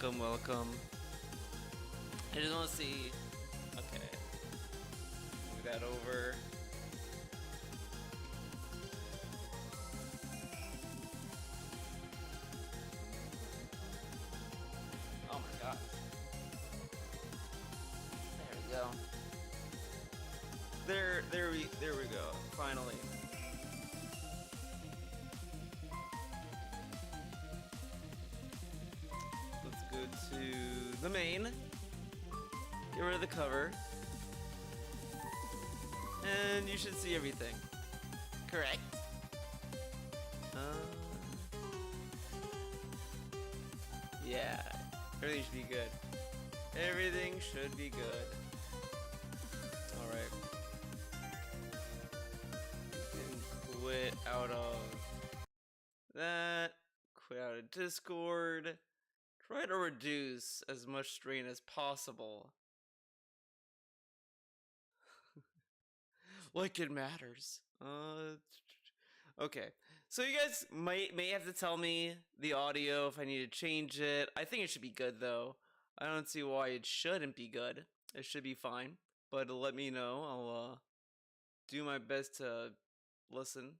welcome, welcome. I just want to see. Okay. Move that over. Oh my god. There we go. There we go. Finally. Let's go to the main. Get rid of the cover. And you should see everything. Correct. Yeah. Everything should be good. Everything should be good. Alright. Quit out of that. Quit out of Discord. Try to reduce as much strain as possible. Like it matters. Okay. So you guys may have to tell me the audio if I need to change it. I think it should be good though. I don't see why it shouldn't be good. It should be fine. But let me know. I'll do my best to listen.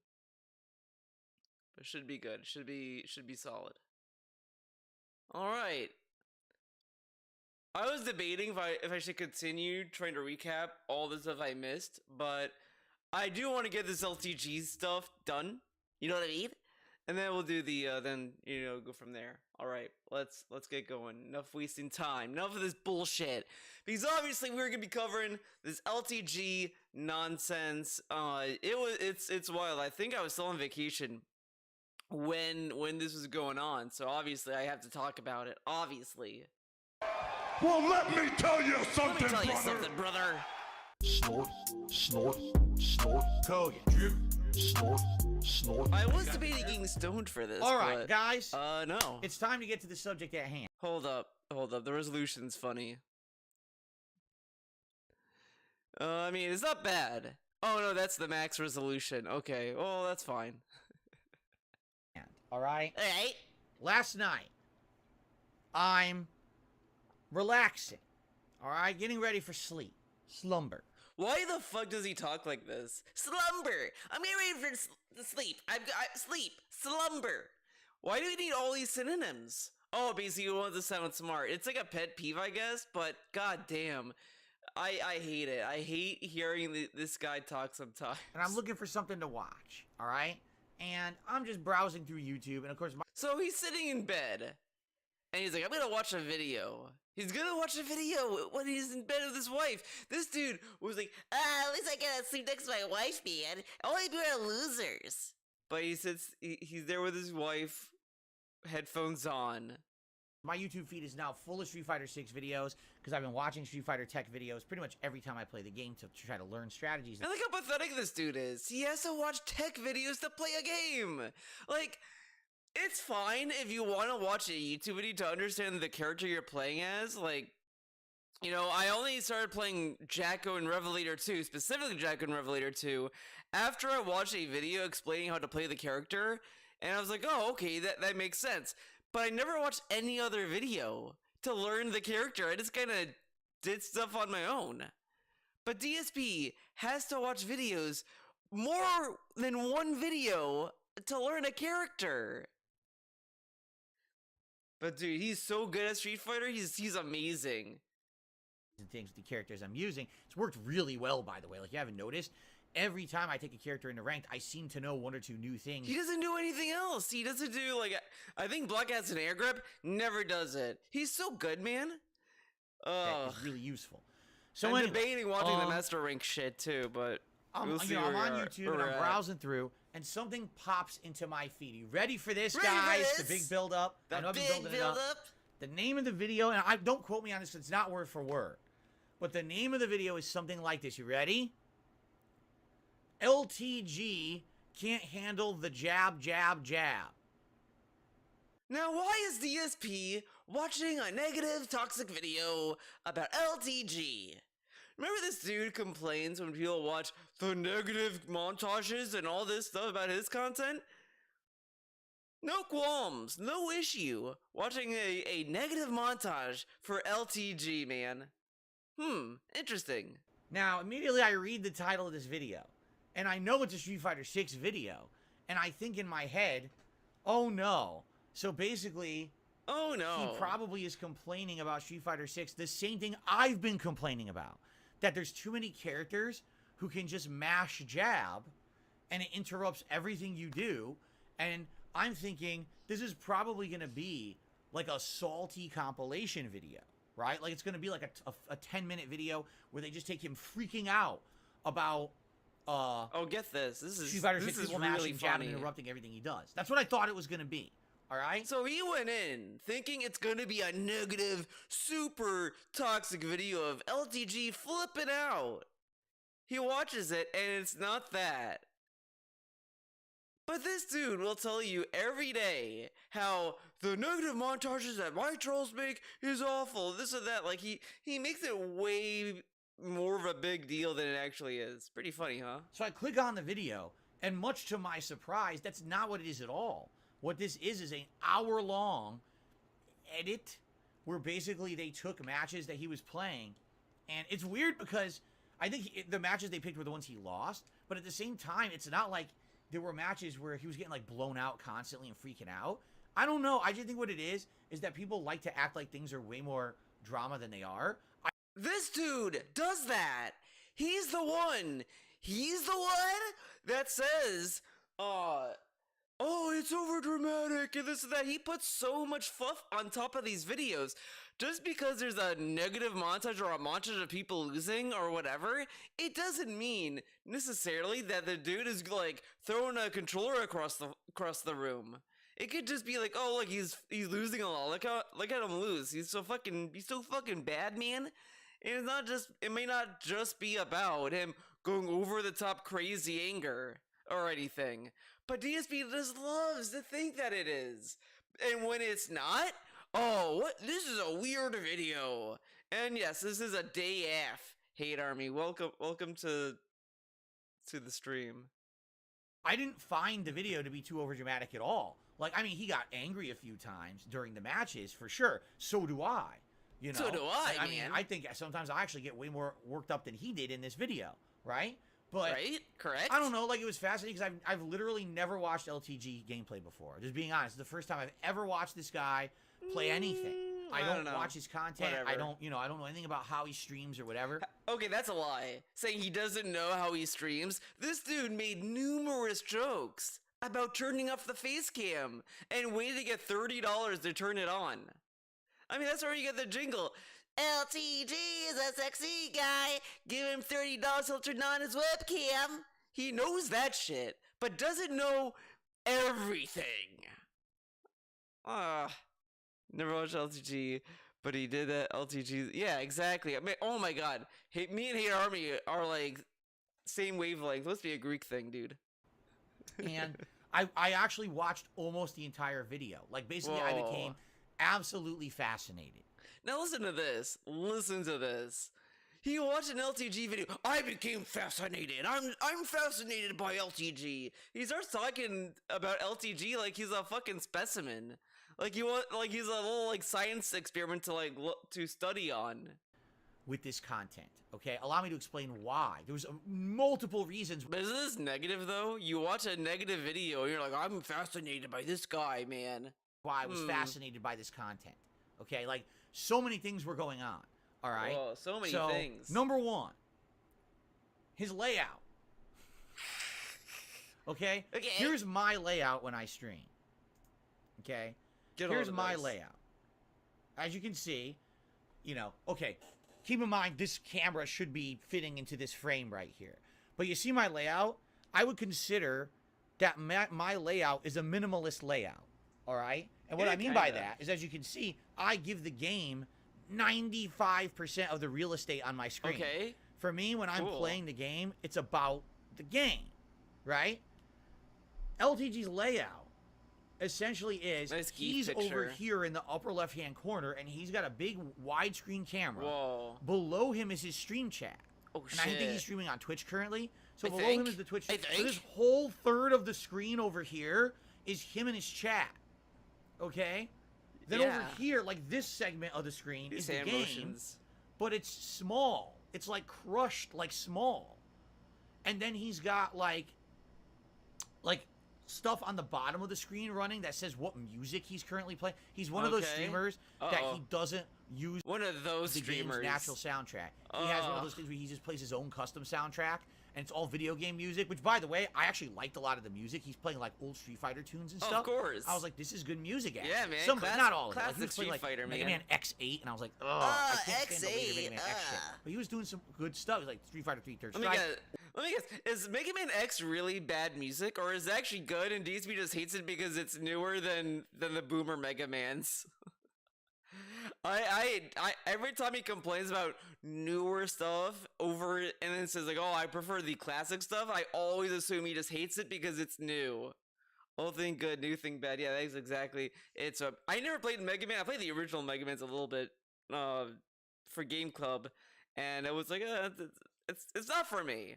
But it should be good. Should be solid. All right. I was debating if I should continue trying to recap all the stuff I missed, but I do want to get this LTG stuff done. You know what I mean? And then we'll do the then go from there. All right, let's get going. Enough wasting time. Enough of this bullshit. Because obviously we're gonna be covering this LTG nonsense. It's wild. I think I was still on vacation when this was going on, so obviously I have to talk about it. Obviously. Well, let me tell you something, brother. Snort, snort, snort. Tell you, drip. Snort, snort. I was debating getting stoned for this. All right, guys. No. It's time to get to the subject at hand. Hold up. The resolution's funny. I mean, it's not bad. Oh no, that's the max resolution. Okay, well that's fine. All right. All right. Last night, I'm relaxing. All right, getting ready for sleep, slumber. Why the fuck does he talk like this? Slumber. I'm getting ready for sleep. I sleep. Slumber. Why do we need all these synonyms? Oh, because you want to sound smart. It's like a pet peeve, I guess. But goddamn, I hate it. I hate hearing this guy talk sometimes. And I'm looking for something to watch. All right, and I'm just browsing through YouTube, and of course, so he's sitting in bed, and he's like, "I'm gonna watch a video." He's gonna watch a video when he's in bed with his wife. This dude was like, at least I get to sleep next to my wife, man. Only people are losers. But he sits, he's there with his wife, headphones on. My YouTube feed is now full of Street Fighter 6 videos because I've been watching Street Fighter tech videos pretty much every time I play the game to try to learn strategies. And look how pathetic this dude is. He has to watch tech videos to play a game. Like, it's fine if you want to watch a YouTube video to understand the character you're playing as. Like, I only started playing Jacko and Revelator 2, specifically Jacko and Revelator 2, after I watched a video explaining how to play the character, and I was like, oh, okay, that makes sense. But I never watched any other video to learn the character. I just kind of did stuff on my own. But DSP has to watch videos, more than one video, to learn a character. But dude, he's so good at Street Fighter. He's amazing. And things with the characters I'm using. It's worked really well, by the way. Like, you haven't noticed? Every time I take a character into ranked, I seem to know one or two new things. He doesn't do anything else. He doesn't do, like, I think Black has an air grip. Never does it. He's so good, man. That is really useful. So I'm anyway, debating watching the Master Rank shit, too, but we'll see I'm where on YouTube, and I'm browsing through, and something pops into my feed. Are you ready for this, Ready guys? for this? The big build-up. I know I've been building it up. The name of the video, and don't quote me on this, it's not word for word. But the name of the video is something like this. You ready? LTG can't handle the jab, jab, jab. Now, why is DSP watching a negative, toxic video about LTG? Remember this dude complains when people watch the negative montages and all this stuff about his content? No qualms, no issue. Watching a negative montage for LTG, man. Interesting. Now, immediately I read the title of this video, and I know it's a Street Fighter 6 video, and I think in my head, oh no. So basically, oh no. He probably is complaining about Street Fighter 6, the same thing I've been complaining about. That there's too many characters who can just mash jab, and it interrupts everything you do, and I'm thinking this is probably going to be like a salty compilation video. Right? Like, it's going to be like a 10-minute video where they just take him freaking out about, oh, get this. This is people really mashing, funny. interrupting everything he does. That's what I thought it was going to be. All right? So he went in thinking it's going to be a negative, super toxic video of LTG flipping out. He watches it, and it's not that. But this dude will tell you every day how the negative montages that my trolls make is awful, this or that. Like, he makes it way more of a big deal than it actually is. Pretty funny, huh? So I click on the video, and much to my surprise, that's not what it is at all. What this is an hour-long edit where basically they took matches that he was playing. And it's weird because I think the matches they picked were the ones he lost. But at the same time, it's not like there were matches where he was getting, like, blown out constantly and freaking out. I don't know. I just think what it is that people like to act like things are way more drama than they are. This dude does that. He's the one that says, oh, it's over dramatic and this and that. He puts so much fluff on top of these videos. Just because there's a negative montage or a montage of people losing or whatever, it doesn't mean necessarily that the dude is like throwing a controller across the room. It could just be like, oh, look, he's losing a lot. Look at him lose. He's so fucking bad, man. And it may not just be about him going over the top crazy anger or anything. But DSP just loves to think that it is. And when it's not, oh, what? This is a weird video. And yes, this is a day F. Hate Army, welcome to the stream. I didn't find the video to be too overdramatic at all. Like, I mean, he got angry a few times during the matches, for sure. So do I. You know? So do I, I mean, I think sometimes I actually get way more worked up than he did in this video, right? But right? Correct? I don't know, like, it was fascinating because I've literally never watched LTG gameplay before. Just being honest, it's the first time I've ever watched this guy play anything. I don't watch his content. Whatever. I don't know anything about how he streams or whatever. Okay, that's a lie. Saying he doesn't know how he streams. This dude made numerous jokes about turning off the face cam and waiting to get $30 to turn it on. I mean, that's where you get the jingle. LTG is a sexy guy. Give him $30, he'll turn on his webcam. He knows that shit, but doesn't know everything. Never watched LTG, but he did that LTG. Yeah, exactly. I mean, oh my god. Me and Hate Army are like same wavelength. Must be a Greek thing, dude. And I actually watched almost the entire video. Like, basically, I became absolutely fascinated. Now listen to this. Listen to this. He watched an LTG video. I became fascinated. I'm fascinated by LTG. He starts talking about LTG like he's a fucking specimen. Like he's a little like science experiment to to study on. With this content, okay? Allow me to explain why. There was multiple reasons. But is this negative though? You watch a negative video and you're like, I'm fascinated by this guy, man. Why I was fascinated by this content. Okay, like so many things were going on. All right. Oh, so many things. Number one, his layout. Okay. Here's my layout when I stream. Okay. Here's my layout. As you can see, okay. Keep in mind this camera should be fitting into this frame right here. But you see my layout? I would consider that my layout is a minimalist layout. All right? And what I mean by that is, as you can see, I give the game 95% of the real estate on my screen. Okay. For me, when I'm playing the game, it's about the game, right? LTG's layout essentially is he's over here in the upper left-hand corner, and he's got a big widescreen camera. Whoa. Below him is his stream chat. Oh, and I think he's streaming on Twitch currently. So below him is the Twitch. I So this whole third of the screen over here is him and his chat. Okay? Then Yeah. over here, like this segment of the screen These is the hand game, motions. but it's small. It's like crushed, like small. And then he's got like stuff on the bottom of the screen running that says what music he's currently playing. He's one of those Okay. streamers that he doesn't use One of those the streamers. game's natural soundtrack. He has one of those things where he just plays his own custom soundtrack, and it's all video game music, which, by the way, I actually liked a lot of the music. He's playing, like, old Street Fighter tunes and stuff. Of course. I was like, this is good music, actually. Yeah, man. Some, not all of it. Like, he Classic was playing, like, Street Fighter, Mega man. Man X8, and I was like, ugh, I can't stand the later Mega X8, Man X shit. But he was doing some good stuff. He was like Street Fighter 3 Third Strike. Let me guess. Is Mega Man X really bad music, or is it actually good and DSP just hates it because it's newer than the boomer Mega Mans? I every time he complains about newer stuff over and then says like, oh, I prefer the classic stuff, I always assume he just hates it because it's new. Old thing good, new thing bad. Yeah, that's exactly. It's I never played Mega Man. I played the original Mega Man's a little bit for Game Club, and it was like it's not for me.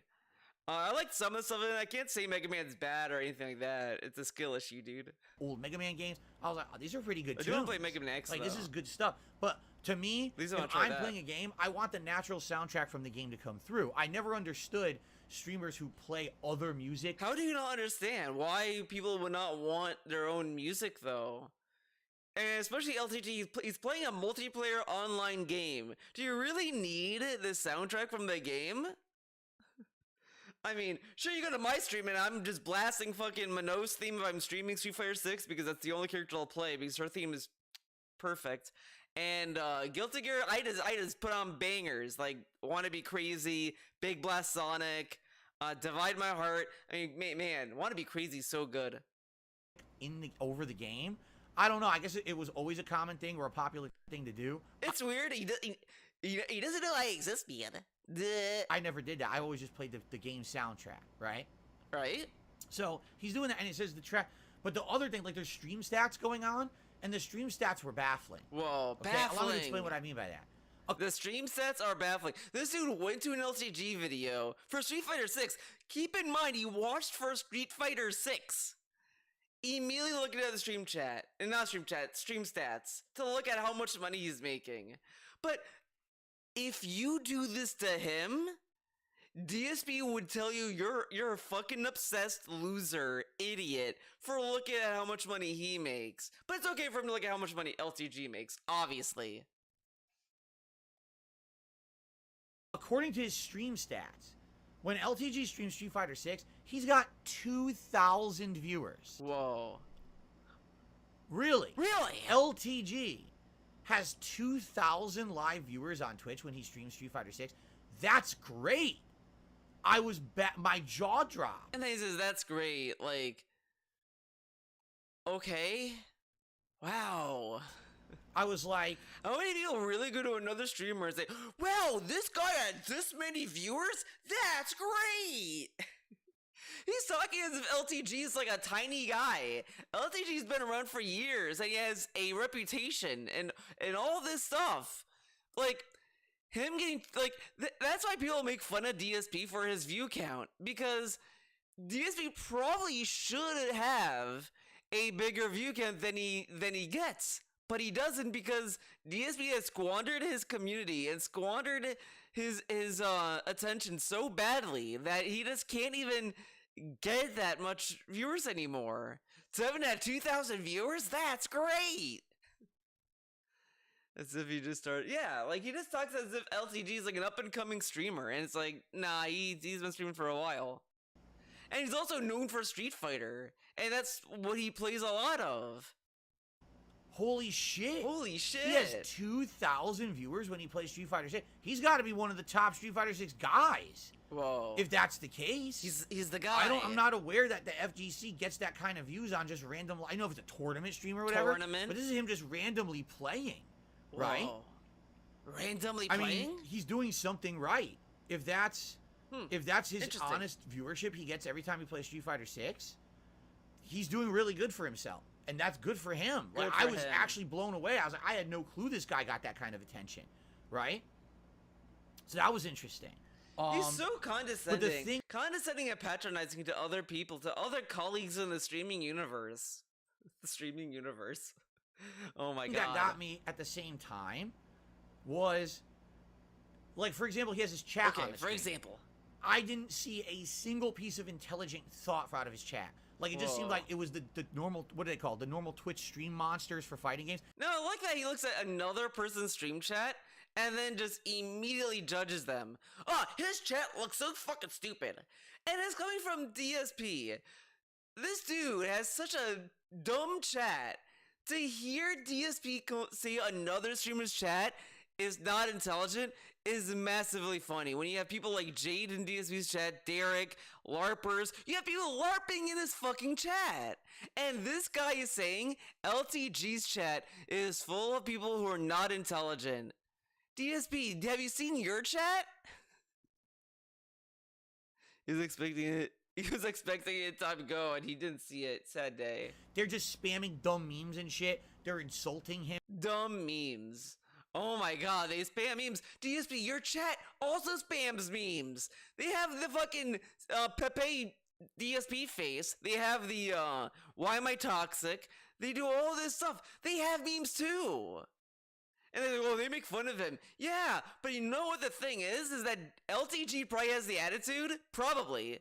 I liked some of the stuff, and I can't say Mega Man's bad or anything like that. It's a skill issue, dude. Old Mega Man games, I was like, oh, these are pretty good I tunes. do want to play Mega Man X, Like, though. this is good stuff. But to me, Please if don't try I'm that. playing a game, I want the natural soundtrack from the game to come through. I never understood streamers who play other music. How do you not understand why people would not want their own music, though? And especially LTG, he's playing a multiplayer online game. Do you really need the soundtrack from the game? I mean, sure, you go to my stream and I'm just blasting fucking Mino's theme if I'm streaming Street Fighter 6 because that's the only character I'll play because her theme is perfect. And Guilty Gear, I just put on bangers like Wanna Be Crazy, Big Blast Sonic, Divide My Heart. I mean, man, Wanna Be Crazy is so good. Over the game. I don't know. I guess it was always a common thing or a popular thing to do. It's weird. He doesn't know I exist, man. Duh. I never did that. I always just played the game soundtrack, right? Right? So he's doing that, and it says the track. But the other thing, like, there's stream stats going on, and the stream stats were baffling. Whoa, Okay, baffling. allow me to explain what I mean by that. The stream stats are baffling. This dude went to an LTG video for Street Fighter 6. Keep in mind, he watched for Street Fighter 6. Immediately looking at the stream chat, and not stream chat, stream stats, to look at how much money he's making. But if you do this to him, DSP would tell you you're a fucking obsessed loser, idiot, for looking at how much money he makes. But it's okay for him to look at how much money LTG makes, obviously. According to his stream stats, when LTG streams Street Fighter 6, he's got 2,000 viewers. Whoa. Really? Really? LTG has 2,000 live viewers on Twitch when he streams Street Fighter 6. That's great. My jaw dropped. And then he says, that's great. Like, okay. Wow. I was like, How many people really go to another streamer and say, wow, this guy had this many viewers? That's great. He's talking as if LTG is like a tiny guy. LTG's been around for years and he has a reputation and all this stuff. Like, him getting, like, that's why people make fun of DSP for his view count. Because DSP probably should have a bigger view count than he gets. But he doesn't because DSP has squandered his community and squandered his attention so badly that he just can't even get that much viewers anymore. 7 at 2,000 viewers? That's great! As if he just started, yeah, like he just talks as if LTG is like an up-and-coming streamer, and it's like, nah, he's been streaming for a while. And he's also known for Street Fighter, and that's what he plays a lot of. holy shit. Holy shit! He has 2,000 viewers when he plays Street Fighter 6. He's got to be one of the top Street Fighter 6 guys. Whoa. If that's the case. He's the guy. I'm not aware that the FGC gets that kind of views on just random. I know if it's a tournament stream or whatever. Tournament? But this is him just randomly playing. Right? Whoa. Randomly I playing? mean, he's doing something right. If that's his Interesting. honest viewership he gets every time he plays Street Fighter 6, he's doing really good for himself. And that's good for him. Good Like, for I was him. actually blown away. I was like, I had no clue this guy got that kind of attention. Right? So that was interesting. He's so condescending. thing- Condescending and patronizing to other people, to other colleagues in the streaming universe. the streaming universe. Oh my god. That got me at the same time was, like, for example, he has his chat on the for screen. example. I didn't see a single piece of intelligent thought out of his chat. Like, it just seemed like it was the normal, what do they call it? The normal Twitch stream monsters for fighting games. No, I like that he looks at another person's stream chat and then just immediately judges them. Oh, his chat looks so fucking stupid. And it's coming from DSP. This dude has such a dumb chat. To hear DSP say another streamer's chat is not intelligent is massively funny. When you have people like Jade in DSP's chat, Derek, LARPers, you have people LARPing in this fucking chat. And this guy is saying LTG's chat is full of people who are not intelligent. DSP, have you seen your chat? He was expecting it to go, and he didn't see it. Sad day. They're just spamming dumb memes and shit. They're insulting him. Dumb memes. Oh my god, they spam memes. DSP, your chat also spams memes. They have the fucking Pepe DSP face. They have the why am I toxic? They do all this stuff. They have memes too. And they're like, oh, they make fun of him. Yeah, but you know what the thing is that LTG probably has the attitude, probably,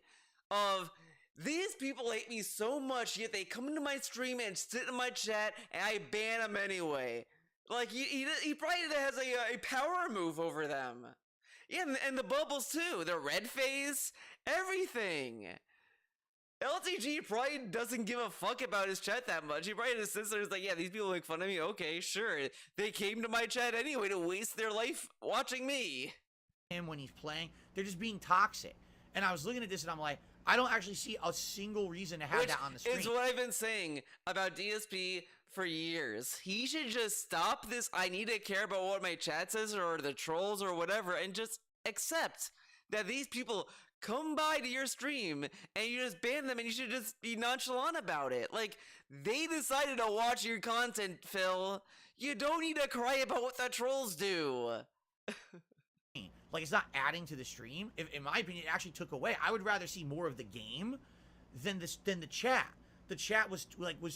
of these people hate me so much, yet they come into my stream and sit in my chat, and I ban them anyway. Like, he probably has a power move over them. Yeah, and the bubbles too. The red face, everything. LTG probably doesn't give a fuck about his chat that much. He probably just sits there and is like, yeah, these people make fun of me. Okay, sure. They came to my chat anyway to waste their life watching me. Him when he's playing, they're just being toxic. And I was looking at this and I'm like, I don't actually see a single reason to have that on the screen. It's what I've been saying about DSP for years. He should just stop this I need to care about what my chat says or the trolls or whatever and just accept that these people come by to your stream and you just ban them and you should just be nonchalant about it. Like, they decided to watch your content, Phil. You don't need to cry about what the trolls do. Like, it's not adding to the stream. In my opinion, it actually took away. I would rather see more of the game than the chat. The chat was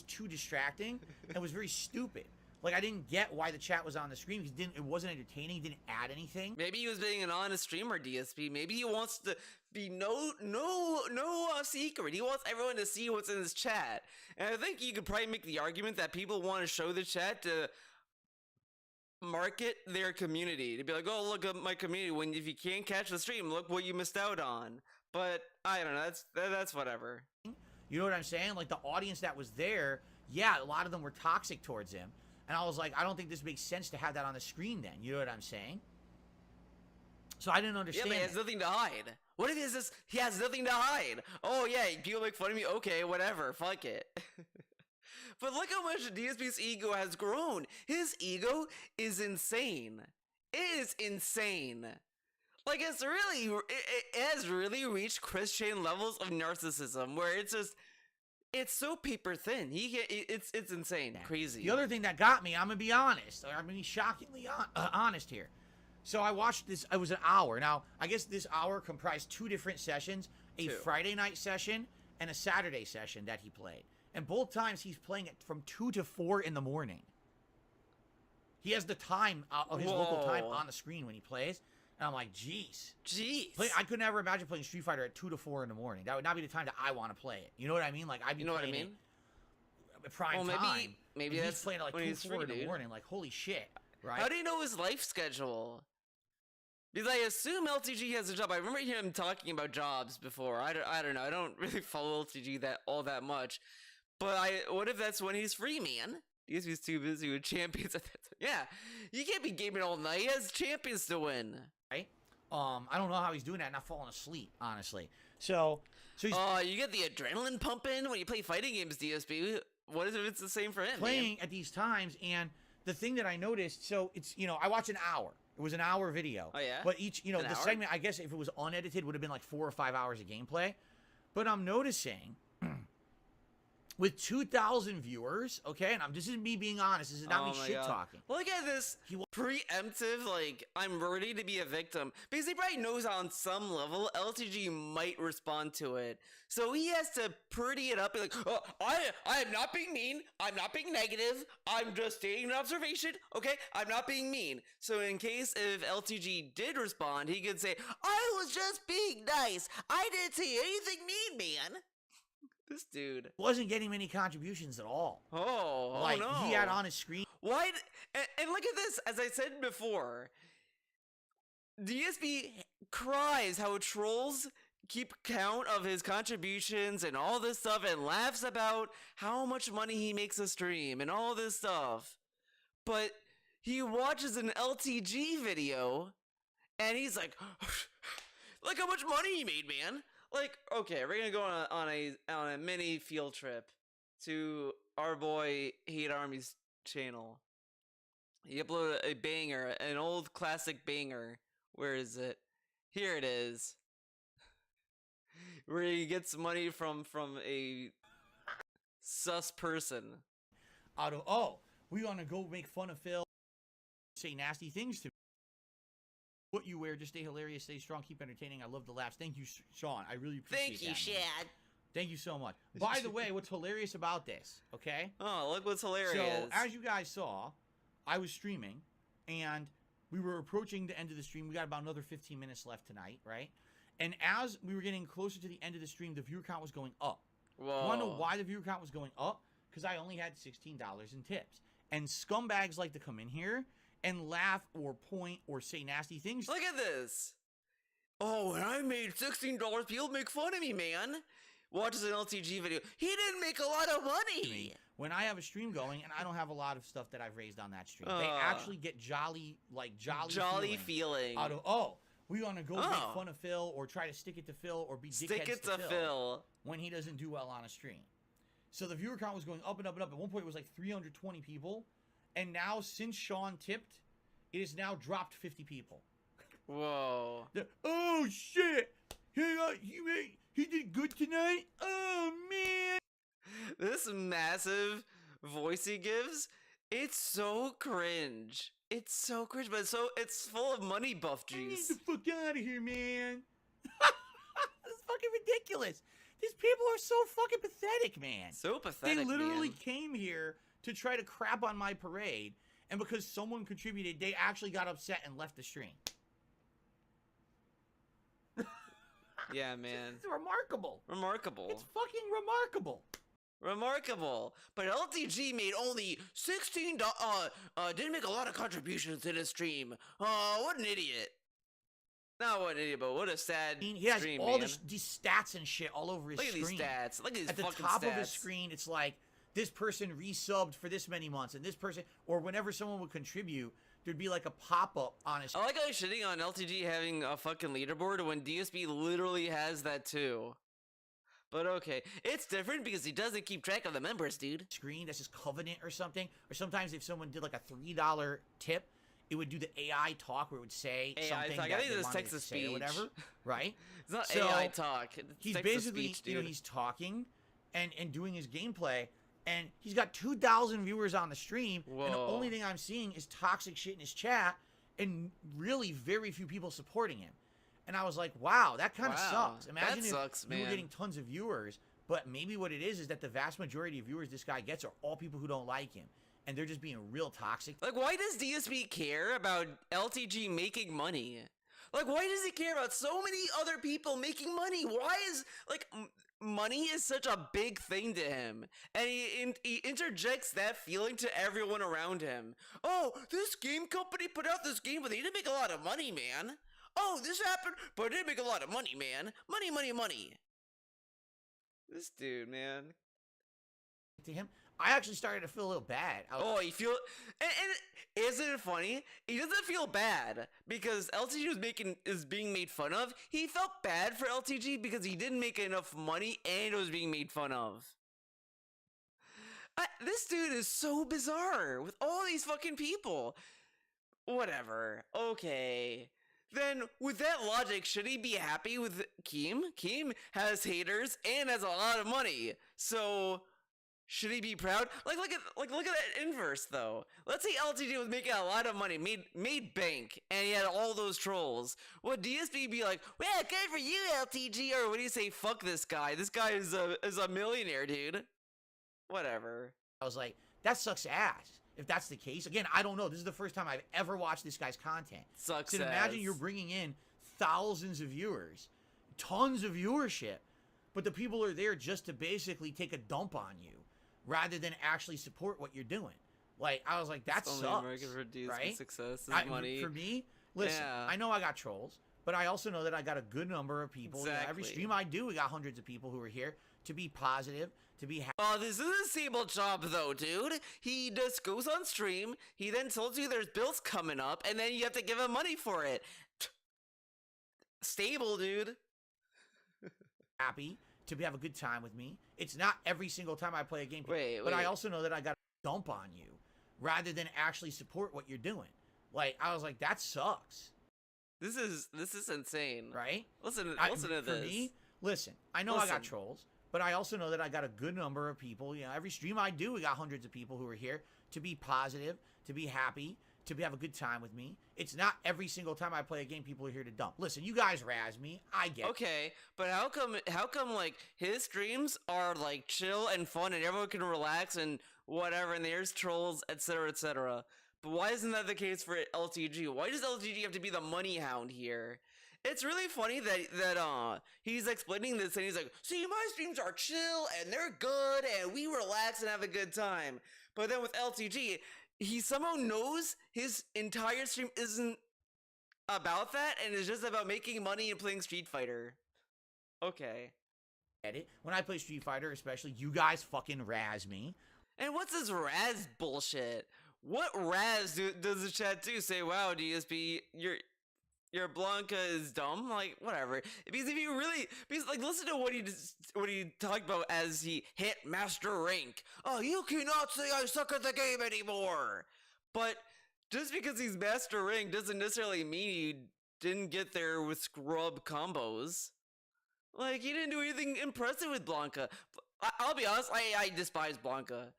too distracting and was very stupid. Like, I didn't get why the chat was on the screen because it wasn't entertaining. It didn't add anything. Maybe he was being an honest streamer, DSP. Maybe he wants to be no secret. He wants everyone to see what's in his chat. And I think you could probably make the argument that people want to show the chat to market their community, to be like, oh, look at my community. When if you can't catch the stream, look what you missed out on. But I don't know. That's whatever. You know what I'm saying? Like, the audience that was there, yeah, a lot of them were toxic towards him. And I was like, I don't think this makes sense to have that on the screen then. You know what I'm saying? So I didn't understand. Yeah, but he has nothing to hide. What if he has nothing to hide? Oh, yeah, people make fun of me. Okay, whatever. Fuck it. But look how much DSP's ego has grown. His ego is insane. It is insane. Like, it has really reached Christian levels of narcissism where it's so paper thin. It's insane, crazy. The other thing that got me, I'm gonna be honest. I'm gonna be shockingly honest here. So I watched this. It was an hour. Now, I guess this hour comprised two different sessions: a Friday night session and a Saturday session that he played. And both times he's playing it from 2 to 4 in the morning. He has the time of his local time on the screen when he plays. And I'm like, jeez. I could never imagine playing Street Fighter at 2 to 4 in the morning. That would not be the time that I want to play it. You know what I mean? Like, I'd be playing it at prime time. Maybe that's he's playing it like 2 to 4 in the morning. Like, holy shit. Right? How do you know his life schedule? Because I assume LTG has a job. I remember him talking about jobs before. I don't know. I don't really follow LTG all that much. But what if that's when he's free, man? DSP's too busy with champions at that time. Yeah, you can't be gaming all night. He has champions to win. Right? I don't know how he's doing that, not falling asleep, honestly. So he's you get the adrenaline pumping when you play fighting games, DSP. What if it's the same for him? Playing at these times, and the thing that I noticed, so it's, I watch an hour. It was an hour video. Oh, yeah? But each, the segment, I guess if it was unedited, would have been like 4 or 5 hours of gameplay. But I'm noticing with 2,000 viewers, okay? And this is me being honest. This is not me shit talking. Look at this preemptive, like, I'm ready to be a victim. Because he probably knows on some level LTG might respond to it. So he has to pretty it up, be like, oh, I am not being mean. I'm not being negative. I'm just stating an observation, okay? I'm not being mean. So in case if LTG did respond, he could say, I was just being nice. I didn't say anything mean, man. This dude wasn't getting many contributions at all. Oh, like, no. He had on his screen. Why? And look at this. As I said before, DSP cries how trolls keep count of his contributions and all this stuff and laughs about how much money he makes a stream and all this stuff. But he watches an LTG video and he's like, look how much money he made, man. Like, okay, we're gonna go on a mini field trip to our boy Hate Army's channel. He uploaded a banger, an old classic banger. Where is it? Here it is. Where he gets money from a sus person. We wanna go make fun of Phil, say nasty things to me. What you wear, just stay hilarious, stay strong, keep entertaining. I love the laughs. Thank you, Sean. I really appreciate that. Thank you, Shad. Thank you so much. By the way, what's hilarious about this, okay? Oh, look what's hilarious. So, as you guys saw, I was streaming, and we were approaching the end of the stream. We got about another 15 minutes left tonight, right? And as we were getting closer to the end of the stream, the viewer count was going up. Whoa. You want to know why the viewer count was going up? Because I only had $16 in tips. And scumbags like to come in here and laugh or point or say nasty things. Look at this. Oh, when I made $16, people make fun of me, man. Watches an LTG video. He didn't make a lot of money. When I have a stream going, and I don't have a lot of stuff that I've raised on that stream, they actually get jolly feeling out of, we want to go make fun of Phil or try to stick it to Phil or be dickheads to Phil when he doesn't do well on a stream. So the viewer count was going up and up and up. At one point, it was like 320 people. And now, since Sean tipped, it has now dropped 50 people. Whoa. Oh, shit. He did good tonight? Oh, man. This massive voice he gives, it's so cringe. It's so cringe, but it's full of money buff juice. Get the fuck out of here, man. This is fucking ridiculous. These people are so fucking pathetic, man. So pathetic, They literally came here to try to crap on my parade, and because someone contributed, they actually got upset and left the stream. Yeah, man. It's remarkable. Remarkable. It's fucking remarkable. Remarkable. But LTG made only $16, didn't make a lot of contributions in his stream. Oh, what an idiot. Not what an idiot, but what a sad He has stream, all man. these stats and shit all over his screen. Look at these stats. Look at these At the fucking top stats. of his screen, it's like, this person resubbed for this many months, and this person, or whenever someone would contribute, there'd be like a pop-up on his. I like how he's shitting on LTG having a fucking leaderboard when DSP literally has that too. But okay, it's different because he doesn't keep track of the members, dude. Screen that's his covenant or something, or sometimes if someone did like a $3 tip, it would do the AI talk where it would say AI something talk. that I think they this wanted text to to say speech or whatever, right? It's not So, AI talk. It's he's text to basically, speech, dude. he's talking and doing his gameplay, and he's got 2,000 viewers on the stream, and the only thing I'm seeing is toxic shit in his chat, and really very few people supporting him. And I was like, wow, that kind of sucks. Imagine if you were getting tons of viewers, but maybe what it is that the vast majority of viewers this guy gets are all people who don't like him, and they're just being real toxic. Like, why does DSP care about LTG making money? Like, why does he care about so many other people making money? Why is, like, money is such a big thing to him, and he interjects that feeling to everyone around him. Oh, this game company put out this game, but they didn't make a lot of money, man. Oh, this happened, but it didn't make a lot of money, man. Money, money, money. This dude, man. To him, I actually started to feel a little bad. You feel, and isn't it funny? He doesn't feel bad because LTG is being made fun of. He felt bad for LTG because he didn't make enough money and it was being made fun of. This dude is so bizarre with all these fucking people. Whatever. Okay. Then, with that logic, should he be happy with Keem? Keem has haters and has a lot of money. So, Should he be proud? Look at that inverse though. Let's say LTG was making a lot of money, made bank, and he had all those trolls. Would DSP be like, "Well, good for you, LTG," or would he say, "Fuck this guy. This guy is a millionaire, dude." Whatever. I was like, that sucks ass. If that's the case, again, I don't know. This is the first time I've ever watched this guy's content. Sucks So ass. imagine you're bringing in thousands of viewers, tons of viewership, but the people are there just to basically take a dump on you, rather than actually support what you're doing. Like, I was like, that It's sucks, only American for DSP right? success is money. For me, listen, Yeah. I know I got trolls, but I also know that I got a good number of people. You know, every Exactly. stream I do, we got hundreds of people who are here to be positive, to be happy. Oh, this is a stable job though, dude. He just goes on stream, he then tells you there's bills coming up, and then you have to give him money for it. Stable, dude. happy to have a good time with me. It's not every single time I play a game, Wait, but I wait. also know that I got to dump on you rather than actually support what you're doing. Like, I was like, that sucks, This is insane. right? Listen to For this. me, listen, I know I Listen. got trolls, but I also know that I got a good number of people. You know, every stream I do, we got hundreds of people who are here to be positive, to be happy, to have a good time with me. It's not every single time I play a game people are here to dump. Listen, you guys razz me. I get it. Okay, but how come like his streams are like chill and fun and everyone can relax and whatever, and there's trolls, etc., etc. But why isn't that the case for LTG? Why does LTG have to be the money hound here? It's really funny that he's explaining this and he's like, "See, my streams are chill and they're good and we relax and have a good time." But then with LTG, he somehow knows his entire stream isn't about that and it's just about making money and playing Street Fighter. Okay. Get it. When I play Street Fighter, especially, you guys fucking razz me. And what's this Raz bullshit? What Raz does the chat do? Say, "Wow, DSP, your Blanca is dumb." Like, whatever. Because if you really, because like, listen to what he talked about as he hit master rank. "Oh, you cannot say I suck at the game anymore." But just because he's master rank doesn't necessarily mean he didn't get there with scrub combos. Like, he didn't do anything impressive with Blanca. I'll be honest, I despise Blanca.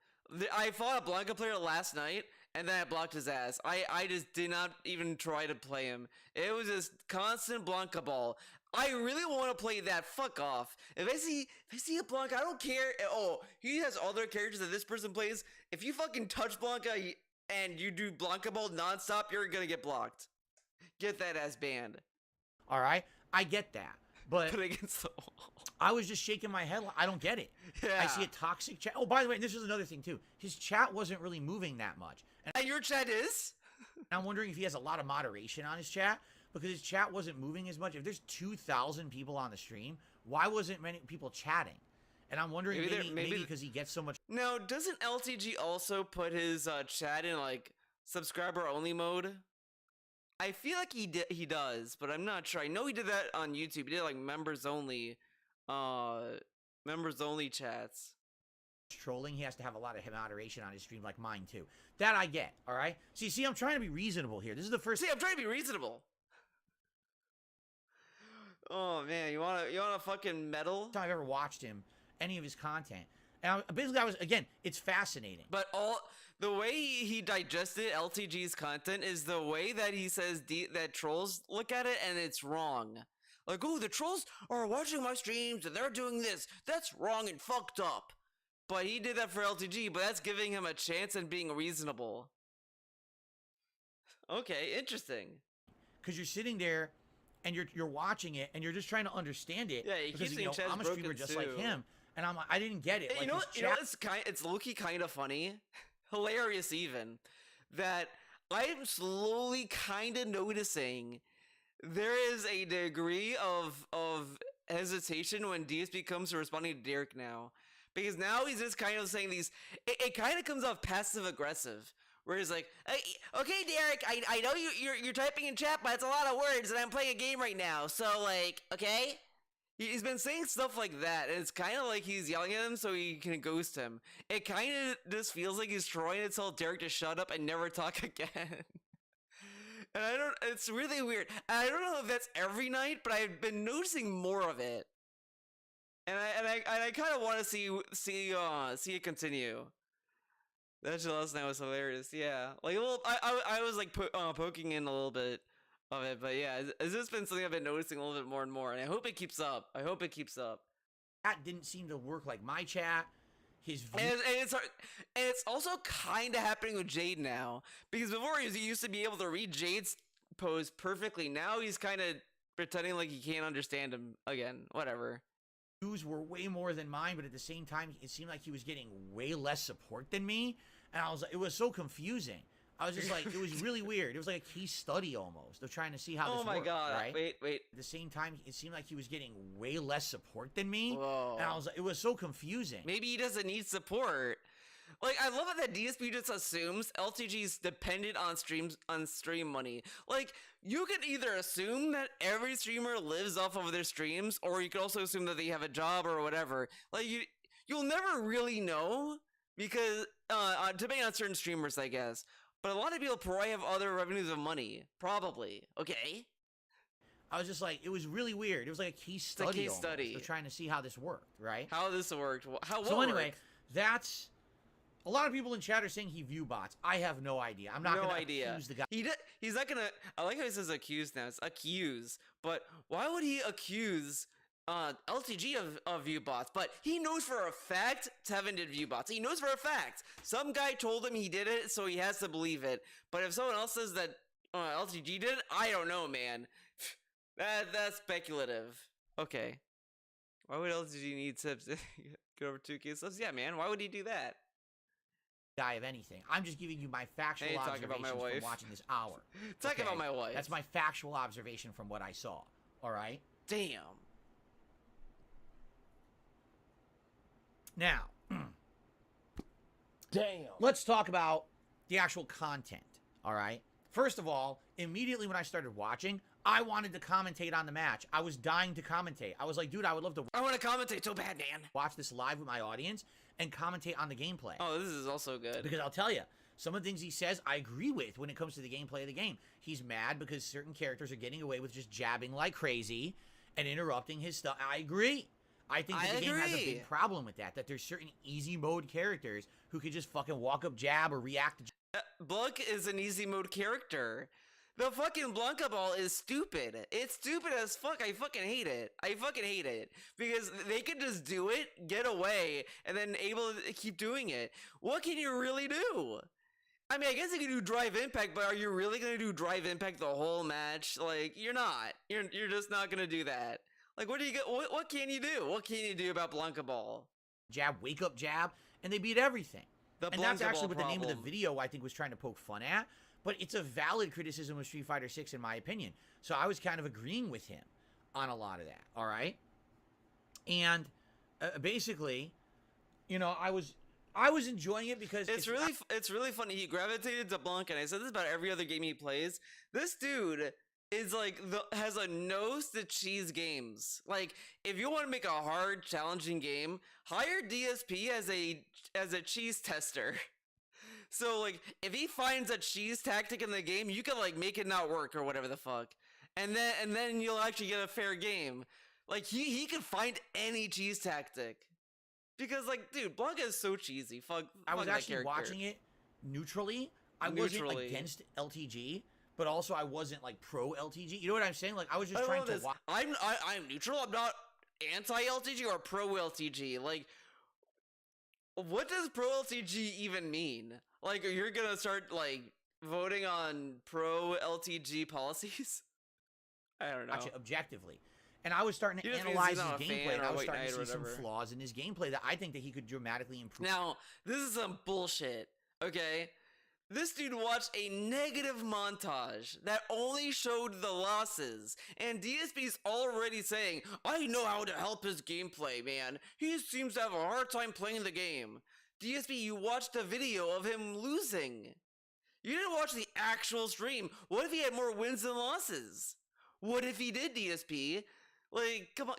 I fought a Blanca player last night, and then I blocked his ass. I just did not even try to play him. It was just constant Blanca ball. I really want to play that. Fuck off. If I see a Blanca, I don't care. Oh, he has other characters that this person plays. If you fucking touch Blanca and you do Blanca ball nonstop, you're gonna get blocked. Get that ass banned. All right? I get that. But Put it against the wall. I was just shaking my head. I don't get it. Yeah. I see a toxic chat. Oh, by the way, this is another thing, too. His chat wasn't really moving that much. And your chat is? I'm wondering if he has a lot of moderation on his chat, because his chat wasn't moving as much. If there's 2,000 people on the stream, why wasn't many people chatting? And I'm wondering maybe because he gets so much. Now, doesn't LTG also put his chat in like subscriber only mode? I feel like he does, but I'm not sure. I know he did that on YouTube. He did like members only chats. Trolling, he has to have a lot of moderation on his stream, like mine too. That I get. All right. See, I'm trying to be reasonable here. This is the first. See, I'm trying to be reasonable. Oh man, you wanna fucking meddle? time I've ever watched him, any of his content. And it's fascinating. But the way he digested LTG's content is the way that he says that trolls look at it, and it's wrong. Like, "Oh, the trolls are watching my streams and they're doing this. That's wrong and fucked up." But he did that for LTG, but that's giving him a chance and being reasonable. Okay, interesting. Because you're sitting there and you're watching it and you're just trying to understand it. Yeah, he because, keeps saying chat's I'm a streamer broken just like too. him. And I didn't get it. Hey, Like, you know what? It's low-key kind of funny, hilarious even, that I'm slowly kind of noticing there is a degree of hesitation when DSP comes to responding to Derek now, because now he's just kind of saying these. It kind of comes off passive aggressive, where he's like, "Hey, okay, Derek, I know you're typing in chat, but it's a lot of words, and I'm playing a game right now, so like, okay." He's been saying stuff like that, and it's kind of like he's yelling at him so he can ghost him. It kind of just feels like he's trying to tell Derek to shut up and never talk again. And it's really weird. I don't know if that's every night, but I've been noticing more of it. and I kind of want to see it continue. That shit last night was hilarious. Yeah, like a little. I was like poking in a little bit of it, but yeah, it's just been something I've been noticing a little bit more and more, and I hope it keeps up. I hope it keeps up. That didn't seem to work like my chat. His and it's also kind of happening with Jade now, because before he used to be able to read Jade's pose perfectly. Now he's kind of pretending like he can't understand him again. Whatever. Views were way more than mine, but at the same time, it seemed like he was getting way less support than me, and I was like, it was so confusing. I was just like, it was really weird. It was like a case study almost of trying to see how this worked. Oh my god! Right? Wait. At the same time, it seemed like he was getting way less support than me, Whoa. and I was like, it was so confusing. Maybe he doesn't need support. Like, I love it that DSP just assumes LTG's dependent on stream money. Like, you could either assume that every streamer lives off of their streams, or you could also assume that they have a job or whatever. Like, you'll never really know, because depending on certain streamers, I guess. But a lot of people probably have other revenues of money. Probably. Okay? I was just like, it was really weird. It was like a case study. It's a case study. They're trying to see how this worked, right? How this worked. So anyway, that's... A lot of people in chat are saying he view bots. I have no idea. I'm not going to accuse the guy. He's not going to... I like how he says accuse now. It's accuse. But why would he accuse LTG of view bots? But he knows for a fact Tevin did view bots. He knows for a fact. Some guy told him he did it, so he has to believe it. But if someone else says that LTG did it, I don't know, man. That's speculative. Okay. Why would LTG need to get over 2K subs? Yeah, man. Why would he do that? Guy of anything. I'm just giving you my factual observations from watching this hour. Talk about my wife. That's my factual observation from what I saw. All right? Damn. Now, damn. Let's talk about the actual content. All right? First of all, immediately when I started watching, I wanted to commentate on the match. I was dying to commentate. I was like, dude, I would love to... I want to commentate so bad, man. Watch this live with my audience and commentate on the gameplay. Oh, this is also good. Because I'll tell you, some of the things he says, I agree with when it comes to the gameplay of the game. He's mad because certain characters are getting away with just jabbing like crazy and interrupting his stuff. I agree. I think that the game has a big problem with that there's certain easy mode characters who could just fucking walk up jab or react to Blanc is an easy mode character. The fucking Blanca ball is stupid. It's stupid as fuck. I fucking hate it. I fucking hate it. Because they could just do it, get away, and then able to keep doing it. What can you really do? I mean, I guess you can do drive impact, but are you really going to do drive impact the whole match? Like, you're not. You're just not going to do that. Like, what can you do? What can you do about Blanca ball? Jab, wake up jab, and they beat everything. And that's actually what the name of the video, I think, was trying to poke fun at. But it's a valid criticism of Street Fighter 6 in my opinion. So I was kind of agreeing with him on a lot of that, all right? And basically, you know, I was enjoying it because it's really funny. He gravitated to Blanc, and I said this about every other game he plays. This dude is like has a nose to cheese games. Like, if you want to make a hard, challenging game, hire DSP as a cheese tester. So, like, if he finds a cheese tactic in the game, you can, like, make it not work or whatever the fuck. And then you'll actually get a fair game. Like, he can find any cheese tactic. Because, like, dude, Blanca is so cheesy. Fuck I was actually watching it neutrally. I wasn't against LTG, but also I wasn't, like, pro LTG. You know what I'm saying? Like, I was just trying to watch. I'm neutral. I'm not anti-LTG or pro-LTG. Like, what does pro-LTG even mean? Like, you're gonna start, like, voting on pro-LTG policies? I don't know. Watch it objectively. And I was starting to analyze his gameplay, and I was starting to see some flaws in his gameplay that I think that he could dramatically improve. Now, this is some bullshit, okay? This dude watched a negative montage that only showed the losses, and DSP's already saying, I know how to help his gameplay, man. He seems to have a hard time playing the game. DSP, you watched a video of him losing. You didn't watch the actual stream. What if he had more wins than losses? What if he did, DSP? Like, come on.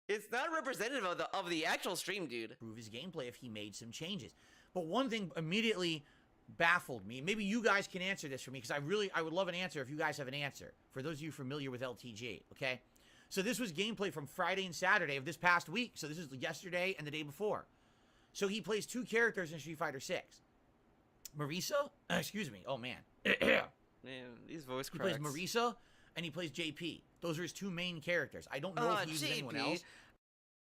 It's not representative of the actual stream, dude. Improve his gameplay if he made some changes. But one thing immediately baffled me. Maybe you guys can answer this for me, because I would love an answer if you guys have an answer. For those of you familiar with LTG, okay? So this was gameplay from Friday and Saturday of this past week. So this is yesterday and the day before. So he plays 2 characters in Street Fighter 6. Marisa, excuse me. Oh man. Man, these voice cracks. He plays Marisa and he plays JP. Those are his 2 main characters. I don't know if he uses anyone else.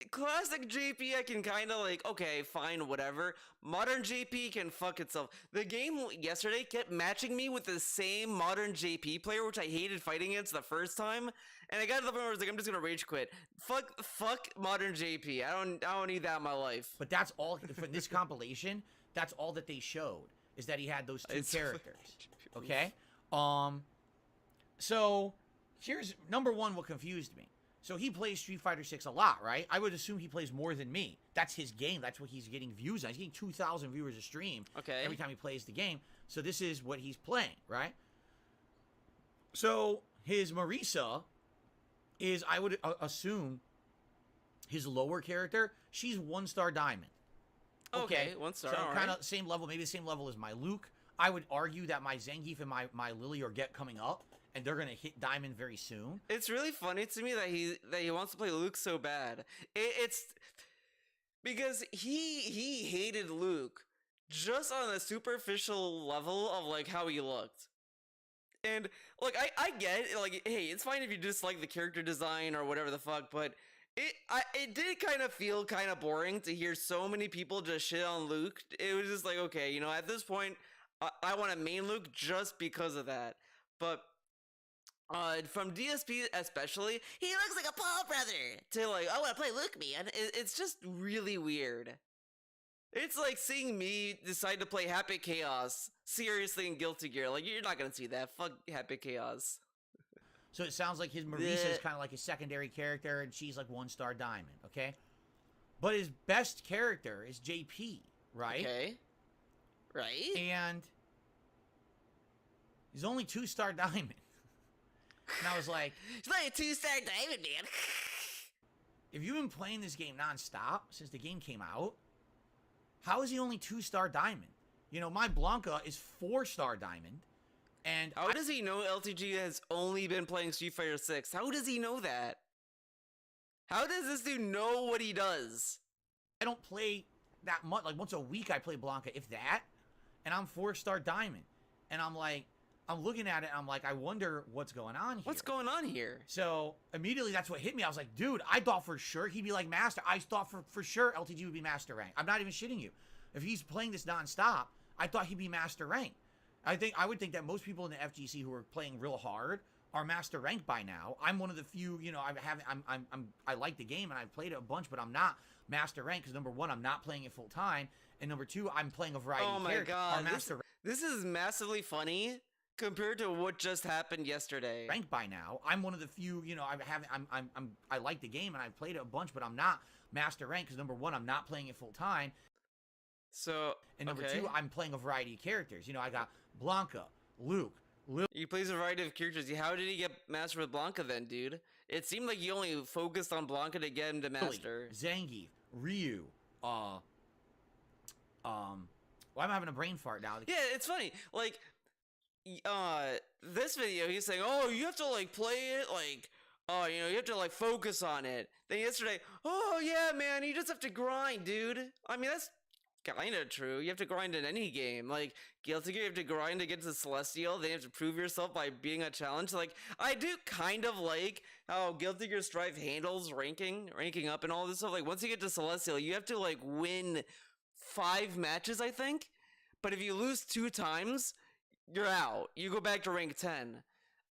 Classic JP, I can kind of like, okay, fine, whatever. Modern JP can fuck itself. The game yesterday kept matching me with the same modern JP player, which I hated fighting against the first time. And I got to the point where I was like, I'm just gonna rage quit. Fuck modern JP. I don't need that in my life. But that's all from this compilation. That's all that they showed is that he had those 2 characters. Okay. So here's number one. What confused me. So he plays Street Fighter 6 a lot, right? I would assume he plays more than me. That's his game. That's what he's getting views on. He's getting 2,000 viewers a stream every time he plays the game. So this is what he's playing, right? So his Marisa is, I would assume, his lower character. She's 1-star diamond. Okay, 1-star. So kind of same level, maybe the same level as my Luke. I would argue that my Zangief and my Lily are coming up. And they're gonna hit diamond very soon. It's really funny to me that he wants to play Luke so bad. It's because he hated Luke just on a superficial level of like how he looked. And like I get it, like, hey, it's fine if you dislike the character design or whatever the fuck, but it did kind of feel kind of boring to hear so many people just shit on Luke. It was just like, okay, at this point, I want to main Luke just because of that. But from DSP especially, he looks like a Paul brother. To like, I want to play Luke, man. It's just really weird. It's like seeing me decide to play Happy Chaos seriously in Guilty Gear. Like, you're not gonna see that. Fuck Happy Chaos. So it sounds like his Marisa is kind of like a secondary character, and she's like 1-star diamond, okay? But his best character is JP, right? Okay. Right? And he's only 2-star diamond. And I was like, he's like a 2-star diamond, man. If you've been playing this game nonstop since the game came out, how is he only 2-star diamond? My Blanca is 4-star diamond. And how does he know LTG has only been playing Street Fighter 6? How does he know that? How does this dude know what he does? I don't play that much. Like, once a week I play Blanca, if that. And I'm 4-star diamond. And I'm like, I'm looking at it, and I'm like, I wonder what's going on here. What's going on here? So, immediately, that's what hit me. I was like, dude, I thought for sure he'd be like Master. I thought for sure LTG would be Master rank. I'm not even shitting you. If he's playing this nonstop, I thought he'd be Master rank. I would think that most people in the FGC who are playing real hard are Master rank by now. I'm one of the few, I like the game, and I've played it a bunch, but I'm not Master rank, because number one, I'm not playing it full time, and number two, I'm playing a variety of characters. Oh my god, this is massively funny compared to what just happened yesterday. Rank by now. I'm one of the few, I like the game and I've played it a bunch, but I'm not Master rank because number one, I'm not playing it full time. So, and number two, I'm playing a variety of characters. I got Blanca, Luke. He plays a variety of characters. How did he get Master with Blanca then, dude? It seemed like you only focused on Blanca to get him to Master. Zangief, Ryu, well, I'm having a brain fart now. Yeah, it's funny. Like, this video, he's saying, oh, you have to, like, play it, like, oh, you have to, like, focus on it. Then yesterday, oh, yeah, man, you just have to grind, dude. I mean, that's kind of true. You have to grind in any game. Like, Guilty Gear, you have to grind to get to Celestial. Then you have to prove yourself by being a challenge. Like, I do kind of like how Guilty Gear Strive handles ranking up and all this stuff. Like, once you get to Celestial, you have to, like, win 5 matches, I think. But if you lose 2 times, you're out. You go back to rank 10.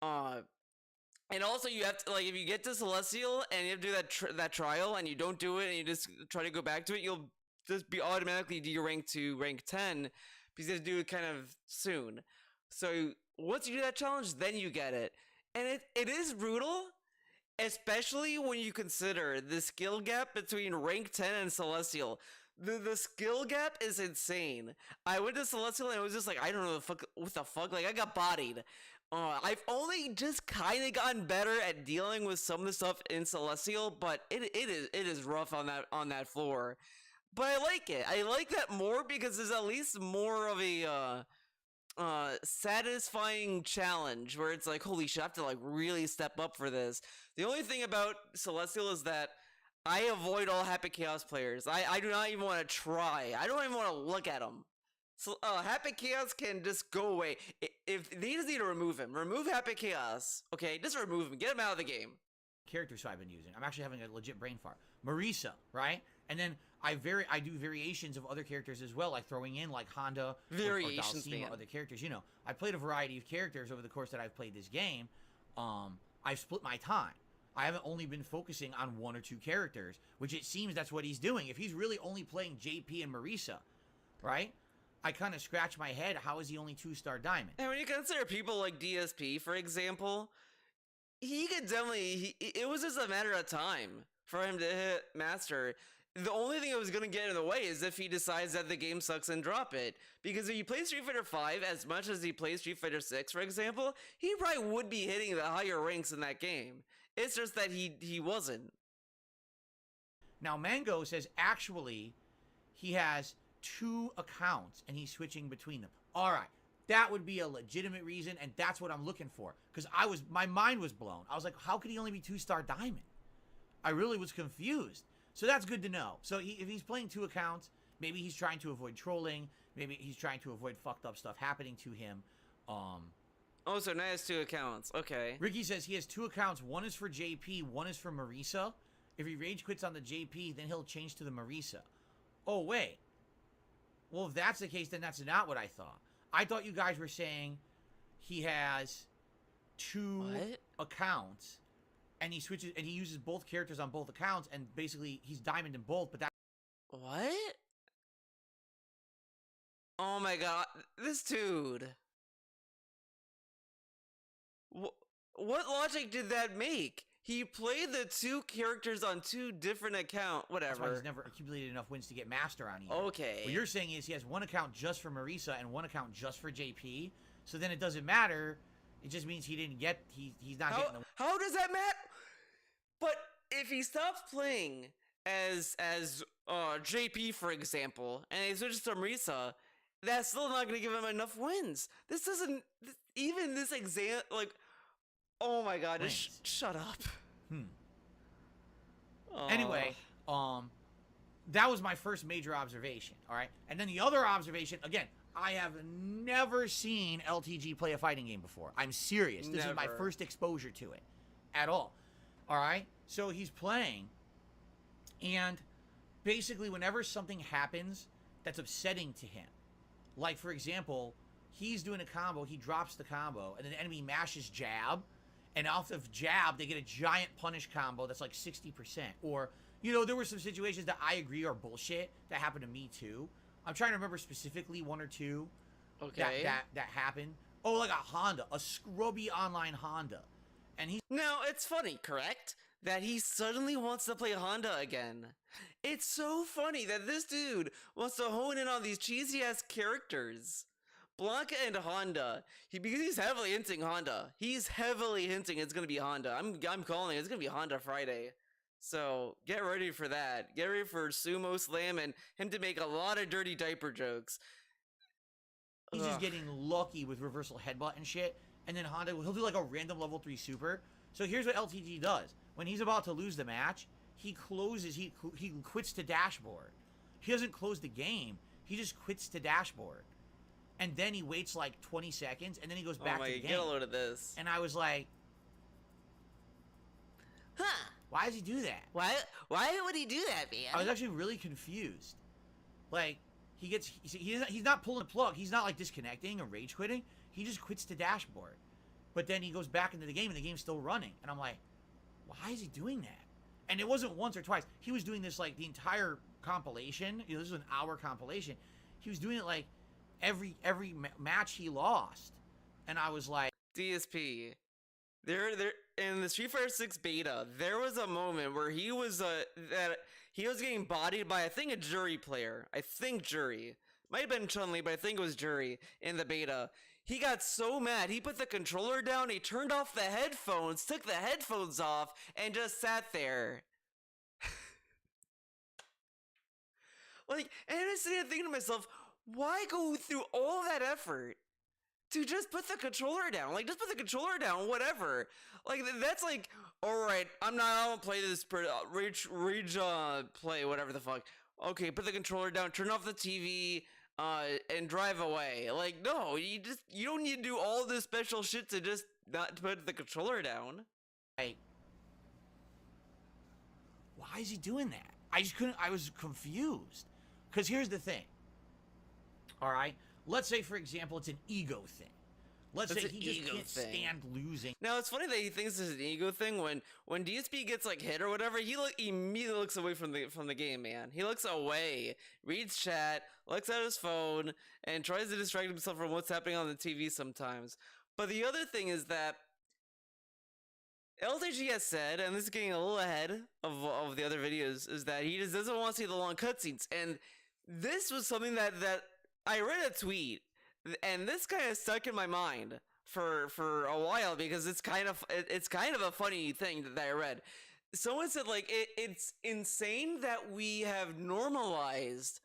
And also you have to, like, if you get to Celestial and you have to do that trial and you don't do it and you just try to go back to it, you'll just be automatically de-ranked to rank 10 because you have to do it kind of soon. So once you do that challenge, then you get it. And it is brutal, especially when you consider the skill gap between rank 10 and Celestial. The skill gap is insane. I went to Celestial and it was just like, I don't know what the fuck, like, I got bodied. I've only just kind of gotten better at dealing with some of the stuff in Celestial, but it is rough on that floor. But I like it. I like that more because there's at least more of a satisfying challenge where it's like, holy shit, I have to like really step up for this. The only thing about Celestial is that I avoid all Happy Chaos players. I do not even want to try. I don't even want to look at them. So Happy Chaos can just go away. If they just need to remove him, remove Happy Chaos. Okay, just remove him. Get him out of the game. Characters I've been using. I'm actually having a legit brain fart. Marisa, right? And then I do variations of other characters as well, like throwing in like Honda Variations, or man. other characters. You know, I played a variety of characters over the course that I've played this game. I've split my time. I haven't only been focusing on one or two characters, which it seems that's what he's doing. If he's really only playing JP and Marisa, right? I kind of scratch my head. How is he only 2-star diamond? And when you consider people like DSP, for example, he could definitely. It was just a matter of time for him to hit master. The only thing that was going to get in the way is if he decides that the game sucks and drop it. Because if you play Street Fighter V as much as he plays Street Fighter 6, for example, he probably would be hitting the higher ranks in that game. It's just that he wasn't. Now, Mango says actually he has 2 accounts and he's switching between them. All right, that would be a legitimate reason, and that's what I'm looking for. Because my mind was blown. I was like, how could he only be 2-star diamond? I really was confused. So that's good to know. So if he's playing 2 accounts, maybe he's trying to avoid trolling. Maybe he's trying to avoid fucked up stuff happening to him. Oh, so now he has 2 accounts. Okay. Ricky says he has 2 accounts. One is for JP, one is for Marisa. If he rage quits on the JP, then he'll change to the Marisa. Oh, wait. Well, if that's the case, then that's not what I thought. I thought you guys were saying he has 2 accounts, and he switches and he uses both characters on both accounts, and basically he's diamond in both. But that what? Oh my god, this dude. What logic did that make? He played the 2 characters on 2 different accounts. Whatever. That's why he's never accumulated enough wins to get master on either. Okay. What you're saying is he has 1 account just for Marisa and 1 account just for JP. So then it doesn't matter. It just means he didn't get. He's not getting the. How does that matter? But if he stops playing as JP, for example, and he switches to Marisa, that's still not going to give him enough wins. This doesn't even this exam like. Oh my god! Just shut up. Anyway, that was my first major observation. All right, and then the other observation again. I have never seen LTG play a fighting game before. I'm serious. This is my first exposure to it at all. All right? So he's playing, and basically whenever something happens that's upsetting to him, like, for example, he's doing a combo, he drops the combo, and then the enemy mashes jab, and off of jab, they get a giant punish combo that's like 60%. Or, you know, there were some situations that I agree are bullshit that happened to me too. I'm trying to remember specifically 1 or 2 that happened. Oh, like a Honda, a scrubby online Honda. And he's... Now, it's funny, correct? That he suddenly wants to play Honda again. It's so funny that this dude wants to hone in on these cheesy-ass characters. Blanca and Honda. Because he's heavily hinting Honda. He's heavily hinting it's going to be Honda. I'm calling it. It's going to be Honda Friday. So, get ready for that. Get ready for Sumo Slam and him to make a lot of dirty diaper jokes. He's just getting lucky with reversal headbutt and shit. And then Honda, he'll do like a random level 3 super. So here's what LTG does. When he's about to lose the match, he closes, he quits to dashboard. He doesn't close the game. He just quits to dashboard. And then he waits like 20 seconds, and then he goes back to the game. Get a load of this. And I was like, huh. Why does he do that? Why would he do that, man? I was actually really confused. Like, he's not pulling the plug. He's not like disconnecting or rage quitting. He just quits to dashboard. But then he goes back into the game and the game's still running. And I'm like, why is he doing that? And it wasn't once or twice. He was doing this like the entire compilation. You know, this was an hour compilation. He was doing it like every match he lost. And I was like, DSP. There in the Street Fighter 6 beta, there was a moment where he was getting bodied by, I think, a Jury player. I think Jury. Might have been Chun-Li, but I think it was Jury in the beta. He got so mad, he put the controller down, he turned off the headphones, took the headphones off, and just sat there. Like, and I'm sitting there thinking to myself, why go through all that effort Dude, just put the controller down. Like, just put the controller down, whatever. Like, that's like, alright, I don't play this, play, whatever the fuck. Okay, put the controller down, turn off the TV, and drive away. Like, no, you don't need to do all this special shit to just not put the controller down. Hey, why is he doing that? I was confused. Because here's the thing. Alright? Let's say, for example, it's an ego thing. Let's say he just can't stand losing. Now, it's funny that he thinks it's an ego thing. When DSP gets, like, hit or whatever, he immediately looks away from the game, man. He looks away, reads chat, looks at his phone, and tries to distract himself from what's happening on the TV sometimes. But the other thing is that LTG has said, and this is getting a little ahead of the other videos, is that he just doesn't want to see the long cutscenes. And this was something that I read a tweet, and this kind of stuck in my mind for a while because it's kind of a funny thing that I read. Someone said, like, it's insane that we have normalized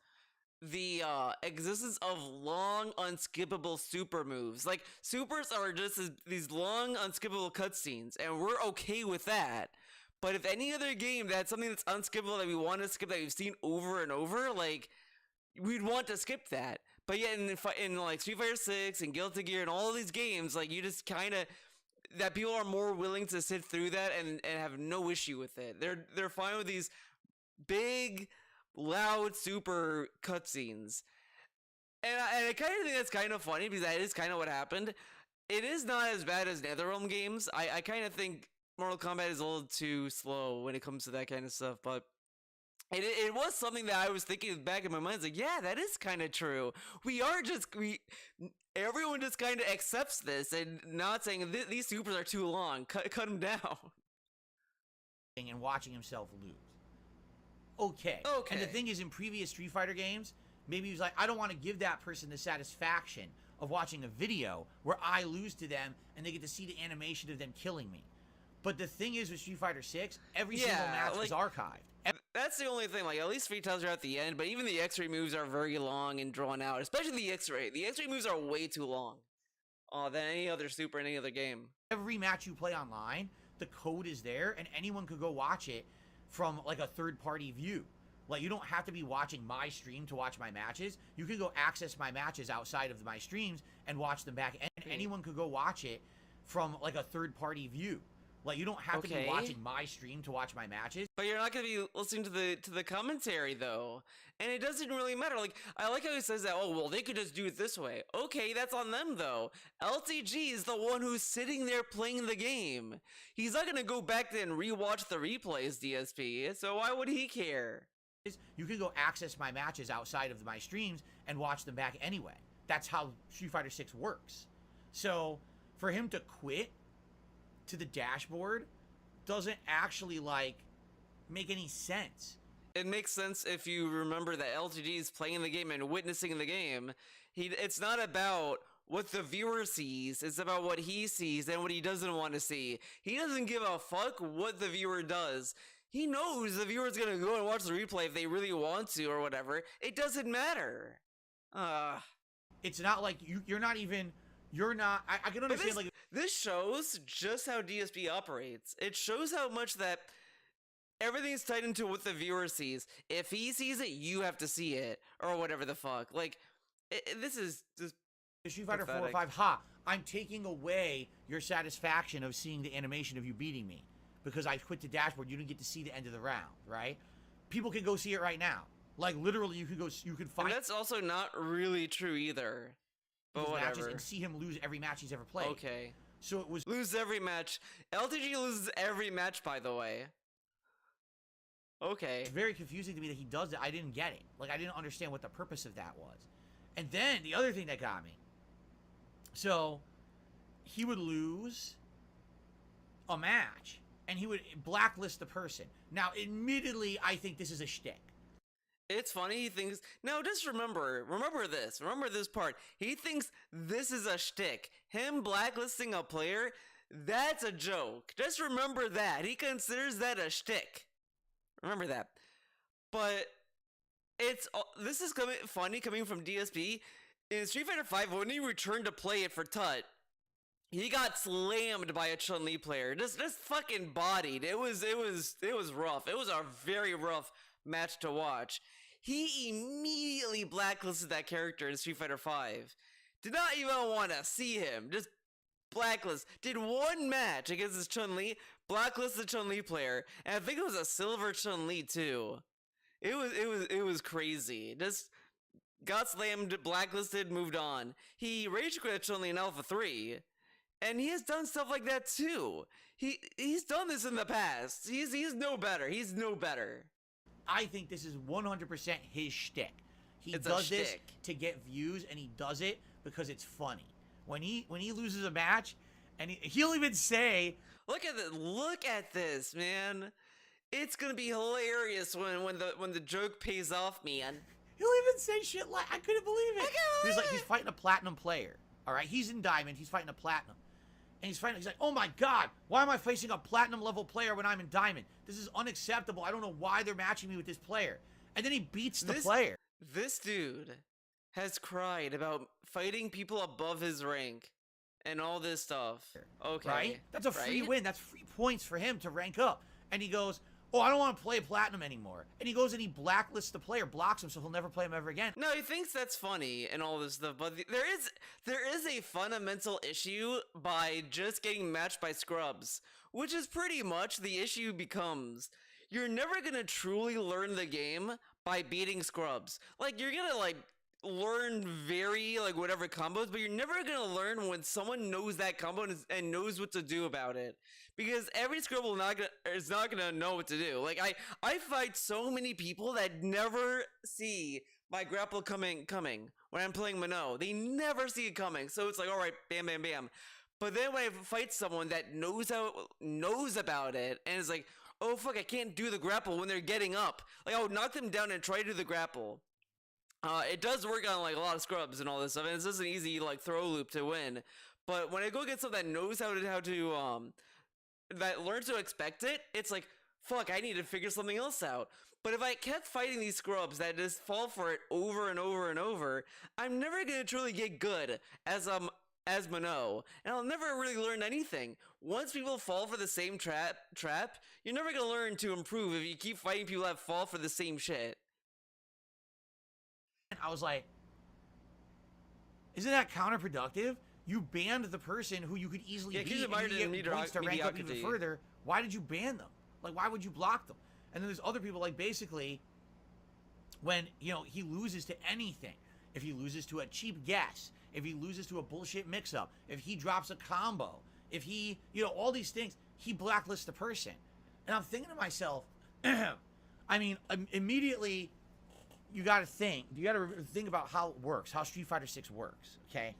the existence of long unskippable super moves. Like, supers are just these long unskippable cutscenes, and we're okay with that. But if any other game that's something that's unskippable that we want to skip, that we've seen over and over, like, we'd want to skip that. But yeah, in like Street Fighter 6 and Guilty Gear and all of these games, like, you just kind of, that people are more willing to sit through that and have no issue with it. They're fine with these big, loud, super cutscenes. And I kind of think that's kind of funny because that is kind of what happened. It is not as bad as NetherRealm games. I kind of think Mortal Kombat is a little too slow when it comes to that kind of stuff, but it was something that I was thinking back in my mind. It's like, yeah, that is kind of true. Everyone just kind of accepts this and not saying these supers are too long. Cut them down. And watching himself lose. Okay. And the thing is, in previous Street Fighter games, maybe he was like, I don't want to give that person the satisfaction of watching a video where I lose to them and they get to see the animation of them killing me. But the thing is, with Street Fighter 6, every single match is archived. That's the only thing. Like, at least 3 times are at the end, but even the X-ray moves are very long and drawn out. Especially the X-ray. The X-ray moves are way too long than any other super in any other game. Every match you play online, the code is there, and anyone could go watch it from, like, a third-party view. Like, you don't have to be watching my stream to watch my matches. You can go access my matches outside of my streams and watch them back. And anyone could go watch it from, like, a third-party view. Like, you don't have to be watching my stream to watch my matches. But you're not going to be listening to the commentary, though. And it doesn't really matter. Like, I like how he says that, oh, well, they could just do it this way. Okay, that's on them, though. LTG is the one who's sitting there playing the game. He's not going to go back there and rewatch the replays, DSP. So why would he care? You can go access my matches outside of my streams and watch them back anyway. That's how Street Fighter 6 works. So, for him to quit to the dashboard doesn't actually, like, make any sense. It makes sense if you remember that LTG is playing the game and witnessing the game. It's not about what the viewer sees, it's about what he sees and what he doesn't want to see. He doesn't give a fuck what the viewer does. He knows the viewer's gonna go and watch the replay if they really want to or whatever. It doesn't matter. It's not like you're not even... You're not... I can understand, like... This shows just how DSP operates. It shows how much that everything's tied into what the viewer sees. If he sees it, you have to see it. Or whatever the fuck. Like, this is just Street Fighter 4 or 5, I'm taking away your satisfaction of seeing the animation of you beating me. Because I quit the dashboard, you didn't get to see the end of the round, right? People can go see it right now. Like, literally, you can find... And that's also not really true either. But whatever. And see him lose every match he's ever played. Okay. So it was... Lose every match. LTG loses every match, by the way. Okay. It's very confusing to me that he does it. I didn't get it. Like, I didn't understand what the purpose of that was. And then, the other thing that got me. So, he would lose a match, and he would blacklist the person. Now, admittedly, I think this is a shtick. It's funny, he thinks... Now, just remember this part. He thinks this is a shtick. Him blacklisting a player, that's a joke. Just remember that. He considers that a shtick. Remember that. But, this is funny coming from DSP. in Street Fighter V, when he returned to play it for Tut, he got slammed by a Chun-Li player. Just fucking bodied. It was rough. It was a very rough match to watch. He immediately blacklisted that character in Street Fighter V. Did not even want to see him. Just blacklist. Did one match against this Chun-Li, blacklisted the Chun-Li player, and I think it was a silver Chun-Li too. It was crazy. Just got slammed, blacklisted, moved on. He rage quit Chun-Li in Alpha 3. And he has done stuff like that too. He's done this in the past. He's no better. He's no better. I think this is 100% his shtick. It's does this to get views, and he does it because it's funny. When he loses a match, and he'll even say, "Look at this, man. It's gonna be hilarious when the joke pays off, man." He'll even say shit like, "I couldn't believe it." He's fighting a platinum player. All right, he's in diamond. He's fighting a platinum. And he's like, "Oh my god, why am I facing a platinum level player when I'm in diamond? This is unacceptable. I don't know why they're matching me with this player." And then he beats the player. This dude has cried about fighting people above his rank and all this stuff. Okay. Right? That's a free win. That's free points for him to rank up. And he goes, "Oh, I don't want to play platinum anymore." And he goes and he blacklists the player, blocks him, so he'll never play him ever again. No, he thinks that's funny and all this stuff, but there is a fundamental issue by just getting matched by scrubs, which is pretty much the issue becomes you're never gonna truly learn the game by beating scrubs. Like, you're gonna learn whatever combos, but you're never gonna learn when someone knows that combo and knows what to do about it. Because every scrub is not gonna know what to do. Like, I fight so many people that never see my grapple coming when I'm playing Minot. They never see it coming. So it's like, all right, bam, bam, bam. But then when I fight someone that knows about it and is like, oh fuck, I can't do the grapple when they're getting up. Like, I'll knock them down and try to do the grapple. It does work on a lot of scrubs and all this stuff, and it's just an easy throw loop to win. But when I go get someone that knows how to that learns to expect it, it's like, fuck, I need to figure something else out. But if I kept fighting these scrubs that just fall for it over and over and over, I'm never gonna truly get good as Minot, and I'll never really learn anything. Once people fall for the same trap, you're never gonna learn to improve if you keep fighting people that fall for the same shit. I was like, isn't that counterproductive? You banned the person who you could easily beat, and you get points to rank up even further. Why did you ban them? Like, why would you block them? And then there's other people, like, basically, when, he loses to anything, if he loses to a cheap guess, if he loses to a bullshit mix-up, if he drops a combo, if he, all these things, he blacklists the person. And I'm thinking to myself, I mean, immediately, you got to think about how it works, how Street Fighter 6 works, okay?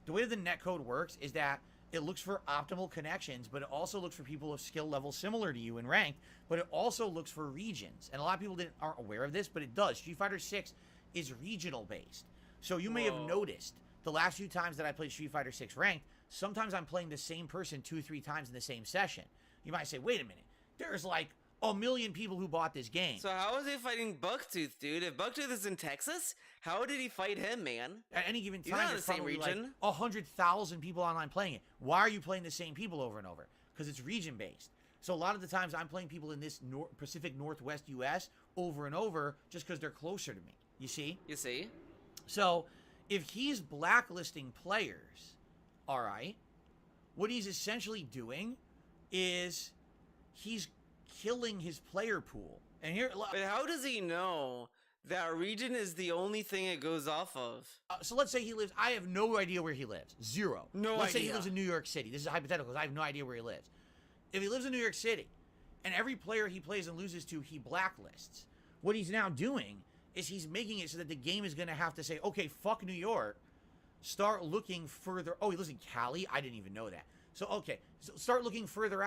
The way the netcode works is that it looks for optimal connections, but it also looks for people of skill level similar to you in rank, but it also looks for regions. And a lot of people aren't aware of this, but it does. Street Fighter 6 is regional based. So you may have noticed the last few times that I played Street Fighter 6 ranked, sometimes I'm playing the same person 2-3 times in the same session. You might say, wait a minute, there's like a million people who bought this game. So how is he fighting Bucktooth, dude? If Bucktooth is in Texas, how did he fight him, man? At any given time, not in there's the same probably region. like 100,000 people online playing it. Why are you playing the same people over and over? Because it's region-based. So a lot of the times I'm playing people in this Pacific Northwest U.S. over and over just because they're closer to me. You see? You see? So if he's blacklisting players, all right, what he's essentially doing is he's killing his player pool. And here, but how does he know that region is the only thing it goes off of? So let's say he lives, I have no idea where he lives. Zero. Let's say he lives in New York City. This is hypothetical because I have no idea where he lives. If he lives in New York City and every player he plays and loses to, he blacklists, what he's now doing is he's making it so that the game is going to have to say, okay, fuck New York, start looking further. Oh, he lives in Cali? I didn't even know that. So, okay, so start looking further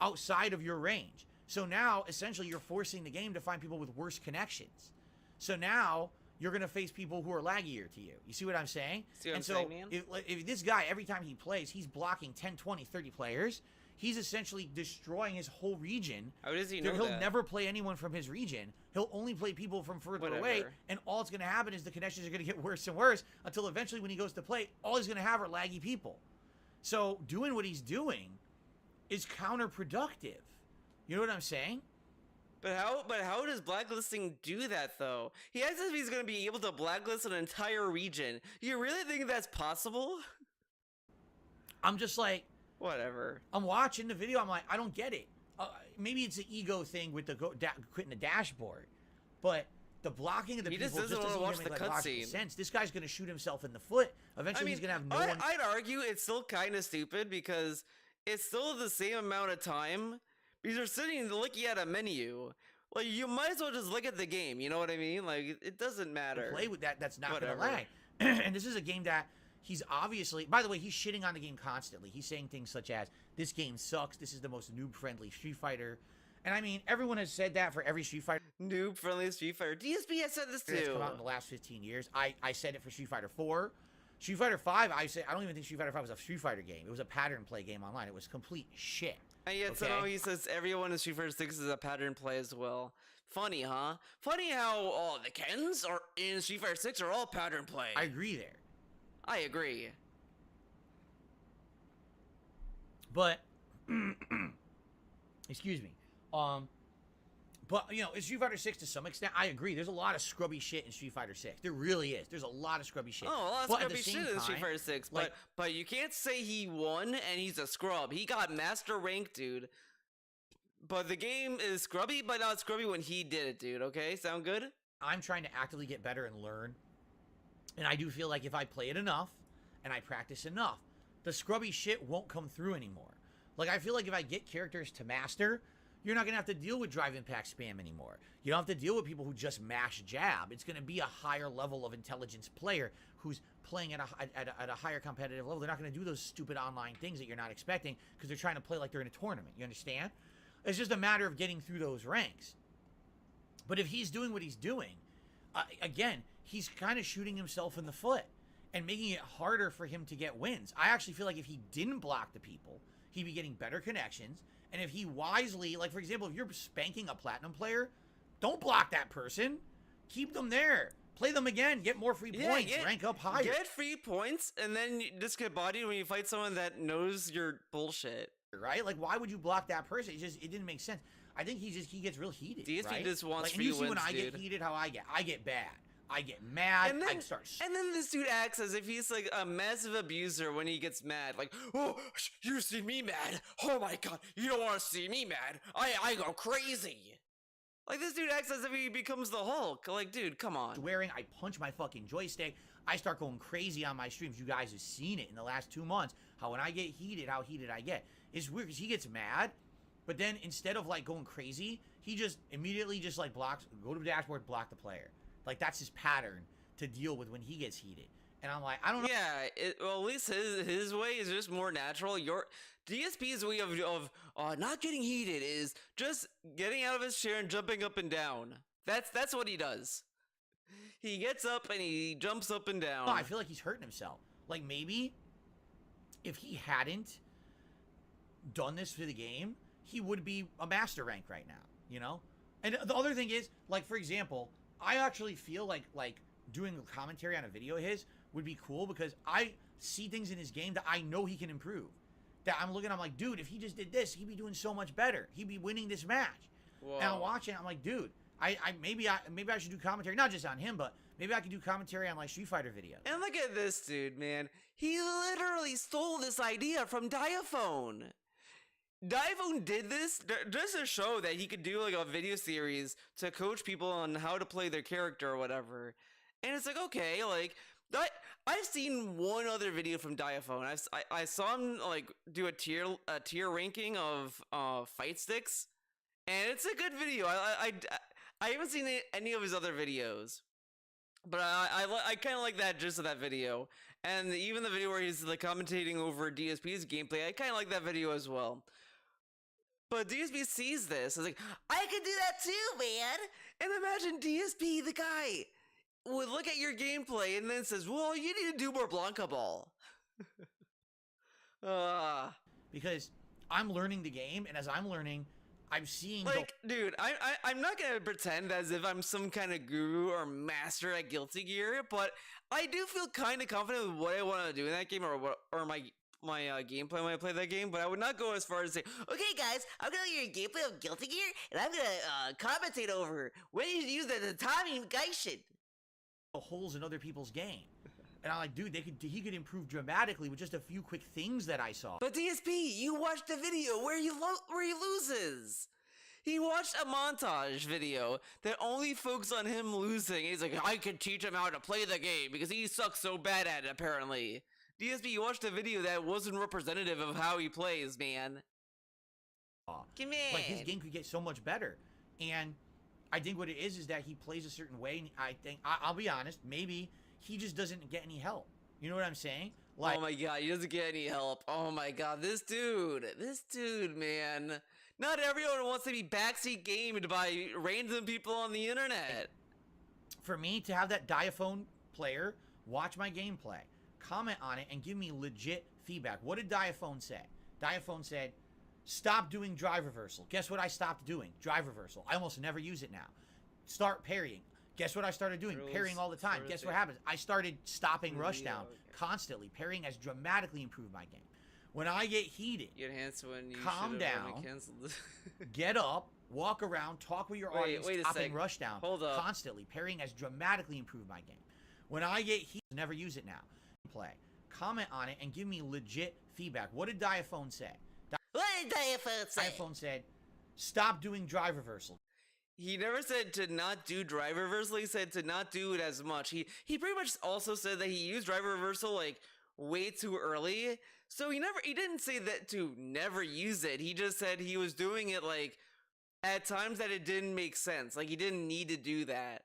outside of your range. So now, essentially, you're forcing the game to find people with worse connections. So now, you're going to face people who are laggier to you. You see what I'm saying? See what I'm saying, man? If this guy, every time he plays, he's blocking 10, 20, 30 players, he's essentially destroying his whole region. How does he know He'll that? never play anyone from his region. He'll only play people from further away, Whatever. and all it's going to happen is the connections are going to get worse and worse until eventually when he goes to play, all he's going to have are laggy people. So doing what he's doing is counterproductive. You know what I'm saying? But how does blacklisting do that though? He acts as if he's gonna be able to blacklist an entire region. You really think that's possible? I'm just like, Whatever. I'm watching the video. I'm like, I don't get it. Maybe it's an ego thing with the quitting the dashboard, but the blocking of the He people just doesn't doesn't want to even watch make the logical cutscene. sense. This guy's gonna shoot himself in the foot. Eventually, he's gonna have no one. I'd argue it's still kind of stupid because it's still the same amount of time because you're sitting looking at a menu. Like you might as well just look at the game. You know what I mean? Like it doesn't matter. Play with that. That's not Whatever. gonna lag. And this is a game that he's obviously. By the way, he's shitting on the game constantly. He's saying things such as, "This game sucks. This is the most noob-friendly Street Fighter." And I mean, everyone has said that for every Street Fighter Noob friendly Street Fighter. DSP has said this that's too. come out in the last 15 years. I said it for Street Fighter 4. Street Fighter 5, I don't even think Street Fighter 5 was a Street Fighter game. It was a pattern play game online. It was complete shit. And yet somehow he says everyone in Street Fighter 6 is a pattern play as well. Funny, huh? Funny how the Kens are in Street Fighter 6 are all pattern play. I agree there. I agree. But excuse me. But you know, in Street Fighter 6 to some extent, I agree. There's a lot of scrubby shit in Street Fighter 6. There really is. There's a lot of scrubby shit. Oh, a lot of But at scrubby the shit same in Street time, Fighter 6, like- but you can't say he won and he's a scrub. He got master rank, dude. But the game is scrubby, but not scrubby when he did it, dude. Okay, sound good? I'm trying to actively get better and learn. And I do feel like if I play it enough and I practice enough, the scrubby shit won't come through anymore. Like, I feel like if I get characters to master, you're not going to have to deal with drive impact spam anymore. You don't have to deal with people who just mash jab. It's going to be a higher level of intelligence player who's playing at a higher competitive level. They're not going to do those stupid online things that you're not expecting because they're trying to play like they're in a tournament. You understand? It's just a matter of getting through those ranks. But if he's doing what he's doing, again, he's kind of shooting himself in the foot and making it harder for him to get wins. I actually feel like if he didn't block the people, he'd be getting better connections. And if he wisely, like for example, if you're spanking a platinum player, don't block that person. Keep them there. Play them again. Get more free points. Rank up higher. Get free points, and then you just get bodied when you fight someone that knows your bullshit. Right? Like, why would you block that person? It didn't make sense. I think he gets real heated. DSP right? just wants like, free and you see when wins, I get dude. heated, how I get bad. I get mad. And then, I start. and then this dude acts as if he's like a massive abuser when he gets mad. Like, oh, you see me mad? Oh my god, you don't want to see me mad. I go crazy. Like, this dude acts as if he becomes the Hulk. Like, dude, come on. Wearing, I punch my fucking joystick. I start going crazy on my streams. You guys have seen it in the last 2 months. How when I get heated, how heated I get. It's weird because he gets mad, but then instead of like going crazy, he just immediately just like blocks, go to the dashboard, block the player. Like, that's his pattern to deal with when he gets heated. And I'm like, I don't know. Yeah, well, at least his way is just more natural. Your DSP's way of not getting heated is just getting out of his chair and jumping up and down. That's what he does. He gets up and he jumps up and down. I feel like he's hurting himself. Like, maybe if he hadn't done this for the game, he would be a master rank right now, you know? And the other thing is, like, for example, I actually feel like doing a commentary on a video of his would be cool because I see things in his game that I know he can improve. That I'm like, dude, if he just did this, he'd be doing so much better. He'd be winning this match. Whoa. And I'm watching, I'm like, dude, maybe I should do commentary, not just on him, but maybe I could do commentary on like Street Fighter videos. And look at this dude, man. He literally stole this idea from Diaphone. Diaphone did this just to show that he could do like a video series to coach people on how to play their character or whatever. And it's like, okay, like I've seen one other video from Diaphone. I saw him like do a tier ranking of fight sticks, and it's a good video. I haven't seen any of his other videos, but I kind of like that gist of that video, and even the video where he's like commentating over DSP's gameplay. I kind of like that video as well. But DSP sees this. It's like, I could do that too, man. And imagine DSP, the guy, would look at your gameplay and then says, well, you need to do more Blanca Ball. Because I'm learning the game, and as I'm learning, I'm seeing like, dude, I'm not gonna pretend as if I'm some kind of guru or master at Guilty Gear, but I do feel kind of confident with what I want to do in that game, or my gameplay when I play that game. But I would not go as far as say, okay, guys, I'm gonna hear gameplay of Guilty Gear, and I'm gonna commentate over when you use the timing guide. holes in other people's game. And I'm like, dude, he could improve dramatically with just a few quick things that I saw. But DSP, you watched the video where he loses. He watched a montage video that only focused on him losing. He's like, I can teach him how to play the game because he sucks so bad at it, apparently. DSP, you watched a video that wasn't representative of how he plays, man. Come in. Like, his game could get so much better. And I think what it is that he plays a certain way, and I think, I'll be honest, maybe he just doesn't get any help. You know what I'm saying? Like, oh my god, he doesn't get any help. Oh my god, this dude, man. Not everyone wants to be backseat gamed by random people on the internet. For me to have that Diaphone player watch my gameplay, comment on it, and give me legit feedback. What did Diaphone say? Diaphone said, stop doing drive reversal. Guess what I stopped doing? Drive reversal. I almost never use it now. Start parrying. Guess what I started doing? Parrying all the time. Guess what happens? I started stopping rushdown constantly. Parrying has dramatically improved my game. When I get heated, calm down, get up, walk around, talk with your audience, stopping rushdown constantly. Parrying has dramatically improved my game. When I get heated, never use it now. Play. Comment on it and give me legit feedback. What did Diaphone say? What did Diaphone say? Diaphone said, stop doing drive reversal. He never said to not do drive reversal. He said to not do it as much. He pretty much also said that he used drive reversal like way too early. So he didn't say that to never use it. He just said he was doing it like at times that it didn't make sense. Like he didn't need to do that.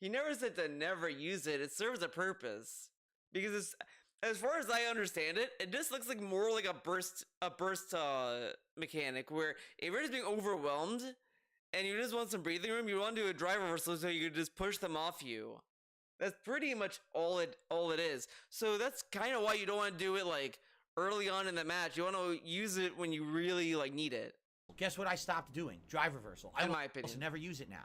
He never said to never use it. It serves a purpose. Because it's, as far as I understand it, it just looks like more like a burst mechanic where if you're just being overwhelmed and you just want some breathing room, you want to do a drive reversal so you can just push them off you. That's pretty much all it is. So that's kind of why you don't want to do it like early on in the match. You want to use it when you really like need it. Guess what I stopped doing? Drive reversal. In my opinion. I never use it now.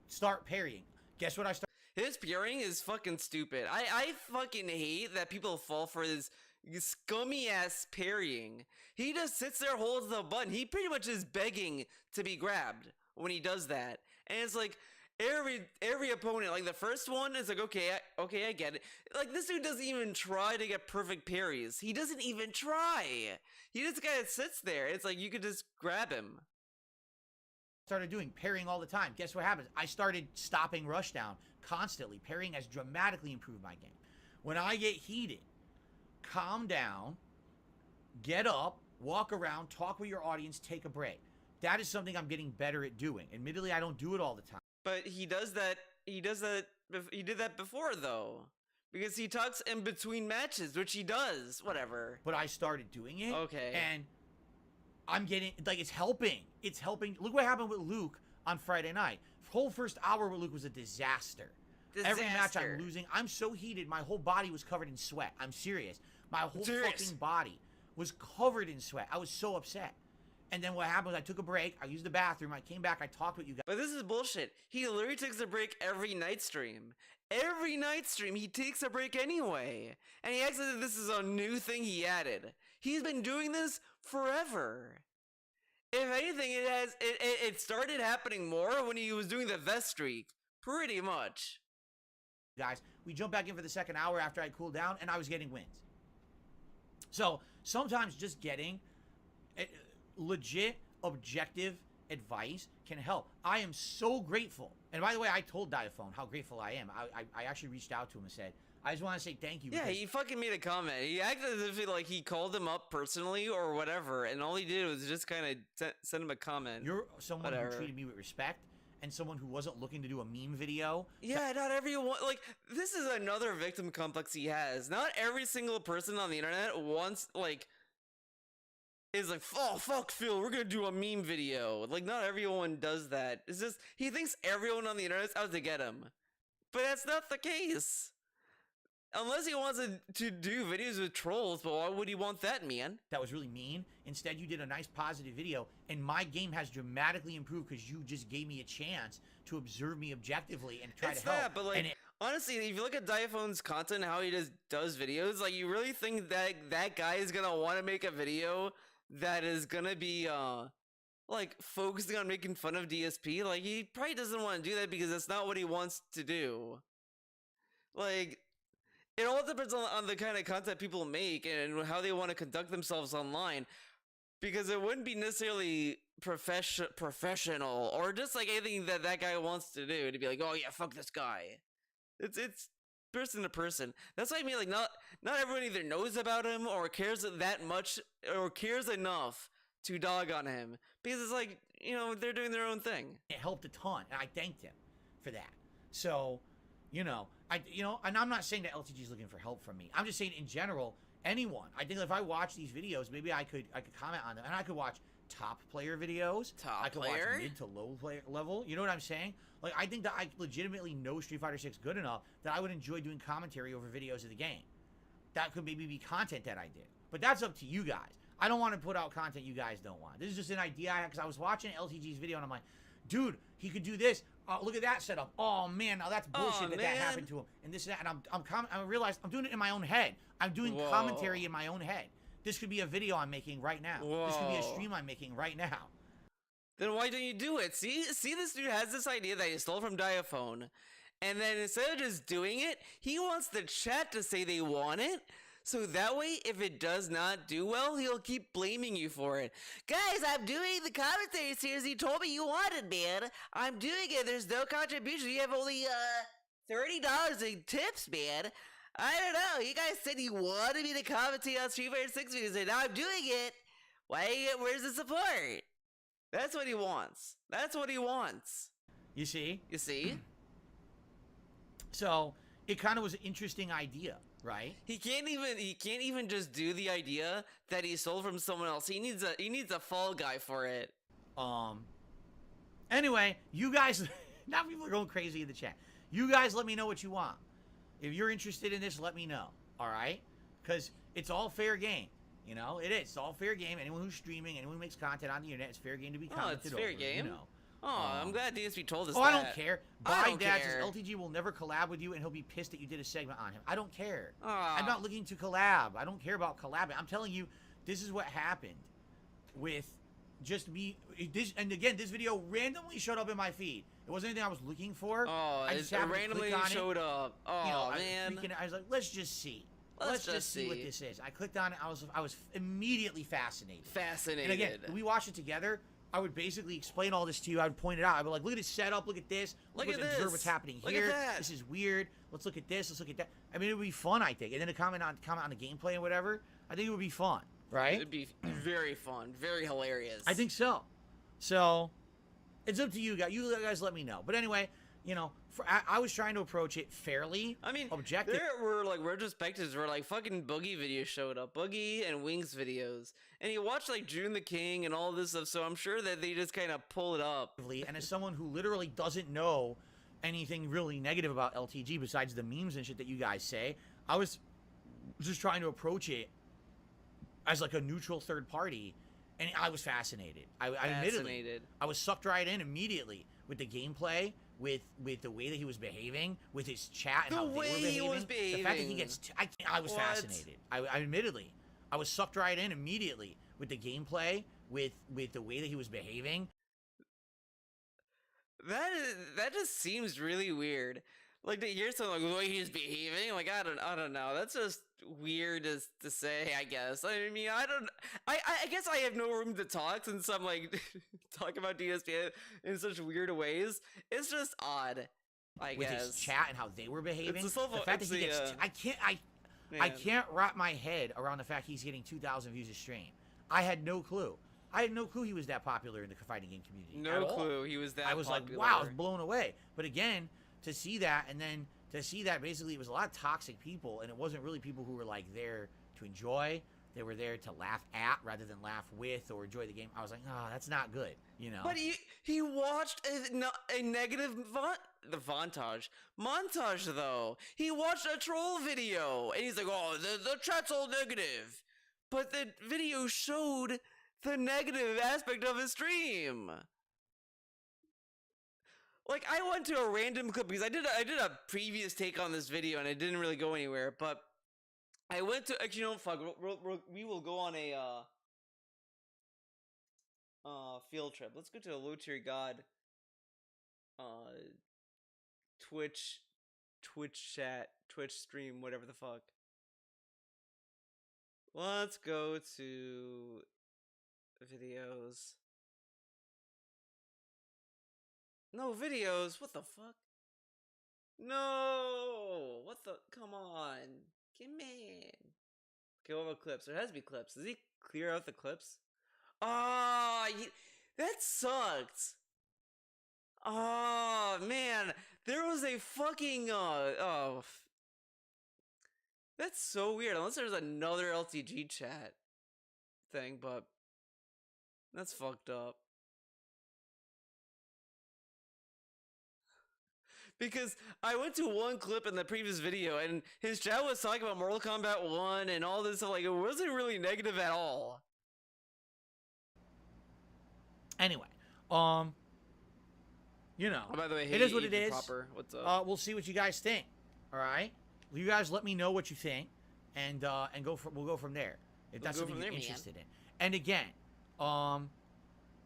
Start parrying. Guess what I started? His parrying is fucking stupid. I fucking hate that people fall for this scummy ass parrying. He just sits there, holds the button. He pretty much is begging to be grabbed when he does that. And it's like every opponent, like the first one is like, okay, I get it. Like this dude doesn't even try to get perfect parries. He doesn't even try. He just kind of sits there. It's like you could just grab him. Started doing parrying all the time. Guess what happens? I started stopping rushdown constantly. Parrying has dramatically improved my game. When I get heated, calm down, get up, walk around, talk with your audience, take a break. That is something I'm getting better at doing. Admittedly, I don't do it all the time. But he did that before though. Because he talks in between matches, which he does, whatever. But I started doing it. Okay. And I'm getting, like, it's helping. It's helping. Look what happened with Luke on Friday night. Whole first hour with Luke was a disaster. Every match I'm losing. I'm so heated. My whole body was covered in sweat. I'm serious. My whole fucking body was covered in sweat. I was so upset. And then what happened was I took a break. I used the bathroom. I came back. I talked with you guys. But this is bullshit. He literally takes a break every night stream. Every night stream, he takes a break anyway. And he acts as if this is a new thing he added. He's been doing this forever. If anything, it started happening more when he was doing the vest streak. Pretty much. Guys, we jumped back in for the second hour after I cooled down, and I was getting wins. So sometimes just getting legit, objective advice can help. I am so grateful. And by the way, I told Diaphone how grateful I am. I actually reached out to him and said, I just want to say thank you. Yeah, he fucking made a comment. He acted as if he called him up personally or whatever, and all he did was just kind of send him a comment. You're someone who treated me with respect and someone who wasn't looking to do a meme video. Yeah, not everyone. Like, this is another victim complex he has. Not every single person on the internet wants, like, is like, oh, fuck Phil, we're gonna do a meme video. Like, not everyone does that. It's just, he thinks everyone on the internet's out to get him. But that's not the case. unless he wants to do videos with trolls, but why would he want that, man? That was really mean. Instead, you did a nice positive video, and my game has dramatically improved because you just gave me a chance to observe me objectively and try to help. That, but like, honestly, if you look at Diaphone's content, how he just does videos, like, you really think that that guy is gonna want to make a video that is gonna be like focusing on making fun of DSP? Like, he probably doesn't want to do that because that's not what he wants to do. Like, it all depends on the kind of content people make and how they want to conduct themselves online, because it wouldn't be necessarily professional or just like anything that guy wants to do to be like, oh yeah, fuck this guy. It's person to person. That's what I mean. Like, not everyone either knows about him or cares that much or cares enough to dog on him, because it's like, you know, they're doing their own thing. It helped a ton, and I thanked him for that. So, you know, and I'm not saying that LTG is looking for help from me. I'm just saying in general, anyone. I think if I watch these videos, maybe I could comment on them, and I could watch top player videos. I could watch mid to low player level. You know what I'm saying? Like, I think that I legitimately know Street Fighter 6 good enough that I would enjoy doing commentary over videos of the game. That could maybe be content that I did. But that's up to you guys. I don't want to put out content you guys don't want. This is just an idea I had because I was watching LTG's video and I'm like, dude, he could do this. Look at that setup. Oh man, now that's bullshit that happened to him. And this and that. And I realized I'm doing it in my own head. I'm doing commentary in my own head. This could be a video I'm making right now. This could be a stream I'm making right now. Then why don't you do it? See, this dude has this idea that he stole from Diaphone, and then instead of just doing it, he wants the chat to say they want it. So that way, if it does not do well, he'll keep blaming you for it. Guys, I'm doing the commentary series you told me you wanted, man. I'm doing it. There's no contribution. You have only $30 in tips, man. I don't know. You guys said you wanted me to commentate on Street Fighter 6 videos, and now I'm doing it. Where's the support? That's what he wants. That's what he wants. You see? You see? So it kind of was an interesting idea, right? He can't even just do the idea that he stole from someone else. He needs a fall guy for it. Anyway, you guys, now people are going crazy in the chat. You guys let me know what you want. If you're interested in this, let me know. All right? Because it's all fair game. You know, it is. It's all fair game. Anyone who's streaming, anyone who makes content on the internet, it's fair game to be commented over. It's fair game. You know. Oh, I'm glad DSP told us that. I don't care. I don't care. LTG will never collab with you, and he'll be pissed that you did a segment on him. I don't care. Aw. I'm not looking to collab. I don't care about collabing. I'm telling you, this is what happened with just me. And again, this video randomly showed up in my feed. It wasn't anything I was looking for. Oh, I just it randomly showed up. Oh, you know, man. I was like, let's just see. Let's just see what this is. I clicked on it. I was immediately fascinated. Fascinated. And again, we watched it together. I would basically explain all this to you. I would point it out. I'd be like, look at this setup. Look at this. Look at this. Observe what's happening Look here. at that. This is weird. Let's look at this. Let's look at that. I mean, it would be fun, I think. And then to comment on the gameplay and whatever, I think it would be fun, right? It'd be very fun. Very hilarious. I think so. So, it's up to you guys. You guys let me know. But anyway, you know, I was trying to approach it fairly. I mean, objective. There were like retrospectives where like fucking Boogie videos showed up, Boogie and Wings videos, and he watched like June the King and all this stuff. So I'm sure that they just kind of pull it up. And as someone who literally doesn't know anything really negative about LTG besides the memes and shit that you guys say, I was just trying to approach it as like a neutral third party, and I was fascinated. I admittedly, I was sucked right in immediately with the gameplay. With the way that he was behaving, with his chat and how they were behaving, the fact that he gets, I was fascinated. I admittedly, I was sucked right in immediately with the gameplay, with the way that he was behaving. That just seems really weird. Like to hear something like the way he's behaving, like I don't know. That's just weird to say, I guess. I mean, I guess I have no room to talk since I'm like talking about DSP in such weird ways. It's just odd, I guess. With his chat and how they were behaving. The fact that he gets, I can't wrap my head around the fact he's getting 2,000 views a stream. I had no clue. I had no clue he was that popular in the fighting game community. No clue he was that popular. I was like, wow, I was blown away. But again, to see that, and then to see that basically it was a lot of toxic people, and it wasn't really people who were like there to enjoy. They were there to laugh at rather than laugh with or enjoy the game. I was like, oh, that's not good, you know. But he watched a negative the montage though. He watched a troll video and he's like, oh, the chat's all negative, but the video showed the negative aspect of his stream. Like, I went to a random clip because I did a previous take on this video and it didn't really go anywhere, but I went to, actually, no, fuck, we will go on a field trip. Let's go to a low tier god Twitch chat, Twitch stream, whatever the fuck. Let's go to videos. No videos, what the fuck? No, what the, come on, come in. Okay, what about clips? There has to be clips. Does he clear out the clips? Ah, that sucked. Oh man, there was a fucking that's so weird. Unless there's another LTG chat thing, but that's fucked up. Because I went to one clip in the previous video and his chat was talking about Mortal Kombat 1 and all this stuff. Like, it wasn't really negative at all. Anyway, you know, oh, by the way, it is what it is. Proper. What's up? We'll see what you guys think. All right, you guys let me know what you think, and we'll go from there. If that's something you're interested in. And again, I'm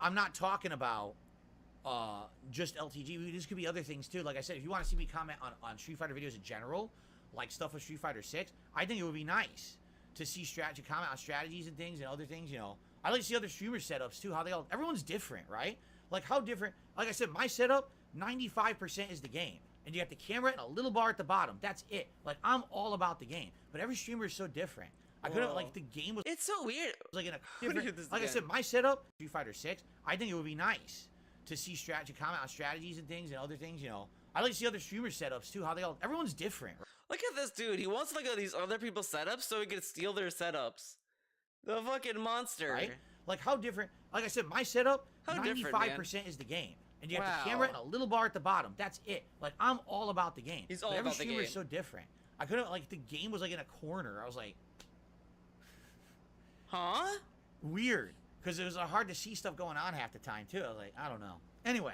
not talking about just LTG. This could be other things too. Like I said, if you want to see me comment on Street Fighter videos in general, like stuff with Street Fighter 6, I think it would be nice to see comment on strategies and things and other things. You know, I like to see other streamer setups too. How they all, everyone's different, right? Like how different. Like I said, my setup, 95% is the game, and you have the camera and a little bar at the bottom. That's it. Like I'm all about the game, but every streamer is so different. I couldn't, like, the game was. It's so weird. Like in a different. Like I said, my setup, Street Fighter 6, I think it would be nice to see comment on strategies and things and other things. You know, I like to see other streamer setups too. How they all, everyone's different. Look at this dude. He wants to look at these other people's setups so he can steal their setups. The fucking monster. Right? Like how different. Like I said, my setup, how 95% is the game, and you have the camera and a little bar at the bottom. That's it. Like I'm all about the game. He's all but about the game. Every streamer is so different. I couldn't, like, the game was like in a corner. I was like, huh? Weird. Because it was hard to see stuff going on half the time too. I was like, I don't know. Anyway.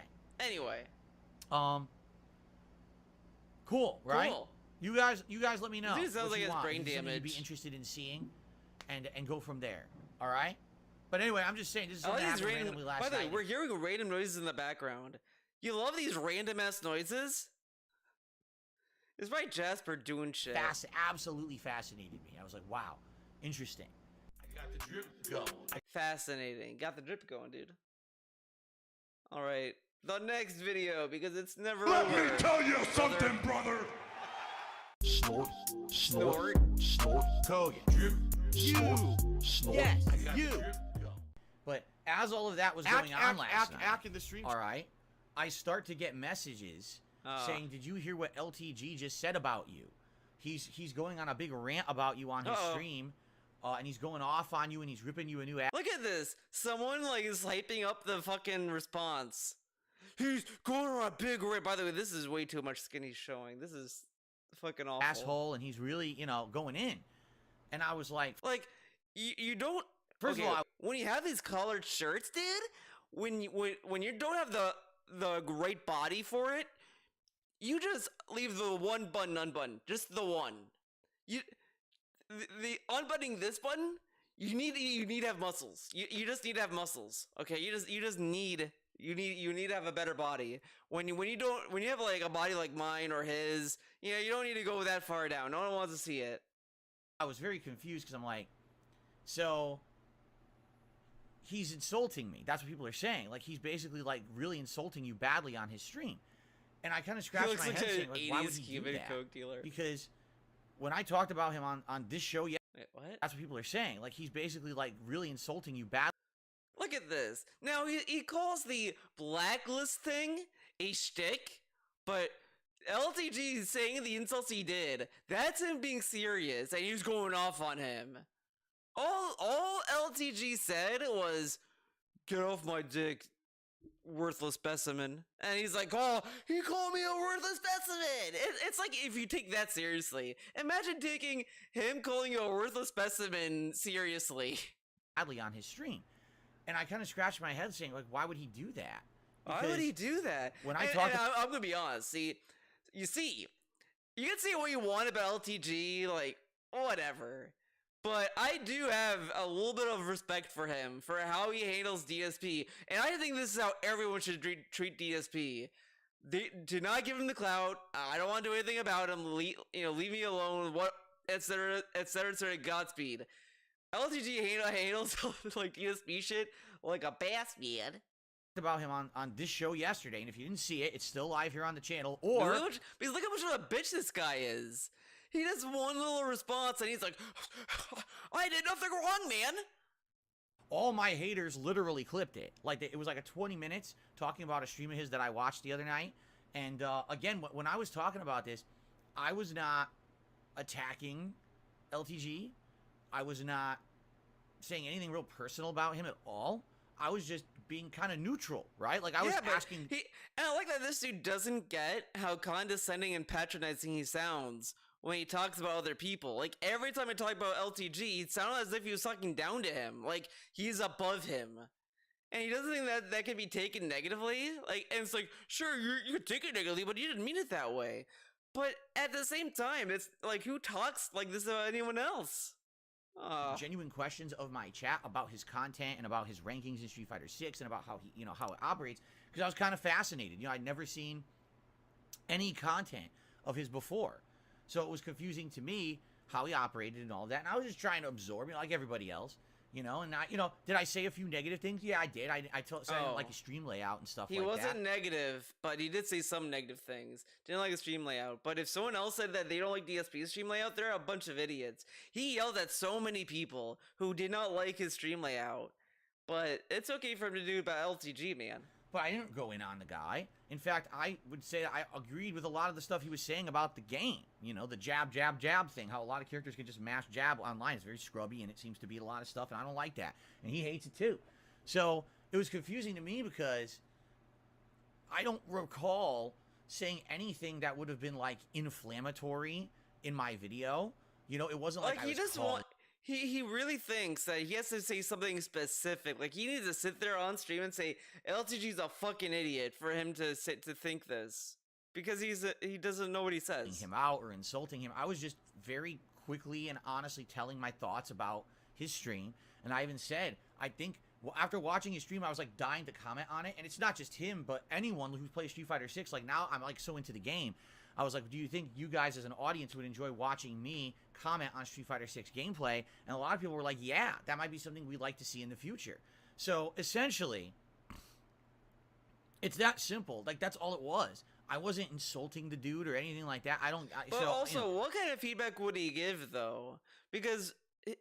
Cool, right? Cool. You guys let me know. Dude, sounds like he has brain damage. You'd be interested in seeing, and go from there. All right. But anyway, I'm just saying this is something that happened random, randomly last by the way, night. we're hearing random noises in the background. You love these random ass noises? It's probably Jasper doing shit. Absolutely fascinated me. I was like, wow, interesting. I got the drip going. Fascinating. Got the drip going, dude. All right, the next video, because it's never Let over. me tell you something, brother. Snort, snort, snort, Kogan. Drip, snort. Yes, you. But as all of that was going on last night, in the stream. All right, I start to get messages saying, "Did you hear what LTG just said about you? He's going on a big rant about you on his stream." And he's going off on you, and he's ripping you a new ass. Look at this. Someone, like, is hyping up the fucking response. He's going on a big rip. By the way, this is way too much skin he's showing. This is fucking awful. Asshole, and he's really, you know, going in. And I was like, you don't. First of all, when you have these collared shirts, dude, when you don't have the right body for it, you just leave the one button unbuttoned. Just the one. The unbuttoning this button, you need to have muscles. You just need to have muscles. Okay, you just need to have a better body. When you have like a body like mine or his, you know, you don't need to go that far down. No one wants to see it. I was very confused because I'm like, so he's insulting me. That's what people are saying. Like he's basically like really insulting you badly on his stream. And I kind of scratched my head saying, like, why would he do that? Coke dealer. Because when I talked about him on this show, Wait, what? that's what people are saying. Like, he's basically, like, really insulting you badly. Look at this. Now, he calls the blacklist thing a shtick, but LTG saying the insults he did, that's him being serious, and he was going off on him. All LTG said was, get off my dick, worthless specimen. And he's like, oh, he called me a worthless specimen. It's like, if you take that seriously, imagine taking him calling you a worthless specimen seriously. Badly on his stream. And I kind of scratched my head saying, like, why would he do that? Why would he do that? When I talk, I'm gonna be honest. You can say what you want about LTG, like, whatever. But I do have a little bit of respect for him, for how he handles DSP. And I think this is how everyone should treat DSP. Do not give him the clout. I don't want to do anything about him. Leave me alone. What, etc., etc., etc. Godspeed. LTG handles like DSP shit like a bass man. About him on this show yesterday, and if you didn't see it, it's still live here on the channel. Or because look how much of a bitch this guy is. He does one little response and he's like, I did nothing wrong, man. All my haters literally clipped it. Like, it was like a 20 minutes talking about a stream of his that I watched the other night. And again, when I was talking about this, I was not attacking LTG. I was not saying anything real personal about him at all. I was just being kind of neutral, right? Like, I was asking. And I like that this dude doesn't get how condescending and patronizing he sounds when he talks about other people. Like, every time I talk about LTG, it sounded as if he was talking down to him. Like, he's above him. And he doesn't think that can be taken negatively. Like, and it's like, sure, you could take it negatively, but you didn't mean it that way. But at the same time, it's like, who talks like this about anyone else? Genuine questions of my chat about his content and about his rankings in Street Fighter 6 and about how he, how it operates, because I was kind of fascinated. I'd never seen any content of his before, so it was confusing to me how he operated and all that. And I was just trying to absorb, like everybody else, and I, did I say a few negative things? Yeah, I did. I said I didn't like his stream layout and stuff like that. He wasn't negative, but he did say some negative things. Didn't like his stream layout. But if someone else said that they don't like DSP's stream layout, they're a bunch of idiots. He yelled at so many people who did not like his stream layout. But it's okay for him to do about LTG, man. But I didn't go in on the guy. In fact, I would say I agreed with a lot of the stuff he was saying about the game. The jab, jab, jab thing. How a lot of characters can just mash jab online. It's very scrubby, and it seems to be a lot of stuff, and I don't like that. And he hates it too. So it was confusing to me because I don't recall saying anything that would have been, like, inflammatory in my video. It wasn't like I was called... He really thinks that he has to say something specific. Like, he needs to sit there on stream and say LTG's a fucking idiot for him to think this, because he doesn't know what he says. Him out or insulting him. I was just very quickly and honestly telling my thoughts about his stream, and I even said, I think, after watching his stream, I was like dying to comment on it. And it's not just him, but anyone who plays Street Fighter 6. Like, now I'm like so into the game. I was like, do you think you guys as an audience would enjoy watching me comment on Street Fighter 6 gameplay? And a lot of people were like, yeah, that might be something we'd like to see in the future. So essentially, it's that simple. Like, that's all it was. I wasn't insulting the dude or anything like that. What kind of feedback would he give, though? Because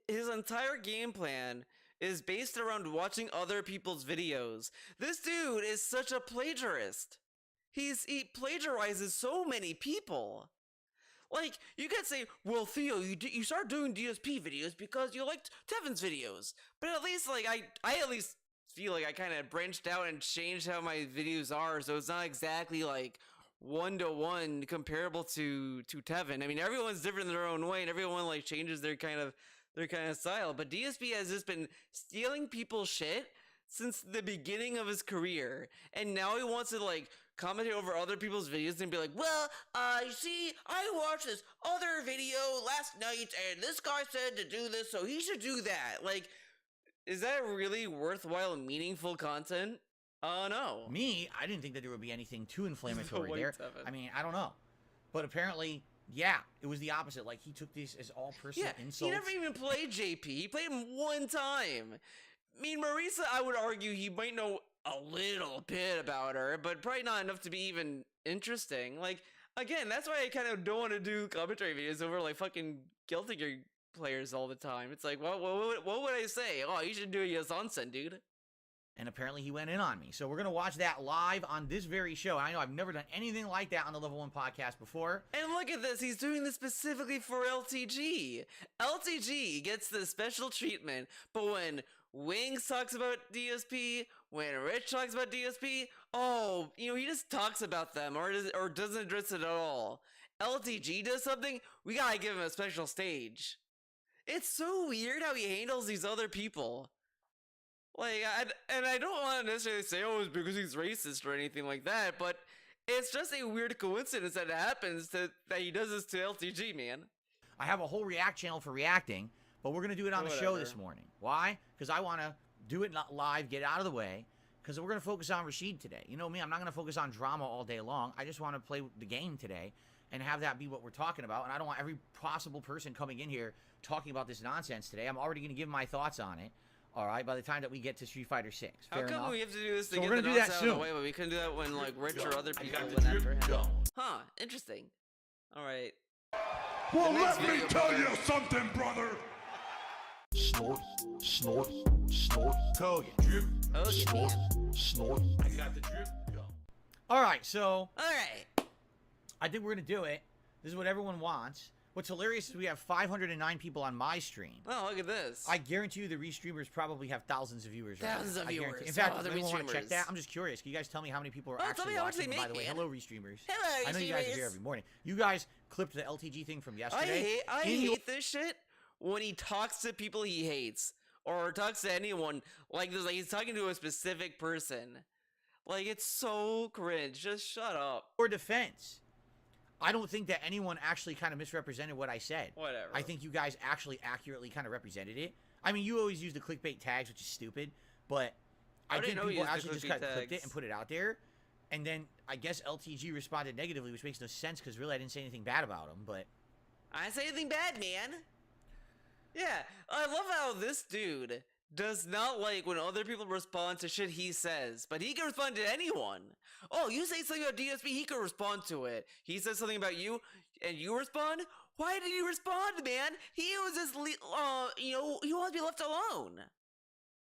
his entire game plan is based around watching other people's videos. This dude is such a plagiarist. He plagiarizes so many people. Like, you could say, well, Theo, you started doing DSP videos because you liked Tevin's videos. But at least, like, I at least feel like I kind of branched out and changed how my videos are, so it's not exactly, like, one-to-one comparable to Tevin. I mean, everyone's different in their own way, and everyone, like, changes their kind of style. But DSP has just been stealing people's shit since the beginning of his career, and now he wants to, like, commentate over other people's videos and be like, well, you see, I watched this other video last night and this guy said to do this, so he should do that. Like, is that really worthwhile, meaningful content? No. Me, I didn't think that there would be anything too inflammatory there. I mean, I don't know. But apparently, yeah, it was the opposite. Like, he took these as all personal insults. He never even played JP. He played him one time. I mean, Marisa, I would argue he might know a little bit about her, but probably not enough to be even interesting. Like, again, that's why I kind of don't want to do commentary videos over, like, fucking Guilty Gear players all the time. It's like, what would I say? Oh, you should do a Yazansen, dude. And apparently he went in on me. So we're going to watch that live on this very show. I know I've never done anything like that on the Level 1 podcast before. And look at this. He's doing this specifically for LTG. LTG gets the special treatment, but when Wings talks about DSP, when Rich talks about DSP, oh, he just talks about them or doesn't address it at all. LTG does something, we gotta give him a special stage. It's so weird how he handles these other people. Like, I don't want to necessarily say, oh, it's because he's racist or anything like that, but it's just a weird coincidence that it happens that he does this to LTG, man. I have a whole React channel for reacting, but we're going to do it on the show this morning. Why? Because I want to do it live, get it out of the way, because we're going to focus on Rashid today. You know me, I'm not going to focus on drama all day long. I just want to play the game today and have that be what we're talking about, and I don't want every possible person coming in here talking about this nonsense today. I'm already going to give my thoughts on it. All right, by the time that we get to Street Fighter 6. How come enough? we have to do this to So get we're the gonna do that nonsense out soon. of the way, but we couldn't do that when, like, Rich or other people got the went after drip him? going. Huh, interesting. Alright. Well, next let me video, tell brother. you something, brother. Snort, snort, snort. Kogan. Drip, Okay, snort, man. snort. I got the drip going. All right, so Alright. I think we're going to do it. This is what everyone wants. What's hilarious is we have 509 people on my stream. Oh, look at this. I guarantee you the restreamers probably have thousands of viewers. Thousands right of now. I guarantee- viewers. In fact, Oh, the anyone want to check restreamers. that? I'm just curious. Can you guys tell me how many people are Oh, tell actually me how much watching? they By make, the way, man. hello, restreamers. Hello, I know you guys are restreamers. here every morning. You guys clipped the LTG thing from yesterday. I In your- hate this shit when he talks to people he hates. Or talks to anyone like this. Like, he's talking to a specific person. Like, it's so cringe. Just shut up. For defense, I don't think that anyone actually kind of misrepresented what I said. Whatever. I think you guys actually accurately kind of represented it. I mean, you always use the clickbait tags, which is stupid, but I didn't think know you people used the actually just clickbait kind of clicked tags. it and put it out there. And then I guess LTG responded negatively, which makes no sense because really I didn't say anything bad about him, but I didn't say anything bad, man. Yeah, I love how this dude does not like when other people respond to shit he says, but he can respond to anyone. Oh, you say something about DSP, he can respond to it. He says something about you, and you respond? Why did you respond, man? He was just, he wants to be left alone.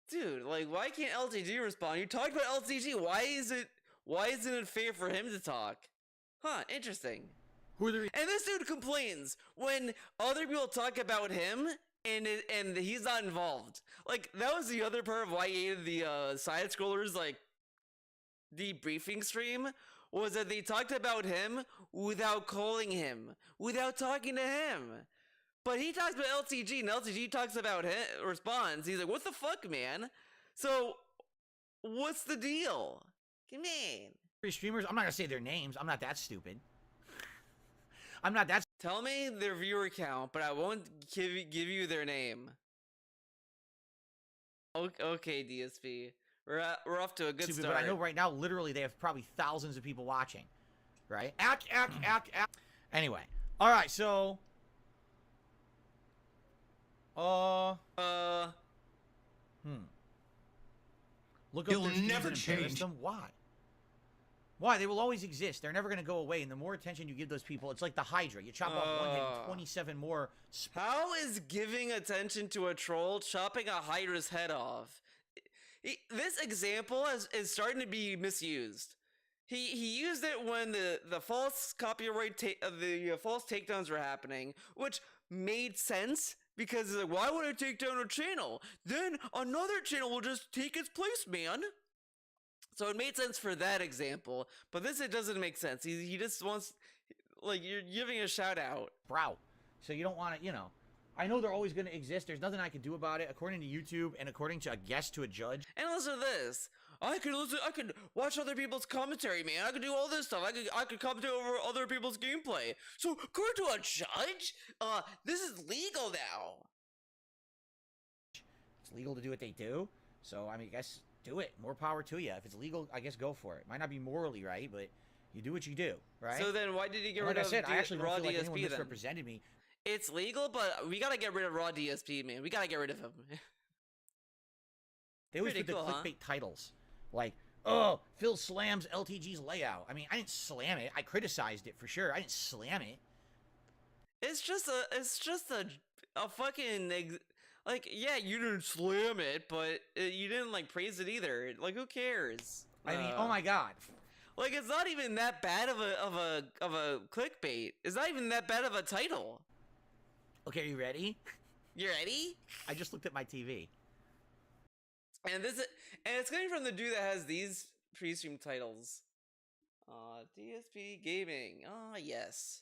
Dude, like, why can't LTG respond? You talked about LTG, why isn't it fair for him to talk? Huh, interesting. who are the And this dude complains when other people talk about him and he's not involved. Like, that was the other part of why I hated the side scrollers like debriefing stream, was that they talked about him without calling him, without talking to him. But he talks about LTG and LTG talks about him, responds. He's like, what the fuck, man? So what's the deal? Come on. streamers? I'm not gonna say their names. I'm not that stupid. I'm not that Tell me their viewer count, but I won't give you their name. Okay, DSP. We're off to a good stupid, start. but I know right now, literally, they have probably thousands of people watching. Right? Anyway. All right, so. Look up It'll their streams never and embarrass change. them. Why? Why? They will always exist. They're never going to go away. And the more attention you give those people, it's like the Hydra. You chop off one head and 27 more. How is giving attention to a troll chopping a Hydra's head off? This example is starting to be misused. He used it when the false copyright the false takedowns were happening, which made sense because it's like, why would I take down a channel? Then another channel will just take its place, man. So it made sense for that example, but this, it doesn't make sense. He just wants, like, you're giving a shout out. Sprout. So you don't want to, I know they're always going to exist. There's nothing I can do about it. According to YouTube and according to a guest to a judge. And listen to this. I could watch other people's commentary, man. I could do all this stuff. I could commentate over other people's gameplay. So according to a judge, this is legal now. It's legal to do what they do. So, I mean, I guess do it. More power to you. If it's legal, I guess go for it. Might not be morally right, but you do what you do, right? So then why did he get like rid I said, of I actually don't raw feel like anyone DSP then? misrepresented me. It's legal, but we gotta get rid of raw DSP, man. We gotta get rid of him. They always Pretty put cool, the huh? clickbait titles. Like, oh, Phil slams LTG's layout. I mean, I didn't slam it. I criticized it for sure. I didn't slam it. It's just a fucking like, yeah, you didn't slam it, but you didn't like praise it either. Like, who cares? I mean, oh my god. Like, it's not even that bad of a clickbait. It's not even that bad of a title. Okay, are you ready? You ready? I just looked at my TV. And it's coming from the dude that has these pre-stream titles. DSP Gaming. Ah, yes.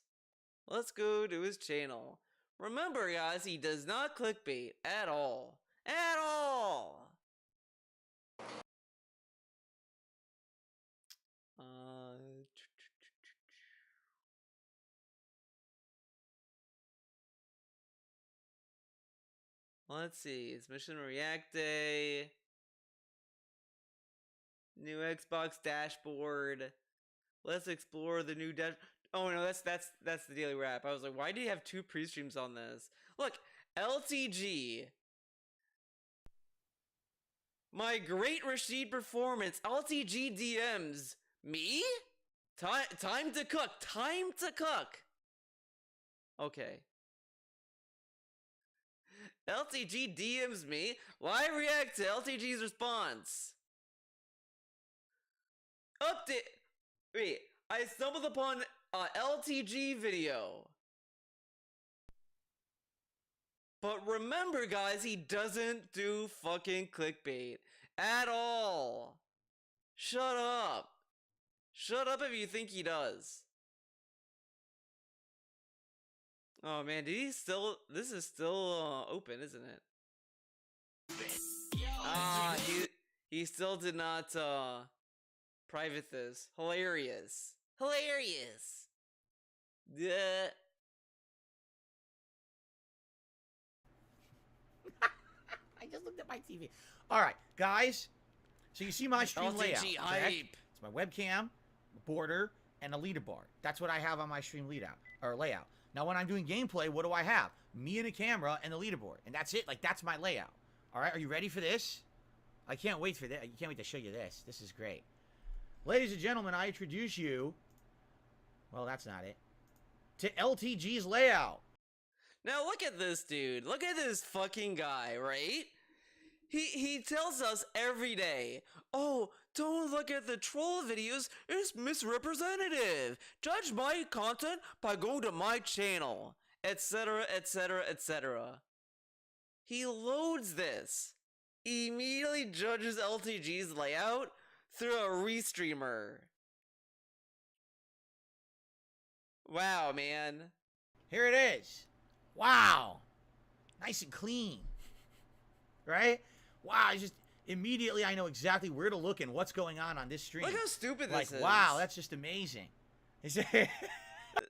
Let's go to his channel. Remember, guys, he does not clickbait at all. At all! Let's see. It's Mission React Day. New Xbox dashboard. Let's explore the new dash. Oh no, that's the daily wrap. I was like, why do you have 2 pre-streams on this? Look, LTG. My great Rashid performance. LTG DMs me. Time to cook. Time to cook. Okay. LTG DMs me. Why react to LTG's response? Update. Wait, I stumbled upon a LTG video. But remember, guys, he doesn't do fucking clickbait at all. Shut up. Shut up if you think he does. Oh man, did he still? This is still open, isn't it? He still did not private this. Hilarious. Hilarious. Yeah. I just looked at my TV. All right, guys. So you see my stream layout. Hype. It's my webcam, border, and a leaderboard. That's what I have on my stream layout. Now, when I'm doing gameplay, what do I have? Me and a camera and the leaderboard, and that's it. Like, that's my layout. All right, are you ready for this? I can't wait for this. You can't wait to show you this. This is great. Ladies and gentlemen, I introduce you. Well, that's not it. To LTG's layout. Now look at this dude. Look at this fucking guy, right? He tells us every day, oh, don't look at the troll videos, it's misrepresentative. Judge my content by going to my channel, etc, etc, etc. He loads this. He immediately judges LTG's layout through a restreamer. Wow, man. Here it is. Wow. Nice and clean. Right? Wow, just immediately I know exactly where to look and what's going on this stream. Look how stupid this is. Wow, that's just amazing. This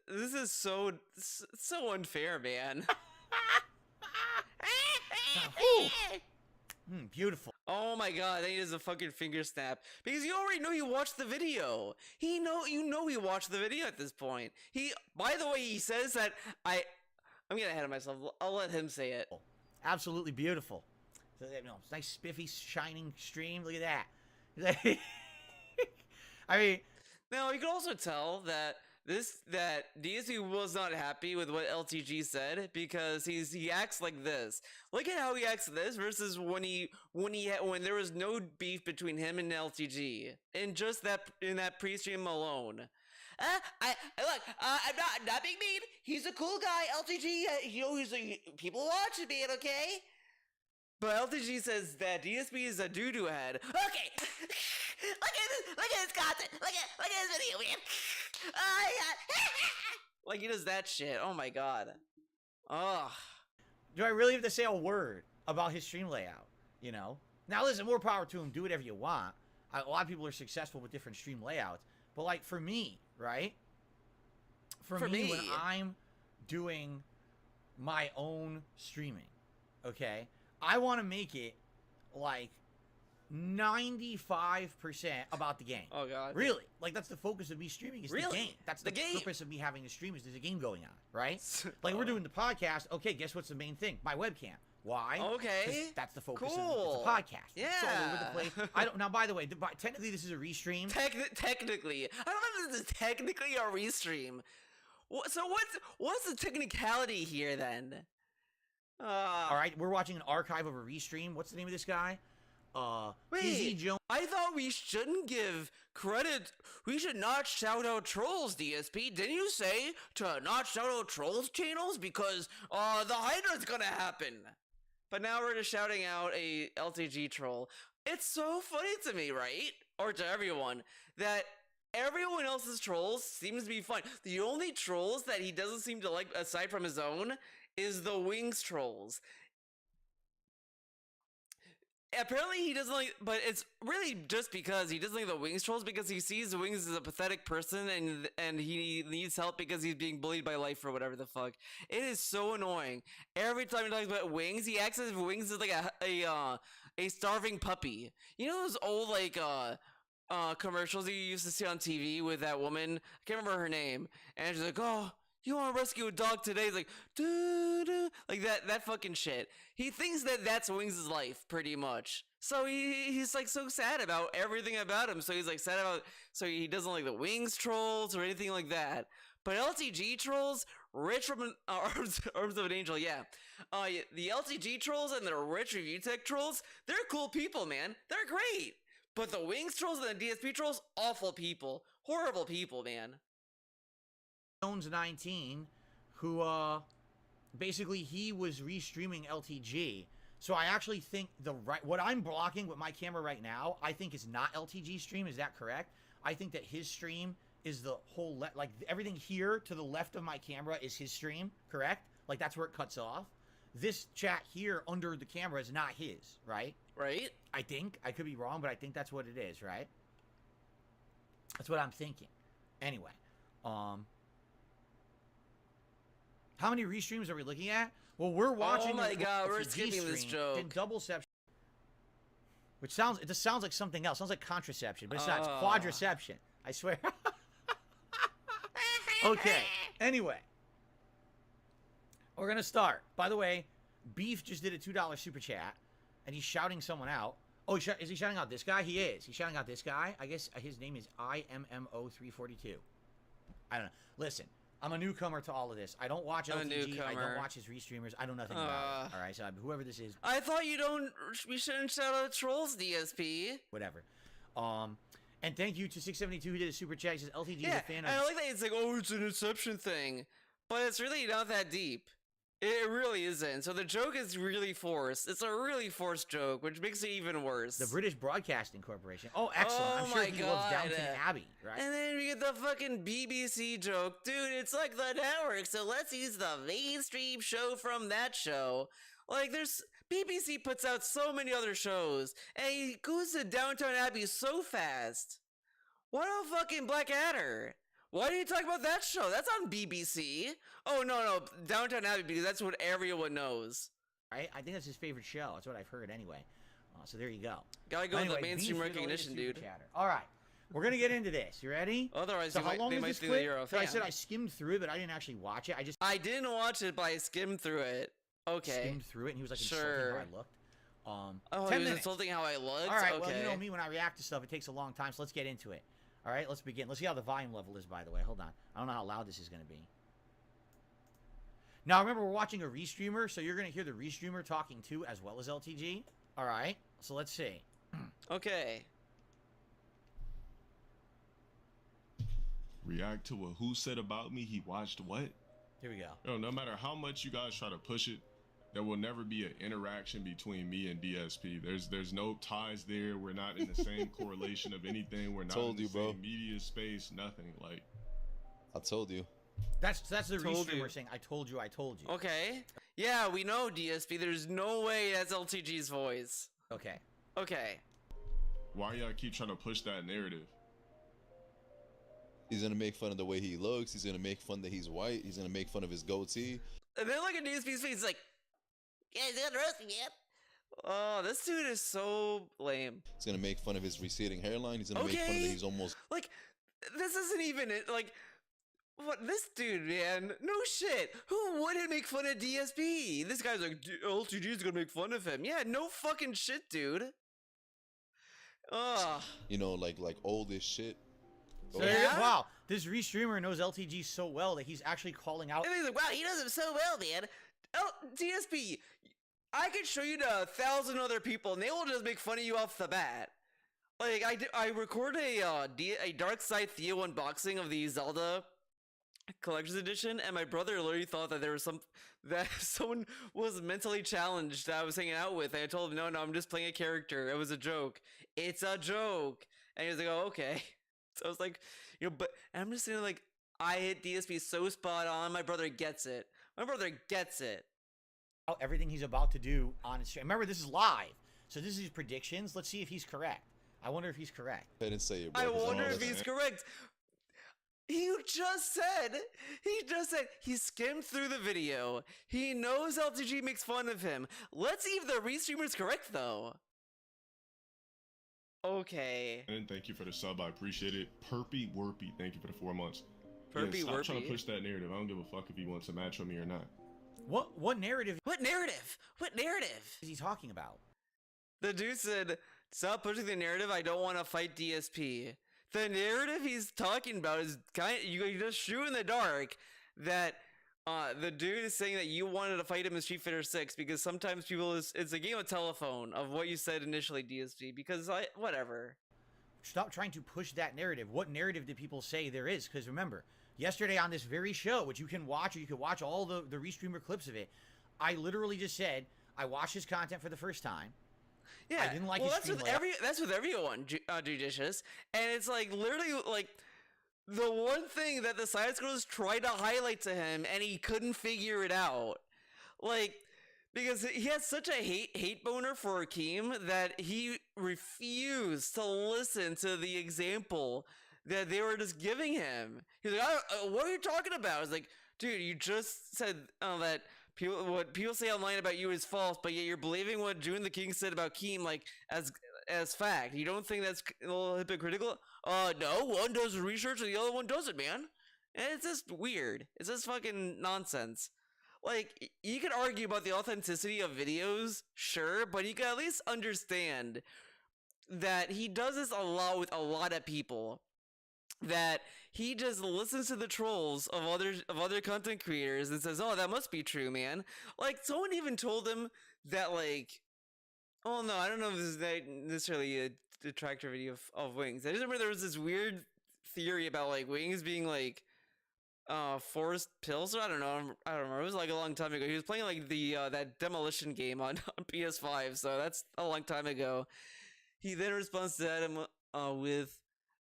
is so unfair, man. Beautiful. Oh my god, that is a fucking finger snap. Because you already know you watched the video. You know he watched the video at this point. By the way, he says that I'm getting ahead of myself. I'll let him say it. Absolutely beautiful. So, nice spiffy shining stream. Look at that. I mean, now you can also tell that DSP was not happy with what LTG said because he acts like this. Look at how he acts this versus when there was no beef between him and LTG in that pre-stream alone. I'm not being mean. He's a cool guy, LTG. People watching me, okay? But LTG says that DSP is a doo-doo head. Okay, look at this content. Look at this video, man. Oh, yeah. Like he does that shit. Oh my god. Ugh. Do I really have to say a word about his stream layout? You know. Now listen, more power to him. Do whatever you want. A lot of people are successful with different stream layouts, but like for me, right? For me, when I'm doing my own streaming, okay, I want to make it like 95% about the game. Oh god. Really? Like that's the focus of me streaming is really? The game. That's the game. Purpose of me having the stream is there's a game going on, right? Like we're doing the podcast. Okay, guess what's the main thing? My webcam. Why? Okay. That's the focus cool. of the podcast. Yeah. It's all over the place. I don't. Now, by the way, technically this is a restream. Technically, I don't know if this is technically a restream. So what's the technicality here then? All right, we're watching an archive of a restream. What's the name of this guy? Wait, Izzy Jones. I thought we shouldn't give credit. We should not shout out trolls, DSP. Didn't you say to not shout out trolls channels because the Hydra's gonna happen? But now we're just shouting out a LTG troll. it's so funny to me, right? Or to everyone, that everyone else's trolls seems to be fun. The only trolls that he doesn't seem to like, aside from his own, is the Wings trolls. Apparently he doesn't like, but it's really just because he doesn't like the Wings trolls, because he sees Wings as a pathetic person, and he needs help because he's being bullied by life or whatever the fuck. It is so annoying. Every time he talks about Wings, he acts as if Wings is like a starving puppy. You know those old like commercials you used to see on TV with that woman? I can't remember her name, and she's like, "Oh, you want to rescue a dog today?" It's like, doo, like that fucking shit. He thinks that that's Wings' life, pretty much. So he's like so sad about everything about him. So he's like sad about, so he doesn't like the Wings trolls or anything like that. But LTG trolls, rich from Arms of an Angel, yeah. The LTG trolls and the rich review tech trolls, they're cool people, man. They're great. But the Wings trolls and the DSP trolls, awful people, horrible people, man. Jones 19, who basically he was restreaming LTG. So I actually think what I'm blocking with my camera right now, I think is not LTG stream. Is that correct? I think that his stream is the whole like everything here to the left of my camera is his stream, correct? Like that's where it cuts off. This chat here under the camera is not his, right? Right? I think. I could be wrong, but I think that's what it is, right? That's what I'm thinking. Anyway, how many restreams are we looking at? Well, we're watching. Oh my god, we're skipping this joke. In doubleception, which sounds, it just sounds like something else. Sounds like contraception, but it's not. It's quadriception. I swear. Okay. Anyway, we're gonna start. By the way, Beef just did a $2 super chat, and he's shouting someone out. Oh, is he shouting out this guy? He is. He's shouting out this guy. I guess his name is IMMO342. I don't know. Listen. I'm a newcomer to all of this. I don't watch LTG. I don't watch his restreamers. I know nothing about it. All right, so whoever this is. I thought we shouldn't shout out trolls, DSP. Whatever. And thank you to 672 who did a super chat. He says LTG is a fan of. I like that it's like, oh, it's an Inception thing, but it's really not that deep. It really isn't. So the joke is really forced. It's a really forced joke, which makes it even worse. The British Broadcasting Corporation. Oh, excellent. Oh I'm sure my he God. loves Downton Abbey, right? And then we get the fucking BBC joke. Dude, it's like the network, so let's use the mainstream show from that show. Like, BBC puts out so many other shows, and he goes to Downton Abbey so fast. What a fucking Blackadder. Why do you talk about that show? That's on BBC. Oh, no, Downton Abbey, because that's what everyone knows. Right? I think that's his favorite show. That's what I've heard anyway. So there you go. Gotta go with the mainstream recognition, dude. All right. We're going to get into this. You ready? Otherwise, so how long is this clip? Euro. So I said I skimmed through it, but I didn't actually watch it. I didn't watch it, but I skimmed through it. Okay. Skimmed through it, and he was like insulting how I looked. Oh, 10 he was minutes. insulting how I looked? All right, okay. well, you know me, when I react to stuff, it takes a long time, so let's get into it. All right, let's begin. Let's see how the volume level is, by the way. Hold on. I don't know how loud this is going to be. Now, remember, we're watching a restreamer, so you're going to hear the restreamer talking too, as well as LTG. All right, so let's see. Okay. React to what Who said about me, he watched what? Here we go. Yo, no matter how much you guys try to push it, there will never be an interaction between me and DSP. There's no ties there. We're not in the same correlation of anything. We're not in the same media space, nothing. Like, I told you. That's the restreamer saying, I told you. Okay. Yeah, we know DSP. There's no way that's LTG's voice. Okay. why y'all keep trying to push that narrative? He's gonna make fun of the way he looks. He's gonna make fun that he's white. He's gonna make fun of his goatee. And then look at DSP's face, like, yeah, he's gonna roast me, yep. Oh, this dude is so lame. He's gonna make fun of his receding hairline. He's gonna make fun of that he's almost like, this isn't even it. Like, what, this dude, man? No shit. Who wouldn't make fun of DSP? This guy's like, LTG's gonna make fun of him. Yeah, no fucking shit, dude. Ugh. You know, like old as shit. So yeah? Wow, this restreamer knows LTG so well that he's actually calling out. And he's like, wow, he knows him so well, man. DSP, I could show you to 1,000 other people, and they will just make fun of you off the bat. Like, I recorded a Dark Side Theo unboxing of the Zelda collector's edition, and my brother literally thought that there was that someone was mentally challenged that I was hanging out with, and I told him, no, I'm just playing a character. It was a joke. It's a joke. And he was like, oh, okay. So I was like, but I'm just saying, like, I hit DSP so spot on. My brother gets it. My brother gets it. Everything he's about to do on his stream. Remember, this is live, so this is his predictions. Let's see if he's correct. I wonder if he's correct. Go ahead and say it, bro. I wonder if he's correct. He just said he skimmed through the video. He knows LTG makes fun of him. Let's see if the restreamer's correct, though. Okay. And thank you for the sub. I appreciate it. Perpy Warpy, thank you for the 4 months. Perpy Stop trying to Warpy. push that narrative. I don't give a fuck if he wants to match with me or not. What narrative? What narrative? What narrative is he talking about? The dude said, stop pushing the narrative. I don't want to fight DSP. The narrative he's talking about is you just shoot in the dark that the dude is saying that you wanted to fight him in Street Fighter 6 because sometimes it's a game of telephone of what you said initially, DSP, because whatever. Stop trying to push that narrative. What narrative did people say there is? Because remember, yesterday on this very show, which you can watch, or you can watch all the restreamer clips of it, I literally just said, I watched his content for the first time. Yeah, I didn't like his stream layout. That's with everyone, Judicious, and it's like literally like the one thing that the side scrollers tried to highlight to him, and he couldn't figure it out, like because he has such a hate boner for Akeem that he refused to listen to the example that they were just giving him. He's like, "What are you talking about?" I was like, "Dude, you just said that." What people say online about you is false, but yet you're believing what June the King said about Keem, like as fact. You don't think that's a little hypocritical? No, one does research and the other one doesn't, man. And it's just weird. It's just fucking nonsense. Like, you can argue about the authenticity of videos, sure, but you can at least understand that he does this a lot with a lot of people. That he just listens to the trolls of other content creators and says, "Oh, that must be true, man." Like someone even told him that, like, oh no, I don't know if this is necessarily a detractor video of Wings. I just remember there was this weird theory about like Wings being like forced pills. Or I don't know. I don't remember. It was like a long time ago. He was playing like the that demolition game on PS5, so that's a long time ago. He then responds to that with,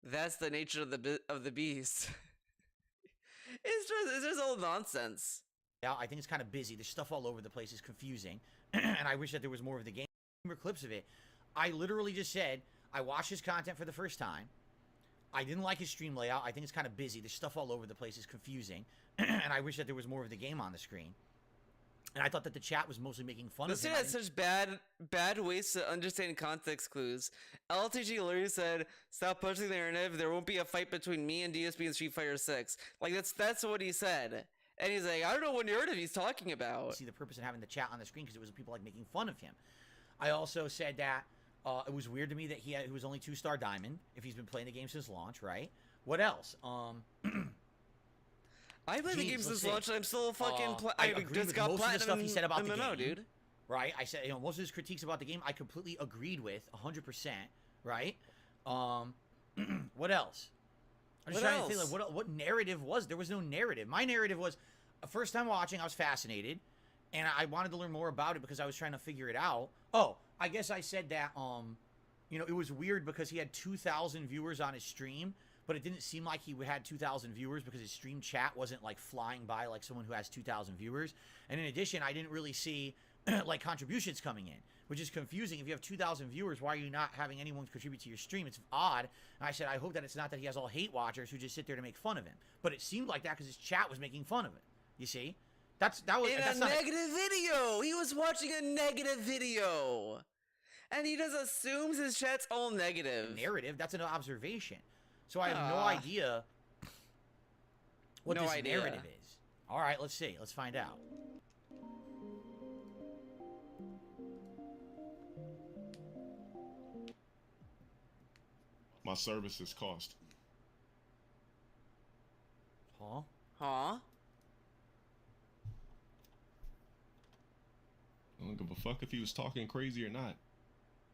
"That's the nature of the beast." It's just all nonsense. Yeah, I think it's kind of busy. There's stuff all over the place. It's confusing, and I wish that there was more of the game clips of it. I literally just said I watched his content for the first time. I didn't like his stream layout. I think it's kind of busy. There's stuff all over the place. It's confusing, and I wish that there was more of the game on the screen. And I thought that the chat was mostly making fun of him. This has such bad ways to understand context clues. LTG literally said, "Stop pushing the narrative. There won't be a fight between me and DSP in Street Fighter 6." Like that's what he said. And he's like, I don't know what narrative he's talking about. See the purpose in having the chat on the screen because it was people like making fun of him. I also said that it was weird to me that he was only 2-star diamond if he's been playing the game since launch, right? What else? I played the game since launch. I'm still fucking. I just got most of the stuff he said about the MMO, game, dude. Right? I said, most of his critiques about the game, I completely agreed with 100%. Right? What else? I'm just trying to think, like, what narrative was there? Was no narrative. My narrative was, first time watching, I was fascinated, and I wanted to learn more about it because I was trying to figure it out. Oh, I guess I said that, it was weird because he had 2,000 viewers on his stream, but it didn't seem like he had 2,000 viewers because his stream chat wasn't like flying by like someone who has 2,000 viewers. And in addition, I didn't really see like contributions coming in, which is confusing. If you have 2,000 viewers, why are you not having anyone contribute to your stream? It's odd. And I said, I hope that it's not that he has all hate watchers who just sit there to make fun of him. But it seemed like that because his chat was making fun of it. You see? That's a negative video. He was watching a negative video. And he just assumes his chat's all negative. Narrative, that's an observation. So I have no idea what this narrative is. All right, let's see. Let's find out. My services cost. Huh? Huh? I don't give a fuck if he was talking crazy or not.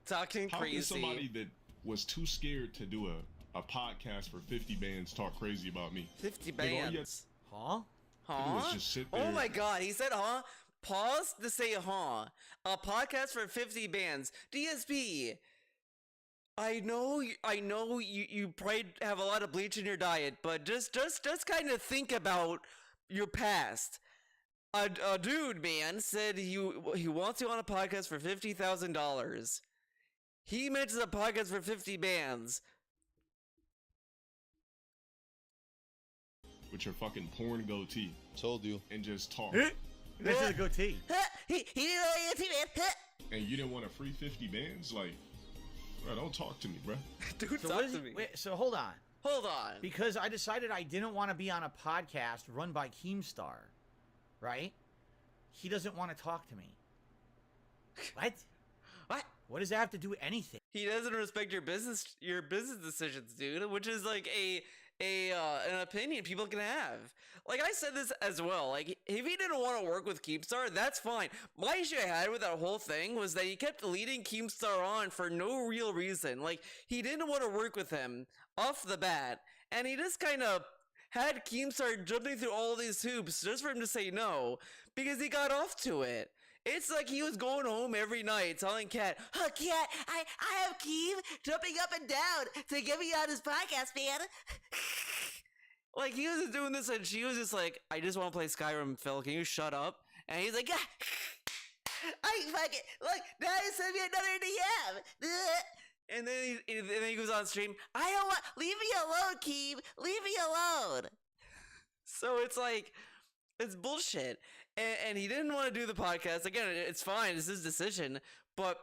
Talking How crazy. can somebody that was too scared to do a podcast for 50 bands talk crazy about me? 50 bands. Huh? Huh? was just sit Oh there. my god, he said huh? Pause to say huh. A podcast for 50 bands. DSP. I know you probably have a lot of bleach in your diet, but just kind of think about your past. A dude, man, said he wants you on a podcast for $50,000. He mentions a podcast for 50 bands. With your fucking porn goatee Told you. and just talk. This is a goatee. He didn't know you, man. And you didn't want a free 50 bands? Like, bro, don't talk to me, bro. Dude, So, talk what is to he, me. wait, so hold on. Hold on. Because I decided I didn't want to be on a podcast run by Keemstar, right? He doesn't want to talk to me. What? What? What does that have to do with anything? He doesn't respect your business decisions, dude, which is like an opinion people can have. Like, I said this as well. Like, if he didn't want to work with Keemstar, that's fine. My issue I had with that whole thing was that he kept leading Keemstar on for no real reason. Like, he didn't want to work with him off the bat, and he just kind of had Keemstar jumping through all these hoops just for him to say no, because he got off to it. It's like he was going home every night telling Kat, "Oh, Kat, I have Keem jumping up and down to get me on his podcast, man." Like, he was doing this, and she was just like, "I just want to play Skyrim, Phil. Can you shut up?" And he's like, "I fucking look. Now you send me another DM." And then he goes on stream. "I don't want. Leave me alone, Keem. Leave me alone." So it's like, it's bullshit. And he didn't want to do the podcast. Again, it's fine. It's his decision. But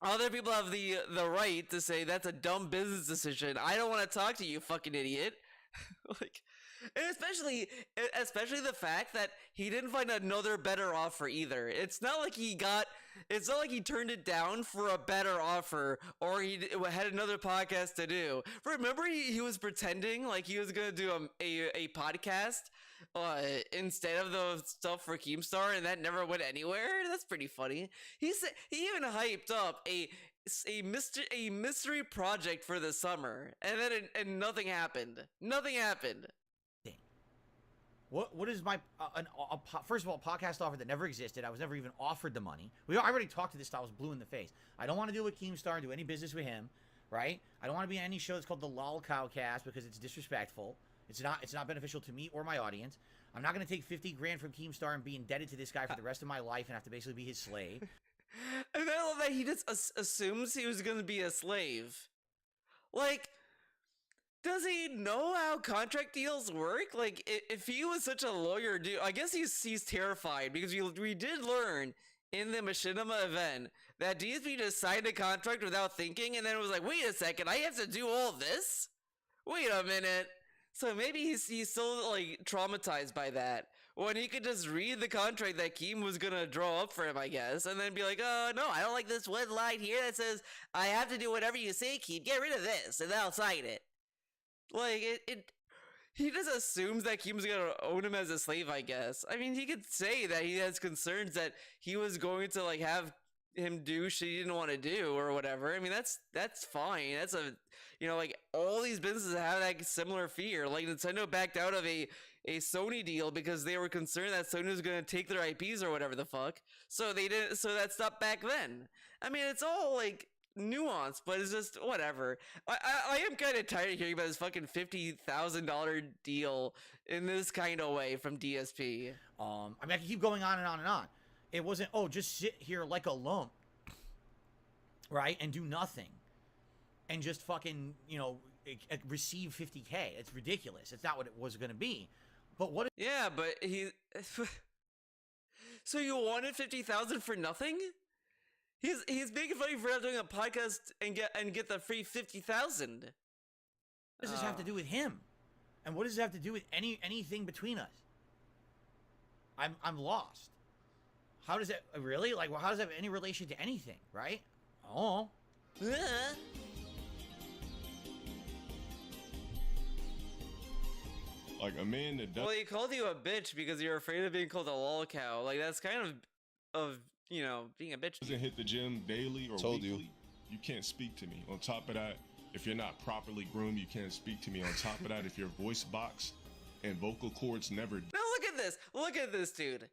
other people have the right to say that's a dumb business decision. I don't want to talk to you, fucking idiot. Like, and especially the fact that he didn't find another better offer either. It's not like he turned it down for a better offer, or he had another podcast to do. Remember, he was pretending like he was gonna do a podcast instead of the stuff for Keemstar, and that never went anywhere. That's pretty funny. He even hyped up a mystery project for the summer, and then nothing happened. Nothing happened. What is my first of all, podcast offer that never existed. I was never even offered the money. I already talked to this guy. I was blue in the face. I don't want to deal with Keemstar, do any business with him, right? I don't want to be on any show that's called the Lol Cowcast because it's disrespectful. It's not beneficial to me or my audience. I'm not going to take 50 grand from Keemstar and be indebted to this guy for the rest of my life and have to basically be his slave. And I love that he just assumes he was going to be a slave. Like, does he know how contract deals work? Like, if he was such a lawyer, dude, I guess he's terrified, because we did learn in the Machinima event that DSP just signed a contract without thinking, and then it was like, wait a second, I have to do all this? Wait a minute. So maybe he's still, like, traumatized by that, when he could just read the contract that Keem was gonna draw up for him, I guess, and then be like, "Oh no, I don't like this one line here that says I have to do whatever you say, Keem. Get rid of this, and then I'll sign it." Like, he just assumes that Keem's gonna own him as a slave, I guess. I mean, he could say that he has concerns that he was going to, like, have him do shit he didn't want to do or whatever. I mean, that's fine. That's like, all these businesses have that similar fear. Like, Nintendo backed out of a Sony deal because they were concerned that Sony was going to take their IPs or whatever the fuck. So that stopped back then. I mean, it's all, like, nuance, but it's just whatever. I am kind of tired of hearing about this fucking $50,000 deal in this kind of way from DSP. I mean, I can keep going on and on and on. It wasn't, oh, just sit here like a lump, right, and do nothing, and just fucking, receive 50K. It's ridiculous. It's not what it was going to be. But what? Yeah, but so you wanted 50,000 for nothing? He's making fun of you for not doing a podcast and get the free 50,000. What does this have to do with him? And what does it have to do with anything between us? I'm lost. How does it really, like? Well, how does that have any relation to anything, right? Oh. Like, a man that does. Well, he called you a bitch because you're afraid of being called a lol cow. Like, that's kind of being a bitch. Doesn't hit the gym daily or Told weekly, you can't speak to me. On top of that, if you're not properly groomed, you can't speak to me. On top of that, if your voice box and vocal cords never. Now look at this. Look at this, dude.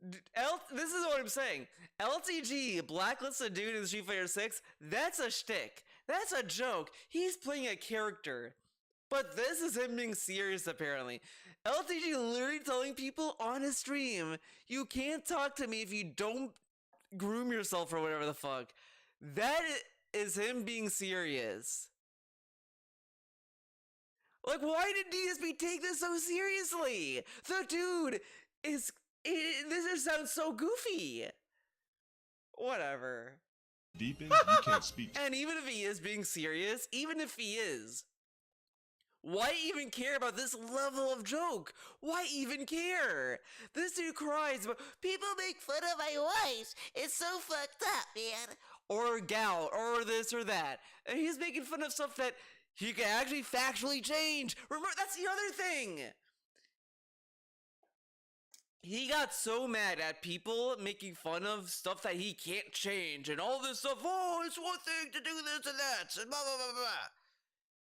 This is what I'm saying. LTG blacklists a dude in Street Fighter 6. That's a shtick. That's a joke. He's playing a character. But this is him being serious, apparently. LTG literally telling people on his stream, you can't talk to me if you don't groom yourself or whatever the fuck. That is him being serious. Like, why did DSP take this so seriously? The dude is... this just sounds so goofy. Whatever. Deep in, you can't speak. And even if he is being serious, even if he is, why even care about this level of joke? Why even care? This dude cries about, people make fun of my voice. It's so fucked up, man. Or gout, or this or that. And he's making fun of stuff that he can actually factually change. Remember, that's the other thing. He got so mad at people making fun of stuff that he can't change and all this stuff. Oh, it's one thing to do this and that and blah, blah, blah, blah.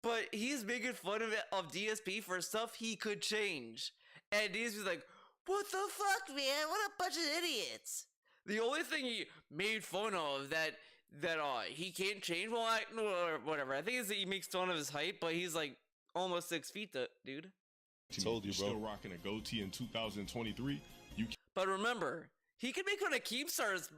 But he's making fun of DSP for stuff he could change. And DSP's like, what the fuck, man? What a bunch of idiots. The only thing he made fun of that he can't change, well, whatever. I think is that he makes fun of his height, but he's like almost 6 feet, dude. Told you, bro. Still rocking a goatee in 2023. But remember, he can make fun of Keemstar's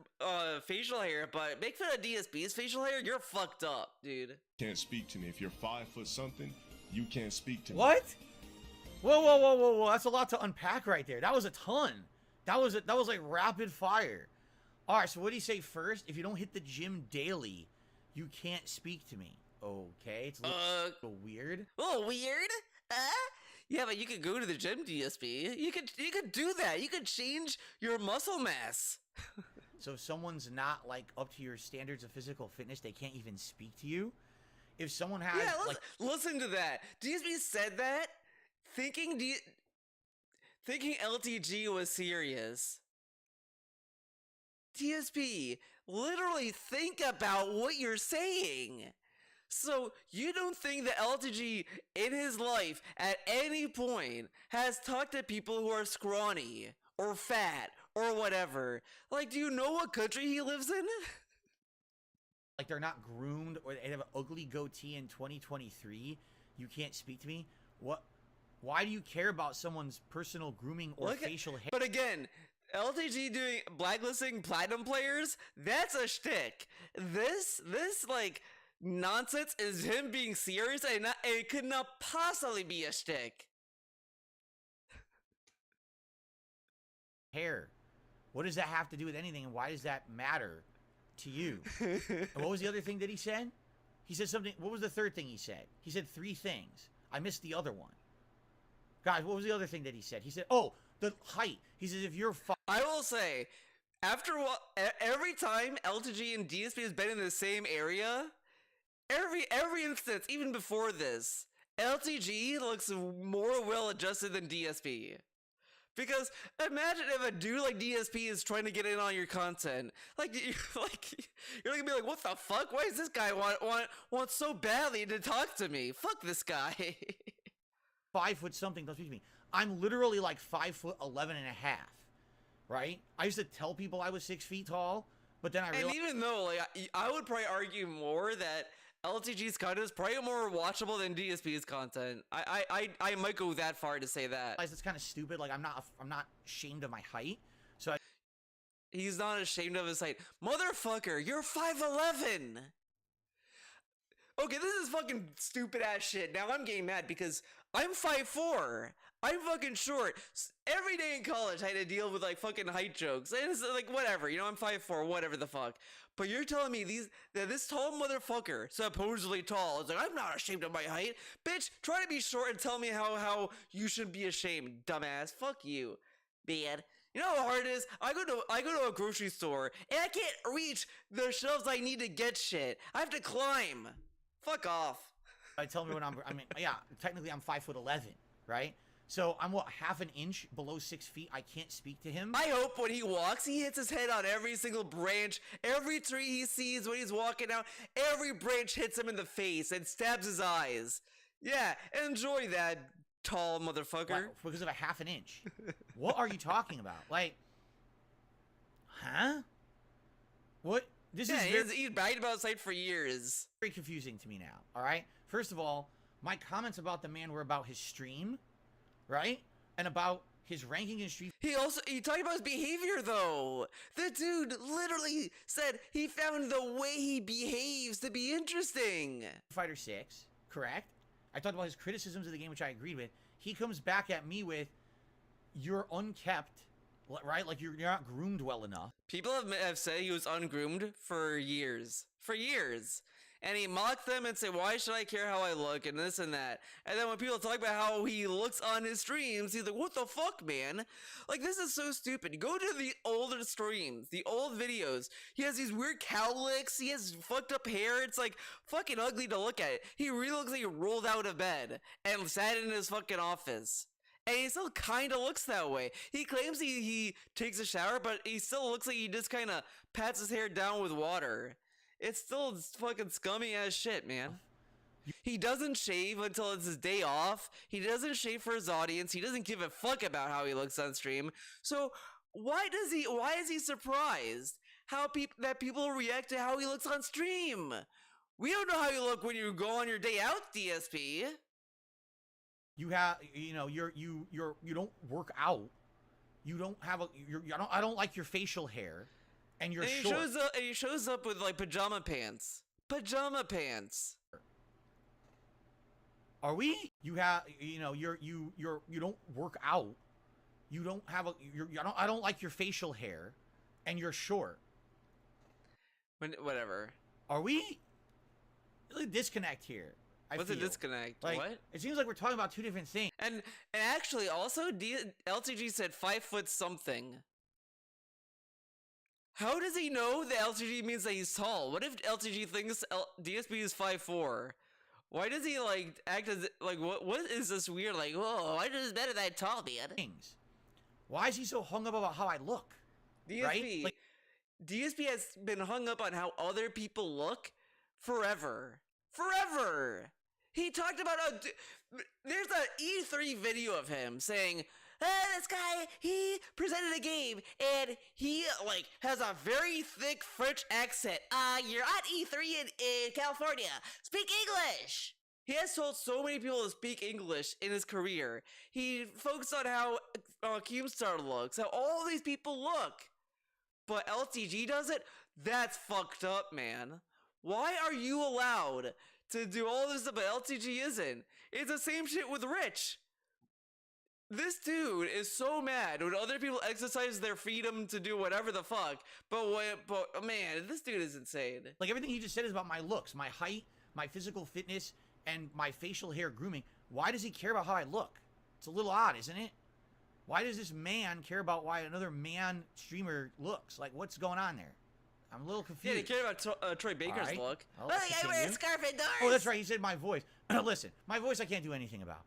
facial hair, but make fun of DSP's facial hair, you're fucked up, dude. Can't speak to me. If you're 5 foot something, you can't speak to me. What? Whoa. That's a lot to unpack right there. That was a ton. That was like rapid fire. All right, so what do you say first? If you don't hit the gym daily, you can't speak to me. Okay, it's a little weird. Oh, weird? Yeah, but you could go to the gym, DSP. You could do that. You could change your muscle mass. So if someone's not like up to your standards of physical fitness, they can't even speak to you. If someone has listen to that. DSP said that thinking LTG was serious. DSP, literally think about what you're saying. So, you don't think that LTG in his life at any point has talked to people who are scrawny or fat or whatever? Like, do you know what country he lives in? Like, they're not groomed or they have an ugly goatee in 2023. You can't speak to me? What? Why do you care about someone's personal grooming or facial hair? But again, LTG doing blacklisting platinum players, that's a shtick. This like nonsense is him being serious, and it could not possibly be a shtick. Hair. What does that have to do with anything, and why does that matter to you? And what was the other thing that he said? He said something. What was the third thing he said? He said 3 things. I missed the other one. Guys, what was the other thing that he said? He said, oh, the height. He says, if you're I will say, after every time LTG and DSP has been in the same area, every instance, even before this, LTG looks more well-adjusted than DSP. Because imagine if a dude like DSP is trying to get in on your content. You're gonna be like, what the fuck? Why does this guy want so badly to talk to me? Fuck this guy. 5 foot something, don't speak to me. I'm literally like 5'11" and a half, right? I used to tell people I was 6 feet tall, but then I realized. And even though, I would probably argue more that LTG's content is probably more watchable than DSP's content. I might go that far to say that. It's kind of stupid. Like, I'm not ashamed of my height. So he's not ashamed of his height. Motherfucker, you're 5'11". Okay, this is fucking stupid ass shit. Now I'm getting mad because I'm 5'4". I'm fucking short. Every day in college I had to deal with like fucking height jokes. And it's like, whatever, you know, I'm 5'4", whatever the fuck. But you're telling me that this tall motherfucker, supposedly tall, is like, I'm not ashamed of my height. Bitch, try to be short and tell me how you should be ashamed, dumbass. Fuck you, man. You know how hard it is? I go to a grocery store and I can't reach the shelves I need to get shit. I have to climb. Fuck off. Tell me when yeah, technically I'm 5'11", right? So I'm what, half an inch below 6 feet. I can't speak to him. I hope when he walks, he hits his head on every single branch, every tree he sees when he's walking out. Every branch hits him in the face and stabs his eyes. Yeah, enjoy that, tall motherfucker. What, because of a half an inch. What are you talking about? Like, huh? What? This is he's bragged about sight for years. Very confusing to me now. All right. First of all, my comments about the man were about his stream, right, and about his ranking in Street. He talked about his behavior though. The dude literally said he found the way he behaves to be interesting. Fighter 6, correct? I talked about his criticisms of the game, which I agreed with. He comes back at me with, "You're unkept." Right? Like, you're not groomed well enough. People have said he was ungroomed for years. For years. And he mocked them and said, why should I care how I look and this and that. And then when people talk about how he looks on his streams, he's like, what the fuck, man? Like, this is so stupid. Go to the older streams, the old videos. He has these weird cowlicks. He has fucked up hair. It's like fucking ugly to look at. He really looks like he rolled out of bed and sat in his fucking office. And he still kind of looks that way. He claims he takes a shower, but he still looks like he just kind of pats his hair down with water. It's still fucking scummy ass shit, man. He doesn't shave until it's his day off. He doesn't shave for his audience. He doesn't give a fuck about how he looks on stream. So why is he surprised that people react to how he looks on stream? We don't know how you look when you go on your day out, DSP. You have, you don't work out. You don't have I don't like your facial hair, and you're short. He shows up with like pajama pants. Pajama pants. Are we? You have, you don't work out. You don't have I don't like your facial hair, and you're short. Whatever. Are we? Really disconnect here. What's a disconnect? Like, what? It seems like we're talking about two different things. And actually, also, LTG said 5 foot something. How does he know that LTG means that he's tall? What if LTG thinks DSP is 5'4"? Why does he like act as like what is this weird like? Whoa, why does it better that tall, man? Why is he so hung up about how I look? DSP, right? Like, DSP has been hung up on how other people look forever. Forever. He talked about there's an E3 video of him saying, this guy, he presented a game and he like has a very thick French accent. You're on E3 in California. Speak English. He has told so many people to speak English in his career. He focused on how Keemstar looks, how all these people look. But LTG does it? That's fucked up, man. Why are you allowed to do all this stuff, but LTG isn't? It's the same shit with Rich. This dude is so mad when other people exercise their freedom to do whatever the fuck, but man, this dude is insane. Like, everything he just said is about my looks, my height, my physical fitness, and my facial hair grooming. Why does he care about how I look? It's a little odd, isn't it? Why does this man care about why another man streamer looks? Like, what's going on there? I'm a little confused. Yeah, he cared about Troy Baker's look. Well, I wear a scarf indoors. Oh, that's right. He said my voice. Listen, my voice I can't do anything about.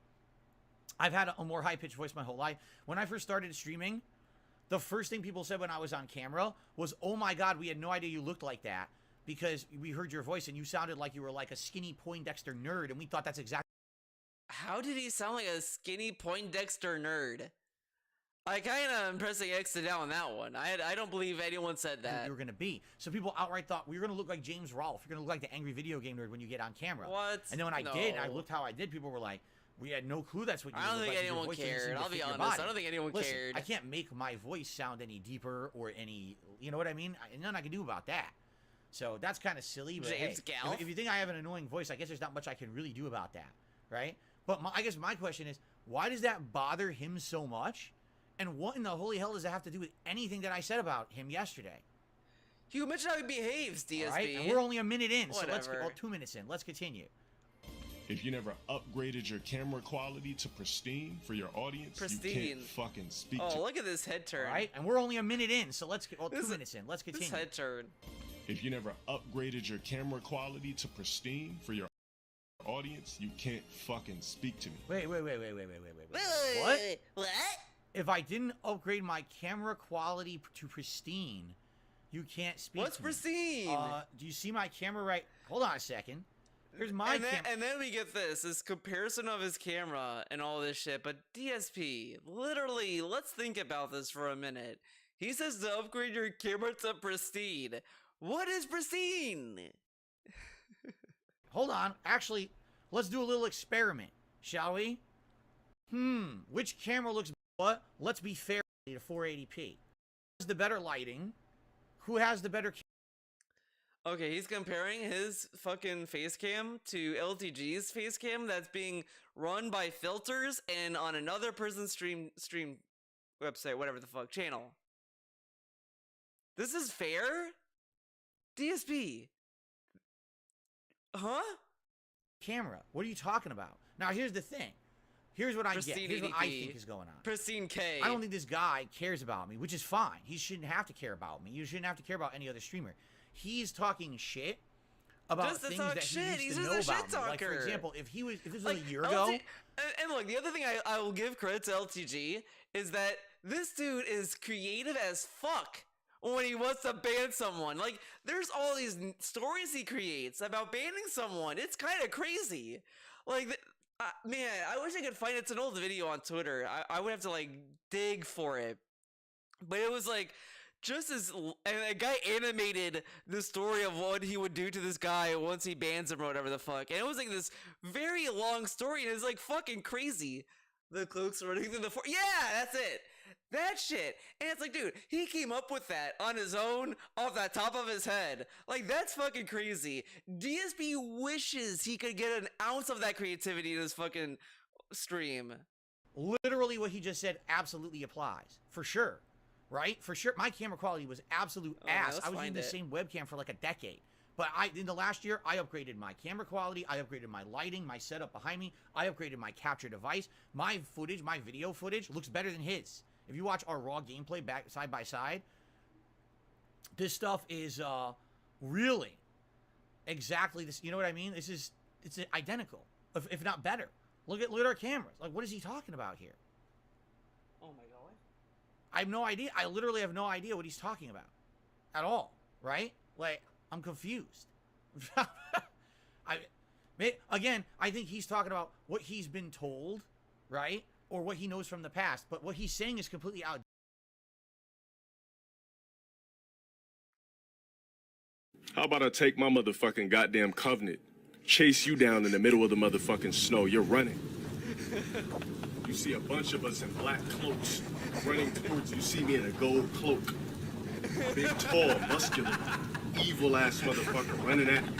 I've had a more high-pitched voice my whole life. When I first started streaming, the first thing people said when I was on camera was, oh my God, we had no idea you looked like that because we heard your voice and you sounded like you were like a skinny Poindexter nerd, and we thought that's exactly... How did he sound like a skinny Poindexter nerd? I kind of am pressing X to down on that one. I don't believe anyone said that. You were going to be. So people outright thought, well, you're going to look like James Rolfe. You're going to look like the angry video game nerd when you get on camera. What? And then when I did, and I looked how I did, people were like, we had no clue that's what you I don't look think like. anyone cared. I'll be honest. I don't think anyone cared. I can't make my voice sound any deeper or any, you know what I mean? Nothing I can do about that. So that's kind of silly. But James hey, if you think I have an annoying voice, I guess there's not much I can really do about that, right? But I guess my question is, why does that bother him so much? And what in the holy hell does it have to do with anything that I said about him yesterday? You mentioned how he behaves, DSP. All right? And we're only a minute in, so let's Whatever. 2 minutes in. Let's continue. If you never upgraded your camera quality to pristine for your audience, you can't fucking speak to. Oh, look at this head turn. All right, and we're only a minute in, so let's 2 minutes in. Let's continue. This head turn. If you never upgraded your camera quality to pristine for your audience, you can't fucking speak to me. Wait. What? What? If I didn't upgrade my camera quality to pristine, you can't speak What's to pristine? me. Do you see my camera right? Hold on a second. Here's my and camera. and then we get this comparison of his camera and all this shit. But DSP, literally, let's think about this for a minute. He says to upgrade your camera to pristine. What is pristine? Hold on. Actually, let's do a little experiment, shall we? Which camera looks what? Let's be fair to 480p. Who has the better lighting? Who has the better camera? Okay, he's comparing his fucking face cam to LTG's face cam that's being run by filters and on another person's stream website, whatever the fuck, channel. This is fair? DSP. Huh? Camera. What are you talking about? Now, here's the thing. Here's what I get. Here's what I think is going on. Pristine K. I don't think this guy cares about me, which is fine. He shouldn't have to care about me. You shouldn't have to care about any other streamer. He's talking shit about Just to things talk that shit. he He's used to just know a about shit me. Like, for talker. example, if this was Like, a year ago... And look, the other thing I will give credit to LTG is that this dude is creative as fuck when he wants to ban someone. Like, there's all these stories he creates about banning someone. It's kind of crazy. Like, man, I wish I could find it. It's an old video on Twitter. I would have to, like, dig for it. But it was, like, just as... And a guy animated the story of what he would do to this guy once he bans him or whatever the fuck. And it was, like, this very long story, and it's, like, fucking crazy. The cloaks running through the forest. Yeah, that's it. That shit. And it's like, dude, he came up with that on his own, off the top of his head. Like, that's fucking crazy. DSP wishes he could get an ounce of that creativity in his fucking stream. Literally what he just said absolutely applies. For sure. Right? For sure. My camera quality was absolute ass. I was using the same webcam for like a decade. But in the last year, I upgraded my camera quality, I upgraded my lighting, my setup behind me, I upgraded my capture device. My footage, my video footage looks better than his. If you watch our raw gameplay back side by side, this stuff is really exactly this. You know what I mean? It's identical, if not better. Look at our cameras. Like, what is he talking about here? Oh my god. I have no idea. I literally have no idea what he's talking about at all. Right? Like, I'm confused. Again, I think he's talking about what he's been told, right? Or what he knows from the past. But what he's saying is completely out. How about I take my motherfucking goddamn covenant, chase you down in the middle of the motherfucking snow? You're running. You see a bunch of us in black cloaks running towards you. You see me in a gold cloak. Big, tall, muscular, evil-ass motherfucker running at you.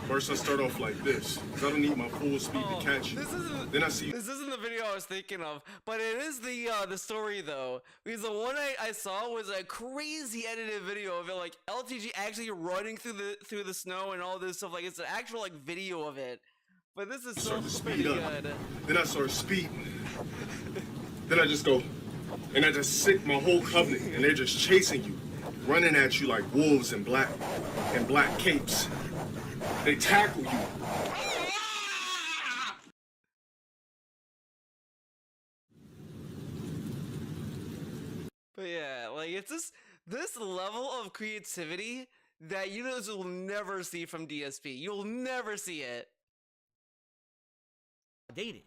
First, I start off like this, because I don't need my full speed to catch you. Then I see you. This isn't the video I was thinking of, but it is the story though. Because the one I saw was a crazy edited video of it, like LTG actually running through the snow and all this stuff. Like, it's an actual like video of it. But this is so pretty good. Then I start speeding. Then I just go, and I just sick my whole covenant, and they're just chasing you, running at you like wolves in black capes. They tackle you. But yeah, like, it's this level of creativity that you guys will never see from DSP. You'll never see it. Dated.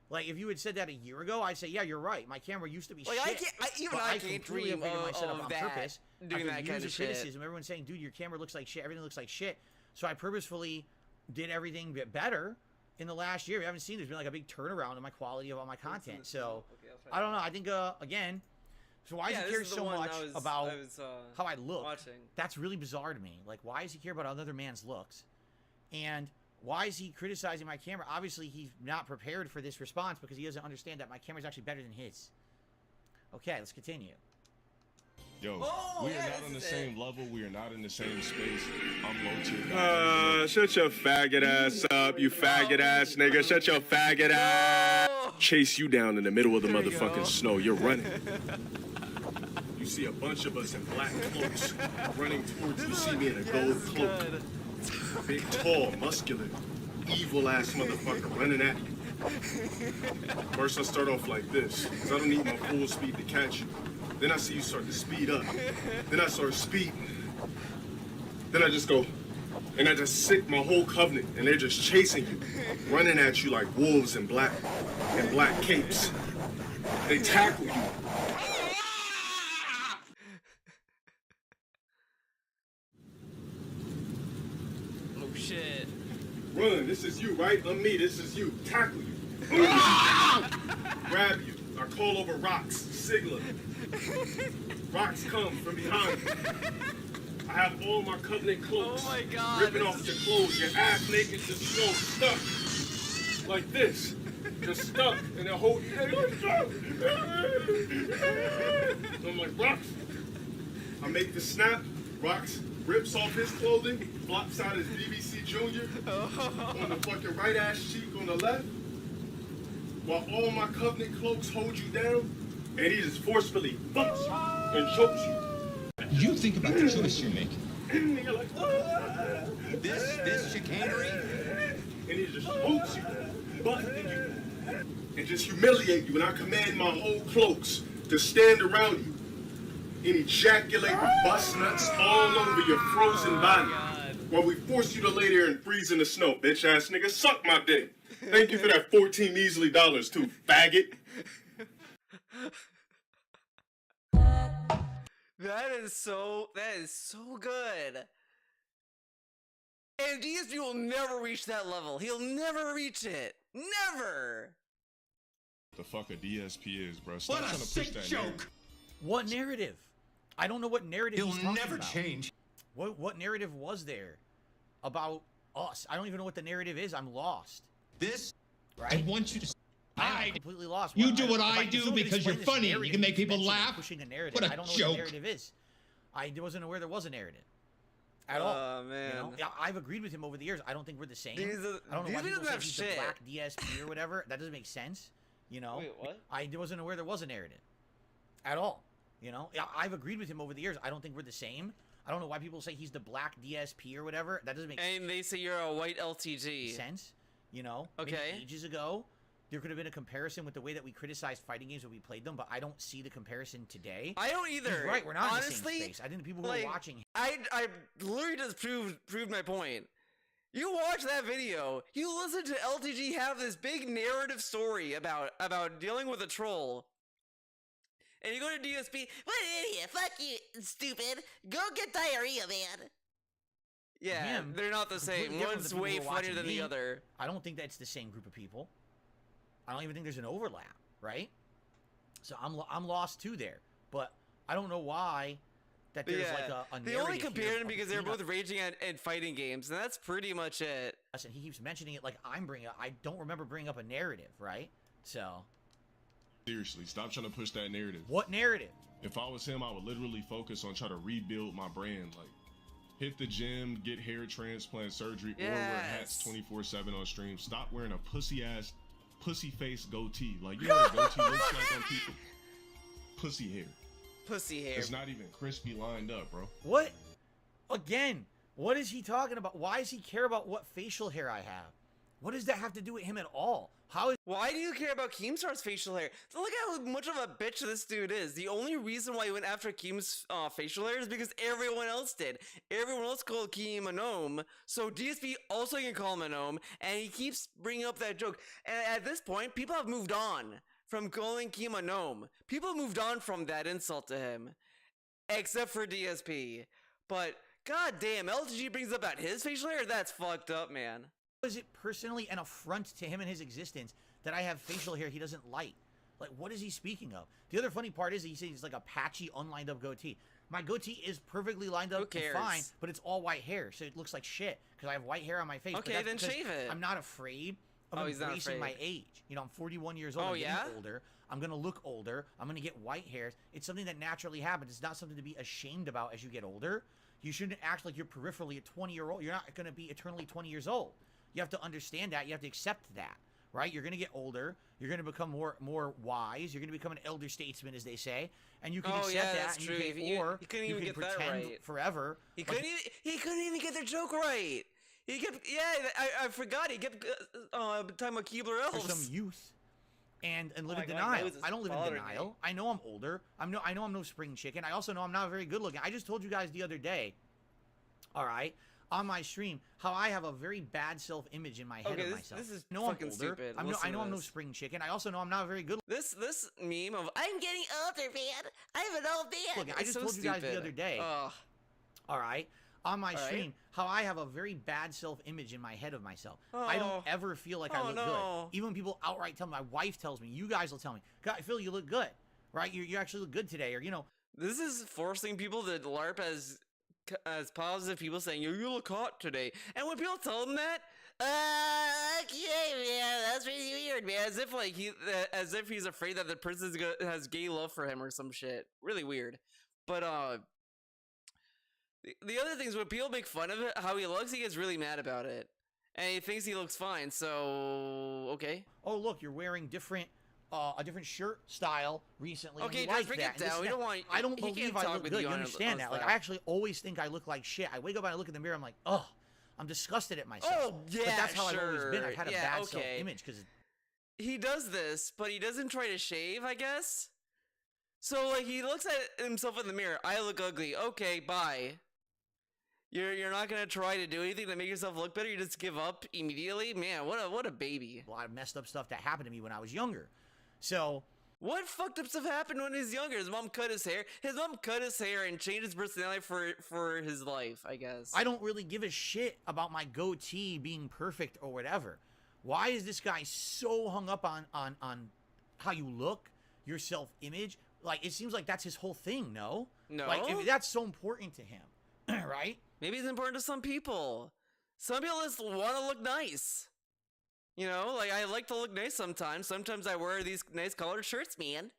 Like, if you had said that a year ago, I'd say, yeah, you're right. My camera used to be like, shit. I can't dream of that, purpose. doing that kind of shit. Criticism, everyone's saying, dude, your camera looks like shit. Everything looks like shit. So I purposefully did everything better in the last year. We haven't seen there's been like a big turnaround in my quality of all my content. So I don't know. I think again. So why does he care so much about how I look? That's really bizarre to me. Like, why does he care about another man's looks? And why is he criticizing my camera? Obviously, he's not prepared for this response because he doesn't understand that my camera is actually better than his. Okay, let's continue. Yo, we are not on the same level. We are not in the same space. I'm low tier. Shut your faggot ass up, you faggot ass nigga. Shut your faggot ass. Chase you down in the middle of the motherfucking snow. You're running. You see a bunch of us in black cloaks running towards you. You see me in a gold cloak. Big, tall, muscular, evil-ass motherfucker running at you. First, I start off like this, because I don't need my full speed to catch you. Then I see you start to speed up. Then I start speeding. Then I just go, and I just sick my whole covenant, and they're just chasing you, running at you like wolves in black capes. They tackle you. Oh shit. Run, this is you, right? I'm me, this is you. Tackle you. Grab you. I call over rocks, signaling. Rocks come from behind you. I have all my covenant cloaks. Oh my god. Ripping off your clothes, your ass naked to snow, stuck. Like this. Just stuck. And they'll hold you. So I'm like, Rocks. I make the snap. Rocks rips off his clothing, flops out his BBC Junior on the fucking right ass cheek on the left, while all my covenant cloaks hold you down, and he just forcefully bumps you and chokes you. You think about the choice you're making. And you're like, This chicanery. and he just chokes you, busting you, and just humiliate you. And I command my whole cloaks to stand around you and ejaculate bust nuts all over your frozen body, while we force you to lay there and freeze in the snow. Bitch ass nigga, suck my dick. Thank you for that 14 measly dollars too, faggot. That is so good. And DSP will never reach that level. He'll never reach it. Never. The fuck a DSP is, bro. Stop What a trying to push sick that joke. narrative. What narrative? I don't know what narrative He'll he's talking never about. change. What narrative was there about us? I don't even know what the narrative is. I'm lost. This, Right? I want you to. I'm completely lost. You do what if I if do someone could because you're explain this funny. You narrative can make he's people mentioning, laugh. Pushing a narrative. What a I don't know joke. what the narrative is. I wasn't aware there was a narrative at all. Oh man. You know? Yeah, I've agreed with him over the years. I don't think we're the same. These I don't know why doesn't people say have he's shit. the black DSP or whatever. That doesn't make sense. You know. Wait, what? I wasn't aware there was a narrative at all. You know. Yeah, I've agreed with him over the years. I don't think we're the same. I don't know why people say he's the black DSP or whatever. That doesn't make And they say you're a white LTG. sense. You know. Maybe Okay. ages ago, there could have been a comparison with the way that we criticized fighting games when we played them, but I don't see the comparison today. I don't either. He's right, we're not Honestly, in the same space. I think the people who like, are watching. I literally just proved my point. You watch that video, you listen to LTG have this big narrative story about dealing with a troll. And you go to DSP, what an idiot, fuck you, stupid, go get diarrhea, man. Yeah, Him, they're not the completely same. different One's than the way people who are funnier watching than the me. other. I don't think that's the same group of people. I don't even think there's an overlap, right? So I'm lost too there, but I don't know why that there's like a they only narrative compared here him of because they're being both raging at fighting games, and that's pretty much it. and he keeps mentioning it like I'm bringing up. I don't remember bringing up a narrative, right? So Seriously, stop trying to push that narrative. what narrative? If I was him, I would literally focus on trying to rebuild my brand. Like, hit the gym, get hair transplant surgery, or wear hats Yes. 24/7 on stream. Stop wearing a pussy face goatee. Like, you know what a goatee looks like on people? Pussy hair. Pussy hair. It's not even crispy lined up, bro. What? Again, what is he talking about? Why does he care about what facial hair I have? What does that have to do with him at all? How is Why do you care about Keemstar's facial hair? Look how much of a bitch this dude is. The only reason why he went after Keem's facial hair is because everyone else did. Everyone else called Keem a gnome, so DSP also can call him a gnome, and he keeps bringing up that joke. And at this point, people have moved on from calling Keem a gnome. People have moved on from that insult to him, except for DSP. But goddamn, LTG brings up about his facial hair. That's fucked up, man. is it personally an affront to him and his existence that I have facial hair he doesn't like? Like, what is he speaking of? The other funny part is he says he's like a patchy, unlined up goatee. My goatee is perfectly lined up and fine, but it's all white hair, so it looks like shit because I have white hair on my face. Okay, but then that's because shave it. I'm not afraid of he's not embracing afraid. my age. You know, I'm 41 years old. Oh, I'm getting yeah? older. I'm gonna look older. I'm gonna get white hairs. It's something that naturally happens. It's not something to be ashamed about as you get older. You shouldn't act like you're peripherally a 20-year-old. You're not gonna be eternally 20 years old. You have to understand that. You have to accept that, right? You're going to get older. You're going to become more wise. You're going to become an elder statesman, as they say, and you can accept that. That's and true. You can, You or couldn't you even can get that pretend right. forever. He couldn't even get the joke right. He kept, I forgot. He kept talking about Keebler For elves. some youth and live my in God, denial. nose is I don't live in bothering denial. me. I know I'm older. I know I'm no spring chicken. I also know I'm not very good looking. I just told you guys the other day. All right. on my stream how I have a very bad self-image in my head of myself. This is no, I'm fucking older. stupid. I know I'm no spring chicken. I also know I'm not very good. This meme of I'm getting older, man. I'm an old man. Look, I just told you guys the other day. All right, on my stream, how I have a very bad self-image in my head of myself. I don't ever feel like I look good. Even when people outright tell me, my wife tells me, you guys will tell me, God, I feel you look good, right? You actually look good today, or you know. This is forcing people to LARP as positive people saying, yo, you look hot today. And when people tell them that, okay, man, that's really weird, man. As if he's afraid that the person has gay love for him or some shit. Really weird. But, the other things, when people make fun of it, how he looks, he gets really mad about it. And he thinks he looks fine, so, okay. Oh, look, you're wearing a different shirt style recently. Okay, just bring it down. We don't want. I don't believe I look good. You understand that? Like, I actually always think I look like shit. I wake up and I look in the mirror. I'm like, ugh, I'm disgusted at myself. Oh yeah, but that's how I've always been. I've had a bad okay. self-image because he does this, but he doesn't try to shave, I guess. So like, he looks at himself in the mirror. I look ugly. Okay, bye. You're not gonna try to do anything to make yourself look better. You just give up immediately. Man, what a baby. A lot of messed up stuff that happened to me when I was younger. So, what fucked up stuff happened when he was younger? His mom cut his hair. His mom cut his hair and changed his personality for his life, I guess. I don't really give a shit about my goatee being perfect or whatever. Why is this guy so hung up on how you look, your self-image? Like, it seems like that's his whole thing, no? No. Like, if that's so important to him, right? Maybe it's important to some people. Some people just want to look nice. You know, like, I like to look nice sometimes. Sometimes I wear these nice colored shirts, man.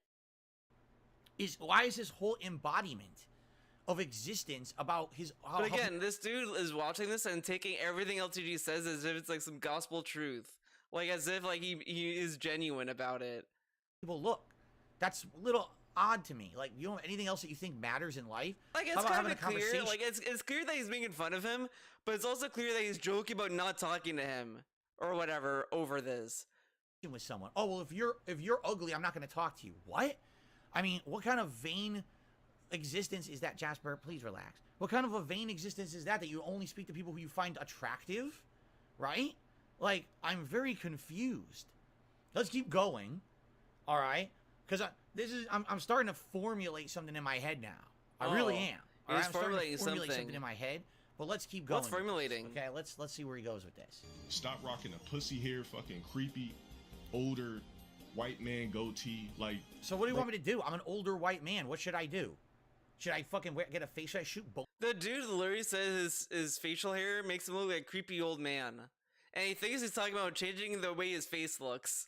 Why is his whole embodiment of existence about his... But again, this dude is watching this and taking everything LTG says as if it's like some gospel truth. Like, as if like he is genuine about it. People look. That's a little odd to me. Like, you don't have anything else that you think matters in life? Like, it's kind of clear. Like, it's clear that he's making fun of him, but it's also clear that he's joking about not talking to him. Or whatever over this with someone. Oh well, if you're ugly, I'm not going to talk to you. What? I mean, what kind of vain existence is that, Jasper? Please relax. What kind of a vain existence is that you only speak to people who you find attractive, right? Like, I'm very confused. Let's keep going, all right? Because I'm starting to formulate something in my head now. I really am. All right? I'm starting to formulate something in my head. But let's keep going. What's formulating? Okay, let's see where he goes with this. Stop rocking a pussy hair, fucking creepy, older, white man goatee. Like. So what do you want me to do? I'm an older white man. What should I do? Should I fucking get a face? Should I shoot both? The dude literally says his facial hair makes him look like a creepy old man, and he thinks he's talking about changing the way his face looks.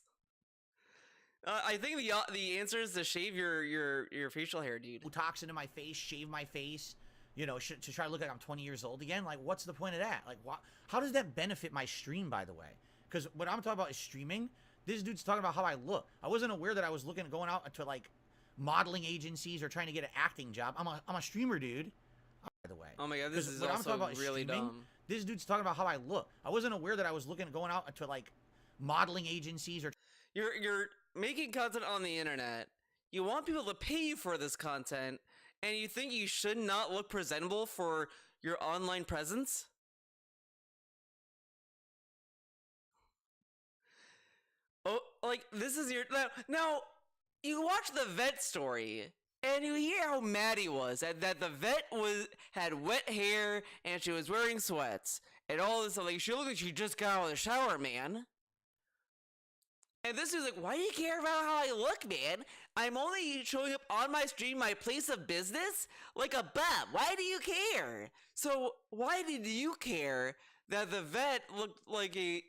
I think the answer is to shave your facial hair, dude. Botox into my face, shave my face. You know, to try to look like I'm 20 years old again? Like, what's the point of that? Like, how does that benefit my stream, by the way? Because what I'm talking about is streaming. This dude's talking about how I look. I wasn't aware that I was going out to, like, modeling agencies or trying to get an acting job. I'm a streamer, dude, by the way. Oh, my God, this is also really dumb. This dude's talking about how I look. I wasn't aware that I was going out to, like, modeling agencies or... You're making content on the internet. You want people to pay you for this content... And you think you should not look presentable for your online presence? Oh, like, this is your... Now, you watch the vet story, and you hear how mad he was, that the vet had wet hair, and she was wearing sweats, and all this, like, she looked like she just got out of the shower, man. And this is like, why do you care about how I look, man? I'm only showing up on my stream, my place of business, like a bum. Why do you care? So why did you care that the vet looked like a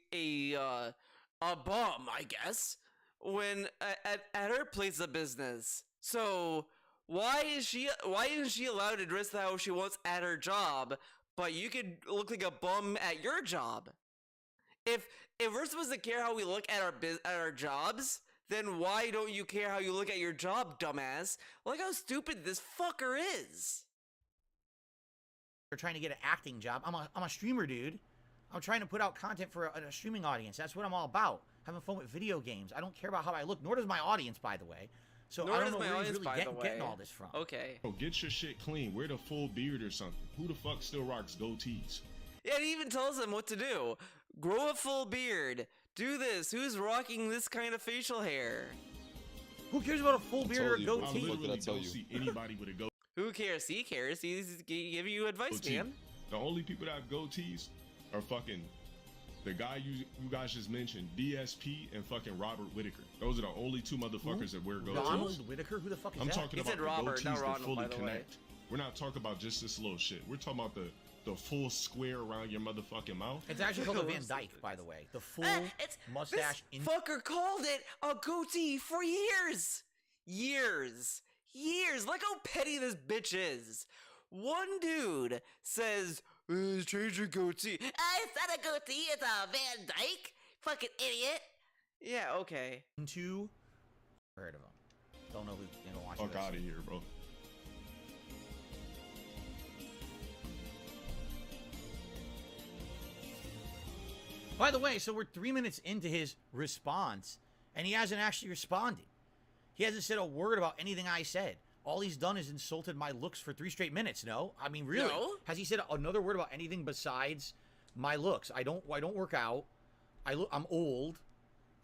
bum, I guess, when at her place of business? So why isn't she allowed to dress how she wants at her job, but you could look like a bum at your job? If we're supposed to care how we look at our jobs, then why don't you care how you look at your job, dumbass? Look how stupid this fucker is. You're trying to get an acting job. I'm a streamer, dude. I'm trying to put out content for a streaming audience. That's what I'm all about. Having fun with video games. I don't care about how I look, nor does my audience, by the way. So I don't know where he's really getting all this from. Okay. Bro, get your shit clean. Wear the full beard or something. Who the fuck still rocks goatees? Yeah, he even tells him what to do. Grow a full beard. Do this. Who's rocking this kind of facial hair? Who cares about a full beard or a told you, bro. I goatee? What did I literally tell don't you? see anybody with a goatee. Who cares? He cares. He's giving you advice, man. The only people that have goatees are fucking the guy you guys just mentioned, DSP, and fucking Robert Whitaker. Those are the only two motherfuckers that wear goatees. Donald Whitaker? Who the fuck is I'm that? talking He about said the Robert, goatees not that Ronald, fully by the way. connect. We're not talking about just this little shit. We're talking about the full square around your motherfucking mouth. It's actually called a Van Dyke, by the way. The full mustache. This fucker called it a goatee for years. Years. Look how petty this bitch is. One dude says, change your goatee. It's not a goatee, it's a Van Dyke. Fucking idiot. Yeah, okay. Into heard of him. Don't know who watch Fuck out of here, bro. By the way, so we're 3 minutes into his response, and he hasn't actually responded. He hasn't said a word about anything I said. All he's done is insulted my looks for 3 straight minutes. No, I mean really. No? Has he said another word about anything besides my looks? I don't work out. I'm old.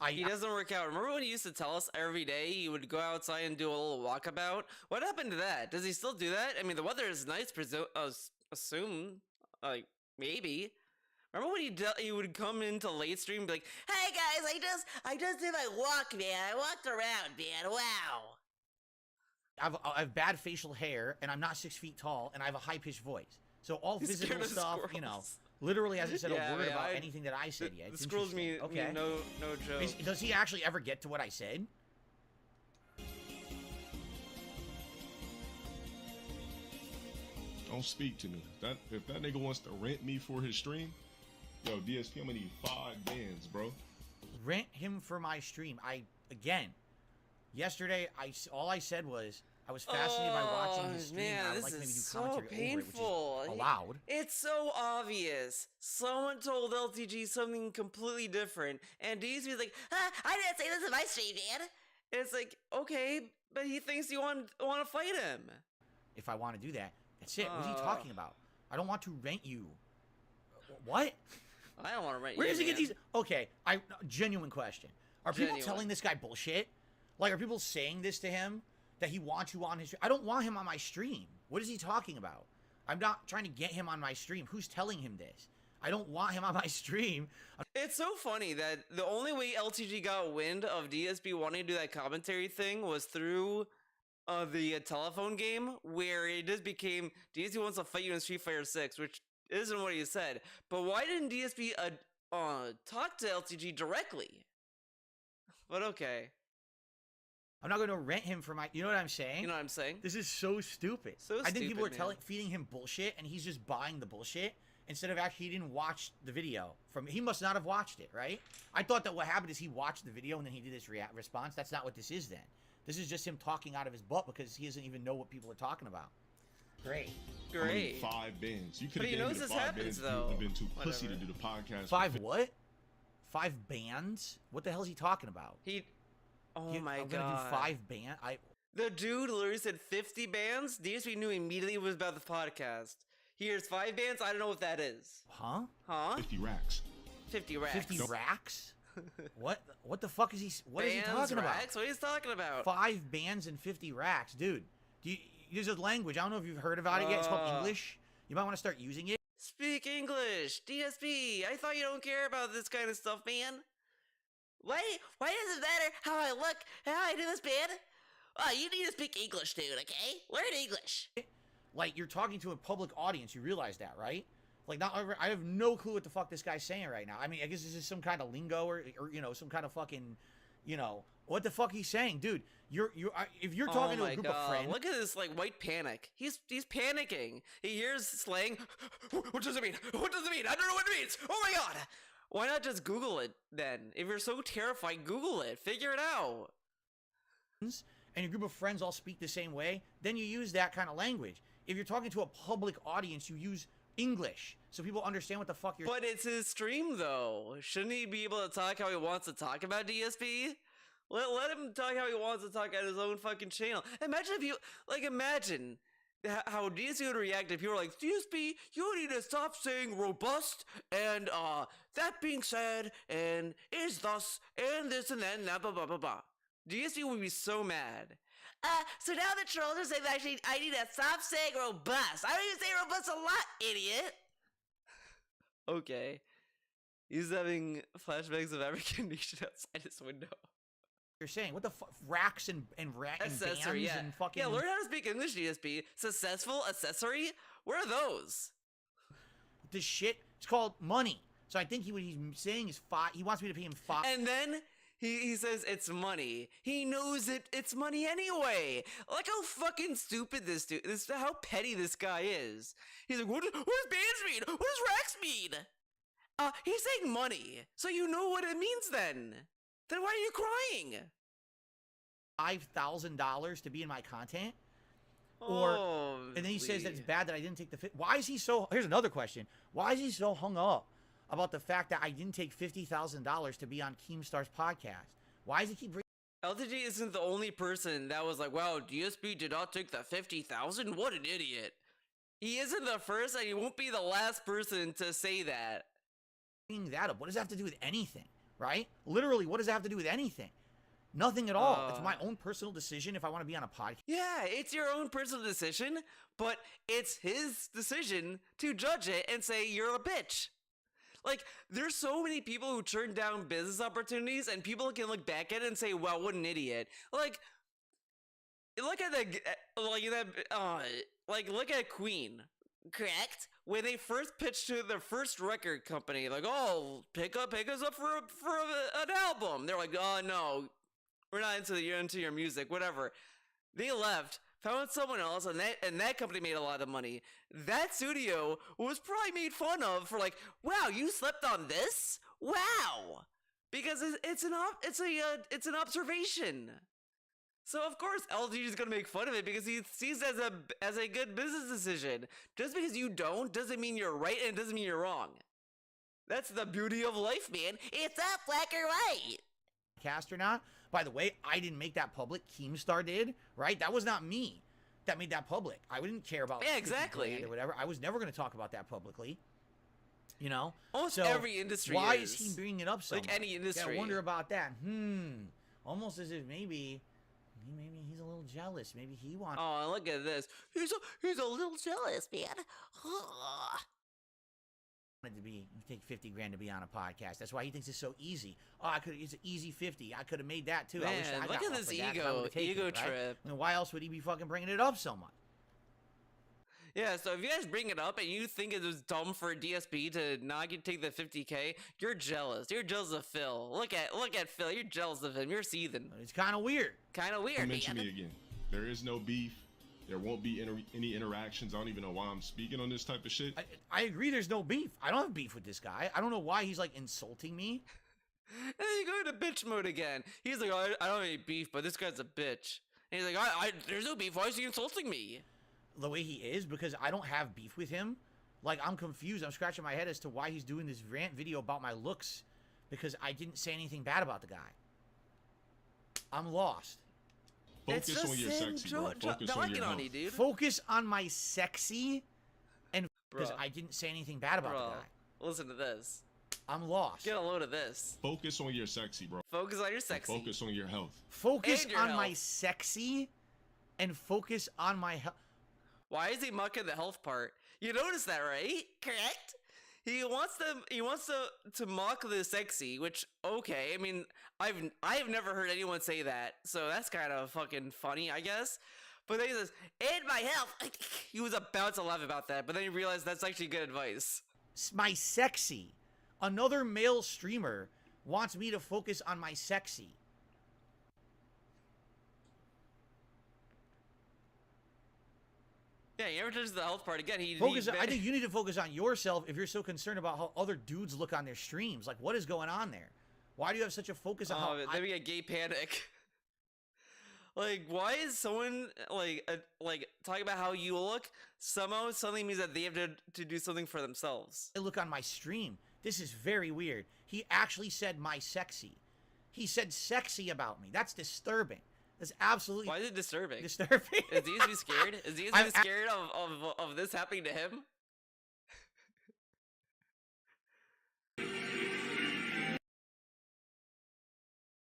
He doesn't work out. Remember when he used to tell us every day he would go outside and do a little walkabout? What happened to that? Does he still do that? I mean, the weather is nice, assume, like, maybe. Remember when he would come into late stream and be like, hey guys, I just did my walk, man. I walked around, man. Wow. I have bad facial hair, and I'm not 6 feet tall, and I have a high-pitched voice. So all He's physical scared of stuff, squirrels. Literally hasn't said Yeah, a word man, about anything that I said yet. The It's squirrels interesting. mean Okay. no joke. Does he actually ever get to what I said? Don't speak to me. If that nigga wants to rent me for his stream, yo, DSP, I'm gonna need 5 bands, bro. Rent him for my stream. Yesterday, all I said was I was fascinated by watching his stream. Man, and I would this like to maybe do is so commentary painful. over it, which is allowed. It's so obvious. Someone told LTG something completely different, and DSP's like, I didn't say this in my stream, man. And it's like, okay, but he thinks you want to fight him. If I want to do that, that's it. What's he talking about? I don't want to rent you. What? I don't want to rent Where you, does he get man. these? Okay, genuine question. Are people Genuine. telling this guy bullshit? Like, are people saying this to him that he wants you on his? I don't want him on my stream. What is he talking about? I'm not trying to get him on my stream. Who's telling him this? I don't want him on my stream. It's so funny that the only way LTG got wind of DSP wanting to do that commentary thing was through the telephone game, where it just became DSP wants to fight you in Street Fighter 6, which isn't what he said. But why didn't DSP talk to LTG directly? But okay. I'm not going to rent him for my. You know what I'm saying? You know what I'm saying? This is so stupid. So I think people are stupid, man. feeding him bullshit, and he's just buying the bullshit instead of actually he didn't watch the video. He must not have watched it, right? I thought that what happened is he watched the video and then he did his response. That's not what this is. Then this is just him talking out of his butt because he doesn't even know what people are talking about. Great. I'm gonna need Great. 5 bands. You But could have he given knows me the this 5 happens, bands. though. I've been too pussy to Whatever. do the podcast. 5 what? 5 bands? What the hell is he talking about? Oh my I'm god. gonna do 5 bands. The dude literally said 50 bands. DSP knew immediately it was about the podcast. He hears 5 bands. I don't know what that is. Huh? 50 racks. 50 racks. 50 racks? What the fuck is he? What is he Bands, talking about? racks? What is he talking about? 5 bands and 50 racks, dude. There's a language. I don't know if you've heard about it yet. It's called English. You might want to start using it. Speak English, DSP. I thought you don't care about this kind of stuff, man. Why does it matter how I look, how I do this, man? Oh, you need to speak English, dude. Okay, learn English. Like, you're talking to a public audience. You realize that, right? Like, I have no clue what the fuck this guy's saying right now. I mean, I guess this is some kind of lingo or some kind of fucking, what the fuck he's saying, dude. If you're talking to a group of friends, Look at this like white panic. He's panicking. He hears slang. What does it mean? What does it mean? I don't know what it means. Oh my god. Why not just Google it then? If you're so terrified, Google it. Figure it out. and your group of friends all speak the same way, then you use that kind of language. If you're talking to a public audience, you use English so people understand what the fuck you're. But it's his stream though. Shouldn't he be able to talk how he wants to talk about DSP? Let him talk how he wants to talk at his own fucking channel. Imagine if you imagine how DSP would react if you were like, DSP, you need to stop saying robust, and that being said, and is thus, and this and that, and that, blah, blah, blah, blah. DSP would be so mad. So now the trolls are saying that actually I need to stop saying robust. I don't even say robust a lot, idiot. Okay. He's having flashbacks of African nation outside his window. You're saying what the fuck? Racks and Accessory, bands yeah. and fucking. Yeah, learn how to speak English, DSP. Successful accessory? Where are those? This shit. It's called money. So I think he's saying is five. He wants me to pay him five. And then he says it's money. He knows it's money anyway. Like how fucking stupid this dude. How petty this guy is. He's like, what does bands mean? What does racks mean? He's saying money. So you know what it means then. Then why are you crying? $5,000 to be in my content? Or and then he says that it's bad that I didn't take the fit. Why is he so? Here's another question. Why is he so hung up about the fact that I didn't take $50,000 to be on Keemstar's podcast? Why does he keep bringing? LTG isn't the only person that was like, wow, DSP did not take the 50,000. What an idiot. He isn't the first, and he won't be the last person to say that. That up? What does that have to do with anything? Right? Literally, what does that have to do with anything? Nothing at all. It's my own personal decision if I want to be on a podcast. Yeah, it's your own personal decision, but it's his decision to judge it and say you're a bitch. Like, there's so many people who turn down business opportunities, and people can look back at it and say, "Wow, what an idiot!" Like, look at look at Queen. Correct. When they first pitched to their first record company, like, "Oh, pick us up for an album," they're like, "Oh no, we're not into your music, whatever." They left, found someone else, and that company made a lot of money. That studio was probably made fun of for like, "Wow, you slept on this? Wow," because it's an observation. So of course LTG is gonna make fun of it because he sees it as a good business decision. Just because you don't doesn't mean you're right, and it doesn't mean you're wrong. That's the beauty of life, man. It's not black or white. Cast or not? By the way, I didn't make that public. Keemstar did, right? That was not me that made that public. I wouldn't care about exactly or whatever. I was never going to talk about that publicly. You know, almost so every industry. Why is he bringing it up so like much? any industry? I wonder about that. Almost as if maybe he's a little jealous. Maybe he wants. Oh, look at this. He's a little jealous, man. Wanted to be take 50 grand to be on a podcast. That's why he thinks it's so easy. Oh, it's an easy 50. I could have made that too. Man, I wish I look got at one this for that 'cause I would've taken ego it, right? trip. I mean, why else would he be fucking bringing it up so much? Yeah, so if you guys bring it up and you think it was dumb for DSP to not take the 50K, you're jealous. You're jealous of Phil. Look at Phil. You're jealous of him. You're seething. It's kind of weird. Kind of weird, Don't man. mention me again. There is no beef. There won't be any interactions. I don't even know why I'm speaking on this type of shit. I agree there's no beef. I don't have beef with this guy. I don't know why he's like insulting me. And then you go into bitch mode again. He's like, I don't have any beef, but this guy's a bitch. And he's like, there's no beef. Why is he insulting me? The way he is, because I don't have beef with him. Like, I'm confused. I'm scratching my head as to why he's doing this rant video about my looks, because I didn't say anything bad about the guy. I'm lost. Focus on your sexy, bro. Focus on your health. Dude. Focus on my sexy, and because Bro. I didn't say anything bad about the guy. Listen to this. I'm lost. Get a load of this. Focus on your sexy, bro. Focus on your sexy. Focus on your health. Focus And your on my health. sexy, and focus on my health. Why is he mucking the health part? You noticed that, right? Correct? He wants to mock the sexy, which, okay, I mean, I've never heard anyone say that, so that's kind of fucking funny, I guess. But then he says, "And my health." He was about to laugh about that, but then he realized that's actually good advice. My sexy. Another male streamer wants me to focus on my sexy. Yeah, he never touches the health part again. I think you need to focus on yourself if you're so concerned about how other dudes look on their streams. Like, what is going on there? Why do you have such a focus on how... Then we get gay panic. Like, why is someone, like talking about how you look somehow suddenly means that they have to do something for themselves? I look on my stream. This is very weird. He actually said my sexy. He said sexy about me. That's disturbing. That's absolutely Why is it disturbing? disturbing. Is DSP scared? Is DSP scared of this happening to him?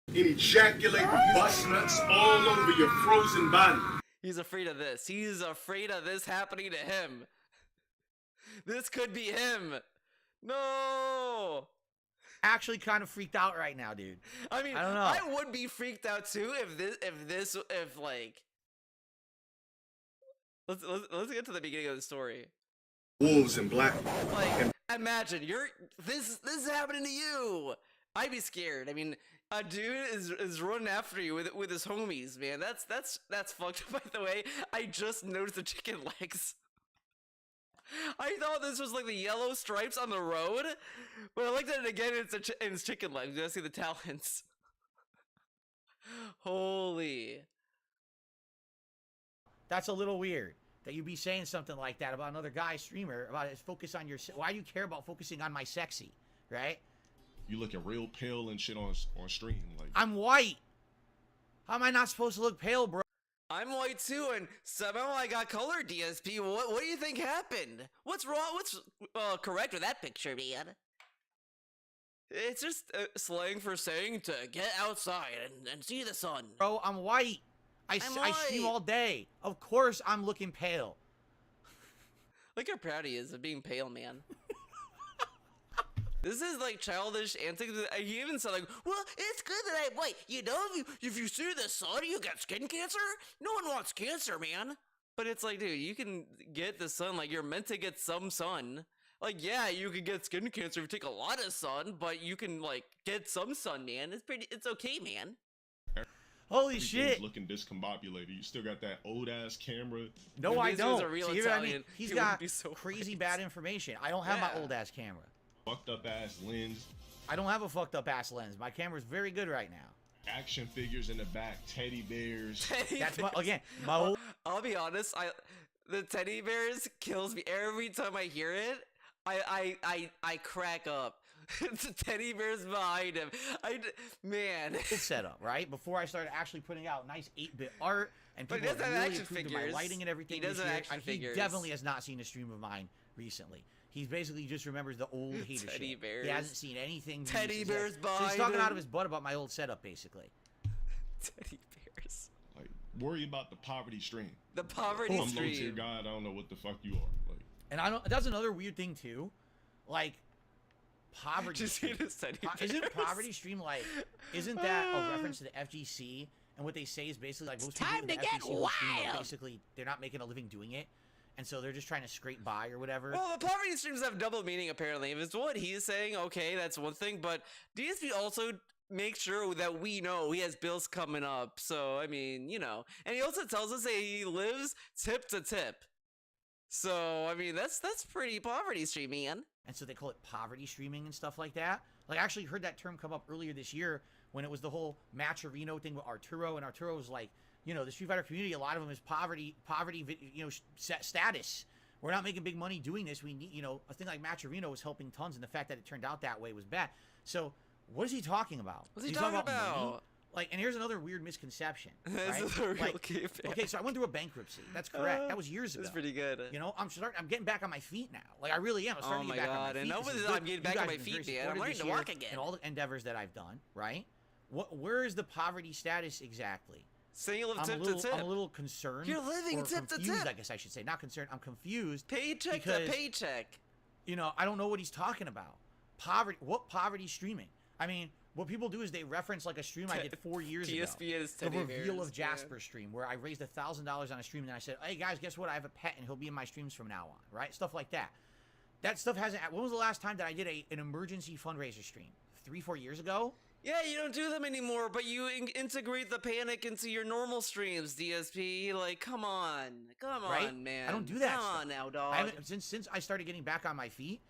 And ejaculate bust nuts all over your frozen body. He's afraid of this. He's afraid of this happening to him. This could be him. No. Actually kind of freaked out right now, dude. I mean, I don't know. I would be freaked out too if like. Let's get to the beginning of the story. Wolves in black. Like, imagine this is happening to you. I'd be scared. I mean, a dude is running after you with his homies, man. That's fucked up. By the way, I just noticed the chicken legs. I thought this was like the yellow stripes on the road, but I looked at it again and it's chicken legs. You gotta see the talons. Holy. That's a little weird that you be saying something like that about another guy streamer about his focus on your. Why do you care about focusing on my sexy, right? You looking real pale and shit on stream. Like, I'm white. How am I not supposed to look pale, bro? I'm white too, and somehow I got color, DSP. What do you think happened? What's wrong? What's correct with that picture, man? It's just slang for saying to get outside and see the sun. Bro, I'm white. I stream all day. Of course I'm looking pale. Look how proud he is of being pale, man. This is like childish antics. He even said like, well, it's good that I'm white. You know, if you see the sun, you get skin cancer. No one wants cancer, man. But it's like, dude, you can get the sun. Like, you're meant to get some sun. Like, yeah, you can get skin cancer if you take a lot of sun, but you can like get some sun, man. It's okay, man. Holy shit! Looking discombobulated. You still got that old ass camera. No, I This was don't. a real See, what I mean? Italian, He's he got wouldn't be so crazy white. bad information. I don't have my old ass camera. Fucked up ass lens. I don't have a fucked up ass lens. My camera's very good right now. Action figures in the back. Teddy bears. That's my old. I'll be honest. The teddy bears kills me every time I hear it. I crack up. The teddy bears behind him. Man. Setup, right? Before I started actually putting out nice 8-bit art and But he people doesn't have have really action approved of my figures. lighting and everything. He doesn't this year. have action figures. He definitely has not seen a stream of mine recently. He's basically just remembers the old hater Teddy shit. bears. He hasn't seen anything. Teddy recent. bears So behind he's talking him. out of his butt about my old setup, basically. Teddy bears. Like, worry about the poverty stream. The poverty I'm low tier stream. guy. I don't know what the fuck you are. Like, And I don't. That's another weird thing too, like poverty. Just see stream. this teddy Isn't bears. poverty stream like? Isn't that a reference to the FGC? And what they say is basically like most people in the FGC will stream, like, basically they're not making a living doing it, and so they're just trying to scrape by or whatever. Well, the poverty streams have double meaning apparently. If it's what he's saying, okay, that's one thing. But DSP also makes sure that we know he has bills coming up. So I mean, you know, and he also tells us that he lives tip to tip. So I mean, that's pretty poverty streaming, man. And so they call it poverty streaming and stuff like that. Like I actually heard that term come up earlier this year when it was the whole Matcherino thing with Arturo, and Arturo was like, you know, the Street Fighter community, a lot of them is poverty, you know, status. We're not making big money doing this. We need, you know, a thing like Matcherino was helping tons, and the fact that it turned out that way was bad. So what is he talking about? What's he He's talking money? about? Like, and here's another weird misconception. This Right? is a real Like, key fan. okay, so I went through a bankruptcy. That's correct. That was years ago. That's pretty good. You know, I'm getting back on my feet now. Like I really am. I'm starting Oh to get my back on God, my and feet. over This is this, good. I'm getting You back guys on my have been feet, very man. I'm supportive learning this to year walk again. in all the endeavors that I've done. Right? Where is the poverty status exactly? Saying you live I'm tip a little, to tip. I'm a little concerned. You're living or tip to confused, tip. I guess I should say. Not concerned. I'm confused. Paycheck because, to paycheck. You know, I don't know what he's talking about. Poverty. What poverty streaming? I mean, what people do is they reference like a stream I did 4 years ago. DSP is The teddy reveal bears, of Jasper stream where I raised $1,000 on a stream and then I said, hey guys, guess what? I have a pet and he'll be in my streams from now on. Right? Stuff like that. That stuff hasn't. When was the last time that I did an emergency fundraiser stream? 3-4 years ago? Yeah, you don't do them anymore, but you integrate the panic into your normal streams, DSP. Like, come on, Right? man. I don't do that Come stuff. on now, dog. I haven't, since I started getting back on my feet,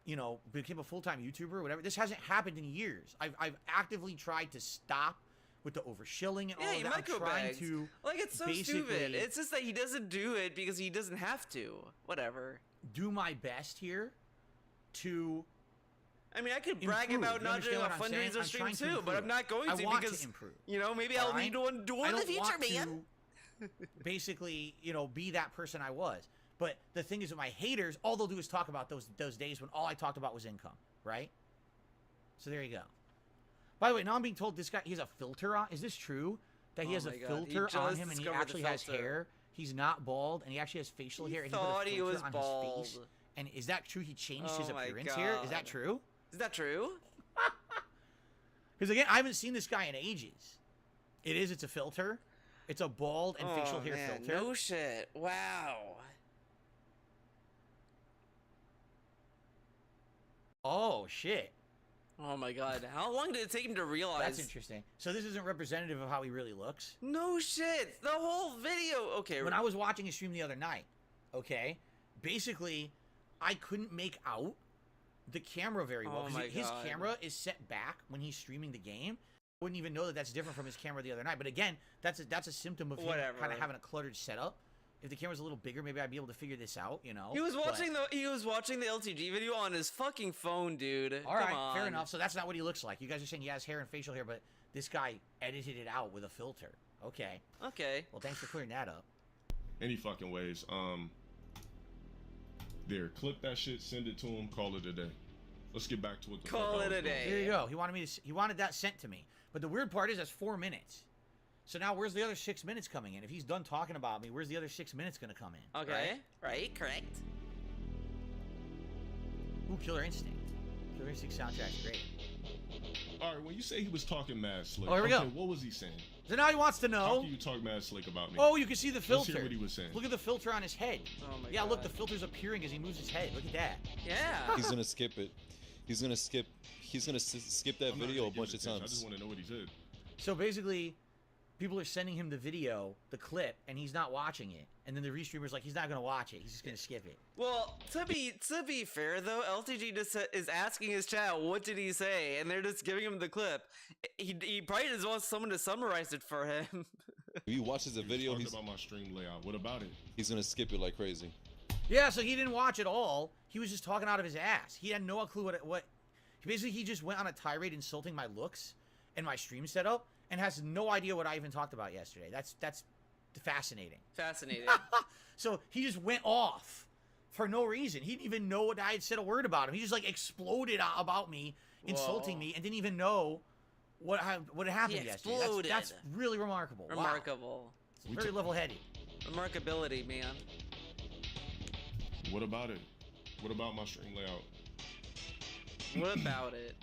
you know, became a full-time YouTuber or whatever. This hasn't happened in years. I've actively tried to stop with the overshilling and all Yeah, of you that. I'm trying microbags. to Like, it's so basically stupid. It's just that he doesn't do it because he doesn't have to. Whatever. do my best here to I mean, I could brag improve. about You not doing understand a what I'm saying? fundraiser I'm stream trying to too, but I'm improve. not going I to want because to improve. you know, maybe I'll be doing I in the don't future, want man. to basically, you know, be that person I was. But the thing is, with my haters, all they'll do is talk about those days when all I talked about was income, right? So there you go. By the way, now I'm being told this guy, he has a filter on. Is this true? That he has a filter on him and he actually has hair? He's not bald and he actually has facial hair and he put a filter on his face. And is that true? He changed his appearance here? Is that true? Is that true? Because again, I haven't seen this guy in ages. It's a filter. It's a bald and facial hair filter. No shit. Wow. Oh, shit. Oh my god. How long did it take him to realize? That's interesting. So this isn't representative of how he really looks? No shit. The whole video. Okay. When I was watching his stream the other night, okay, basically, I couldn't make out the camera very well. Oh my His God. camera is set back when he's streaming the game. I wouldn't even know that that's different from his camera the other night. But again, that's a symptom of him kind of having a cluttered setup. If the camera's a little bigger, maybe I'd be able to figure this out, you know. He was watching the LTG video on his fucking phone, dude. All right, fair enough. So that's not what he looks like. You guys are saying he has hair and facial hair, but this guy edited it out with a filter. Okay. Okay. Well, thanks for clearing that up. Any fucking ways. There, clip that shit, send it to him, call it a day. Let's get back to what the Call it a day. There you go. He wanted that sent to me. But the weird part is that's 4 minutes. So now where's the other 6 minutes coming in? If he's done talking about me, where's the other 6 minutes going to come in? Okay. Right? Correct. Ooh, Killer Instinct. Killer Instinct soundtrack's great. All right, when you say he was talking mad slick, Oh, here we go. what was he saying? So now he wants to know. How can you talk mad slick about me? Oh, you can see the filter. Let's hear what he was saying. Look at the filter on his head. Oh my yeah, God. look, the filter's appearing as he moves his head. Look at that. Yeah. He's gonna skip it. He's gonna skip that I'm not video a gonna give bunch it of attention. I times. just want to know what he said. So basically, people are sending him the video, the clip, and he's not watching it. And then the restreamer's like, he's not going to watch it. He's just going to skip it. Well, to be fair though, LTG just is asking his chat, what did he say? And they're just giving him the clip. He probably just wants someone to summarize it for him. If he watches the video, Talked about my stream layout. What about it? he's gonna skip it like crazy. Yeah, so he didn't watch it all. He was just talking out of his ass. He had no clue what basically, he just went on a tirade insulting my looks and my stream setup and has no idea what I even talked about yesterday. That's fascinating. Fascinating. So he just went off for no reason. He didn't even know what I had said a word about him. He just like exploded about me, insulting me, and didn't even know what had happened yesterday. That's really remarkable. Remarkable. Wow. Very level-headed. Remarkability, man. What about it? What about my stream layout? What about it?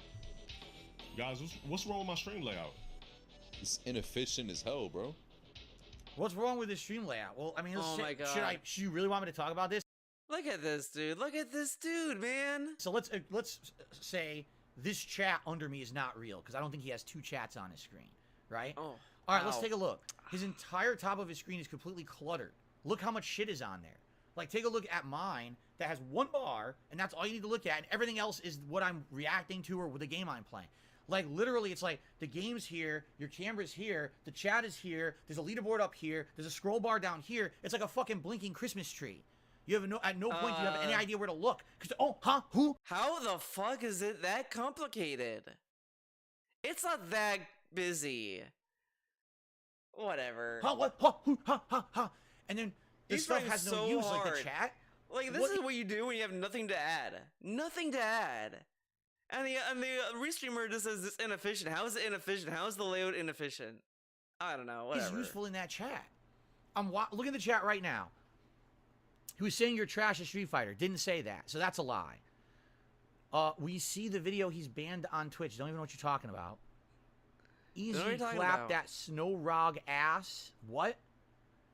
Guys, what's wrong with my stream layout? It's inefficient as hell, bro. What's wrong with the stream layout? Well, I mean, my God. should you really want me to talk about this? Look at this dude. Look at this dude, man. So let's say this chat under me is not real because I don't think he has 2 chats on his screen, right? Oh. All right, let's take a look. His entire top of his screen is completely cluttered. Look how much shit is on there. Like, take a look at mine that has 1 bar, and that's all you need to look at, and everything else is what I'm reacting to or with the game I'm playing. Like, literally, it's like, the game's here, your camera's here, the chat is here, there's a leaderboard up here, there's a scroll bar down here. It's like a fucking blinking Christmas tree. You have at no point do you have any idea where to look. Because, who? How the fuck is it that complicated? It's not that busy. Whatever. What? Who? And then this stuff has no use, like the chat. Like, this is what you do when you have nothing to add. Nothing to add. And the restreamer just says it's inefficient. How is it inefficient? How is the layout inefficient? I don't know. Whatever. He's useful in that chat. Look at the chat right now. He was saying you're trash at Street Fighter. Didn't say that, so that's a lie. We see the video he's banned on Twitch. Don't even know what you're talking about. Easy clap that snow rog ass. What?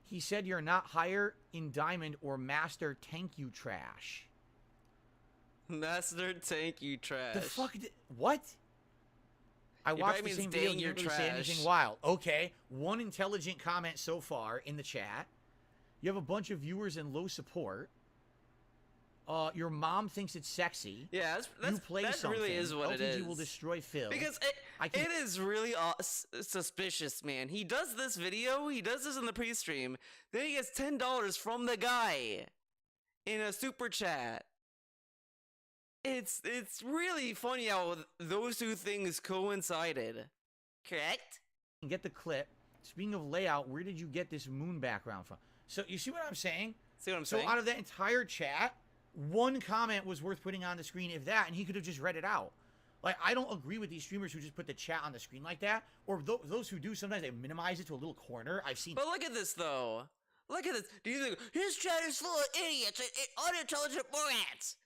He said you're not higher in Diamond or Master Tank you trash. Master Tank you trash. The fuck? What? I watched the same video and you didn't really say anything wild. Okay, 1 intelligent comment so far in the chat. You have a bunch of viewers and low support. Your mom thinks it's sexy. Yeah, that really is what it is. LTG will destroy Phil. Because it is really suspicious, man. He does this video, he does this in the pre-stream, then he gets $10 from the guy in a super chat. it's really funny how those two things coincided. Correct? Get the clip. Speaking of layout, where did you get this moon background from? So you see what I'm saying? See what I'm saying? So out of that entire chat, one comment was worth putting on the screen, if that, and he could have just read it out. Like, I don't agree with these streamers who just put the chat on the screen like that, or those who do, sometimes they minimize it to a little corner. I've seen. But look at this, though. Look at this. Do you think his chat is full of idiots and unintelligent morons?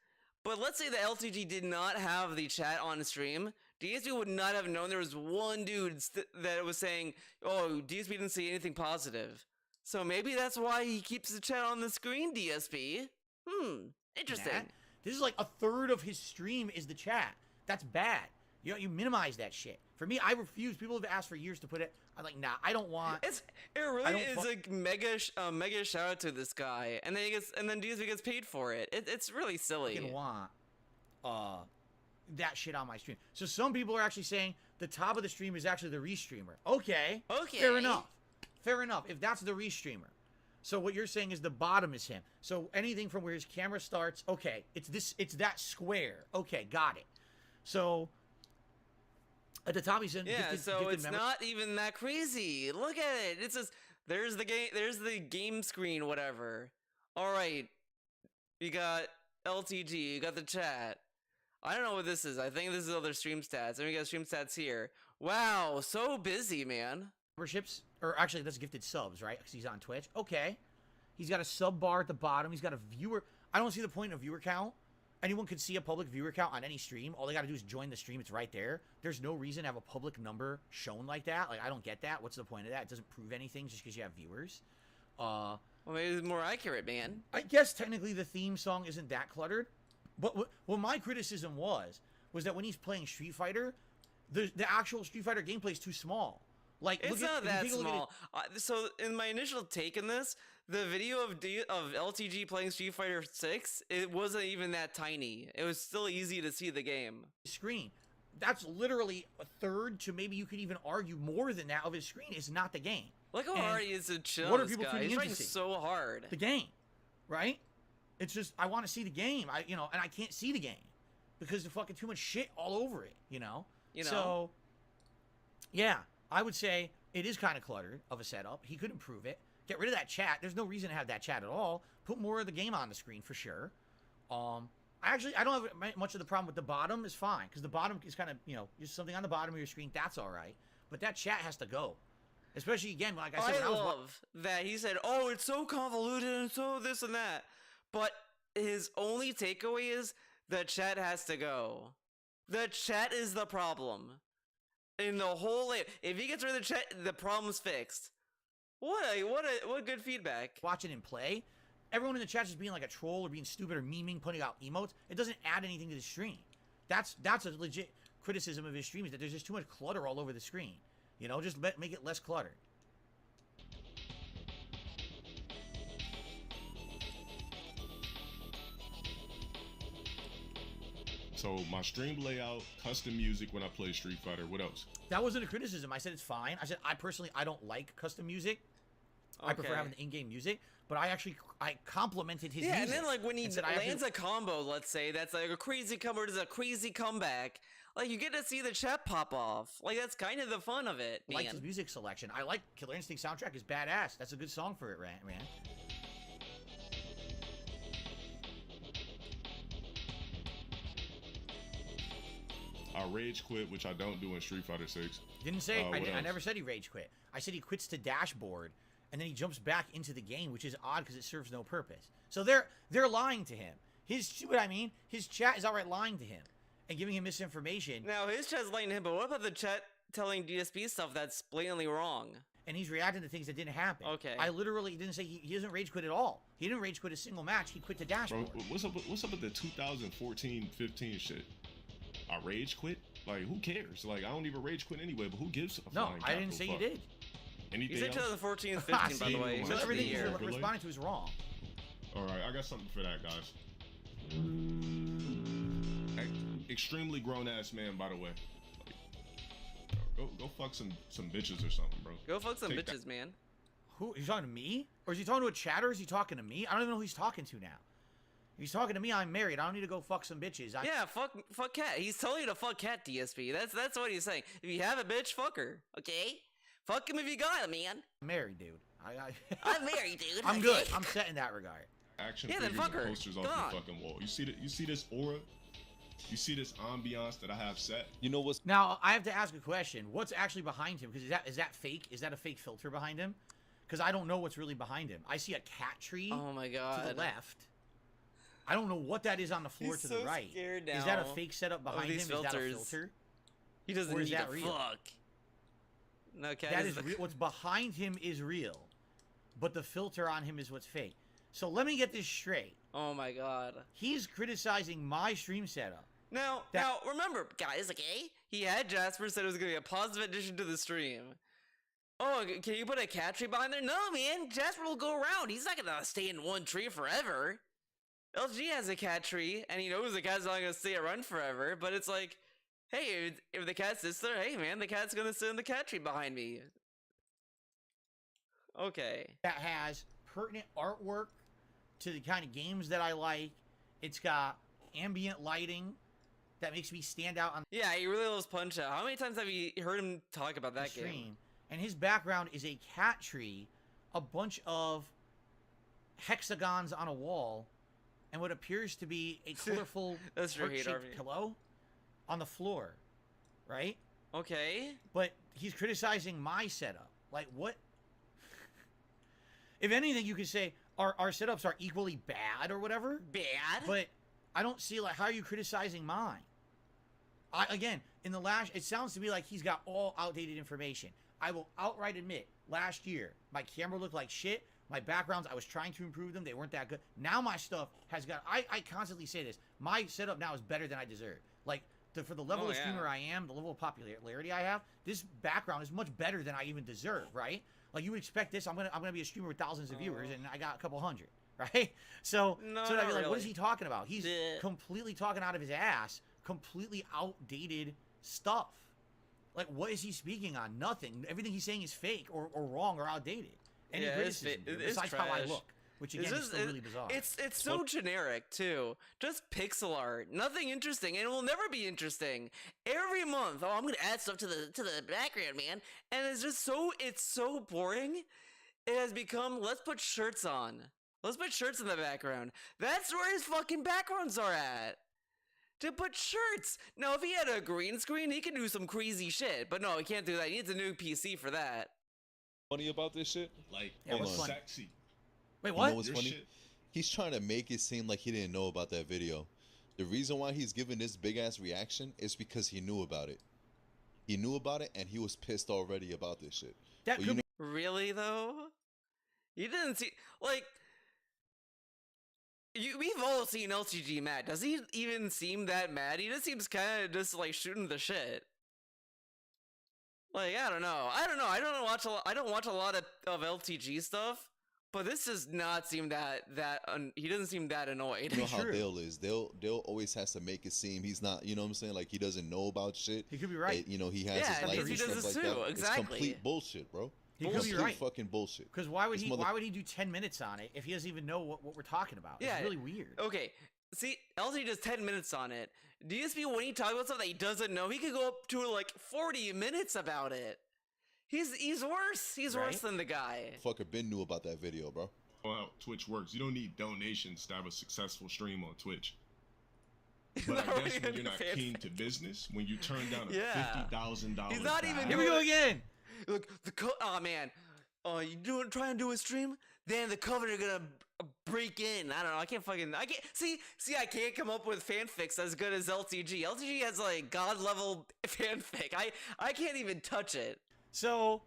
But let's say the LTG did not have the chat on stream. DSP would not have known there was one dude that was saying, oh, DSP didn't see anything positive. So maybe that's why he keeps the chat on the screen, DSP. Interesting. Matt, this is like a third of his stream is the chat. That's bad. You minimize that shit. For me, I refuse. People have asked for years to put it. I'm like, nah, I don't want. It really is a mega shout out to this guy, and then DSP gets paid for it. It's really silly. I fucking want that shit on my stream. So some people are actually saying the top of the stream is actually the restreamer. Okay. Fair enough. Fair enough. If that's the restreamer. So what you're saying is the bottom is him. So anything from where his camera starts, okay, it's that square. Okay, got it. So at the top he said, yeah. So it's not even that crazy. Look at it. It says there's the game screen, whatever. All right, you got LTG, you got the chat. I don't know what this is. I think this is other stream stats. And we got stream stats here. Wow, so busy, man. Memberships, or actually that's gifted subs, right? Because he's on Twitch. Okay, he's got a sub bar at the bottom. He's got a viewer. I don't see the point of viewer count. Anyone could see a public viewer count on any stream. All they got to do is join the stream. It's right there. There's no reason to have a public number shown like that. Like, I don't get that. What's the point of that? It doesn't prove anything just because you have viewers. Well, maybe it's more accurate, man. I guess technically the theme song isn't that cluttered. But what my criticism was that when he's playing Street Fighter, the actual Street Fighter gameplay is too small. Like, it's not that small. So in my initial take in this, the video of LTG playing Street Fighter 6, it wasn't even that tiny. It was still easy to see the game. Screen. That's literally a third to maybe you could even argue more than that of his screen is not the game. Look how hard he is to chill. What are people tuning He's in to trying see? so hard. The game, right? It's just I want to see the game. And I can't see the game because there's fucking too much shit all over it. So yeah, I would say it is kind of cluttered of a setup. He could improve it. Get rid of that chat. There's no reason to have that chat at all. Put more of the game on the screen for sure. I don't have much of the problem with the bottom. Is fine because the bottom is kind of just something on the bottom of your screen. That's all right. But that chat has to go. Especially again, like I said, I love that he said, "Oh, it's so convoluted and so this and that," but his only takeaway is the chat has to go. The chat is the problem in the whole. If he gets rid of the chat, the problem's fixed. What good feedback. Watching him play, everyone in the chat just being like a troll or being stupid or memeing, putting out emotes. It doesn't add anything to the stream. That's a legit criticism of his stream is that there's just too much clutter all over the screen. Just make it less cluttered. So my stream layout, custom music when I play Street Fighter. What else? That wasn't a criticism. I said it's fine. I said I personally don't like custom music. Okay. I prefer having the in-game music. But I complimented his music. Yeah, and then like when he lands a combo, let's say that's like a crazy combo, or does a crazy comeback. Like, you get to see the chat pop off. Like, that's kind of the fun of it, man. I like his music selection. I like Killer Instinct soundtrack is badass. That's a good song for it, man. I rage quit, which I don't do in Street Fighter 6. Didn't say. I never said he rage quit. I said he quits to dashboard, and then he jumps back into the game, which is odd because it serves no purpose. So they're lying to him. His chat is outright lying to him and giving him misinformation. Now, his chat's lying to him, but what about the chat telling DSP stuff that's blatantly wrong? And he's reacting to things that didn't happen. Okay. I literally didn't say he doesn't rage quit at all. He didn't rage quit a single match. He quit to dashboard. Bro, what's up with the 2014-15 shit? I rage quit? Like, who cares? Like, I don't even rage quit anyway, but who gives a No, I didn't say you did. Anything He said 2014 and 15, by the way. So everything you're responding to is wrong. Alright, I got something for that, guys. Extremely grown-ass man, by the way. Go fuck some bitches or something, bro. Go fuck some bitches, man. Who? Are you talking to me? Or is he talking to a chat, or is he talking to me? I don't even know who he's talking to now. He's talking to me. I'm married. I don't need to go fuck some bitches. Yeah, fuck Cat. He's telling you to fuck Cat, DSP. That's what he's saying. If you have a bitch, fuck her. Okay? Fuck him if you got him, man. I'm married, dude. I'm married, dude. I'm good. I'm set in that regard. Action Yeah, then figures fuck and her. posters Come off on. the fucking wall. You see this aura? You see this ambiance that I have set? You know what's Now I have to ask a question. What's actually behind him? Because is that fake? Is that a fake filter behind him? Because I don't know what's really behind him. I see a cat tree Oh my god. to the left. I don't know what that is on the floor He's to so the right. scared Is that a now fake setup behind him? these Is that a filters. filter? He doesn't Or is need that to real? fuck. No, Cat That is is real. What's behind him is real, but the filter on him is what's fake. So let me get this straight. Oh my god. He's criticizing my stream setup. Now, remember, guys, okay? He had Jasper said it was gonna be a positive addition to the stream. Oh, can you put a cat tree behind there? No, man. Jasper will go around. He's not gonna stay in one tree forever. LG has a cat tree, and he knows the cat's not gonna stay around forever. But it's like, hey, if the cat sits there, hey, man, the cat's gonna sit in the cat tree behind me. Okay. That has pertinent artwork to the kind of games that I like. It's got ambient lighting that makes me stand out on Yeah, he really loves Punch Out. How many times have you heard him talk about the that stream. game? And his background is a cat tree, a bunch of hexagons on a wall, and what appears to be a colorful That's your hate heart-shaped army. pillow on the floor, right? Okay. But he's criticizing my setup. Like, what? If anything, you could say our setups are equally bad or whatever. Bad? But I don't see, like, how are you criticizing mine? Again, in the last, it sounds to me like he's got all outdated information. I will outright admit, last year, my camera looked like shit. My backgrounds, I was trying to improve them. They weren't that good. Now my stuff has got, I constantly say this. My setup now is better than I deserve. Like, for the level of streamer I am, the level of popularity I have, this background is much better than I even deserve, right? Like, you would expect this. I'm gonna be a streamer with thousands of viewers, and I got a couple hundred, right? So, No, I'd be not like, what is really. he talking about? He's Bleh. completely talking out of his ass, completely outdated stuff. Like, what is he speaking on? Nothing. Everything he's saying is fake or wrong or outdated. Any Yeah, it's criticism, it's besides how I trash. look, which again is still really bizarre. It's so generic too. Just pixel art, nothing interesting, and it will never be interesting. Every month, oh, I'm gonna add stuff to the background, man, and it's so boring. It has become let's put shirts on. Let's put shirts in the background. That's where his fucking backgrounds are at. To put shirts. Now, if he had a green screen, he could do some crazy shit. But no, he can't do that. He needs a new PC for that. funny about this shit? Like, Yeah, what's it's funny? sexy. Wait, You what? know what's Your funny? shit. He's trying to make it seem like he didn't know about that video. The reason why he's giving this big ass reaction is because he knew about it. He knew about it and he was pissed already about this shit. That Well, could you be Really though? You didn't see like we've all seen LTG mad. Does he even seem that mad? He just seems kind of just like shooting the shit. Like I don't know. I don't watch a lot of LTG stuff, but this does not seem he doesn't seem that annoyed. You know how True. Dale is. Dale always has to make it seem he's not, you know what I'm saying? Like he doesn't know about shit. He could be right. You know, he has Yeah, his life because he and does stuff this like too, that. exactly. It's complete bullshit, bro. He could be Complete right. fucking bullshit. Because why would This why would he do 10 minutes on it if he doesn't even know what we're talking about? Yeah. It's really weird. Okay, see, LTG does 10 minutes on it. DSP, when he talks about stuff that he doesn't know, he could go up to like 40 minutes about it. He's worse. He's Right? worse than the guy. Fucker Ben knew about that video, bro. How Twitch works. You don't need donations to have a successful stream on Twitch. But Not I guess really when you're not fan keen to business, when you turn down a Yeah. $50,000 He's not even Here we go again. Look, oh man, you try and do a stream, then the Covenant are gonna break in. I don't know. I can't see. I can't come up with fanfics as good as LTG. LTG has like god level fanfic. I can't even touch it. So,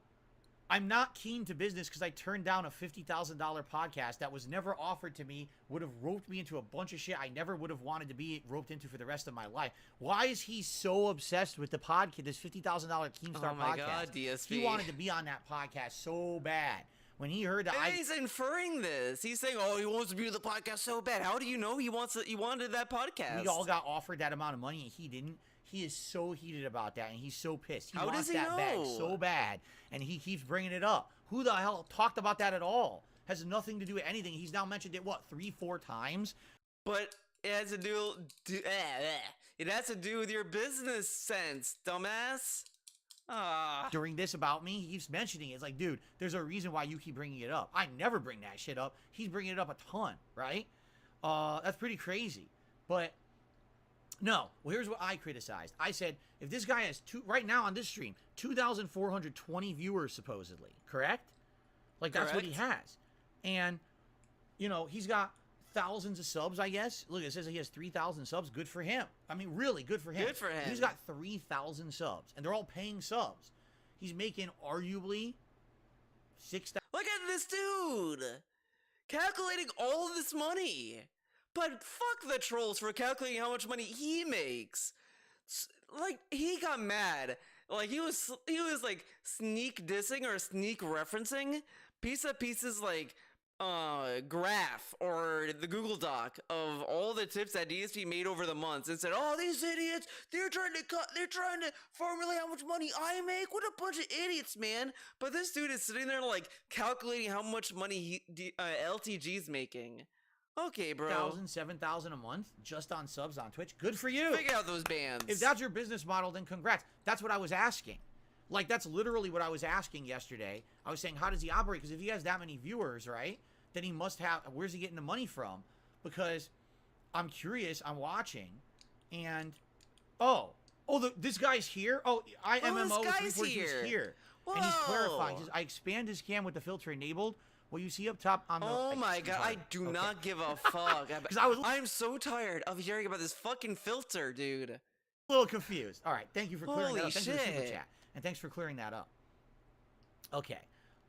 I'm not keen to business because I turned down a $50,000 podcast that was never offered to me, would have roped me into a bunch of shit I never would have wanted to be roped into for the rest of my life. Why is he so obsessed with the podcast, this $50,000 Keemstar Oh my podcast? God, DSP. He wanted to be on that podcast so bad. When he heard that And he's inferring this. He's saying, "Oh, he wants to be on the podcast so bad." How do you know he wanted that podcast? we all got offered that amount of money and he didn't. He is so heated about that and he's so pissed. He How wants does he that bag know? so bad and he keeps bringing it up. Who the hell talked about that at all? Has nothing to do with anything. He's now mentioned it, what, 3-4 times? but it has to it has to do with your business sense, dumbass. During this about me, he keeps mentioning it. It's like, dude, there's a reason why you keep bringing it up. I never bring that shit up. He's bringing it up a ton, right? That's pretty crazy. But no, well, here's what I criticized. I said, if this guy has right now on this stream, 2,420 viewers supposedly, correct? Like, that's what he has. And, you know, he's got thousands of subs, I guess. Look, it says he has 3,000 subs. Good for him. I mean, really good for him. Good for him. He's got 3,000 subs, and they're all paying subs. He's making arguably 6,000. Look at this dude calculating all this money. But fuck the trolls for calculating how much money he makes. Like, he got mad. Like, he was like sneak dissing or sneak referencing pieces like graph or the Google Doc of all the tips that DSP made over the months and said, oh, these idiots, they're trying to formulate how much money I make. What a bunch of idiots, man. But this dude is sitting there like calculating how much money LTG's making. Okay, bro. 6,000, 7,000 a month just on subs on Twitch. Good for you. Figure out those bands. If that's your business model, then congrats. That's what I was asking. Like, that's literally what I was asking yesterday. I was saying, how does he operate? Because if he has that many viewers, right, then he must have, where's he getting the money from? Because I'm curious, I'm watching, and, this guy's here? Oh, IMMO 342 is here. Whoa. And he's clarifying. He says, I expand his cam with the filter enabled. What you see up top on the... Oh my god, I do not give a fuck. I'm so tired of hearing about this fucking filter, dude. A little confused. All right, thank you for clearing that up. Thanks Holy for the super shit. chat. And thanks for clearing that up. Okay.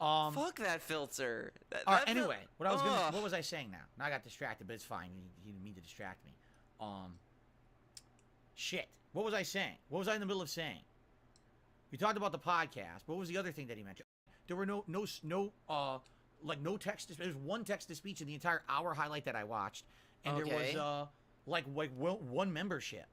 Fuck that filter. All right, anyway, what was I saying now? Now I got distracted, but it's fine. You didn't mean to distract me. Shit. What was I saying? What was I in the middle of saying? We talked about the podcast. What was the other thing that he mentioned? There were no text to speech. There's one text to speech in the entire hour highlight that I watched, and there was one membership,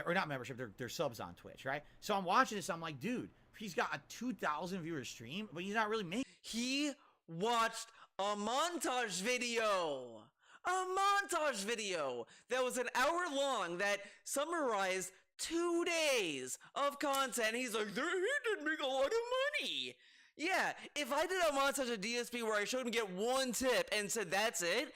or not membership. They're subs on Twitch, right? So I'm watching this. I'm like, dude, he's got a 2,000 viewer stream, but he's not really making. He watched a montage video. A montage video that was an hour long that summarized 2 days of content. He's like, he didn't make a lot of money. Yeah, if I did a montage of DSP where I showed him get one tip and said that's it,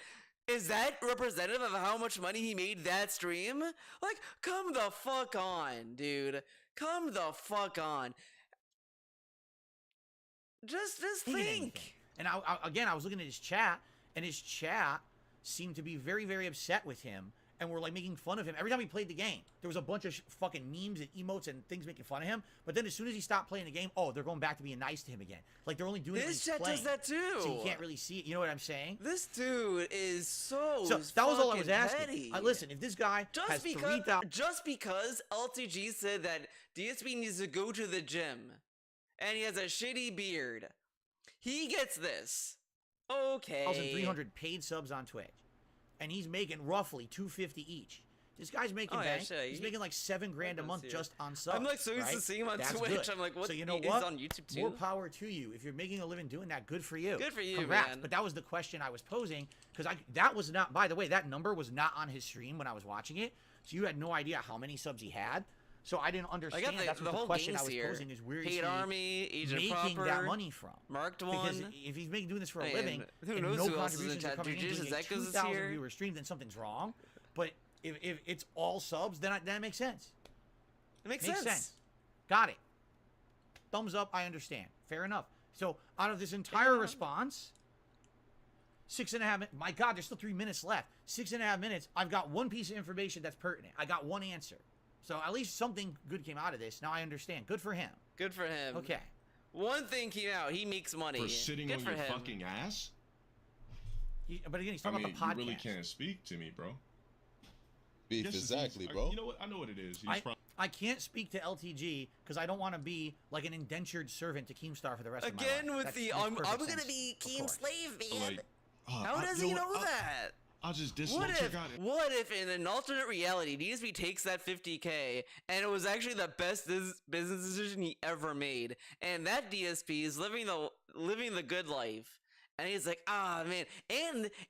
is that representative of how much money he made that stream? Like, come the fuck on, dude. Come the fuck on. Just think. And I was looking at his chat, and his chat seemed to be very, very upset with him, and were like making fun of him every time he played the game. There was a bunch of fucking memes and emotes and things making fun of him. But then as soon as he stopped playing the game, they're going back to being nice to him again. Like, they're only doing it when he's chat playing. does that too. So you can't really see it. You know what I'm saying? This dude is so that was all I was asking. petty. Listen, if this guy has 3,000, just because LTG said that DSP needs to go to the gym, and he has a shitty beard, he gets this. Okay. 1,300 paid subs on Twitch. And he's making roughly $250 each. This guy's making bank. He's making like $7 grand a month just on subs. I'm like so used to seeing him on Twitch. Good. I'm like, what? So you know what? what? On YouTube too. More power to you. If you're making a living doing that, good for you. Good for you, Congrats. man. But that was the question I was posing, because that was not. By the way, that number was not on his stream when I was watching it. So you had no idea how many subs he had. So I didn't understand. That's what the question I was posing is, where is he Army, Agent making Proper, that money from? Marked Because one. if he's doing this for a living, who and knows no who else is in contributions are chat? coming in, doing a 2,000 viewer stream, then something's wrong. But if it's all subs, then that makes sense. It makes sense. Got it. Thumbs up, I understand. Fair enough. So out of this entire response, 6.5 minutes. My God, there's still 3 minutes left. 6.5 minutes. I've got one piece of information that's pertinent. I got one answer. So at least something good came out of this. Now I understand. Good for him. Good for him. Okay. One thing came out. He makes money. For sitting good on for your him. fucking ass? But again, he's talking about the podcast. You really can't speak to me, bro. Beef, exactly, bro. You know what? I know what it is. I can't speak to LTG because I don't want to be like an indentured servant to Keemstar for the rest of my life. Again with the I'm gonna be Keem slave, man. How does he know that? I'll just diss what if in an alternate reality DSP takes that 50K and it was actually the best business decision he ever made, and that DSP is living the good life, and he's like, man,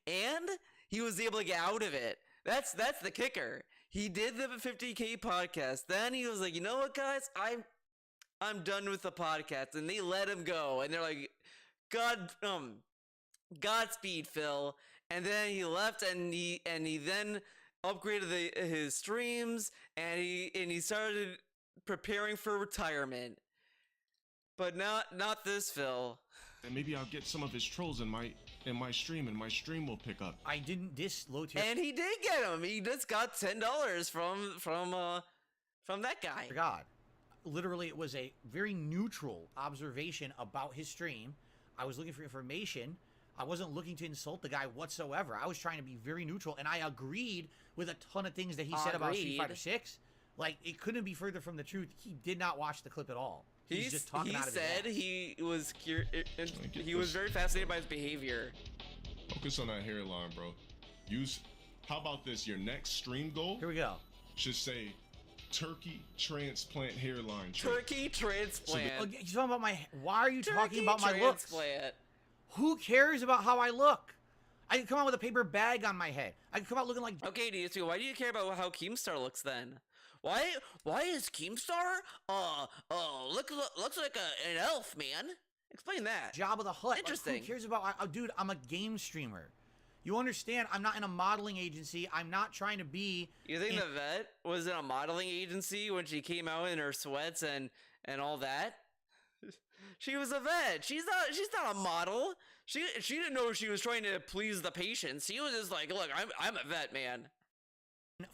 and he was able to get out of it. That's the kicker. He did the 50K podcast. Then he was like, you know what, guys? I'm done with the podcast, and they let him go. And they're like, Godspeed, Phil. And then he left, and he then upgraded his streams, and he started preparing for retirement. But not this Phil. And maybe I'll get some of his trolls in my stream, and my stream will pick up. I didn't diss low tier. And he did get him. He just got $10 from that guy. God, literally, it was a very neutral observation about his stream. I was looking for information. I wasn't looking to insult the guy whatsoever. I was trying to be very neutral, and I agreed with a ton of things that he said about Street Fighter 6. Like, it couldn't be further from the truth. He did not watch the clip at all. He's just talking out of his ass. He was very fascinated by his behavior. Focus on that hairline, bro. How about this? Your next stream goal Here we go. should say turkey transplant hairline trick. Turkey transplant. Oh, you're talking about my... Why are you talking Turkey about my looks? transplant. Who cares about how I look? I can come out with a paper bag on my head. I can come out looking like... Okay, DSP, why do you care about how Keemstar looks then? Why is Keemstar looks like an elf, man? Explain that. Jabba the Hutt. Interesting. Like, who cares about... dude, I'm a game streamer. You understand? I'm not in a modeling agency. I'm not trying to be... You think the vet was in a modeling agency when she came out in her sweats and all that? She was a vet. She's not a model. She didn't know she was trying to please the patients. She was just like, look, I'm a vet, man.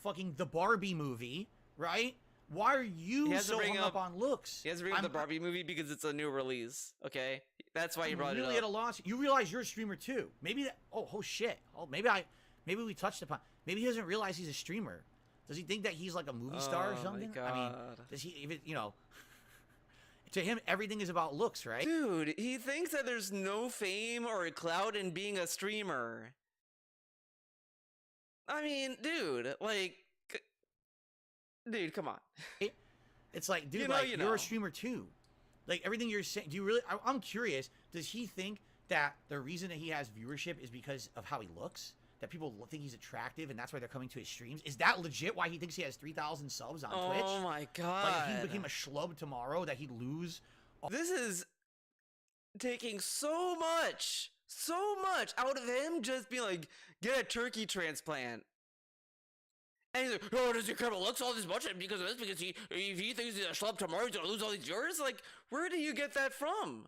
Fucking the Barbie movie, right? Why are you so hung up on looks? He has to bring up the Barbie movie because it's a new release. Okay, that's why he brought it up. Really at a loss. You realize you're a streamer too. Maybe that. Oh shit. Oh, maybe we touched upon. Maybe he doesn't realize he's a streamer. Does he think that he's like a movie star or something? My God. I mean, does he even? You know. To him, everything is about looks, right? Dude, he thinks that there's no fame or clout in being a streamer. I mean, dude, like, dude, come on. It's like, dude, You know, like, you you're know. a streamer too. Like, everything you're saying, do you really, I'm curious, does he think that the reason that he has viewership is because of how he looks? That people think he's attractive and that's why they're coming to his streams? Is that legit why he thinks he has 3,000 subs on Twitch? Oh my God. Like, if he became a schlub tomorrow, that he'd lose? This is taking so much out of him just being like, get a turkey transplant. And he's like, oh, does he care about looks all this much because of this? Because if he thinks he's a schlub tomorrow, he's gonna lose all these viewers? Like, where do you get that from?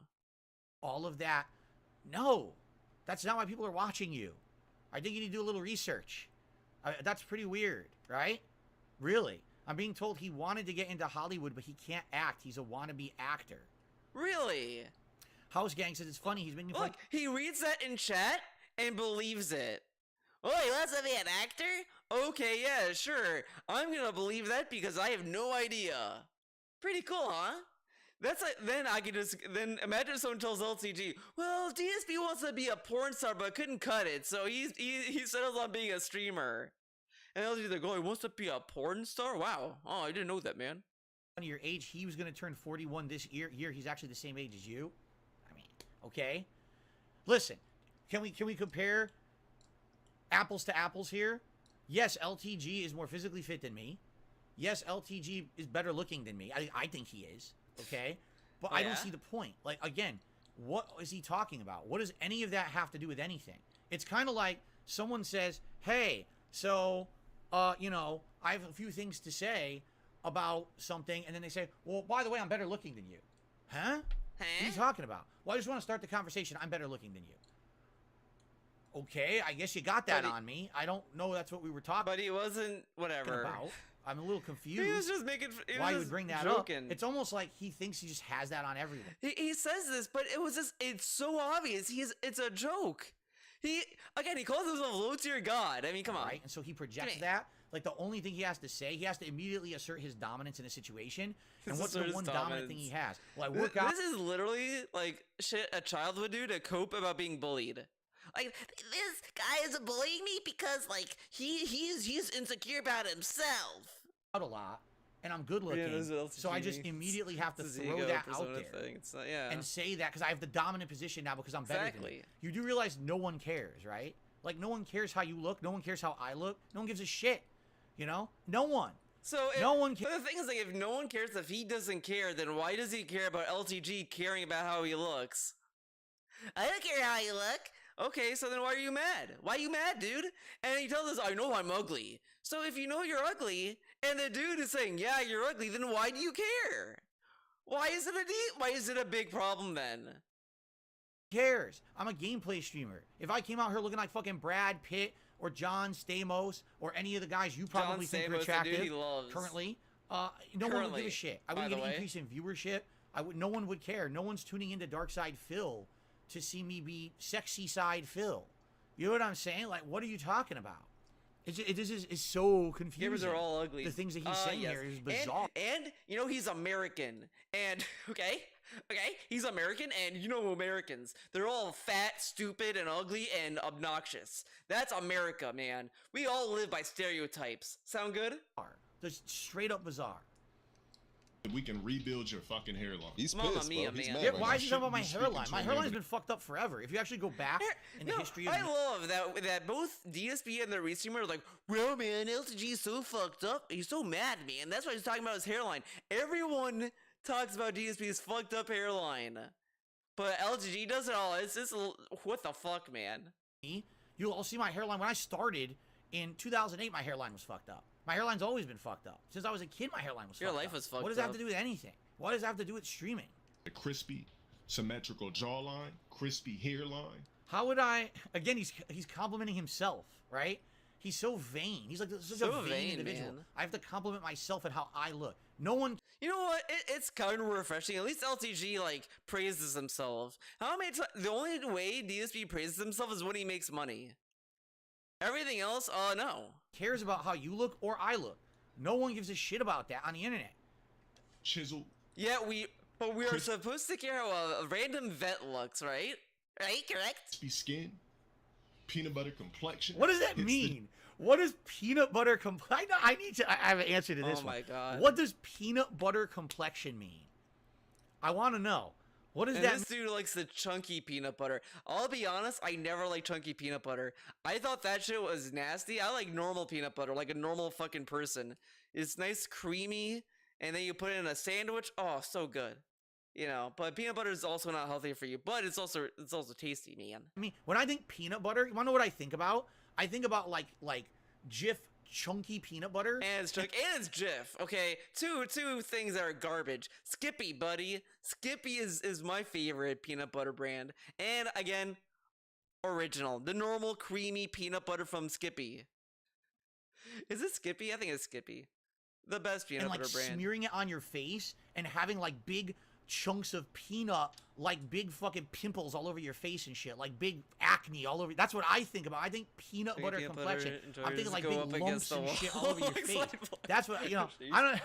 All of that? No. That's not why people are watching you. I think you need to do a little research. That's pretty weird, right? Really. I'm being told he wanted to get into Hollywood, but he can't act. He's a wannabe actor. Really? House Gang says it's funny. He's making fun. Look, he reads that in chat and believes it. Oh, he wants to be an actor? Okay, yeah, sure. I'm gonna believe that because I have no idea. Pretty cool, huh? That's like, then imagine someone tells LTG, well, DSP wants to be a porn star but couldn't cut it, so he settles on being a streamer. And LTG's like, oh, he wants to be a porn star? Wow. Oh, I didn't know that, man. Your age, he was going to turn 41 this year. He's actually the same age as you. I mean, okay. Listen, can we compare apples to apples here? Yes, LTG is more physically fit than me. Yes, LTG is better looking than me. I think he is. Okay? But I don't see the point. Like, again, what is he talking about? What does any of that have to do with anything? It's kind of like someone says, hey, so, you know, I have a few things to say about something, and then they say, well, by the way, I'm better looking than you. Huh? What are you talking about? Well, I just want to start the conversation. I'm better looking than you. Okay, I guess you got that on me. I don't know that's what we were talking But he wasn't, whatever. about. I'm a little confused. He was just making, why you would bring that up. It's almost like he thinks he just has that on everyone. He says this, but it's so obvious. It's a joke. He calls himself a low-tier god. I mean, come on. Right, and so he projects that. Like, the only thing he has to say, he has to immediately assert his dominance in a situation. And what's the one dominant thing he has? Well, I work out. This is literally, like, shit a child would do to cope about being bullied. Like, this guy is bullying me because, like, he's insecure about himself. A lot, and I'm good looking, so I just immediately have to throw that out there and say that because I have the dominant position now because I'm better than you. You do realize no one cares, right? Like, no one cares how you look. No one cares how I look. No one gives a shit. You know? No one. So no one cares. The thing is, like, if no one cares, if he doesn't care, then why does he care about LTG caring about how he looks? I don't care how you look. Okay, so then why are you mad? Why are you mad, dude? And he tells us, I know I'm ugly. So if you know you're ugly, and the dude is saying, yeah, you're ugly, then why do you care? Why is it a big problem then? Who cares? I'm a gameplay streamer. If I came out here looking like fucking Brad Pitt or John Stamos or any of the guys you probably think are attractive currently, no one would give a shit. I wouldn't get an increase in viewership. No one would care. No one's tuning into Dark Side Phil to see me be sexy side Phil. You know what I'm saying? Like, what are you talking about? This is so confusing. Gamers are all ugly. The things that he's saying here is bizarre. And you know, he's American. And okay, he's American, and you know Americans. They're all fat, stupid, and ugly, and obnoxious. That's America, man. We all live by stereotypes. Sound good? Just straight up bizarre. We can rebuild your fucking hairline. He's Mamma pissed, mia, bro. He's man. mad Yeah, right why now. is he talking about my hairline? My hairline's nobody. been fucked up forever. If you actually go back in the history of I love that both DSP and the restreamer are like, well, man, LTG is so fucked up. He's so mad, man. That's why he's talking about his hairline. Everyone talks about DSP's fucked up hairline. But LTG does it all. It's just, what the fuck, man? You'll all see my hairline. When I started in 2008, my hairline was fucked up. My hairline's always been fucked up. Since I was a kid, my hairline was fucked up. Your life was fucked up. What does that have to do with anything? What does that have to do with streaming? A crispy, symmetrical jawline, crispy hairline. How would I... Again, he's complimenting himself, right? He's so vain. He's like such a vain individual. Man. I have to compliment myself at how I look. No one... You know what? It's kind of refreshing. At least LTG, like, praises himself. How many times... The only way DSP praises himself is when he makes money. Everything else, no. Cares about how you look or I look. No one gives a shit about that on the internet. Chisel. Yeah, we are supposed to care how a random vet looks, right? Right, correct? Crispy skin. Peanut butter complexion. What does that mean? What does peanut butter complexion? I have an answer to this one. Oh my god. What does peanut butter complexion mean? I want to know. What does that mean? This dude likes the chunky peanut butter. I'll be honest, I never liked chunky peanut butter. I thought that shit was nasty. I like normal peanut butter, like a normal fucking person. It's nice, creamy, and then you put it in a sandwich. Oh, so good. You know, but peanut butter is also not healthy for you, but it's also tasty, man. I mean, when I think peanut butter, you want to know what I think about? I think about like Jif chunky peanut butter. And it's chunky, and it's Jif. Okay, two things that are garbage. Skippy, buddy. Skippy is my favorite peanut butter brand. And again, original. The normal creamy peanut butter from Skippy. Is it Skippy? I think it's Skippy. The best peanut butter brand. And smearing it on your face and having like big chunks of peanut, like big fucking pimples all over your face and shit, like big acne all over. That's what I think about. I think peanut butter complexion. I'm thinking like big lumps and shit all over your face. That's what, you know. I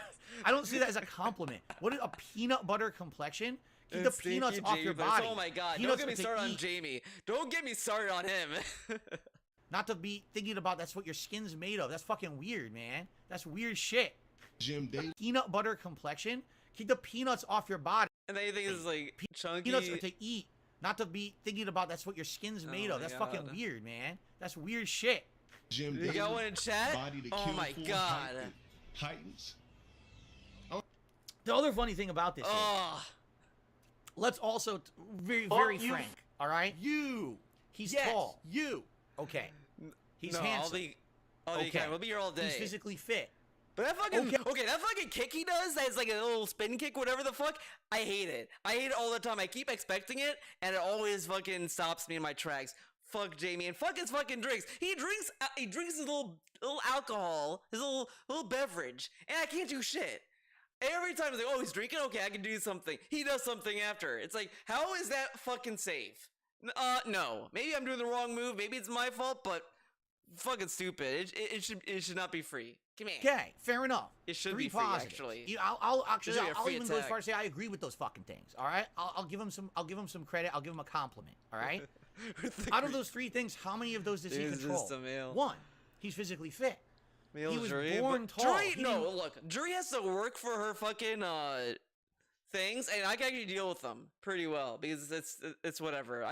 don't see that as a compliment. What is a peanut butter complexion? Keep the peanuts off your body. Oh my god! Peanuts don't get me started on Jamie. Don't get me started on him. Not to be thinking about that's what your skin's made of. That's fucking weird, man. That's weird shit. Jim Day. Peanut butter complexion. Keep the peanuts off your body. And then you think it's like chunky. Peanuts are to eat, not to be thinking about that's what your skin's made of. That's fucking weird, man. That's weird shit. Jim You got one in chat? Oh my god. Titans. The other funny thing about this is, let's also very frank, all right? He's tall. Okay. He's handsome. We'll be here all day. He's physically fit. But that fucking that fucking kick he does, that's like a little spin kick, whatever the fuck. I hate it. I hate it all the time. I keep expecting it, and it always fucking stops me in my tracks. Fuck Jamie and fuck his fucking drinks. He drinks his little alcohol, his little beverage, and I can't do shit. Every time it's like, oh, he's drinking. Okay, I can do something. He does something after. It's like, how is that fucking safe? No. Maybe I'm doing the wrong move. Maybe it's my fault, but fucking stupid. It should not be free. Come here. Okay, fair enough. It should be free, actually. I'll even go as far as say I agree with those fucking things. All right, I'll give him some credit. I'll give him a compliment. All right. Out of those three things, how many of those does he control? One, he's physically fit. He was born tall. Jury has to work for her fucking things, and I can actually deal with them pretty well because it's whatever.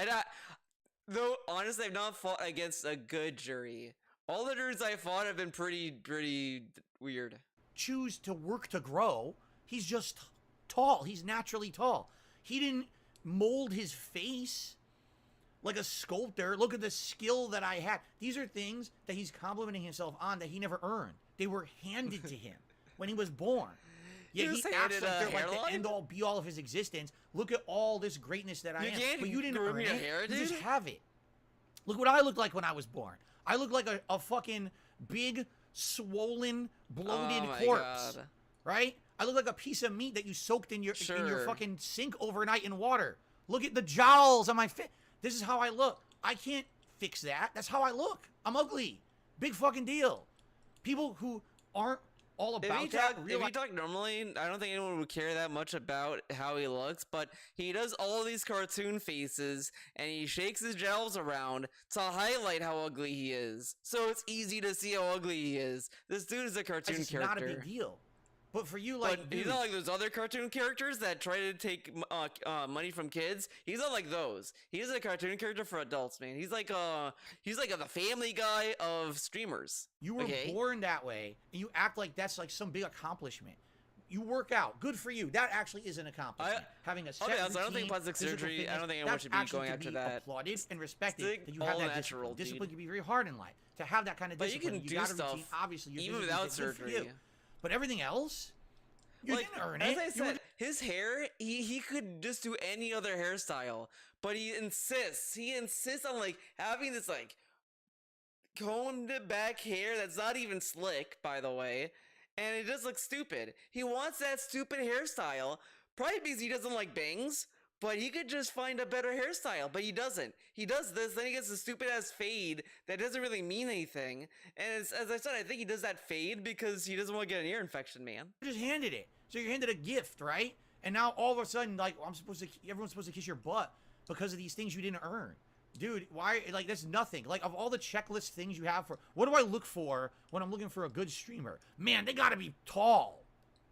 Though, honestly, I've not fought against a good jury. All the juries I fought have been pretty weird. Choose to work to grow. He's just tall. He's naturally tall. He didn't mold his face like a sculptor. Look at the skill that I had. These are things that he's complimenting himself on that he never earned. They were handed to him when he was born. Yet he acts like they're like the end-all, be-all of his existence. Look at all this greatness that I am. But you didn't earn it. You just have it. Look what I looked like when I was born. I look like a fucking big, swollen, bloated corpse. God. Right? I look like a piece of meat that you soaked in your fucking sink overnight in water. Look at the jowls on my face. This is how I look. I can't fix that. That's how I look. I'm ugly. Big fucking deal. People who aren't all about that. If he talked normally, I don't think anyone would care that much about how he looks, but he does all these cartoon faces, and he shakes his jowls around to highlight how ugly he is. So it's easy to see how ugly he is. This dude is a cartoon character. It's not a big deal. But for you, like, he's not like those other cartoon characters that try to take money from kids. He's not like those. He's a cartoon character for adults, man. He's like the Family Guy of streamers. You were born that way, and you act like that's like some big accomplishment. You work out. Good for you. That actually is an accomplishment. Having a set routine, I don't think plastic surgery. I don't think anyone should be going after that. Applauded and respected that you have that discipline. Discipline can be very hard in life. To have that kind of discipline, you can do stuff. Routine, obviously, even without surgery. But everything else, you didn't earn it. As I said, his hair, he could just do any other hairstyle, but he insists on like having this like combed back hair that's not even slick, by the way, and it just looks stupid. He wants that stupid hairstyle, probably because he doesn't like bangs, but he could just find a better hairstyle, but he doesn't. He does this, then he gets a stupid-ass fade that doesn't really mean anything. And as I said, I think he does that fade because he doesn't want to get an ear infection, man. You just handed it. So you're handed a gift, right? And now all of a sudden, like, everyone's supposed to kiss your butt because of these things you didn't earn. Dude, why? Like, that's nothing. Like, of all the checklist things you have for, what do I look for when I'm looking for a good streamer? Man, they gotta be tall.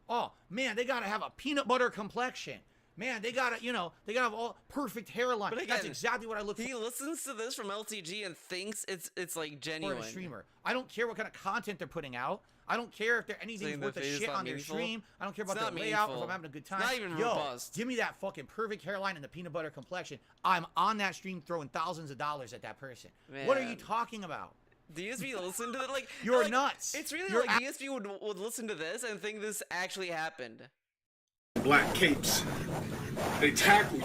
Oh, man, they gotta have a peanut butter complexion. Man, they gotta, they gotta have all perfect hairline. But again, that's exactly what I look for. He listens to this from LTG and thinks it's like genuine. For a streamer. I don't care what kind of content they're putting out. I don't care if anything's worth a shit on their stream. I don't care about their layout, if I'm having a good time. It's not even robust. Give me that fucking perfect hairline and the peanut butter complexion. I'm on that stream throwing thousands of dollars at that person. Man. What are you talking about? DSP listen to it like you're nuts. It's really like DSP would listen to this and think this actually happened. Black capes, they tackle you.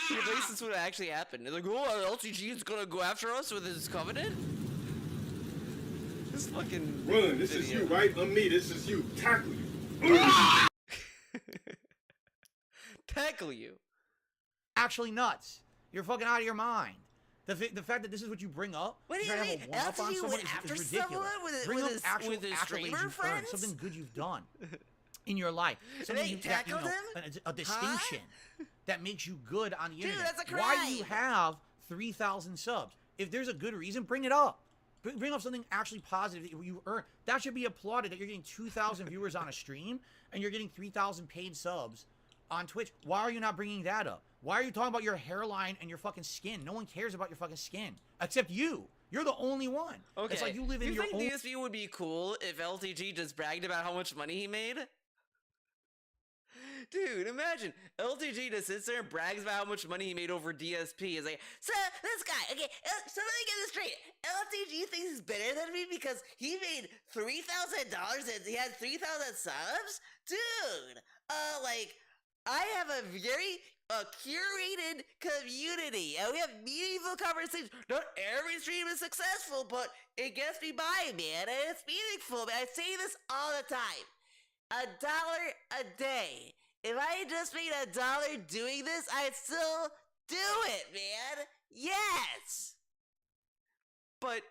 He thinks this would actually happen. They're like, oh, LTG is gonna go after us with his covenant. This fucking run. This is you, right? I'm me. This is you. Tackle you. Tackle you. Actually nuts. You're fucking out of your mind. The fact that this is what you bring up, what do you mean? LTG went after someone bring up with his streamer friends? Something good you've done in your life. Something you tackled a distinction that makes you good on the internet. That's a crime. Why do you have 3,000 subs? If there's a good reason, bring it up. Bring up something actually positive that you earn. That should be applauded, that you're getting 2,000 viewers on a stream and you're getting 3,000 paid subs on Twitch. Why are you not bringing that up? Why are you talking about your hairline and your fucking skin? No one cares about your fucking skin except you. You're the only one. Okay. It's like you live in your own... You think DSP would be cool if LTG just bragged about how much money he made? Dude, imagine LTG just sits there and brags about how much money he made over DSP. He's like, so this guy, okay, so let me get this straight. LTG thinks he's better than me because he made $3,000 and he had 3,000 subs? Dude, like, I have a very curated community and we have meaningful conversations. Not every stream is successful, but it gets me by, man, and it's meaningful, man. I say this all the time. $1 a day. If I just made $1 doing this, I'd still do it, man. Yes. But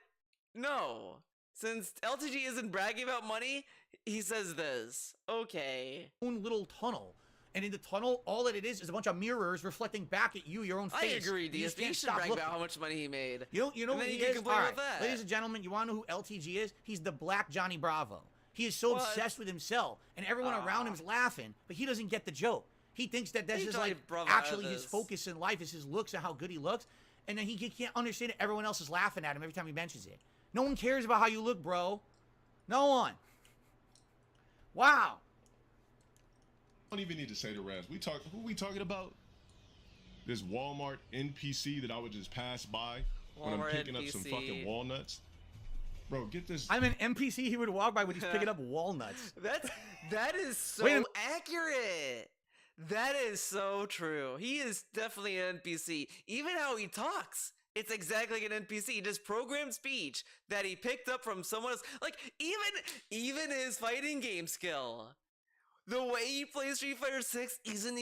no, since LTG isn't bragging about money, he says this. Okay. Own little tunnel. And in the tunnel, all that it is a bunch of mirrors reflecting back at you, your own face. I agree, DSP should brag about how much money he made. You know what he is? All right, ladies and gentlemen, you want to know who LTG is? He's the Black Johnny Bravo. He is so obsessed with himself, and everyone around him is laughing, but he doesn't get the joke. He thinks that this He is tried like to bravo out of actually his this. focus in life is his looks and how good he looks, and then he can't understand that everyone else is laughing at him every time he mentions it. No one cares about how you look, bro. No one. Wow. I don't even need to say the rest. Who we talking about? This Walmart NPC that I would just pass by when I'm Walmart picking up some NPC. fucking walnuts. Bro, get this. I'm an NPC he would walk by when he's picking up walnuts. That is so Wait a minute. accurate. That is so true. He is definitely an NPC. Even how he talks, it's exactly like an NPC. Just programmed speech that he picked up from someone else. Like even his fighting game skill. The way he plays Street Fighter 6 isn't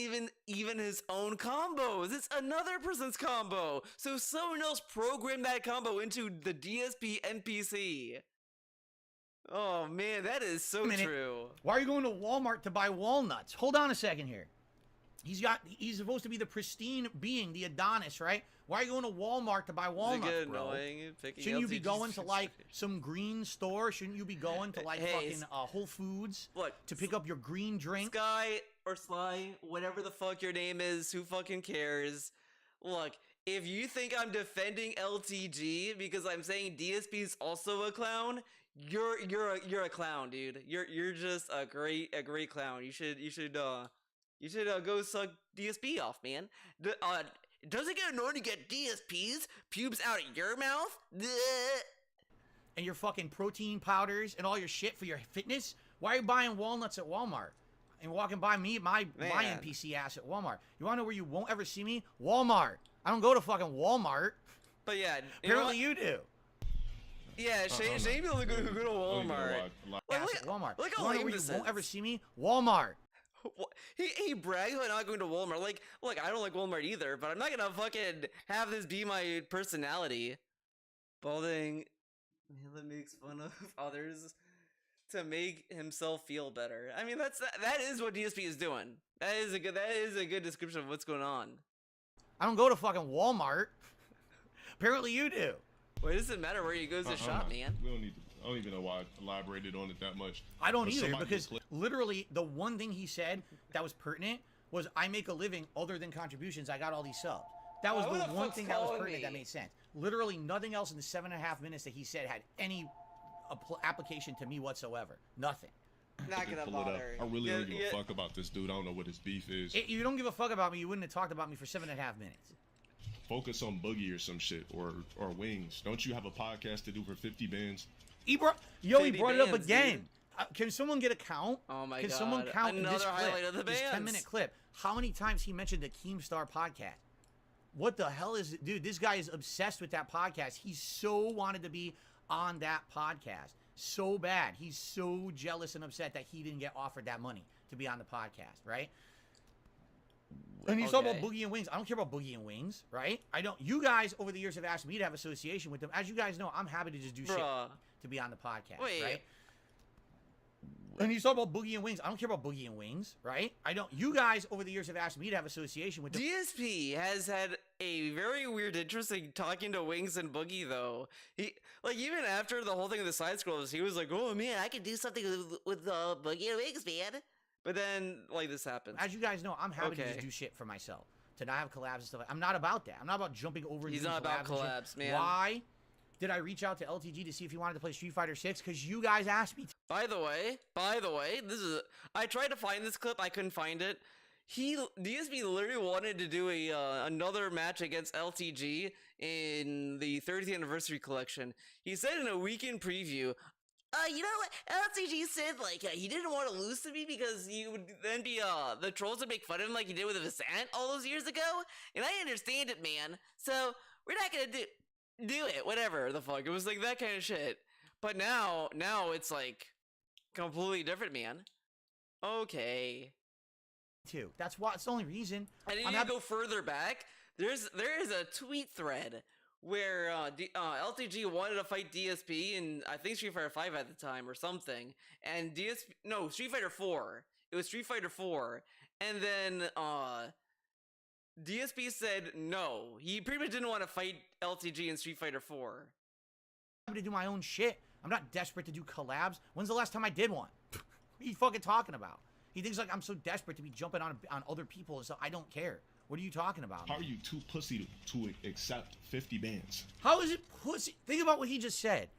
even his own combos. It's another person's combo. So someone else programmed that combo into the DSP NPC. Oh man, that is so true. Why are you going to Walmart to buy walnuts? Hold on a second here. He's supposed to be the pristine being, the Adonis, right? Why are you going to Walmart to buy walnuts, bro? Shouldn't you be going to like some green store? Shouldn't you be going to like fucking Whole Foods to pick up your green drink? Sky or Sly, whatever the fuck your name is, who fucking cares? Look, if you think I'm defending LTG because I'm saying DSP is also a clown, you're a clown, dude. You're just a great clown. You should go suck DSP off, man. Does it get annoying to get DSP's pubes out of your mouth? And your fucking protein powders and all your shit for your fitness? Why are you buying walnuts at Walmart? And walking by me, my NPC ass at Walmart. You wanna know where you won't ever see me? Walmart. I don't go to fucking Walmart. But yeah, apparently you do. Yeah, Shane people who go to Walmart. Walmart. Look how you wanna know lame where this you won't is. ever see me? Walmart. He brags about not going to Walmart. Like, look, I don't like Walmart either, but I'm not gonna fucking have this be my personality. Balding that makes fun of others to make himself feel better. I mean, that is what DSP is doing. That is a good description of what's going on. I don't go to fucking Walmart. Apparently you do. Why does it matter where he goes to shop, man? We don't need to. I don't even know why I elaborated on it that much. I don't either, because literally the one thing he said that was pertinent was, I make a living other than contributions. I got all these subs. That was the one thing that was pertinent that made sense. Literally nothing else in the 7.5 minutes that he said had any application to me whatsoever. Nothing. Not gonna bother. I really don't give a fuck about this dude. I don't know what his beef is. You don't give a fuck about me, you wouldn't have talked about me for 7.5 minutes. Focus on Boogie or some shit, or Wings. Don't you have a podcast to do for 50 bands? He brought it up again. Can someone get a count? Oh my god. Can someone count in this highlight of the this bands. 10-minute clip? How many times he mentioned the Keemstar podcast? What the hell is it? Dude, this guy is obsessed with that podcast. He so wanted to be on that podcast. So bad. He's so jealous and upset that he didn't get offered that money to be on the podcast, right? And he's talking about Boogie and Wings. I don't care about Boogie and Wings, right? I don't. You guys over the years have asked me to have association with them. As you guys know, I'm happy to just do shit to be on the podcast, right? And he's talking about Boogie and Wings. I don't care about Boogie and Wings, right? I don't. You guys over the years have asked me to have association with them. DSP has had a very weird interest in talking to Wings and Boogie, though. He, like, even after the whole thing of the side scrolls, he was like, "Oh man, I could do something with Boogie and Wings, man." But then, like, this happens. As you guys know, I'm happy to just do shit for myself. To not have collabs and stuff. I'm not about that. I'm not about jumping over and He's doing not about collabs, man. Why did I reach out to LTG to see if he wanted to play Street Fighter 6? Because you guys asked me to. By the way, I tried to find this clip, I couldn't find it. DSP literally wanted to do another match against LTG in the 30th anniversary collection. He said in a weekend preview, you know what? LTG said, like, he didn't want to lose to me because he would then be, the trolls would make fun of him like he did with Visant all those years ago. And I understand it, man. So, we're not gonna do it. Whatever the fuck. It was like that kind of shit. But now it's, like, completely different, man. Okay. That's why. It's the only reason. I need to go further back. There is a tweet thread where LTG wanted to fight DSP in, I think, Street Fighter 5 at the time or something, and Street Fighter 4. It was Street Fighter 4, and then DSP said no. He pretty much didn't want to fight LTG in Street Fighter 4. I'm to do my own shit. I'm not desperate to do collabs. When's the last time I did one? What are you fucking talking about? He thinks like I'm so desperate to be jumping on other people, so I don't care. What are you talking about? How are you too pussy to accept 50 bands? How is it pussy? Think about what he just said.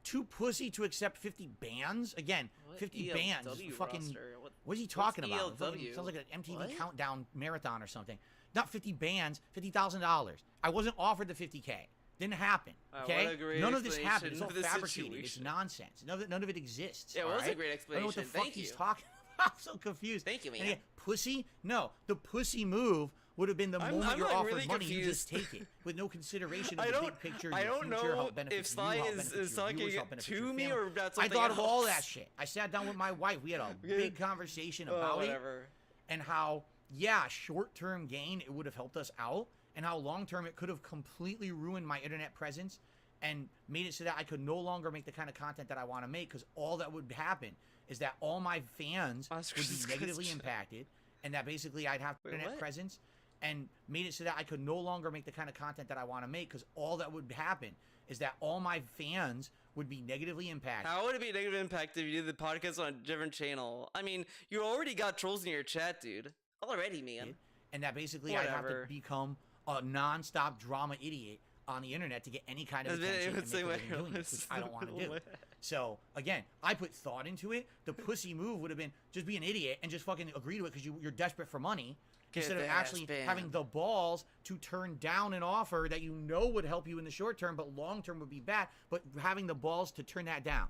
Too pussy to accept 50 bands? Again, What 50 ELW bands. Fucking. roster? What is he talking about? ELW? Fucking, sounds like an MTV What? countdown marathon or something. Not 50 bands, $50,000. I wasn't offered the 50K. Didn't happen. Okay? what a great None of this happened. It's all explanation of the fabricated. It's situation. nonsense. None of it exists. Yeah, it was a alright? great I don't know what the explanation. fuck Thank he's you. talking about. I'm so confused. Thank you, And man. again, pussy? No. The pussy move would have been the moment I'm, you're like, offered really money, you just confused. take it with no consideration of I the don't, big picture. I your don't future, how know it benefits if Sly you, how it is benefits your talking viewers, how it benefits your to me family. or about I something thought of all else. that shit. I sat down with my wife. We had a Okay. big conversation Oh, about it whatever. and how, yeah, short-term gain, it would have helped us out, and how long-term it could have completely ruined my internet presence and made it so that I could no longer make the kind of content that I want to make, because all that would happen is that all my fans would be negatively impacted, and that basically I'd have internet what? presence, and made it so that I could no longer make the kind of content that I want to make, because all that would happen is that all my fans would be negatively impacted. How would it be a negative impact if you did the podcast on a different channel? I mean, you already got trolls in your chat, dude. Already, man. And that basically I'd have Whatever. to become a non-stop drama idiot on the internet to get any kind of That's attention what and it make a would living say, doing like, this, which I don't want to do. what? So again, I put thought into it. The pussy move would have been just be an idiot and just fucking agree to it because you're desperate for money, Get instead of the actually ass banned. having the balls to turn down an offer that you know would help you in the short term, but long term would be bad. But having the balls to turn that down.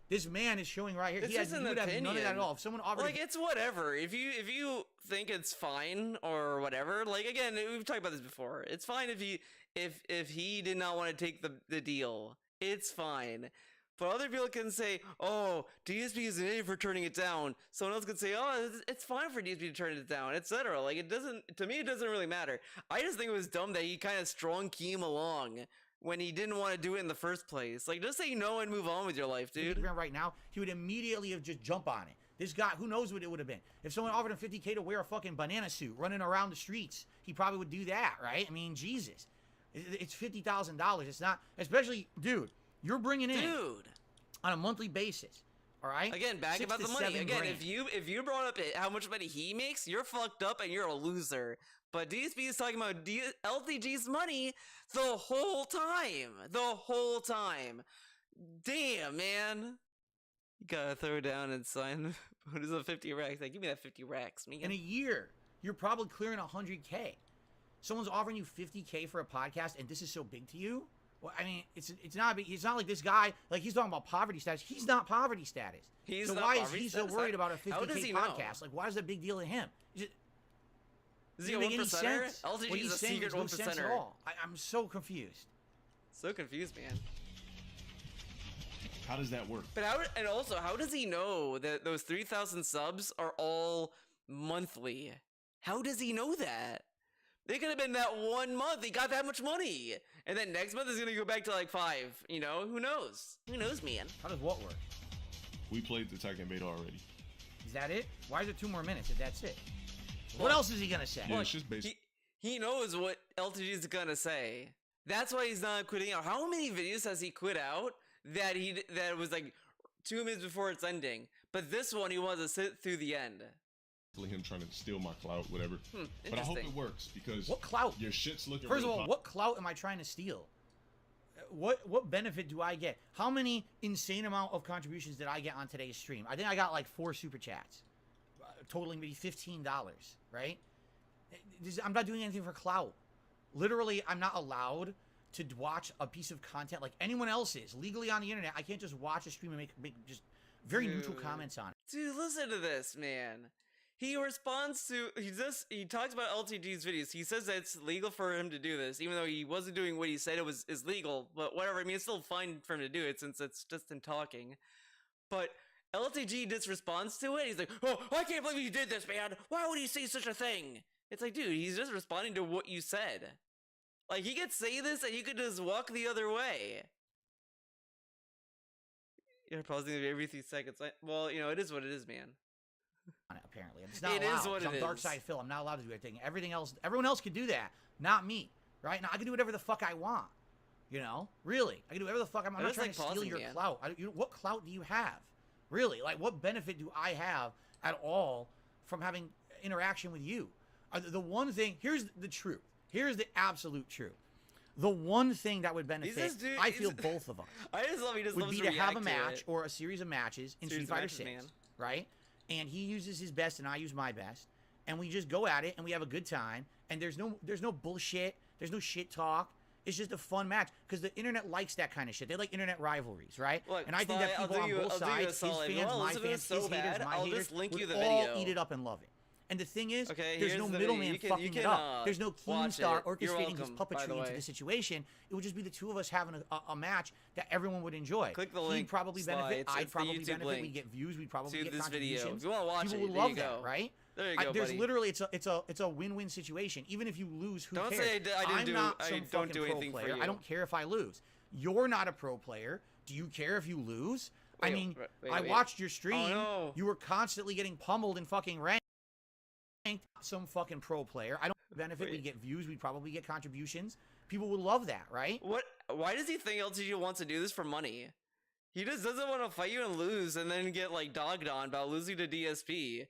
This man is showing right here. It's He just has an none of that opinion. at all. If someone offered, Like, it's whatever. If you think it's fine or whatever, like, again, we've talked about this before. It's fine if he did not want to take the deal. It's fine. But other people can say, oh, DSP is an idiot for turning it down. Someone else could say, oh, it's fine for DSP to turn it down, etc. Like, to me, it doesn't really matter. I just think it was dumb that he kind of strong key him along when he didn't want to do it in the first place. Like, just say no and move on with your life, dude. right now, he would immediately have just jumped on it. This guy, who knows what it would have been. If someone offered him $50K to wear a fucking banana suit running around the streets, he probably would do that, right? I mean, Jesus. It's $50,000. It's not, especially, dude, you're bringing in on a monthly basis, all right? Again, back 6 about to the money. 7 Again, grand. if you brought up how much money he makes, you're fucked up and you're a loser. But DSP is talking about LTG's money the whole time. The whole time. Damn, man. You gotta throw down and sign. What is the 50 racks? Like, give me that 50 racks, man. In a year, you're probably clearing 100K. Someone's offering you 50K for a podcast, and this is so big to you? Well, I mean, it's not big. It's not like this guy, like, he's talking about poverty status. He's not poverty status. He's so not why is poverty he so status? worried about a How does 50K he know? podcast? Like, why is that a big deal to him? Is he a Doesn't make any 1%er? sense. What LTG he's is a saying secret makes no sense at 1%er. all. I'm so confused. So confused, man. How does that work? But how does he know that those 3,000 subs are all monthly? How does he know that? They could have been that 1 month. He got that much money. And then next month is going to go back to like 5. You know, who knows? Who knows, man? How does what work? We played the Tekken beta already. Is that it? Why is it 2 more minutes if that's it? What else is he going to say? Yeah, it's just basic. He knows what LTG is going to say. That's why he's not quitting out. How many videos has he quit out that was like 2 minutes before it's ending? But this one, he wants to sit through the end. Him trying to steal my clout, whatever. But I hope Interesting. it works because What clout? your shit's looking. First of real all, what clout am I trying to steal? What benefit do I get? How many insane amount of contributions did I get on today's stream? I think I got like 4 super chats, totaling maybe $15, right? I'm not doing anything for clout. Literally, I'm not allowed to watch a piece of content like anyone else is. Legally on the internet, I can't just watch a stream and make just very neutral comments on it. Dude, listen to this, man. He responds to he talks about LTG's videos. He says that it's legal for him to do this, even though he wasn't doing what he said is legal. But whatever. I mean, it's still fine for him to do it since it's just him talking. But LTG just responds to it. He's like, "Oh, I can't believe you did this, man. Why would he say such a thing?" It's like, dude, he's just responding to what you said. Like, he could say this and you could just walk the other way. You're pausing every 3 seconds. Well, you know, it is what it is, man. On it, apparently, it's not It allowed. is what I'm it Dark is. Side Phil. I'm not allowed to do anything. Everyone else can do that. Not me, right? Now I can do whatever the fuck I want. You know, really, I can do whatever the fuck I'm not just trying like to steal pausing, your man. clout. What clout do you have? Really, like, what benefit do I have at all from having interaction with you. The one thing, here's the truth. Here's the absolute truth. The one thing that would benefit, I feel both of us, I just love he just would loves be to have a react match or a series of matches in Street Fighter 6, man. right? And he uses his best and I use my best, and we just go at it and we have a good time. And there's no bullshit. There's no shit talk. It's just a fun match because the internet likes that kind of shit. They like internet rivalries, right? Look, and I think that people on both sides, his fans, my fans, his haters, my haters, would all eat it up and love it. And the thing is, there's no middleman fucking it up. There's no Keemstar orchestrating his puppetry into the situation. It would just be the two of us having a match that everyone would enjoy. Click the link. He'd probably benefit. I'd probably benefit. Link. We'd get views. We'd probably to get this contributions. video. If you want to watch people it, would love that, right? There you go, There's buddy. literally it's a win-win situation. Even if you lose, who Don't cares? say I'm not some don't fucking do pro anything for player. you. I don't care if I lose. You're not a pro player. Do you care if you lose? I mean, I watched your stream. Oh, no. You were constantly getting pummeled in fucking ranked. Some fucking pro player. I don't benefit. We'd get views. We'd probably get contributions. People would love that, right? What? Why does he think LTG wants to do this for money? He just doesn't want to fight you and lose, and then get like dogged on about losing to DSP.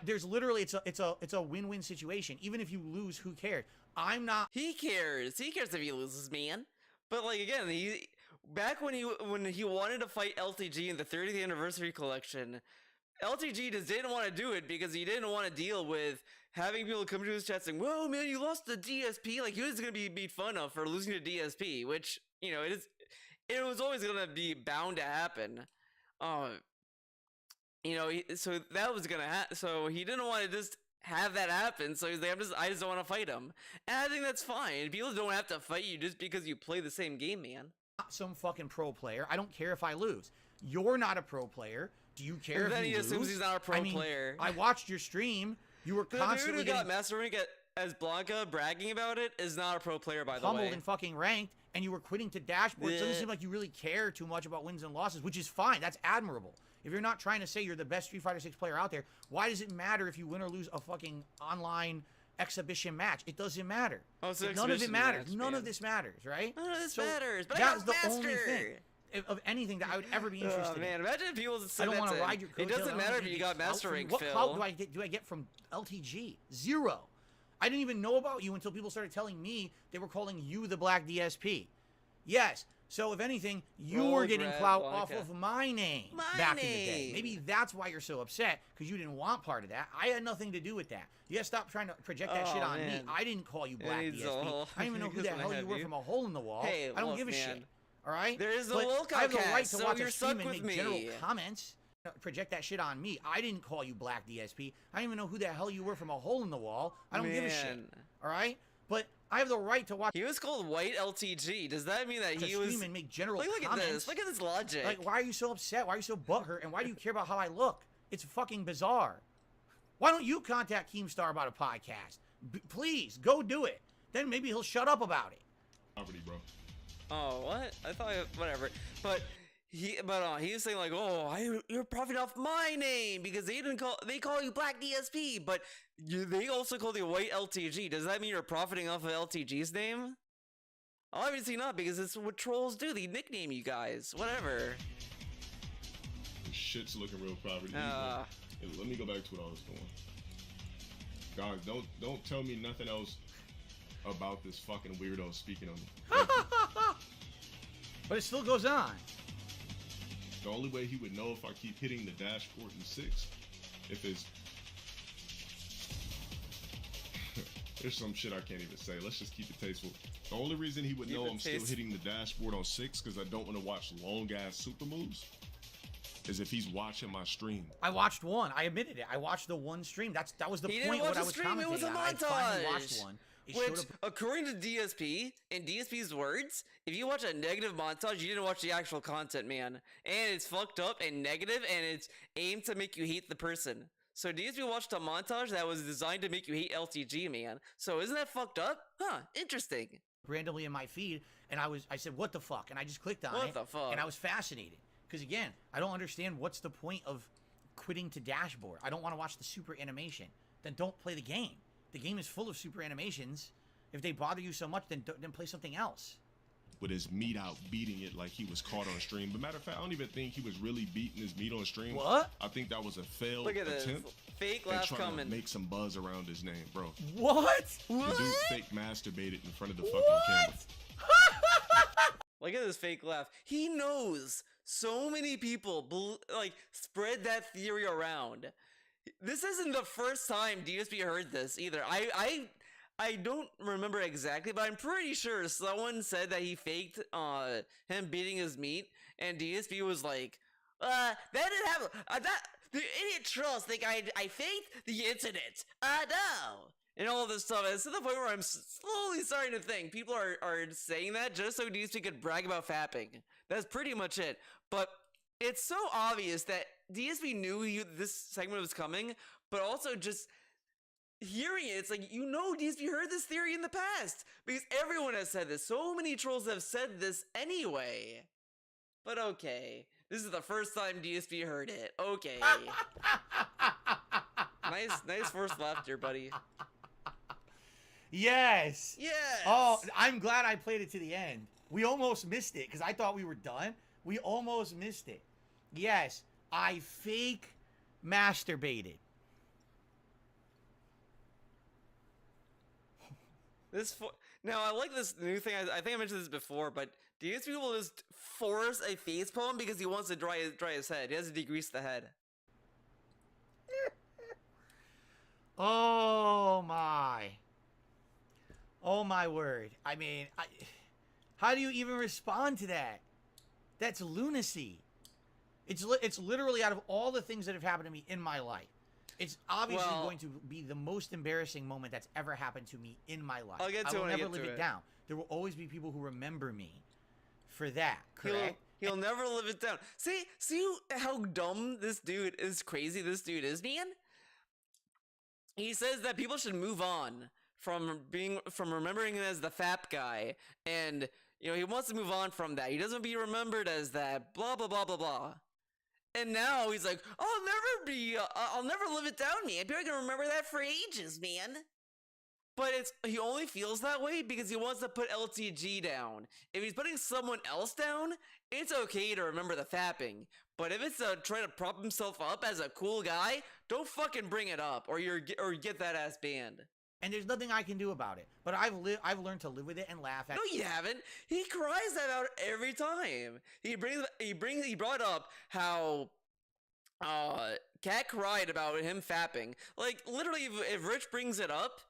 There's literally it's a win-win situation. Even if you lose, who cares? I'm not. He cares. He cares if he loses, man. But like again, back when he wanted to fight LTG in the 30th anniversary collection, LTG just didn't want to do it because he didn't want to deal with having people come to his chat saying, "Whoa, man, you lost to DSP." Like he was gonna be made fun of for losing to DSP, which it was always gonna be bound to happen. So that was gonna happen. So he didn't want to just have that happen. So he's like, I just don't want to fight him. And I think that's fine. People don't have to fight you just because you play the same game, man. Not some fucking pro player. I don't care if I lose. You're not a pro player. Do you care if you lose? Assumes he's not a pro player. I watched your stream. You were constantly the dude who got Master Rank as Blanca bragging about it is not a pro player, by the way. Pummeled and fucking ranked, and you were quitting to dashboard. It doesn't seem like you really care too much about wins and losses, which is fine. That's admirable. If you're not trying to say you're the best Street Fighter 6 player out there, why does it matter if you win or lose a fucking online exhibition match? It doesn't matter. None of it matters. None of this matters, right? None of this matters. But that's the only thing of anything that I would ever be interested in. Imagine if people said I don't want to ride your coattail. It doesn't matter if you got Master Rank, What Phil. clout do I get from LTG? Zero. I didn't even know about you until people started telling me they were calling you the Black DSP. Yes. So if anything, you were getting clout off of my name back in the day. Maybe that's why you're so upset, because you didn't want part of that. I had nothing to do with that. You gotta stop trying to project that shit on me. I didn't call you Black DSP. I don't even know who the hell you were from a hole in the wall. Hey, I don't give a shit. All right? There is the I have the right to watch a stream and make me. general comments. Project that shit on me. I didn't call you Black DSP. I don't even know who the hell you were from a hole in the wall. I don't give a shit. All right? But I have the right to watch. He was called White LTG. Does that mean that he was? Stream and make general look comments. at this. Look at this logic. Like, why are you so upset? Why are you so butthurt? And why do you care about how I look? It's fucking bizarre. Why don't you contact Keemstar about a podcast? Please go do it. Then maybe he'll shut up about it. Property, bro. Oh, what? I thought whatever. But he was saying like, oh, you're profiting off my name because they call you Black DSP, but they also call you White LTG. Does that mean you're profiting off of LTG's name? Obviously not, because it's what trolls do. They nickname you guys. Whatever. This shit's looking real property. Let me go back to what I was doing. Guys, don't tell me nothing else about this fucking weirdo speaking on me. But it still goes on. The only way he would know if I keep hitting the dashboard in 6, if it's... There's some shit I can't even say. Let's just keep it tasteful. The only reason he would know I'm still hitting the dashboard on 6 because I don't want to watch long-ass super moves is if he's watching my stream. I watched one. I admitted it. I watched the one stream. That was the point of what I was commentating on. It was a montage. I finally watched one. Which, according to DSP, in DSP's words, if you watch a negative montage, you didn't watch the actual content, man. And it's fucked up and negative, and it's aimed to make you hate the person. So DSP watched a montage that was designed to make you hate LTG, man. So isn't that fucked up? Huh, interesting. Randomly in my feed, and I said, what the fuck? And I just clicked on it. What the fuck? And I was fascinated. Because again, I don't understand what's the point of quitting to dashboard. I don't want to watch the super animation. Then don't play the game. The game is full of super animations. If they bother you so much, then play something else. with his meat out, beating it like he was caught on stream. But matter of fact, I don't even think he was really beating his meat on stream. What? I think that was a failed Look at this. attempt. Fake And laugh trying coming. to make some buzz around his name, bro. What? The What? dude fake masturbated in front of the fucking What? camera. Look at this fake laugh. He knows so many people like spread that theory around. This isn't the first time DSP heard this either. I don't remember exactly, but I'm pretty sure someone said that he faked him beating his meat, and DSP was like, that didn't happen. The idiot trolls think I faked the incident. No. And all this stuff. It's to the point where I'm slowly starting to think people are saying that just so DSP could brag about fapping. That's pretty much it. But it's so obvious that DSP knew this segment was coming, but also just hearing it, it's like, you know, DSP heard this theory in the past because everyone has said this. So many trolls have said this anyway. But okay, this is the first time DSP heard it. Okay. nice first laughter, buddy. Yes. Yes. Oh, I'm glad I played it to the end. We almost missed it because I thought we were done. We almost missed it. Yes, I fake masturbated. Now I like this new thing. I think I mentioned this before, but DSP will just force a facepalm because he wants to dry his head. He has to degrease the head. Oh my. Oh my word. I mean, how do you even respond to that? That's lunacy. It's literally out of all the things that have happened to me in my life. It's obviously going to be the most embarrassing moment that's ever happened to me in my life. I'll get to I will it when I never get live to it it. down. There will always be people who remember me for that, correct? He'll never live it down. See how dumb this dude is, crazy this dude is, man? He says that people should move on from remembering him as the fap guy, and you know, he wants to move on from that. He doesn't want to be remembered as that, blah blah blah blah blah. And now he's like, I'll never live it down, man. People are gonna remember that for ages, man. But he only feels that way because he wants to put LTG down. If he's putting someone else down, it's okay to remember the fapping. But if it's trying to prop himself up as a cool guy, don't fucking bring it up, or get that ass banned. And there's nothing I can do about it. But I've learned to live with it and laugh at. No, you haven't. He cries that out every time. He brought up how Cat cried about him fapping. Like literally, if Rich brings it up,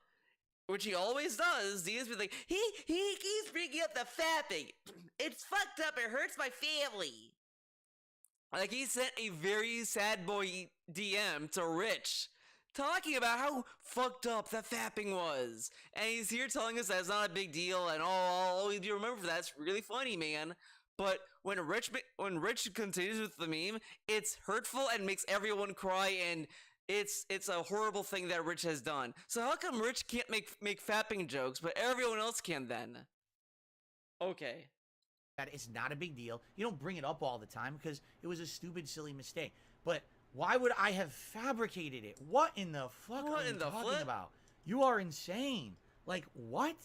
which he always does, he is like, he keeps bringing up the fapping. It's fucked up. It hurts my family. Like he sent a very sad boy DM to Rich, talking about how fucked up that fapping was, and he's here telling us that it's not a big deal, and all you remember for that's really funny, man. But when Rich continues with the meme, it's hurtful and makes everyone cry, and it's a horrible thing that Rich has done. So how come Rich can't make fapping jokes, but everyone else can then? Okay. That it's not a big deal. You don't bring it up all the time because it was a stupid, silly mistake. But why would I have fabricated it? What in the fuck are you talking about? You are insane. Like what?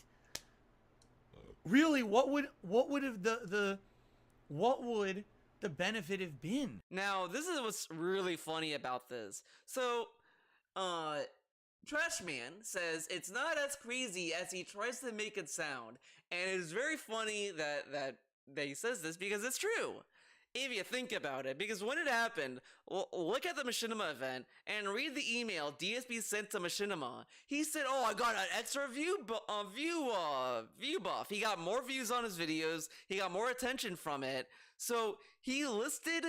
Really? What would the benefit have been? Now, this is what's really funny about this. So, Trashman says it's not as crazy as he tries to make it sound, and it is very funny that he says this because it's true. If you think about it, because when it happened, look at the Machinima event and read the email DSP sent to Machinima. He said, "Oh, I got an extra view buff. He got more views on his videos. He got more attention from it." So he listed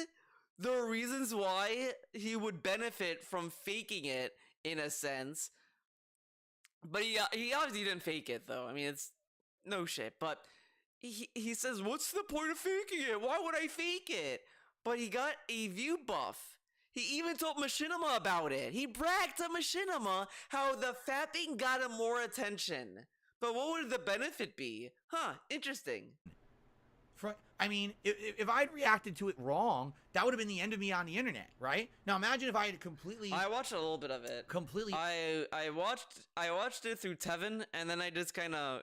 the reasons why he would benefit from faking it in a sense, but he obviously didn't fake it though. I mean, it's no shit, but. He says, what's the point of faking it? Why would I fake it? But he got a view buff. He even told Machinima about it. He bragged to Machinima how the fapping got him more attention. But what would the benefit be? Huh, interesting. I mean, if I'd reacted to it wrong, that would have been the end of me on the internet, right? Now imagine if I had completely... I watched a little bit of it. Completely... I watched it through Tevin, and then I just kind of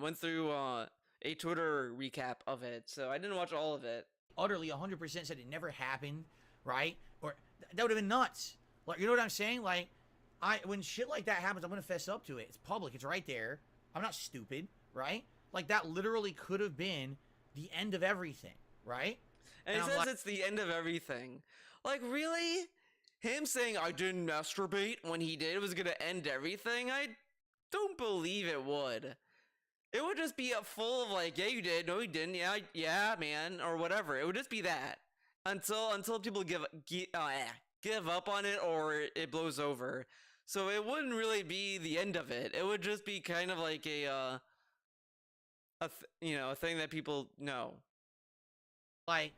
went through... a Twitter recap of it, so I didn't watch all of it. Utterly 100% said it never happened, right? Or that would have been nuts. Like, you know what I'm saying? Like, when shit like that happens, I'm gonna fess up to it. It's public. It's right there. I'm not stupid, right? Like, that literally could have been the end of everything, right? And he says it's the end of everything. Like, really? Him saying I didn't masturbate when he did was gonna end everything? I don't believe it would. It would just be a full of like, yeah, you did, no, you didn't, yeah, man, or whatever. It would just be that until people give up on it or it blows over. So it wouldn't really be the end of it. It would just be kind of like a thing that people know. Like,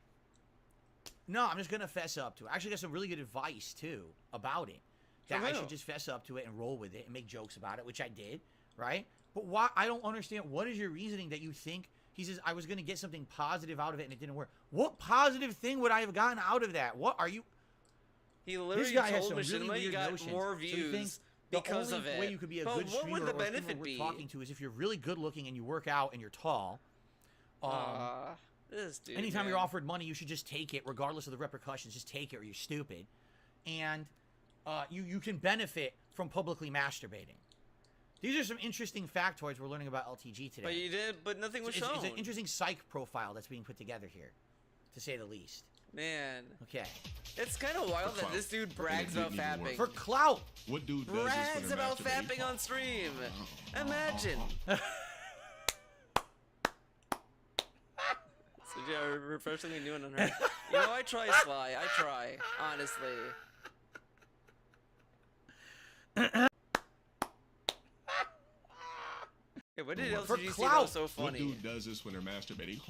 no, I'm just gonna fess up to it. I actually got some really good advice too about it. That I should just fess up to it and roll with it and make jokes about it, which I did, right? But why? I don't understand. What is your reasoning that you think he says I was gonna get something positive out of it and it didn't work? What positive thing would I have gotten out of that? What are you? He literally this guy told has some Machinima really he weird got notions. more So you views think because the of only it. way you could be a But good what streamer would the or benefit worth be? talking to is if you're really good looking and you work out and you're tall. This dude, Anytime man. you're offered money, you should just take it, regardless of the repercussions. Just take it, or you're stupid. And you can benefit from publicly masturbating. These are some interesting factoids we're learning about LTG today. But you did, but nothing was shown. It's an interesting psych profile that's being put together here, to say the least. Man. Okay. It's kind of wild that this dude brags about fapping. For clout. What dude does Brags this about fapping on stream. Imagine. So yeah, refresh something new and unheard. You know, I try Sly. I try, honestly. Yeah, what did LTG see that was so funny? What dude does this when they're masturbating?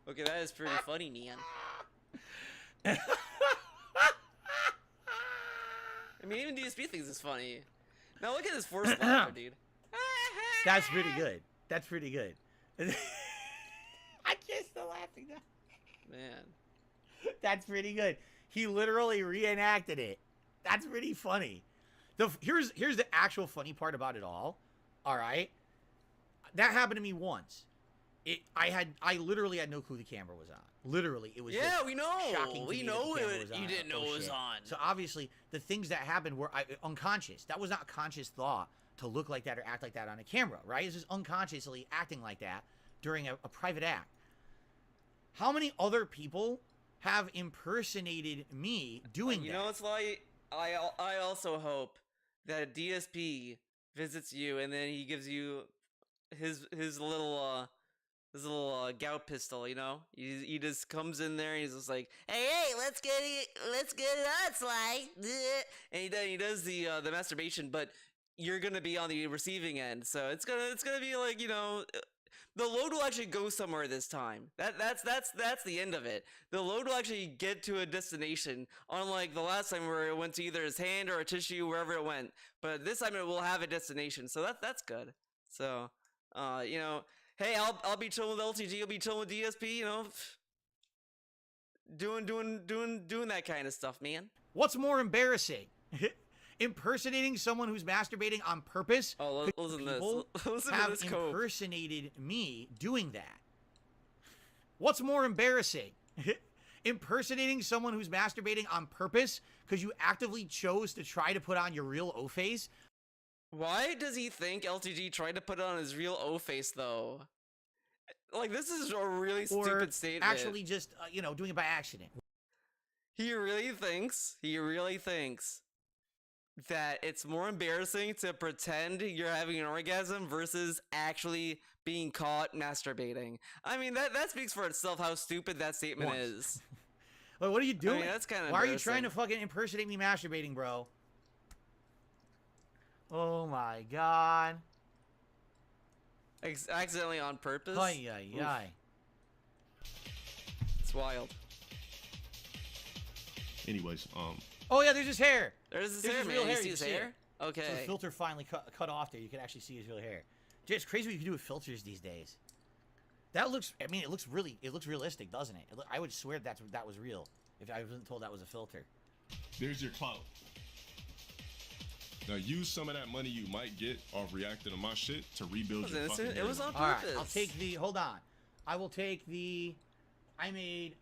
Okay, that is pretty funny, man. I mean, even DSP thinks it's funny. Now look at this force laughter, dude. That's pretty good. That's pretty good. I can't stop laughing now. Man. That's pretty good. He literally reenacted it. That's pretty funny. Here's the actual funny part about it all. All right, that happened to me once. I literally had no clue the camera was on. Literally, it was we know. shocking to We me know that the camera was on. you didn't know it was on. So obviously, the things that happened were unconscious. That was not conscious thought to look like that or act like that on a camera, right? It's just unconsciously acting like that during a private act. How many other people have impersonated me doing that? You know, it's like I also hope that DSP visits you and then he gives you his little gout pistol. You know, he just comes in there and he's just like, hey, let's get it on, Sly. And he does the masturbation, but you're gonna be on the receiving end, so it's gonna be like, you know, the load will actually go somewhere this time. That's the end of it. The load will actually get to a destination, unlike the last time where it went to either his hand or a tissue, wherever it went. But this time it will have a destination, so that's good. So, you know, hey, I'll be chilling with LTG, I'll be chilling with DSP, you know, doing that kind of stuff, man. What's more embarrassing? Impersonating someone who's masturbating on purpose? Oh, listen to this. Listen have to this code. impersonated me doing that. What's more embarrassing? Impersonating someone who's masturbating on purpose because you actively chose to try to put on your real O face? Why does he think LTG tried to put on his real O face though? Like, this is a really stupid statement. Actually just, you know, doing it by accident. He really thinks that it's more embarrassing to pretend you're having an orgasm versus actually being caught masturbating. I mean, that speaks for itself how stupid that statement is. Wait, what are you doing? I mean, that's kind of Why are you trying to fucking impersonate me masturbating, bro? Oh my god. Accidentally on purpose? Ay, ay, ay. It's wild. Anyways, Oh yeah, there's his hair. There's his There's hair, his man. real You hair, see you his can see hair? Okay. So the filter finally cut off there. You can actually see his real hair. Dude, it's crazy what you can do with filters these days. That looks, I mean, it looks realistic, doesn't it? I would swear that was real if I wasn't told that was a filter. there's your clout. Now use some of that money you might get off reacting to my shit to rebuild your fucking It was on All right, purpose. I'll take the. Hold on, I will take the. I made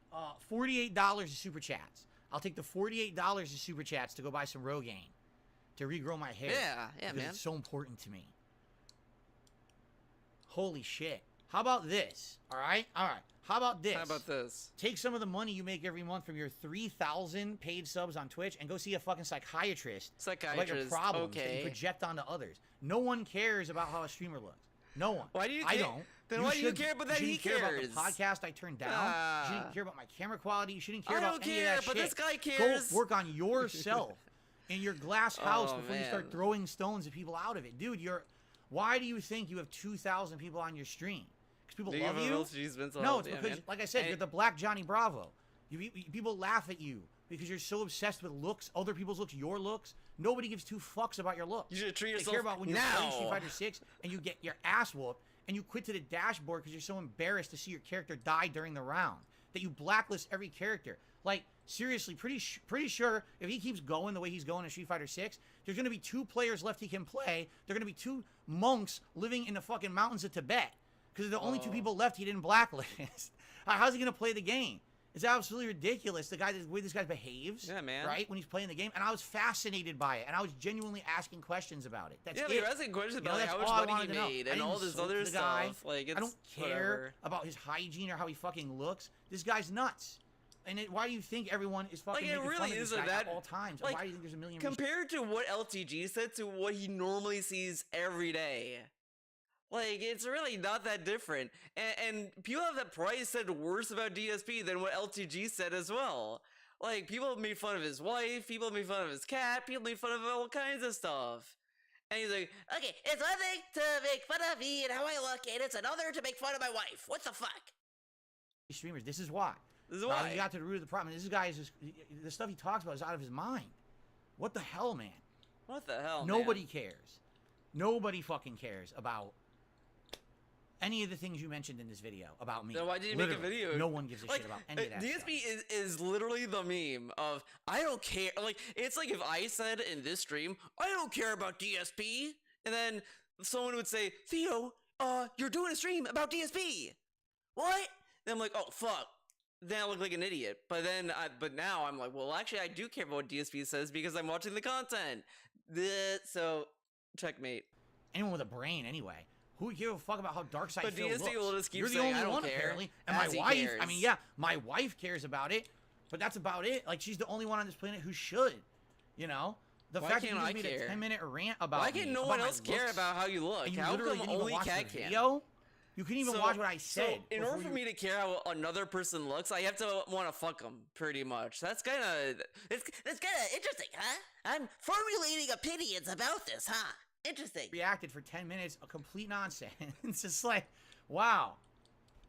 $48 of super chats. I'll take the $48 of super chats to go buy some Rogaine to regrow my hair. Yeah, because man. it's so important to me. Holy shit! How about this? All right. How about this? How about this? Take some of the money you make every month from your 3,000 paid subs on Twitch and go see a fucking psychiatrist about your problems that you project onto others. No one cares about how a streamer looks. No one. Why do you? I don't. Then why do you care? But then he care cares. about the podcast I turned down. You shouldn't care about my camera quality. You shouldn't care I about don't any care, of that but shit. this guy cares. Go work on yourself in your glass house Oh, before you man. start throwing stones at people out of it, dude. Why do you think you have 2,000 people on your stream? Because people love you? No, it's because, like I said, you're the Black Johnny Bravo. People laugh at you because you're so obsessed with looks, other people's looks, your looks. Nobody gives two fucks about your looks. You should treat They yourself care about when you're now. playing Street Fighter 6 and you get your ass whooped and you quit to the dashboard because you're so embarrassed to see your character die during the round that you blacklist every character. Like, seriously, pretty sure if he keeps going the way he's going in Street Fighter 6, there's going to be 2 players left he can play. They're going to be 2 monks living in the fucking mountains of Tibet. Because they're the only 2 people left he didn't blacklist. How's he going to play the game? It's absolutely ridiculous, the way this guy behaves. Yeah, man. Right? When he's playing the game. And I was fascinated by it. And I was genuinely asking questions about it. That's Yeah, it. but you're asking questions about that's how much all I money wanted he to know. made I and didn't all this insult other the guy. stuff. Like, it's I don't care whatever. about his hygiene or how he fucking looks. This guy's nuts. And why do you think everyone is fucking Like, it making really fun of this isn't guy that- at all times? like, Why do you think there's a million Compared to what LTG said to what he normally sees every day. Like, it's really not that different. And people have that probably said worse about DSP than what LTG said as well. Like, people made fun of his wife, people made fun of his cat, people made fun of all kinds of stuff. And he's like, okay, it's one thing to make fun of me and how I look, and it's another to make fun of my wife. What the fuck? streamers? This is why. This is why. You got to the root of the problem. This guy is just, the stuff he talks about is out of his mind. What the hell, man? What the hell, Nobody man? cares. Nobody fucking cares about any of the things you mentioned in this video about me. Then why did you make a Literally, video? No one gives a shit about any of that DSP stuff. is literally the meme of, I don't care. Like, it's like if I said in this stream, I don't care about DSP. And then someone would say, Theo, you're doing a stream about DSP. What? Then I'm like, oh, fuck. Then I look like an idiot. But now I'm like, well, actually, I do care about what DSP says because I'm watching the content. So, checkmate. Anyone with a brain, anyway. Who would give a fuck about how Darkseid But Phil DSP looks? will just keep You're the saying, only I don't one, care, apparently. And as my he wife, cares. I mean, yeah, my wife cares about it, but that's about it. Like, she's the only one on this planet who should, you know? The Why fact that can't you I just made care? a 10-minute rant about Why can me, no about one my else care looks, about how you look? and you How literally come didn't even only watch Cat the can? video? You couldn't even watch what I said. So, in order for before me to care how another person looks, I have to want to fuck them, pretty much. That's kind of... It's kind of interesting, huh? I'm formulating opinions about this, huh? Interesting. reacted for 10 minutes, a complete nonsense. It's just like, wow.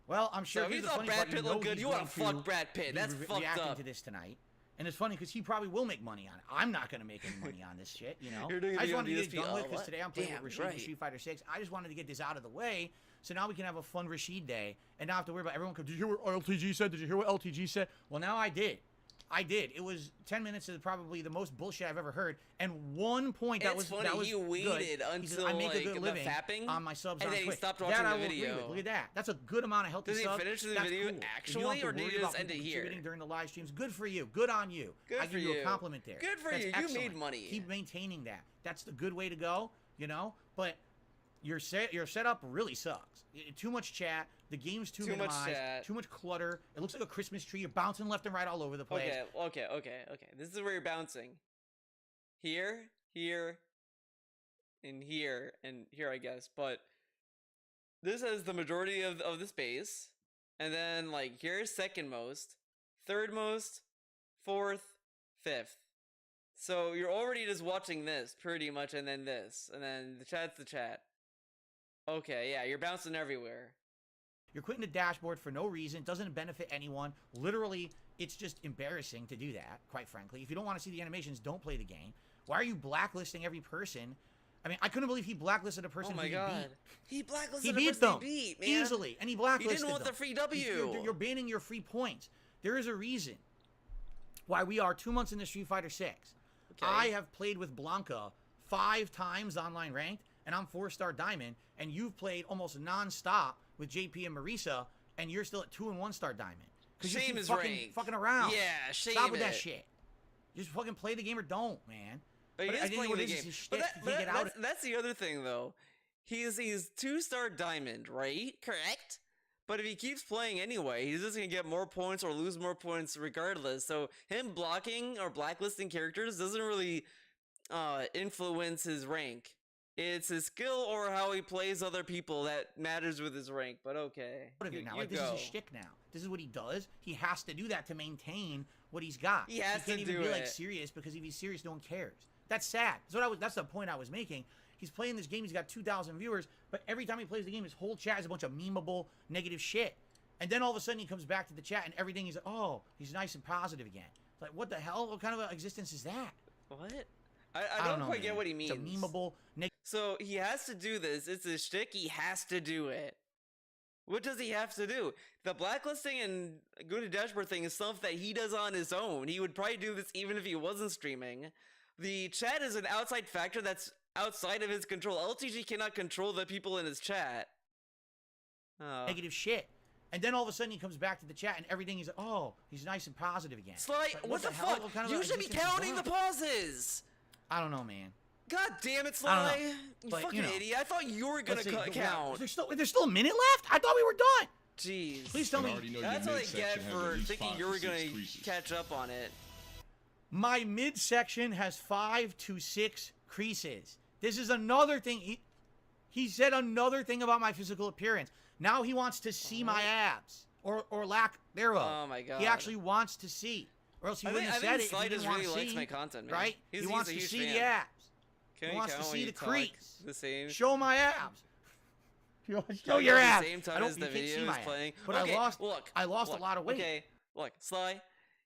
Well, I'm sure So if here's you the thought funny Brad part, Pitt you know looked good, he's you wanna going fuck Brad Pitt. be That's fucked reacting up. to this tonight. And it's funny because he probably will make money on it. I'm not going to make any money on this shit, you know? You're doing a I just video wanted to on get it DSP. done with Oh, because what? today I'm playing Damn, with Rashid right. in Street Fighter 6. I just wanted to get this out of the way so now we can have a fun Rashid day and not have to worry about everyone. Did you hear what LTG said? Did you hear what LTG said? Well, now I did. I did. It was 10 minutes of probably the most bullshit I've ever heard. And one point that It's was funny, that was he good. waited He said, until, I make a like, good the living fapping, on my subs and on then he Twitch. stopped That watching I the will agree video. with. Look at that. That's a good amount of healthy Does he subs. finish the That's video cool. actually, You don't have to or did he worry just about end it people here? contributing during the live streams. Good for you. Good on you. Good I for give you a you. compliment there. Good for That's you. You excellent. made money. Keep maintaining that. That's the good way to go, you know? But your setup really sucks. Too much chat. The game's too Too much minimized. chat. Too much clutter. It looks like a Christmas tree. You're bouncing left and right all over the place. Okay. This is where you're bouncing. Here, and here, I guess. But this has the majority of the space. And then, like, here's second most, third most, fourth, fifth. So you're already just watching this, pretty much, and then this. And then the chat's the chat. Okay, yeah, you're bouncing everywhere. You're quitting the dashboard for no reason. It doesn't benefit anyone. Literally, it's just embarrassing to do that, quite frankly. If you don't want to see the animations, don't play the game. Why are you blacklisting every person? I mean, I couldn't believe he blacklisted a person Oh my who god. he beat. He blacklisted He a beat person them he beat, man. easily, and he blacklisted He didn't want them. the free W. You're banning your free points. There is a reason why we are 2 months into Street Fighter 6. Okay. I have played with Blanca 5 times online ranked, and I'm 4-star diamond, and you've played almost non-stop with JP and Marisa, and you're still at 2 and 1-star diamond. Because you Shame keep is fucking around. Yeah, shame Stop with it. that shit. Just fucking play the game or don't, man. But he I is think playing what the it is game. his But, shtick. that, He but can't get out that's the other thing, though. He's 2-star diamond, right? Correct? But if he keeps playing anyway, he's just going to get more points or lose more points regardless. So him blocking or blacklisting characters doesn't really influence his rank. It's his skill or how he plays other people that matters with his rank. But okay. This is his shtick now. This is what he does. He has to do that to maintain what he's got. He has can't to even do be it. like serious, because if he's serious, no one cares. That's sad. That's the point I was making. He's playing this game. He's got 2,000 viewers, but every time he plays the game, his whole chat is a bunch of memeable, negative shit. And then all of a sudden, he comes back to the chat, and everything is, oh, he's nice and positive again. It's like, what the hell? What kind of a existence is that? What? I don't quite get what he means. It's a memeable, So he has to do this. It's a shtick. He has to do it. What does he have to do? The blacklisting and go to dashboard thing is stuff that he does on his own. He would probably do this even if he wasn't streaming. The chat is an outside factor that's outside of his control. LTG cannot control the people in his chat. negative shit. And then all of a sudden he comes back to the chat and everything is, oh, he's nice and positive again. Sly, what the fuck? What kind of you should be counting the pauses. I don't know, man. God damn it, Sly. You But, fucking you know, idiot. I thought you were gonna count. There's still a minute left? I thought we were done. Jeez. Please tell me. That's what I get for thinking you were gonna catch up on it. My midsection has 5 to 6 creases. This is another thing. He said another thing about my physical appearance. Now he wants to see my abs or lack thereof. Oh my god. He actually wants to see, or else he wouldn't have said it. Sly He didn't just want really to likes see, my content, man. right? He wants a to huge see fan. the abs. Can He we wants count to when see you the talk crease. the same? Show my abs. Show At your the abs. same I time don't. as You the can't see video my is abs. playing. But Okay, I lost a lot of weight. Okay, look, Sly.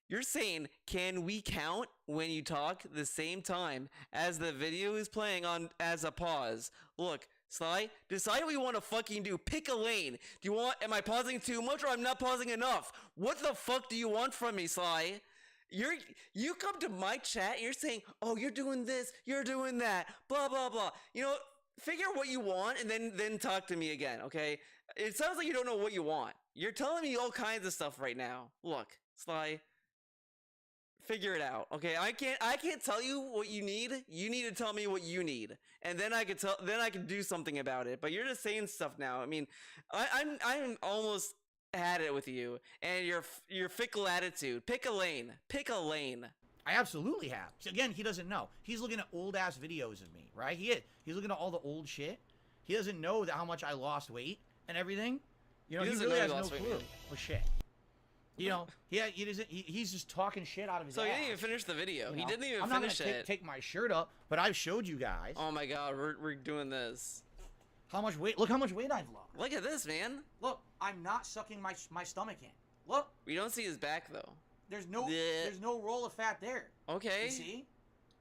You're saying, can we count when you talk the same time as the video is playing on as a pause? Look, Sly, decide what you want to fucking do. Pick a lane. Am I pausing too much or I'm not pausing enough? What the fuck do you want from me, Sly? You come to my chat and you're saying, oh, you're doing this, you're doing that, blah, blah, blah. You know, figure what you want and then talk to me again, okay? It sounds like you don't know what you want. You're telling me all kinds of stuff right now. Look, Sly, figure it out, okay? I can't tell you what you need. You need to tell me what you need, and then I can do something about it. But you're just saying stuff now. I mean, I'm almost had it with you and your fickle attitude. Pick a lane. Pick a lane. I absolutely have. So again, he doesn't know. He's looking at old ass videos of me, right? He's looking at all the old shit. He doesn't know how much I lost weight and everything. You know, he really has no clue. Oh shit. You know, he's just talking shit out of his ass. So he didn't even finish the video. He didn't even I'm finish not gonna it. take my shirt up, but I've showed you guys. Oh my god, we're doing this. How much weight? Look how much weight I've lost. Look at this, man. Look, I'm not sucking my stomach in. Look. We don't see his back though. There's no roll of fat there. Okay. You see?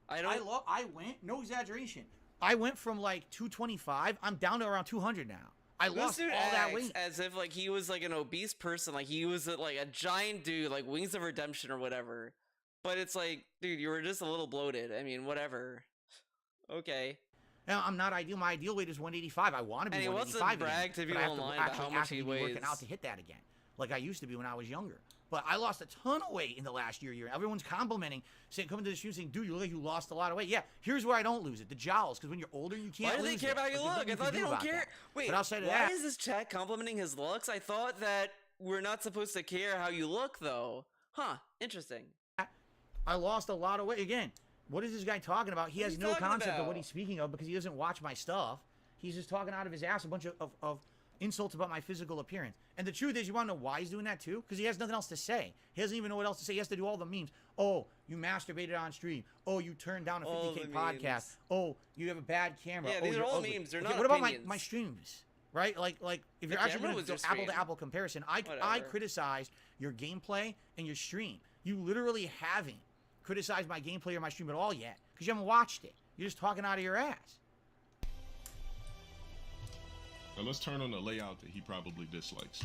I went, no exaggeration. I went from like 225. I'm down to around 200 now. I lost all that weight. As if like he was like an obese person, like he was like a giant dude, like Wings of Redemption or whatever. But it's like, dude, you were just a little bloated. I mean, whatever. Okay. Now, I'm not ideal. My ideal weight is 185. I want to be 185 and he wants to brag to people online about how much he weighs. Working out to hit that again, like I used to be when I was younger. But I lost a ton of weight in the last year. Everyone's complimenting, saying, coming to the stream saying, dude, you look like you lost a lot of weight. Yeah, here's where I don't lose it. The jowls, because when you're older, you can't lose it. Why do they care about your look? I thought they don't care. Wait, but outside of why is this chat complimenting his looks? I thought that we're not supposed to care how you look, though. Huh, interesting. I lost a lot of weight. Again, what is this guy talking about? He has no concept of what he's speaking of because he doesn't watch my stuff. He's just talking out of his ass a bunch of insults about my physical appearance. And the truth is, you want to know why he's doing that too? Because he has nothing else to say. He doesn't even know what else to say. He has to do all the memes. Oh, you masturbated on stream. Oh, you turned down a 50K podcast. Oh, you have a bad camera. Yeah, oh, these are all ugly. memes. They're okay, not what about opinions. my streams? Right? Like if you're actually going to do apple-to-apple comparison, I criticized your gameplay and your stream. You literally haven't criticized my gameplay or my stream at all yet because you haven't watched it. You're just talking out of your ass. Now let's turn on the layout that he probably dislikes.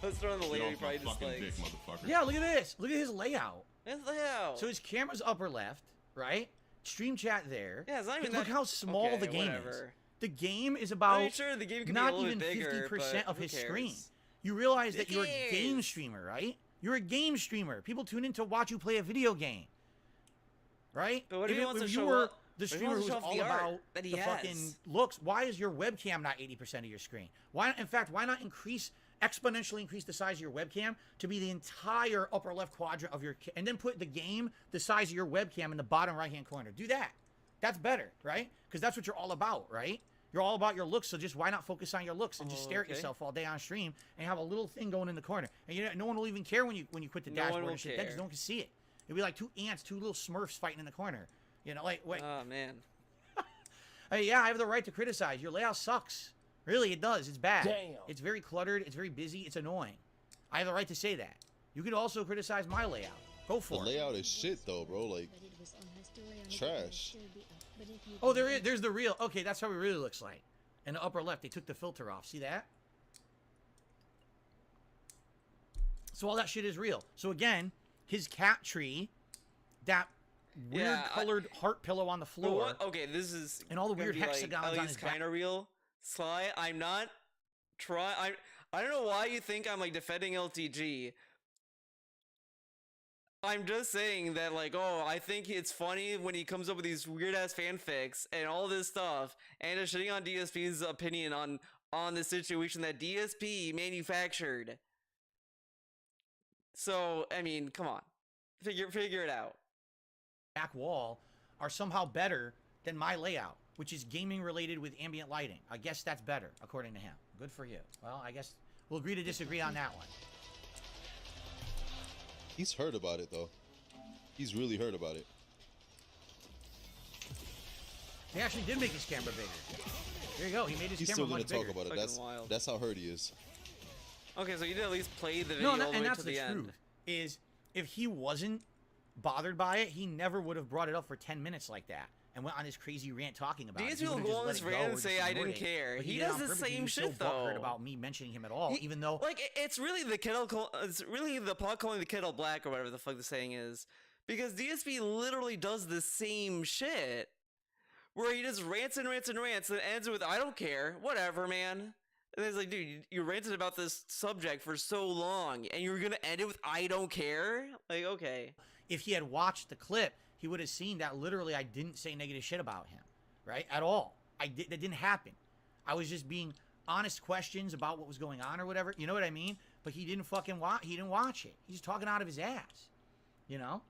Let's turn on the layout he Get off my probably fucking dislikes. dick, motherfucker. Yeah, look at this. Look at his layout. His layout. So his camera's upper left, right? stream chat there. Yeah, it's not even Look that- how small okay, the game is. whatever. The game is about I mean, sure, the game could be a not little even bit bigger, 50% but of who his cares? screen. You realize that Who you're a game cares? streamer, right? You're a game streamer. People tune in to watch you play a video game, right? But what if he wants to you show were up- the what if he streamer wants who's to show off all the art about that he the has? fucking looks, why is your webcam not 80% of your screen? Why, in fact, why not exponentially increase the size of your webcam to be the entire upper left quadrant of your, and then put the game the size of your webcam in the bottom right-hand corner. Do that. That's better, right? Because that's what you're all about, right? You're all about your looks, so just why not focus on your looks and just stare at okay. yourself all day on stream and have a little thing going in the corner. And you know, no one will even care when you quit the No one dashboard will and shit. care. Because no one can see it. It'd be like two ants, two little Smurfs fighting in the corner. You know, like wait. Oh man. Hey, yeah, I have the right to criticize. Your layout sucks. Really, it does. It's bad. Damn. It's very cluttered. It's very busy. It's annoying. I have the right to say that. You could also criticize my layout. Go The for it. layout is shit though, bro. Like trash. Oh, there's the real. Okay, that's how it really looks like. In the upper left, they took the filter off. See that? So all that shit is real. So again, his cat tree, that weird Yeah, colored heart pillow on the But floor, what? Okay, this is and all the gonna weird be, like, hexagons at on least his back. kind of real. Sly, I'm not trying. I don't know why you think I'm like defending LTG. I'm just saying that, like, oh, I think it's funny when he comes up with these weird ass fanfics and all this stuff, and just shitting on DSP's opinion on the situation that DSP manufactured. So, I mean, come on, figure it out. back wall are somehow better than my layout, which is gaming related with ambient lighting. I guess that's better, according to him. Good for you. Well, I guess we'll agree to disagree on that one. He's heard about it though. He's really heard about it. He actually did make his camera bigger. There you go. He made his He's camera still gonna much talk bigger. about it. Fucking wild. That's how hurt he is. Okay, so you did at least play the video No, all the and way that's to the the end. truth. Is if he wasn't bothered by it, he never would have brought it up for 10 minutes like that and went on this crazy rant talking about it. These He people would've go just on let this it go rant or and say, just "I ignored didn't it. care." But He did it does on the purpose. He same was shit, so butthurt though. about me mentioning him at all, even though Like, it's really the kettle. It's really the pot calling the kettle black, or whatever the fuck the saying is. Because DSP literally does the same shit, where he just rants and rants and rants, and ends with "I don't care, whatever, man." And it's like, dude, you ranted about this subject for so long, and you're gonna end it with "I don't care"? Like, okay. if he had watched the clip, he would have seen that literally I didn't say negative shit about him, right? At all. That didn't happen. I was just being honest questions about what was going on or whatever. You know what I mean? But he didn't fucking watch. He didn't watch it. He's talking out of his ass. You know?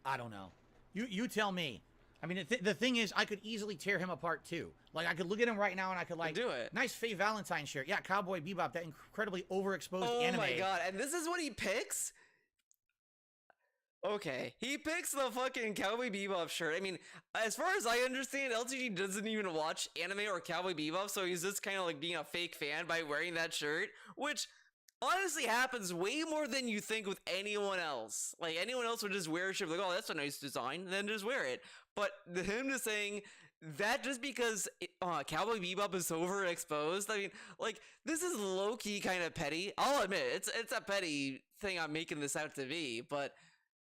I don't know. You tell me. I mean, the thing is, I could easily tear him apart too. Like, I could look at him right now and I could like Do it. Nice Faye Valentine shirt. Yeah, Cowboy Bebop. That incredibly overexposed Oh anime. my god, and this is what he picks? Okay, he picks the fucking Cowboy Bebop shirt. I mean, as far as I understand, LTG doesn't even watch anime or Cowboy Bebop, so he's just kind of like being a fake fan by wearing that shirt, which honestly happens way more than you think with anyone else. Like, anyone else would just wear a shirt like, oh, that's a nice design, and then just wear it. But him just saying that just because Cowboy Bebop is overexposed, I mean, like, this is low-key kind of petty. I'll admit, it's a petty thing I'm making this out to be, but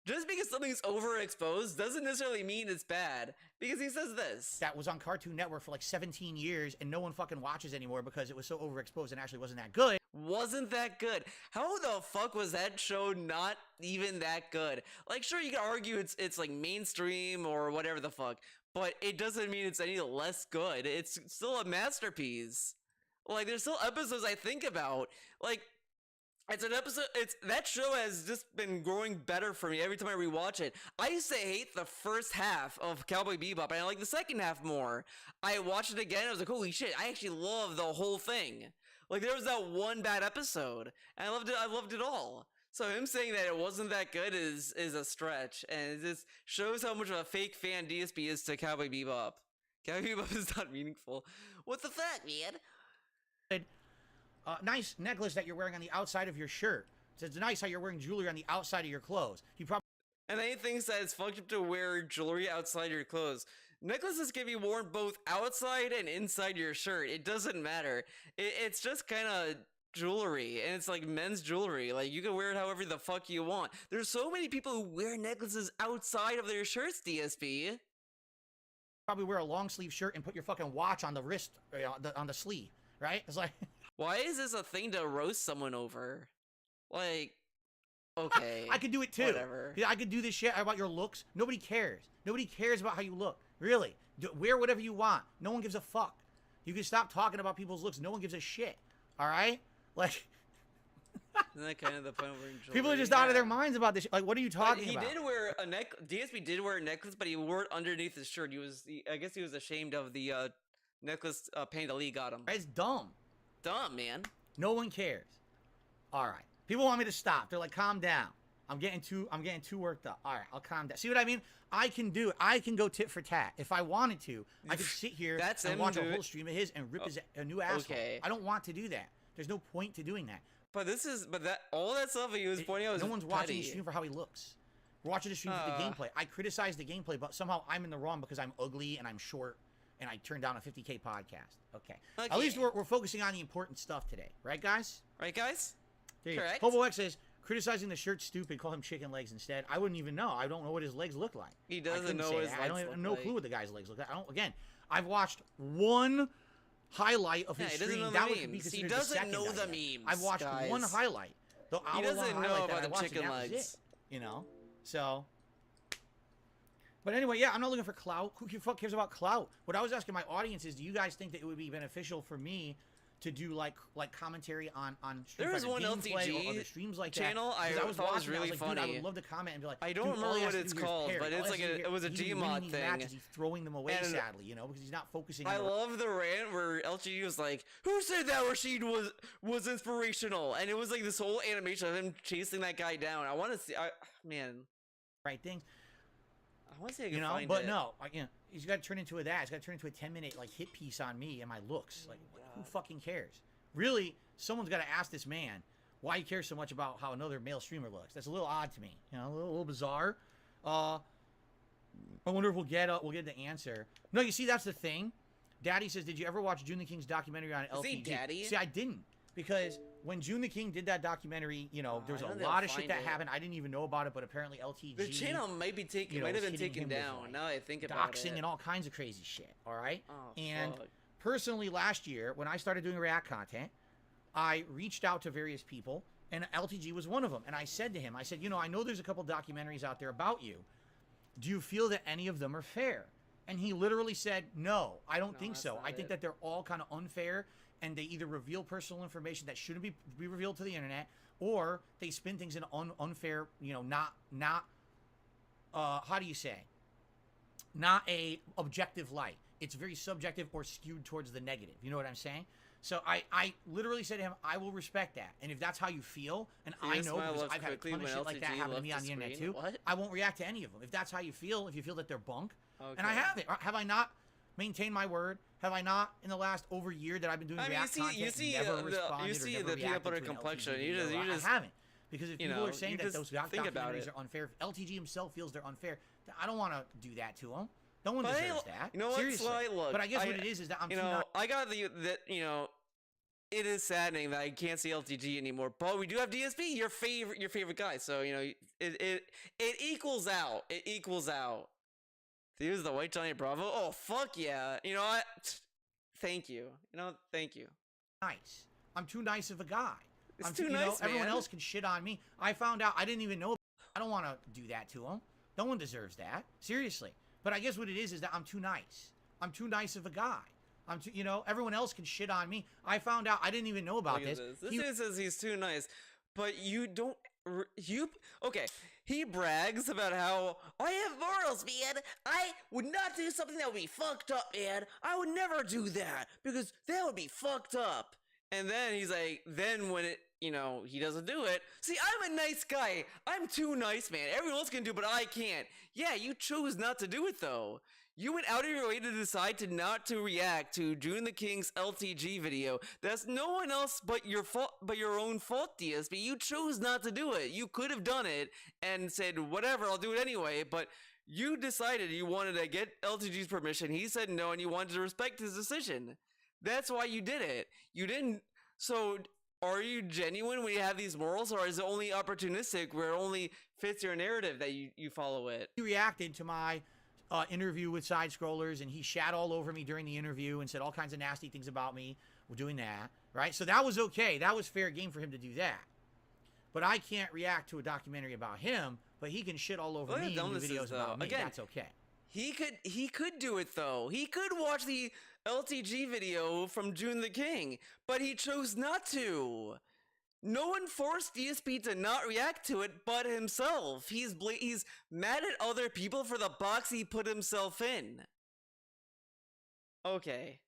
just because something's overexposed doesn't necessarily mean it's bad, because he says this. That was on Cartoon Network for like 17 years and no one fucking watches anymore because it was so overexposed and actually wasn't that good. Wasn't that good. How the fuck was that show not even that good? Like, sure, you can argue it's like mainstream or whatever the fuck, but it doesn't mean it's any less good. It's still a masterpiece. Like, there's still episodes I think about. Like, it's an episode. That show has just been growing better for me every time I rewatch it. I used to hate the first half of Cowboy Bebop, and I like the second half more. I watched it again. I was like, holy shit! I actually love the whole thing. Like, there was that one bad episode, and I loved it. I loved it all. So him saying that it wasn't that good is a stretch, and it just shows how much of a fake fan DSP is to Cowboy Bebop. Cowboy Bebop is not meaningful. What the fuck, man? Nice necklace that you're wearing on the outside of your shirt. So it's nice how you're wearing jewelry on the outside of your clothes. He probably And then he thinks that it's fucked up to wear jewelry outside your clothes. Necklaces can be worn both outside and inside your shirt. It doesn't matter. It's just kind of jewelry, and it's like men's jewelry. Like, you can wear it however the fuck you want. There's so many people who wear necklaces outside of their shirts, DSP. Probably wear a long sleeve shirt and put your fucking watch on the wrist, on the sleeve, right? It's like, why is this a thing to roast someone over? Like, okay, I could do it too. Whatever. Yeah, I could do this shit about your looks. Nobody cares. Nobody cares about how you look. Really, wear whatever you want. No one gives a fuck. You can stop talking about people's looks. No one gives a shit. All right, like. Isn't that kind of the point of wearing jewelry? People are just out of their minds about this. Like, what are you talking about? He did wear a DSP did wear a necklace, but he wore it underneath his shirt. I guess he was ashamed of the necklace Panda Lee got him. It's dumb. Dumb, man. No one cares. All right. People want me to stop. They're like, calm down. I'm getting too worked up. All right, I'll calm down. See what I mean? I can do it. I can go tit for tat. If I wanted to, I could sit here and watch a whole stream of his and rip a new asshole. Okay. I don't want to do that. There's no point to doing that. But all that stuff he was pointing out. No one's watching the stream for how he looks. We're watching the stream for the gameplay. I criticize the gameplay, but somehow I'm in the wrong because I'm ugly and I'm short and I turned down a 50K podcast. Okay. At least we're focusing on the important stuff today, right, guys? Right, guys? Correct. Hobo X says criticizing the shirt stupid. Call him chicken legs instead. I wouldn't even know. I don't know what his legs look like. He doesn't know his legs. I don't have no clue what the guy's legs look like. Again, I've watched one highlight of his stream. That would be considered the second. He doesn't know the memes. I've watched one highlight. He doesn't know about the chicken legs. You know, so. But anyway, yeah, I'm not looking for clout. Who the fuck cares about clout? What I was asking my audience is, do you guys think that it would be beneficial for me to do like commentary on Street Fighter gameplay or other streams like channel that? I thought was really funny. I would love to comment and be like, I don't remember what it's called, but it's like it was a Gmod thing. Matches, he's throwing them away, sadly, you know, because he's not focusing. I love the rant where LTG was like, "Who said that Rashid was inspirational?" And it was like this whole animation of him chasing that guy down. I want to see, man, right things. I want to see, you know, but no, he's got to turn into that. He's got to turn into a 10-minute like hit piece on me and my looks. Like, who fucking cares? Really, someone's got to ask this man why he cares so much about how another male streamer looks. That's a little odd to me. You know, a little bizarre. I wonder if we'll get the answer. No, you see, that's the thing. Daddy says, did you ever watch June the King's documentary on LTG? Daddy? See, I didn't. Because when June the King did that documentary, you know, there was a lot of shit that happened. I didn't even know about it, but apparently LTG... The channel might be taken, might have been taken down, like, now I think about it. Doxing and all kinds of crazy shit, all right? Oh, and fuck. Personally, last year, when I started doing React content, I reached out to various people, and LTG was one of them. And I said to him, I said, you know, I know there's a couple documentaries out there about you. Do you feel that any of them are fair? And he literally said, no, I don't think so. I think that they're all kind of unfair, and they either reveal personal information that shouldn't be revealed to the internet, or they spin things in an unfair, you know, not how do you say? Not a objective light. It's very subjective or skewed towards the negative. You know what I'm saying? So I literally said to him, I will respect that. And if that's how you feel, and I know because I've had a ton of shit like that happen to me on the internet too, I won't react to any of them. If that's how you feel, if you feel that they're bunk, and I have it. Have I not maintained my word? Have I not, in the last over year that I've been doing React content, never responded or never reacted to an complexion. LTG You just I haven't. Because if people are saying that those documentaries are unfair, if LTG himself feels they're unfair, then I don't want to do that to him. No one deserves that. You know what? Seriously. Look, but I guess what it is that I'm you too know, not... I got you know, it is saddening that I can't see LTG anymore. But we do have DSP, your favorite guy. So, you know, it equals out. It equals out. Here's the White Giant Bravo. Oh, fuck yeah. You know what? Thank you. You know, thank you. Nice. I'm too nice of a guy. It's too nice, man. Everyone else can shit on me. I found out. I didn't even know. I don't want to do that to him. No one deserves that. Seriously. But I guess what it is that I'm too nice. I'm too nice of a guy. I'm too, you know, everyone else can shit on me. I found out. I didn't even know about this. This dude says he's too nice, but you don't. Okay. He brags about how I have morals, man. I would not do something that would be fucked up, man. I would never do that because that would be fucked up. And then he's like, then when it, you know, he doesn't do it. See, I'm a nice guy. I'm too nice, man. Everyone else can do it, but I can't. Yeah, you chose not to do it, though. You went out of your way to decide not to react to June the King's LTG video. That's no one else but your fault, but your own fault, DSP. You chose not to do it. You could have done it and said, whatever, I'll do it anyway, but you decided you wanted to get LTG's permission. He said no, and you wanted to respect his decision. That's why you did it. You didn't. So are you genuine when you have these morals, or is it only opportunistic where it only fits your narrative that you follow it? He reacted to my interview with Side Scrollers, and he shat all over me during the interview and said all kinds of nasty things about me. We're doing that, right? So that was okay. That was fair game for him to do that. But I can't react to a documentary about him, but he can shit all over me and do videos about me. That's okay. He could do it though. He could watch the LTG video from June the King, but he chose not to. No one forced DSP to not react to it but himself. He's mad at other people for the box he put himself in. Okay.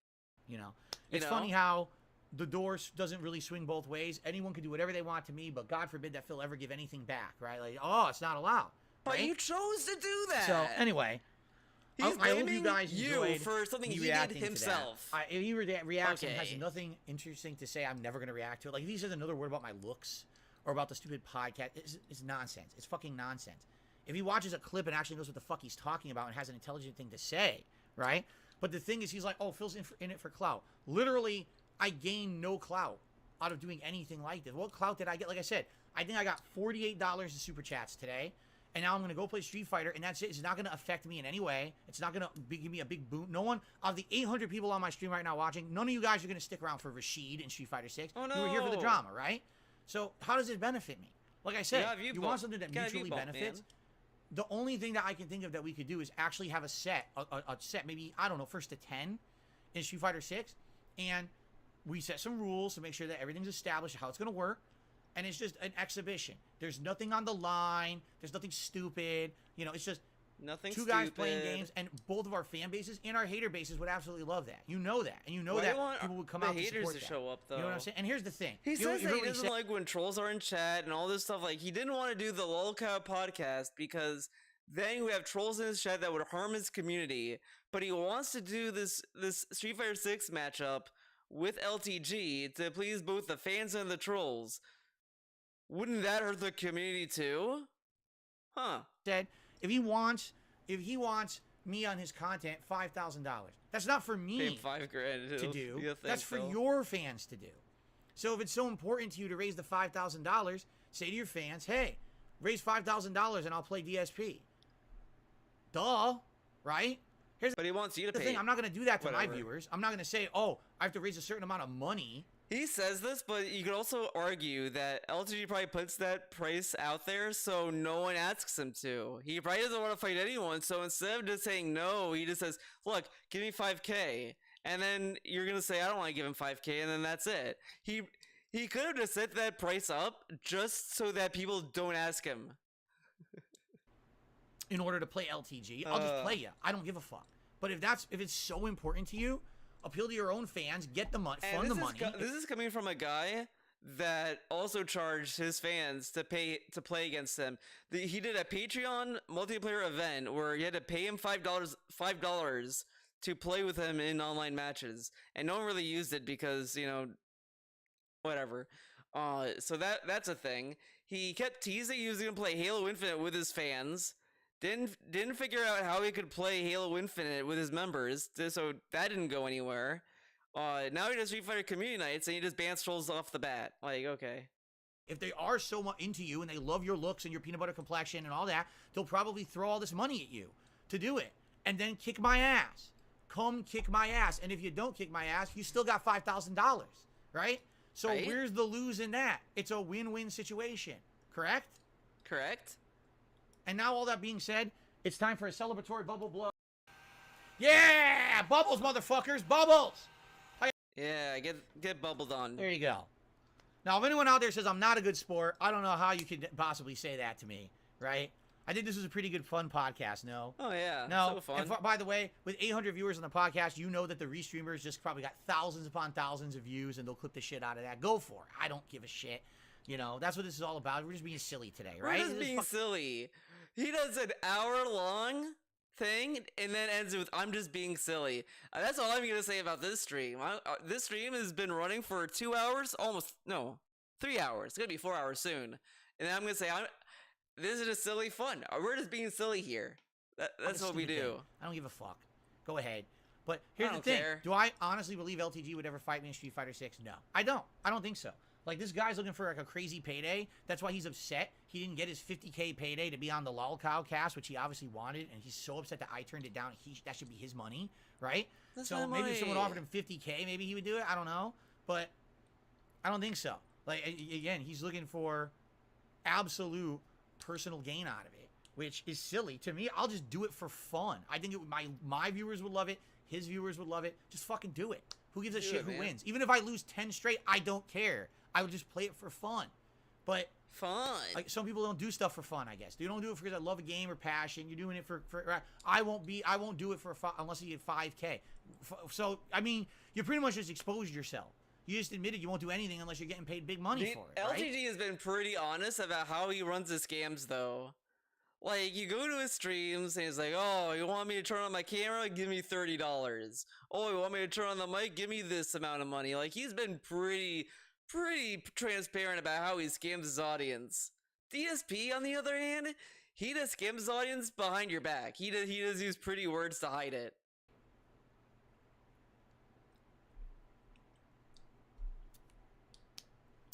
You know, it's funny how the door doesn't really swing both ways. Anyone can do whatever they want to me, but God forbid that Phil ever give anything back, right? Like, oh, it's not allowed. But right? you chose to do that. So anyway, he's I hope you guys enjoyed for something he did himself. If he reacts and has nothing interesting to say, I'm never going to react to it. Like, if he says another word about my looks or about the stupid podcast, it's nonsense. It's fucking nonsense. If he watches a clip and actually knows what the fuck he's talking about and has an intelligent thing to say, right? But the thing is, he's like, oh, Phil's in it for clout. Literally, I gained no clout out of doing anything like this. What clout did I get? Like I said, I think I got $48 in super chats today. And now I'm going to go play Street Fighter, and that's it. It's not going to affect me in any way. It's not going to give me a big boon. No one, of the 800 people on my stream right now watching, none of you guys are going to stick around for Rashid in Street Fighter 6. Oh, no. You were here for the drama, right? So how does it benefit me? Like I said, you want something that mutually benefits. The only thing that I can think of that we could do is actually have a set, maybe, I don't know, first to 10 in Street Fighter 6. And we set some rules to make sure that everything's established, how it's going to work. And it's just an exhibition. There's nothing on the line. There's nothing stupid. You know, it's just two guys playing games. And both of our fan bases and our hater bases would absolutely love that. You know that. And you know that people would come out to support that. Show up, though. You know what I'm saying? And here's the thing. He says that he doesn't like when trolls are in chat and all this stuff. Like, he didn't want to do the lolcow podcast because then we have trolls in his chat that would harm his community. But he wants to do this Street Fighter 6 matchup with LTG to please both the fans and the trolls. Wouldn't that hurt the community too? Huh. Said if he wants me on his content, $5,000. That's not for me $5,000 to do. That's for your fans to do. So if it's so important to you to raise the $5,000, say to your fans, hey, raise $5,000 and I'll play DSP. Duh, right? But he wants you to pay. The thing, I'm not going to do that to my viewers. I'm not going to say, oh, I have to raise a certain amount of money. He says this, but you could also argue that LTG probably puts that price out there so no one asks him to. He probably doesn't want to fight anyone, so instead of just saying no, he just says, look, give me $5K. And then you're going to say, I don't want to give him $5K, and then that's it. He could have just set that price up just so that people don't ask him. In order to play LTG, I'll just play you. I don't give a fuck. But if it's so important to you, appeal to your own fans, get the money, fund the money. This is coming from a guy that also charged his fans to play against him. He did a Patreon multiplayer event where you had to pay him $5 to play with him in online matches, and no one really used it because, you know, whatever. So that's a thing. He kept teasing he was gonna play Halo Infinite with his fans. Didn't figure out how he could play Halo Infinite with his members, so that didn't go anywhere. Now he does Street Fighter Community Nights, and he just bans trolls off the bat. Like, okay. If they are so much into you, and they love your looks and your peanut butter complexion and all that, they'll probably throw all this money at you to do it. And then kick my ass. Come kick my ass. And if you don't kick my ass, you still got $5,000, right? So where's the lose in that? It's a win-win situation, correct? Correct. And now all that being said, it's time for a celebratory bubble blow. Yeah! Bubbles, motherfuckers! Bubbles! Yeah, get bubbled on. There you go. Now, if anyone out there says I'm not a good sport, I don't know how you could possibly say that to me, right? I think this was a pretty good, fun podcast, no? Oh, yeah. No. So fun. And by the way, with 800 viewers on the podcast, you know that the restreamers just probably got thousands upon thousands of views, and they'll clip the shit out of that. Go for it. I don't give a shit. You know, that's what this is all about. We're just being silly today, right? We're just being silly. He does an hour-long thing and then ends with, I'm just being silly. That's all I'm going to say about this stream. This stream has been running for 2 hours, 3 hours. It's going to be 4 hours soon. And then I'm going to say, this is just silly fun. We're just being silly here. That's what we do. I don't give a fuck. Go ahead. But here's the thing. Do I honestly believe LTG would ever fight me in Street Fighter 6? No. I don't. I don't think so. Like, this guy's looking for, like, a crazy payday. That's why he's upset. He didn't get his 50K payday to be on the LolCow cast, which he obviously wanted, and he's so upset that I turned it down. That should be his money, right? That's so my maybe money. if someone offered him 50K, maybe he would do it. I don't know. But I don't think so. Like, again, he's looking for absolute personal gain out of it, which is silly. To me, I'll just do it for fun. I think my viewers would love it. His viewers would love it. Just fucking do it. Who gives a shit who wins? Even if I lose 10 straight, I don't care. I would just play it for fun. But fun. like, some people don't do stuff for fun, I guess. They don't do it because I love a game or passion. You're doing it for I won't do it for unless you get 5K. So, I mean, you pretty much just exposed yourself. You just admitted you won't do anything unless you're getting paid big money for it, right? LTG has been pretty honest about how he runs his scams, though. Like, you go to his streams, and he's like, oh, you want me to turn on my camera? Give me $30. Oh, you want me to turn on the mic? Give me this amount of money. Like, he's been pretty transparent about how he scams his audience. DSP, on the other hand, he just scams his audience behind your back. He does use pretty words to hide it.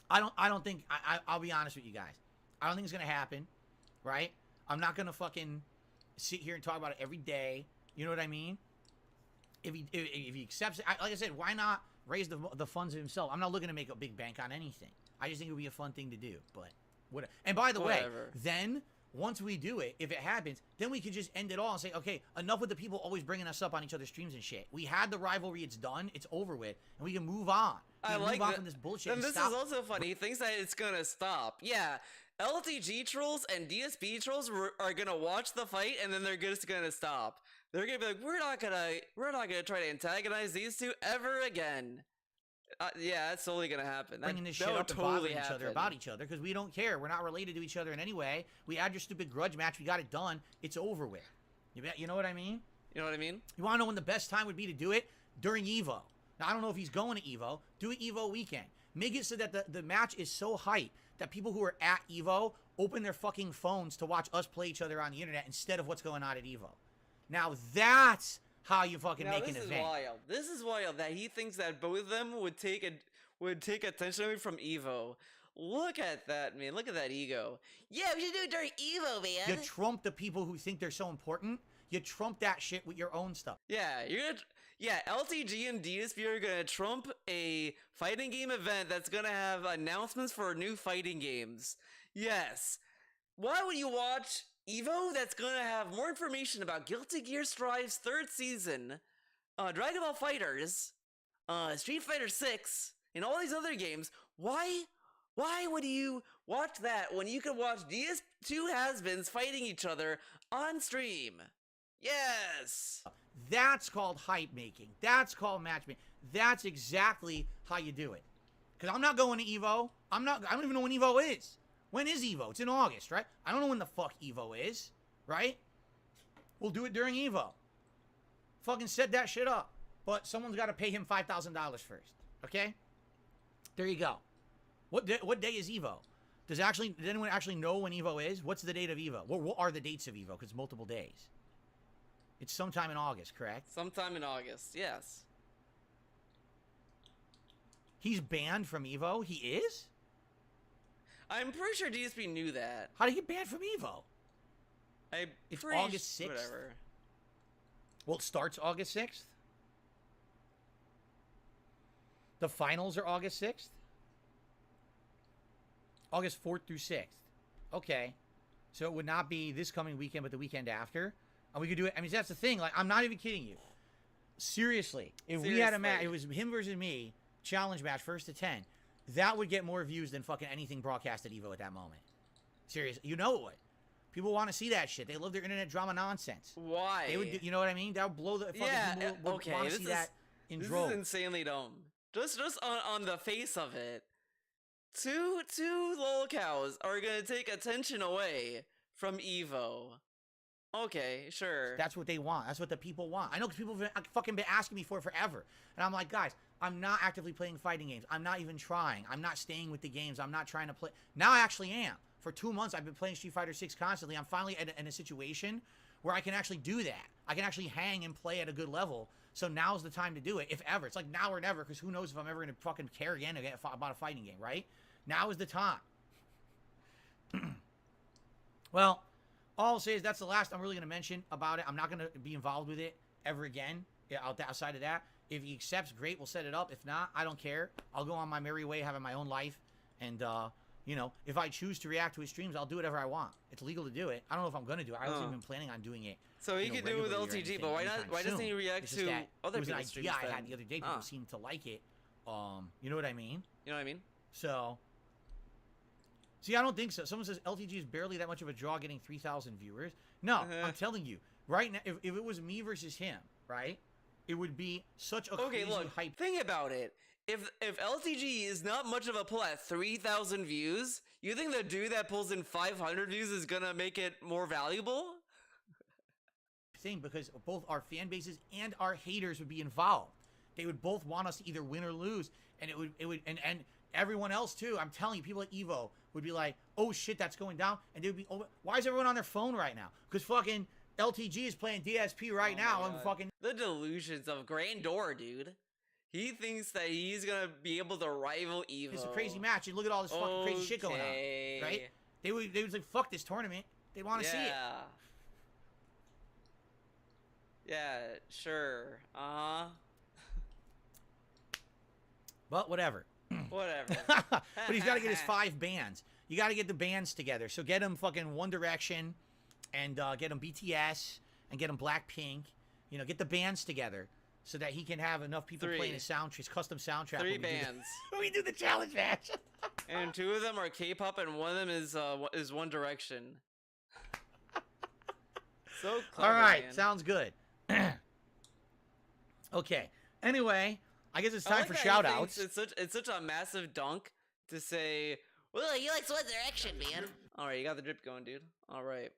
I don't think I'll be honest with you guys. I don't think it's gonna happen, right? I'm not gonna fucking sit here and talk about it every day. You know what I mean? If he accepts it, like I said, why not raise the funds himself? I'm not looking to make a big bank on anything. I just think it would be a fun thing to do. But whatever. And by the way, then once we do it, if it happens, then we could just end it all and say, okay, enough with the people always bringing us up on each other's streams and shit. We had the rivalry, it's done, it's over with, and we can move on. I like move on from this bullshit. And this is also funny. He thinks that it's gonna stop. Yeah, LTG trolls and DSP trolls are gonna watch the fight, and then they're just gonna stop. They're gonna be like, we're not gonna try to antagonize these two ever again. Yeah, that's totally gonna happen. Bringing this shit up and bothering each other about each other because we don't care. We're not related to each other in any way. We had your stupid grudge match. We got it done. It's over with. You know what I mean? You know what I mean? You want to know when the best time would be to do it? During EVO. Now, I don't know if he's going to EVO. Do it EVO weekend. Make it so that the match is so hype that people who are at EVO open their fucking phones to watch us play each other on the internet instead of what's going on at EVO. Now, that's how you fucking make an event. This is wild. This is wild that he thinks that both of them would take attention away from EVO. Look at that, man. Look at that ego. Yeah, we should do it during EVO, man. You trump the people who think they're so important. You trump that shit with your own stuff. Yeah, LTG and DSP are gonna trump a fighting game event that's gonna have announcements for new fighting games. Yes. Why would you watch EVO that's gonna have more information about Guilty Gear Strive's 3rd season, Dragon Ball FighterZ, Street Fighter 6, and all these other games? Why would you watch that when you could watch two has-beens fighting each other on stream? Yes! That's called hype making. That's called matchmaking. That's exactly how you do it. Because I'm not going to EVO. I don't even know when EVO is. When is EVO? It's in August, right? I don't know when the fuck EVO is, right? We'll do it during EVO. Fucking set that shit up. But someone's got to pay him $5,000 first, okay? There you go. What day is EVO? Does anyone actually know when EVO is? What's the date of EVO? What are the dates of EVO? Because it's multiple days. It's sometime in August, correct? Sometime in August, yes. He's banned from EVO? He is? I'm pretty sure DSP knew that. How did he get banned from EVO? It's August 6th? Whatever. Well, it starts August 6th? The finals are August 6th? August 4th through 6th. Okay. So it would not be this coming weekend, but the weekend after. And we could do it. I mean, that's the thing. Like, I'm not even kidding you. Seriously. If we had a match, it was him versus me, challenge match, 1st to 10. That would get more views than fucking anything broadcast at EVO at that moment. Seriously. You know it would. People want to see that shit. They love their internet drama nonsense. Why? They would do, you know what I mean? That would blow the fucking people would okay. want to see that in this droves. This is insanely dumb. Just on the face of it. Two lol cows are gonna take attention away from EVO. Okay, sure. That's what they want. That's what the people want. I know because people have fucking been asking me for it forever. And I'm like, guys, I'm not actively playing fighting games. I'm not even trying. I'm not staying with the games. I'm not trying to play. Now I actually am. For 2 months, I've been playing Street Fighter 6 constantly. I'm finally in a situation where I can actually do that. I can actually hang and play at a good level. So now's the time to do it, if ever. It's like now or never, because who knows if I'm ever going to fucking care again about a fighting game, right? Now is the time. Well, all I'll say is that's the last I'm really going to mention about it. I'm not going to be involved with it ever again outside of that. If he accepts, great, we'll set it up. If not, I don't care. I'll go on my merry way, having my own life. And, you know, if I choose to react to his streams, I'll do whatever I want. It's legal to do it. I don't know if I'm going to do it. I wasn't even planning on doing it. So he could do it with LTG, but why not? Why doesn't he react to other people's streams? Yeah, I had the other day. People seem to like it. You know what I mean? You know what I mean? So, see, I don't think so. Someone says LTG is barely that much of a draw, getting 3,000 viewers. No, I'm telling you, right now, if it was me versus him, right, it would be such a crazy hype. Think about it. If LTG is not much of a pull at 3,000 views, you think the dude that pulls in 500 views is gonna make it more valuable? Thing, because both our fan bases and our haters would be involved. They would both want us to either win or lose, and it would and everyone else too. I'm telling you, people at Evo would be like, "Oh shit, that's going down," and they would be, "Oh, why is everyone on their phone right now?" Because fucking LTG is playing DSP right now, and fucking the delusions of Grandor, dude. He thinks that he's gonna be able to rival Evo. It's a crazy match, and look at all this fucking crazy shit going on, right? They would like, "Fuck this tournament." They want to see it. Yeah, sure. But whatever. Whatever. But he's got to get his 5 bands. You got to get the bands together. So get him fucking One Direction, and get him BTS, and get him Blackpink. You know, get the bands together so that he can have enough people playing his custom soundtrack. 3 bands. When we do the challenge match. And 2 of them are K-pop, and one of them is One Direction. So clever, all right, man. sounds good. Okay. Anyway, I guess it's time for shout-outs. It's such a massive dunk to say, well, he likes One Direction, man. All right, you got the drip going, dude. All right.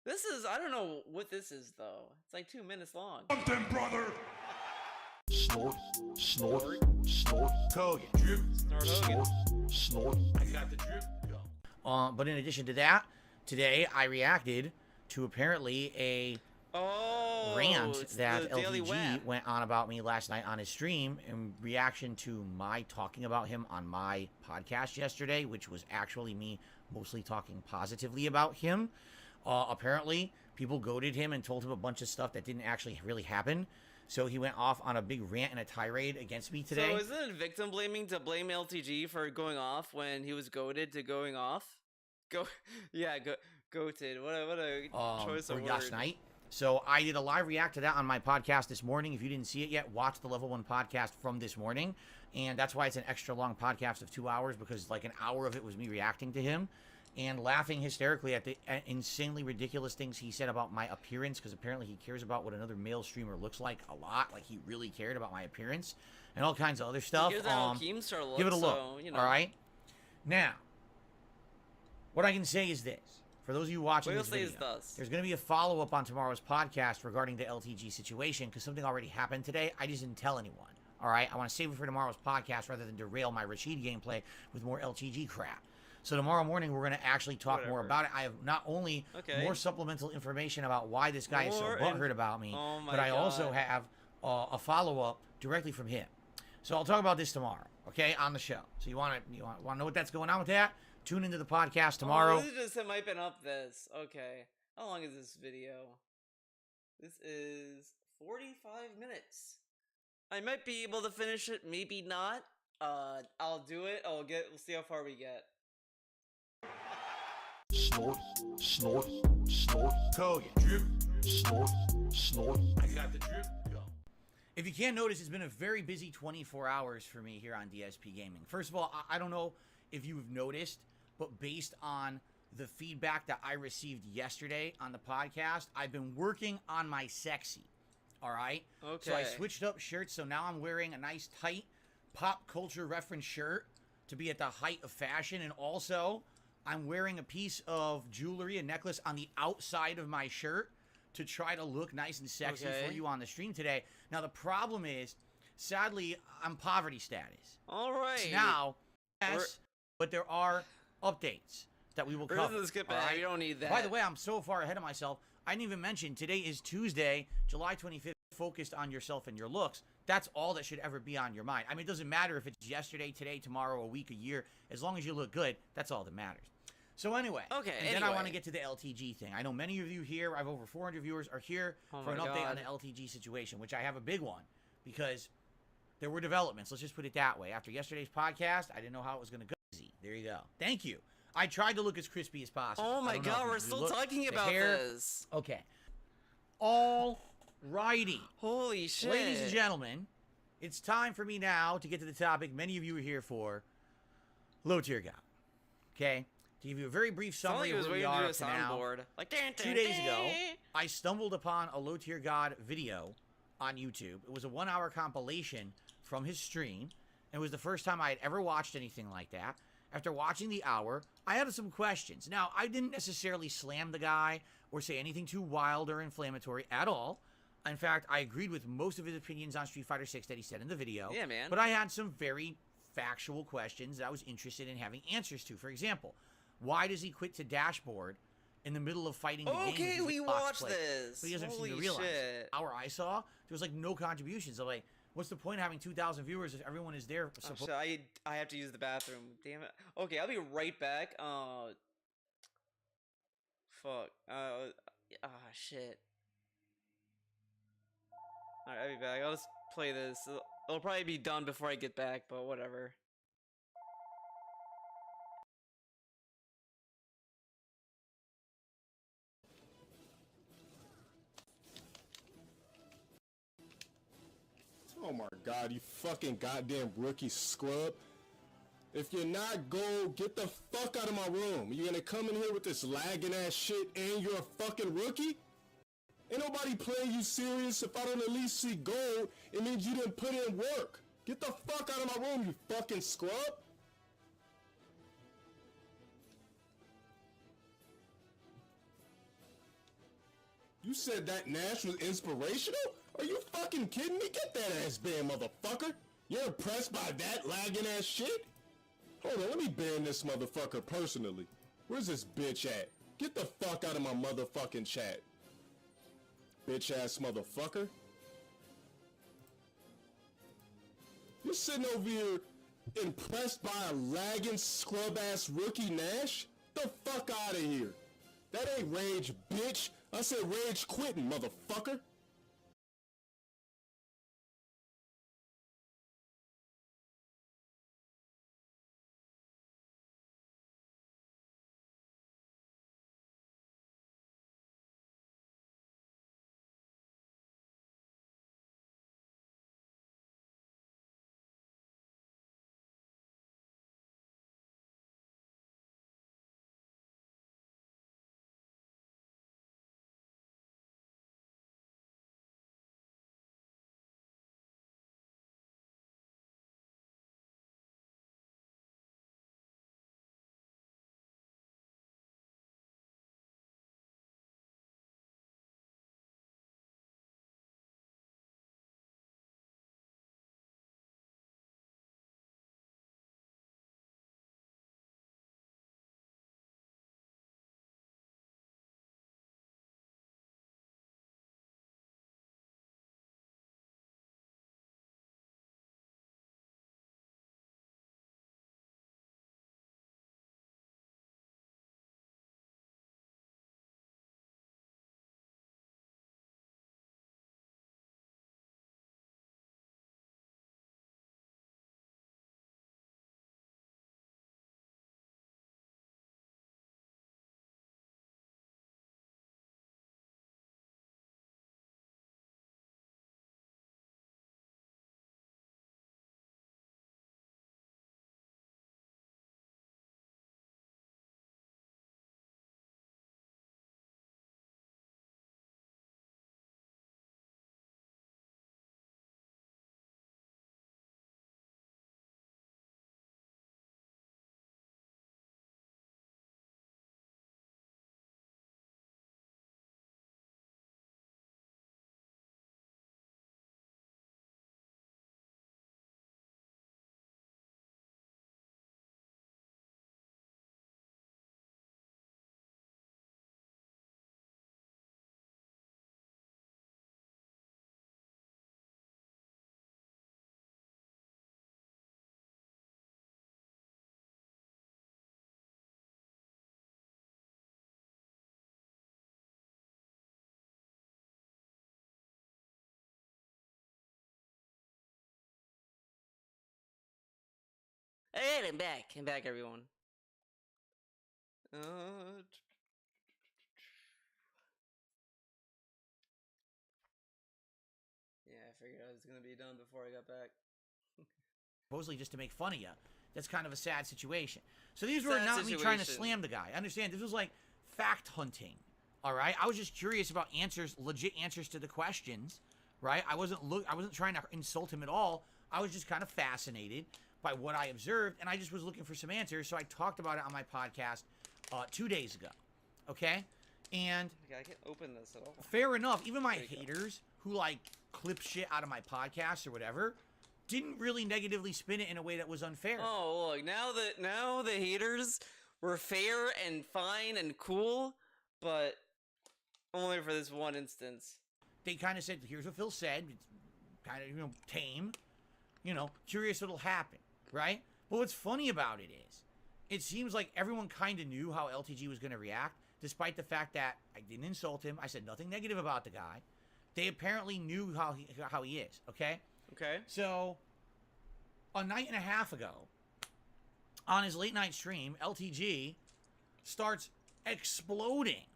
This is, I don't know what this is, though. It's like 2 minutes long. Something, brother. Snort, snort, snort, Hogan. Drip, Snort Hogan. snort. I got the drip. Go. But in addition to that, today I reacted to apparently a rant that LTG went on about me last night on his stream in reaction to my talking about him on my podcast yesterday, which was actually me mostly talking positively about him. Apparently, people goaded him and told him a bunch of stuff that didn't actually really happen. So he went off on a big rant and a tirade against me today. So isn't it victim blaming to blame LTG for going off when he was goaded to going off? Goated. What a choice of word. Last night. So I did a live react to that on my podcast this morning. If you didn't see it yet, watch the Level 1 podcast from this morning. And that's why it's an extra long podcast of 2 hours, because like an hour of it was me reacting to him and laughing hysterically at the insanely ridiculous things he said about my appearance, because apparently he cares about what another male streamer looks like a lot. Like he really cared about my appearance and all kinds of other stuff. Give it a look. So, you know. All right. Now, what I can say is this. For those of you watching this video, there's going to be a follow-up on tomorrow's podcast regarding the LTG situation, because something already happened today. I just didn't tell anyone. All right? I want to save it for tomorrow's podcast rather than derail my Rashid gameplay with more LTG crap. So tomorrow morning, we're going to actually talk more about it. I have not only more supplemental information about why this guy is so butthurt about me, but I also have a follow-up directly from him. So I'll talk about this tomorrow, okay, on the show. So you want to know what that's going on with that? Tune into the podcast tomorrow. This is just him hyping up this. Okay. How long is this video? This is 45 minutes. I might be able to finish it, maybe not. I'll do it. We'll see how far we get. Snort, snort, snort. Hogan. Drip, Snort, snort. I got the drip. Go. If you can't notice, it's been a very busy 24 hours for me here on DSP Gaming. First of all, I don't know if you've noticed, but based on the feedback that I received yesterday on the podcast, I've been working on my sexy, all right? Okay. So I switched up shirts, so now I'm wearing a nice tight pop culture reference shirt to be at the height of fashion, and also I'm wearing a piece of jewelry, a necklace on the outside of my shirt to try to look nice and sexy for you on the stream today. Now, the problem is, sadly, I'm poverty status. All right. Now, yes, but there are updates that we will cover. We're just skipping it. You don't need that. By the way, I'm so far ahead of myself. I didn't even mention today is Tuesday, July 25th, focused on yourself and your looks. That's all that should ever be on your mind. I mean, it doesn't matter if it's yesterday, today, tomorrow, a week, a year. As long as you look good, that's all that matters. So anyway, then I want to get to the LTG thing. I know many of you here, I have over 400 viewers, are here for an update on the LTG situation, which I have a big one because there were developments. Let's just put it that way. After yesterday's podcast, I didn't know how it was going to go. There you go. Thank you. I tried to look as crispy as possible. Oh my god, we're still talking about this. Okay. All righty. Holy shit. Ladies and gentlemen, it's time for me now to get to the topic many of you are here for, low tier god. Okay? To give you a very brief summary of where we are up to now. Like, 2 days ago, I stumbled upon a low tier god video on YouTube. It was a 1-hour compilation from his stream. It was the first time I had ever watched anything like that. After watching the hour, I had some questions. Now, I didn't necessarily slam the guy or say anything too wild or inflammatory at all. In fact, I agreed with most of his opinions on Street Fighter 6 that he said in the video. Yeah, man. But I had some very factual questions that I was interested in having answers to. For example, why does he quit to dashboard in the middle of fighting the game? Okay, we watched this. But he doesn't seem to realize. Our I saw, there was like no contributions. I'm like, what's the point of having 2,000 viewers if everyone is there? Oh, shit, I have to use the bathroom. Damn it. Okay, I'll be right back. Fuck. Shit. Alright, I'll be back. I'll just play this. It'll probably be done before I get back, but whatever. Oh my god, you fucking goddamn rookie scrub. If you're not gold, get the fuck out of my room. You're gonna come in here with this lagging ass shit and you're a fucking rookie? Ain't nobody playing you serious. If I don't at least see gold, it means you didn't put in work. Get the fuck out of my room, you fucking scrub. You said that Nash was inspirational? Are you fucking kidding me? Get that ass banned, motherfucker. You're impressed by that lagging ass shit? Hold on, let me ban this motherfucker personally. Where's this bitch at? Get the fuck out of my motherfucking chat. Bitch ass motherfucker. You're sitting over here impressed by a lagging scrub ass rookie Nash? The fuck out of here. That ain't rage, bitch. I said rage quitting, motherfucker. Hey, I'm back. I'm back, everyone. Yeah, I figured I was gonna be done before I got back. Supposedly just to make fun of you. That's kind of a sad situation. So these were not me trying to slam the guy. Understand, this was like fact hunting. All right, I was just curious about answers, legit answers to the questions. Right, I wasn't trying to insult him at all. I was just kind of fascinated by what I observed, and I just was looking for some answers. So I talked about it on my podcast 2 days ago. Okay, and I can't open this at all. Fair enough. Even my haters who like clip shit out of my podcast or whatever didn't really negatively spin it in a way that was unfair. Oh, look, now the haters were fair and fine and cool, but only for this one instance. They kind of said, here's what Phil said. It's kind of, tame. Curious what'll happen, right? But what's funny about it is, it seems like everyone kind of knew how LTG was going to react, despite the fact that I didn't insult him. I said nothing negative about the guy. They apparently knew how he is, okay? Okay. So, a night and a half ago, on his late night stream, LTG starts exploding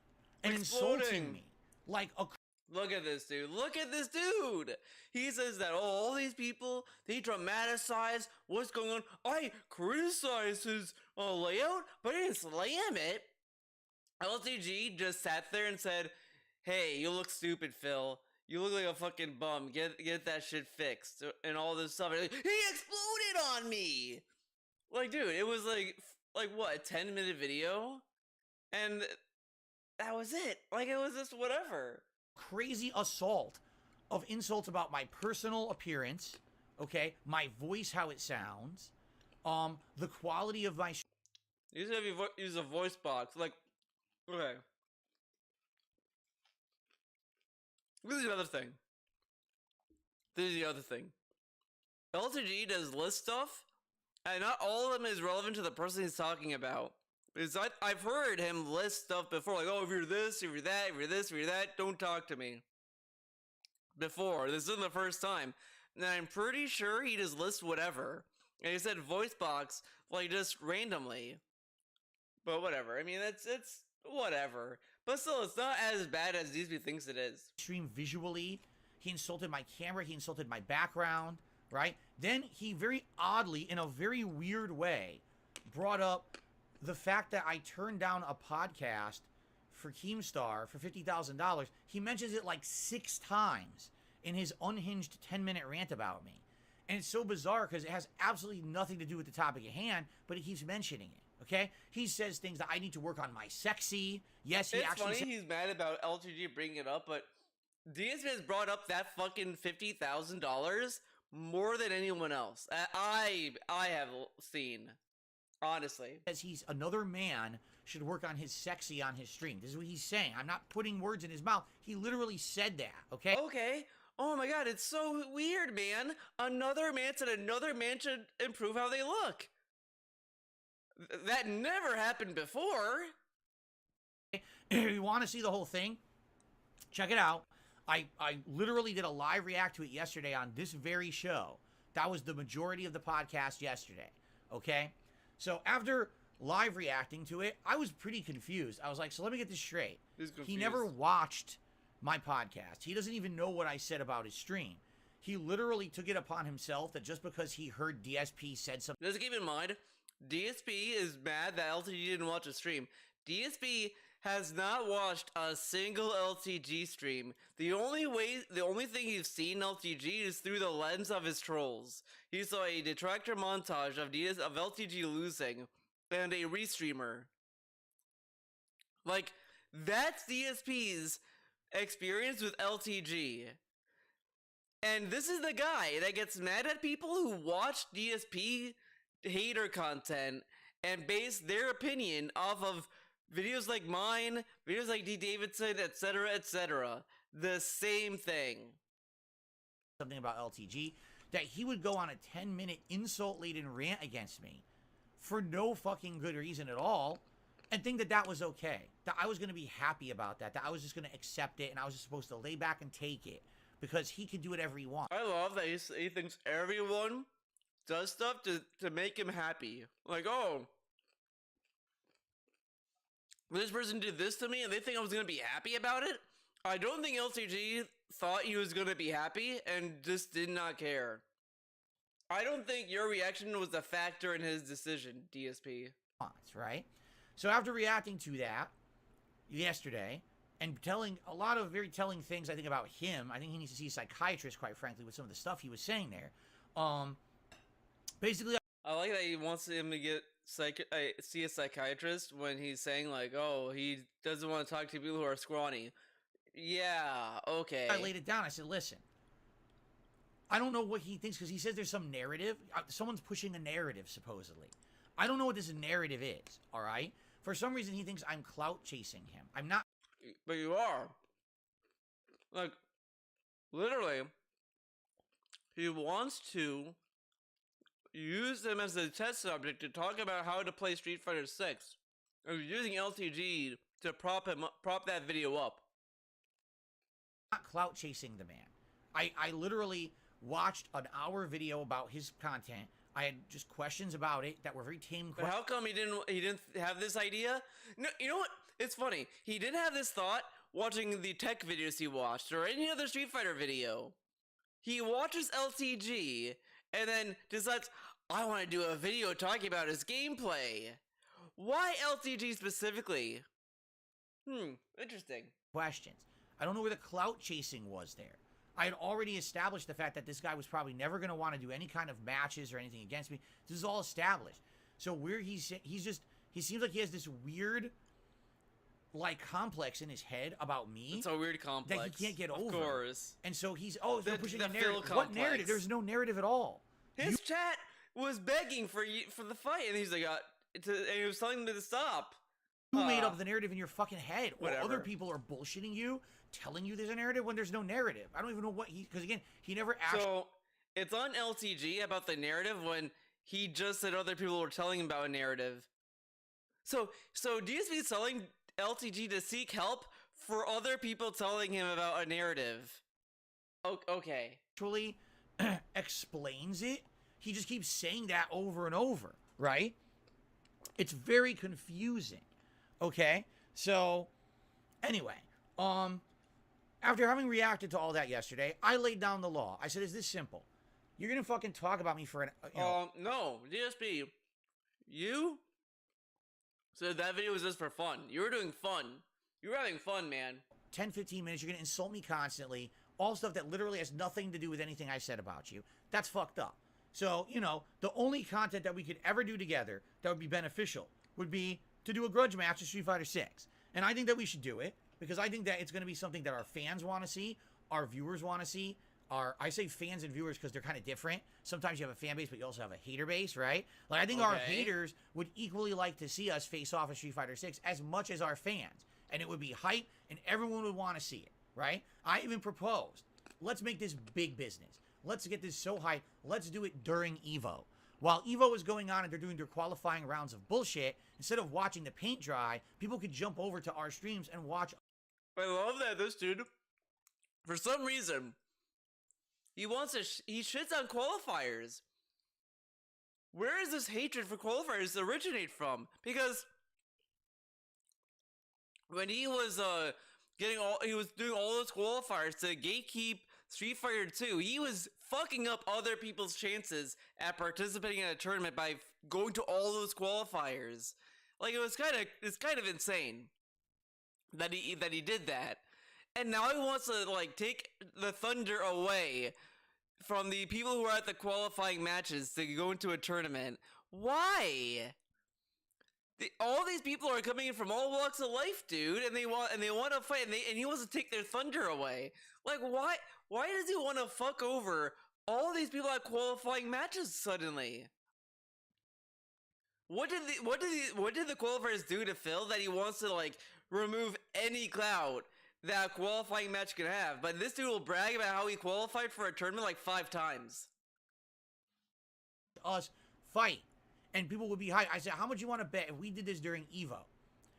and insulting me like a... Look at this dude. Look at this dude. He says that all these people, they dramatize what's going on. I criticized his layout, but I didn't slam it. LTG just sat there and said, hey, you look stupid, Phil. You look like a fucking bum. Get that shit fixed. And all this stuff. He exploded on me. Like, dude, it was like what, a 10-minute video? And that was it. Like, it was just whatever. Crazy assault of insults about my personal appearance, okay, my voice, how it sounds, the quality of my... Use a voice box. Like, okay. This is the other thing. LTG does list stuff, and not all of them is relevant to the person he's talking about. Because I've heard him list stuff before, like, oh, if you're this, if you're that, if you're this, if you're that, don't talk to me. Before. This isn't the first time. And I'm pretty sure he just lists whatever. And he said voice box, like, just randomly. But whatever. I mean, it's whatever. But still, it's not as bad as DSP thinks it is. Stream visually. He insulted my camera. He insulted my background, right? Then he very oddly, in a very weird way, brought up the fact that I turned down a podcast for Keemstar for $50,000. He mentions it like 6 times in his unhinged 10-minute rant about me. And it's so bizarre because it has absolutely nothing to do with the topic at hand, but he keeps mentioning it, okay? He says things that I need to work on my sexy. Yes, he actually... It's funny he's mad about LTG bringing it up, but DSP has brought up that fucking $50,000 more than anyone else. I have seen... Honestly. As he's another man should work on his sexy on his stream. This is what he's saying. I'm not putting words in his mouth. He literally said that, okay? Okay. Oh my god, it's so weird, man. Another man said another man should improve how they look. That never happened before. If you want to see the whole thing, check it out. I literally did a live react to it yesterday on this very show. That was the majority of the podcast yesterday, okay? So after live reacting to it, I was pretty confused. I was like, so let me get this straight. He never watched my podcast. He doesn't even know what I said about his stream. He literally took it upon himself that just because he heard DSP said something... Just keep in mind, DSP is mad that LTG didn't watch a stream. DSP has not watched a single LTG stream. The only thing he's seen LTG is through the lens of his trolls. He saw a detractor montage of LTG losing and a restreamer. Like, that's DSP's experience with LTG. And this is the guy that gets mad at people who watch DSP hater content and base their opinion off of videos like mine, videos like D. Davidson, etc., etc. The same thing. Something about LTG, that he would go on a 10-minute insult-laden rant against me for no fucking good reason at all, and think that that was okay. That I was going to be happy about that. That I was just going to accept it, and I was just supposed to lay back and take it, because he could do whatever he wants. I love that he thinks everyone does stuff to make him happy. Like, oh, this person did this to me and they think I was going to be happy about it? I don't think LTG thought he was going to be happy and just did not care. I don't think your reaction was a factor in his decision, DSP. Right? So after reacting to that yesterday and telling a lot of very telling things, I think, about him, I think he needs to see a psychiatrist, quite frankly, with some of the stuff he was saying there. Basically, I like that he wants him to get see a psychiatrist when he's saying, like, oh, he doesn't want to talk to people who are scrawny. Yeah, okay. I laid it down. I said, listen, I don't know what he thinks, because he says there's some narrative. Someone's pushing a narrative, supposedly. I don't know what this narrative is, all right? For some reason, he thinks I'm clout chasing him. I'm not. But you are. Like, literally, he wants to use them as a test subject to talk about how to play Street Fighter 6. And using LTG to prop that video up. Not clout chasing the man. I literally watched an hour video about his content. I had just questions about it that were very tame. But how come he didn't have this idea? No, you know what? It's funny. He didn't have this thought watching the tech videos he watched or any other Street Fighter video. He watches LTG and then decides, I want to do a video talking about his gameplay. Why LTG specifically? Interesting. Questions. I don't know where the clout chasing was there. I had already established the fact that this guy was probably never going to want to do any kind of matches or anything against me. This is all established. So where he seems like he has this weird, like, complex in his head about me. It's a weird complex that he can't get over. Of course. And so he's pushing a narrative. Complex. What narrative? There's no narrative at all. His chat was begging for the fight, and he's like, and he was telling them to stop. You made up the narrative in your fucking head. Whatever. Or other people are bullshitting you, telling you there's a narrative when there's no narrative. I don't even know what because again, he never actually. So it's on LTG about the narrative when he just said other people were telling him about a narrative. So DSP is telling LTG to seek help for other people telling him about a narrative. Okay. Actually explains it. He just keeps saying that over and over, right? It's very confusing. Okay? So anyway, after having reacted to all that yesterday, I laid down the law. I said, is this simple? You're going to fucking talk about me for an no, DSP. You said that video was just for fun. You were doing fun. You were having fun, man. 10, 15 minutes, you're going to insult me constantly. All stuff that literally has nothing to do with anything I said about you. That's fucked up. So, the only content that we could ever do together that would be beneficial would be to do a grudge match of Street Fighter 6. And I think that we should do it because I think that it's going to be something that our fans want to see, our viewers want to see. I say fans and viewers because they're kind of different. Sometimes you have a fan base, but you also have a hater base, right? Like, I think our haters would equally like to see us face off at Street Fighter 6 as much as our fans. And it would be hype, and everyone would want to see it, right? I even proposed, let's make this big business. Let's get this so hype. Let's do it during EVO. While EVO is going on and they're doing their qualifying rounds of bullshit, instead of watching the paint dry, people could jump over to our streams and watch. I love that this dude, for some reason, he shits on qualifiers. Where is this hatred for qualifiers originate from? Because when he was he was doing all those qualifiers to gatekeep Street Fighter 2, he was fucking up other people's chances at participating in a tournament by going to all those qualifiers. Like, it's kind of insane that he did that. And now he wants to, like, take the thunder away from the people who are at the qualifying matches to go into a tournament. Why? All these people are coming in from all walks of life, dude, and they want to fight, and he wants to take their thunder away. Like, why? Why does he want to fuck over all these people at qualifying matches suddenly? What did the qualifiers do to Phil that he wants to, like, remove any clout that a qualifying match can have? But this dude will brag about how he qualified for a tournament like 5 times. Us fight. And people would be high. I said, how much you want to bet if we did this during EVO?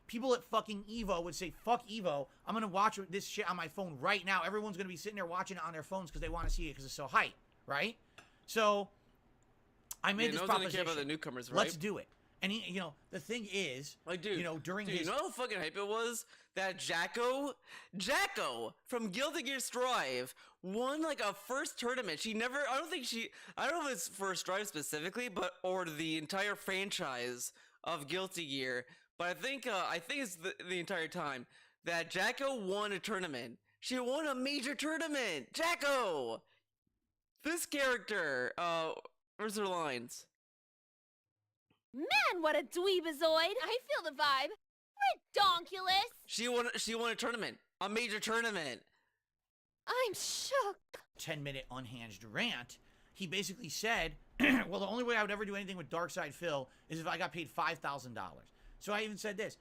People at fucking EVO would say, fuck EVO. I'm going to watch this shit on my phone right now. Everyone's going to be sitting there watching it on their phones because they want to see it because it's so hype, right? So I made this no one's gonna proposition. care about the newcomers, right? Let's do it. And the thing is, like, dude, during dude, his, you know how fucking hype it was that Jacko from Guilty Gear Strive won like a first tournament. I don't know if it's for Strive specifically, or the entire franchise of Guilty Gear. But I think it's the entire time that Jacko won a tournament. She won a major tournament. Jacko, this character. Where's her lines? Man, what a dweebazoid! I feel the vibe. Redonkulous! She won a tournament. A major tournament. I'm shook. 10-minute unhinged rant, he basically said, well, the only way I would ever do anything with Darkside Phil is if I got paid $5,000. So I even said this,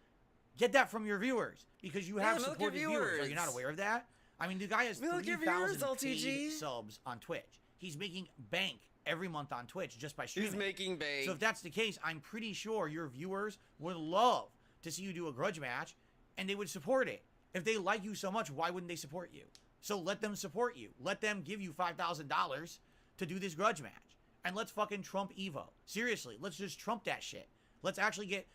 get that from your viewers, because you have supported viewers. Are you not aware of that? I mean, the guy has 3,000 paid subs on Twitch. He's making bank every month on Twitch just by streaming. He's making bank. So if that's the case, I'm pretty sure your viewers would love to see you do a grudge match, and they would support it. If they like you so much, why wouldn't they support you? So let them support you. Let them give you $5,000 to do this grudge match. And let's fucking trump Evo. Seriously, let's just trump that shit. Let's actually get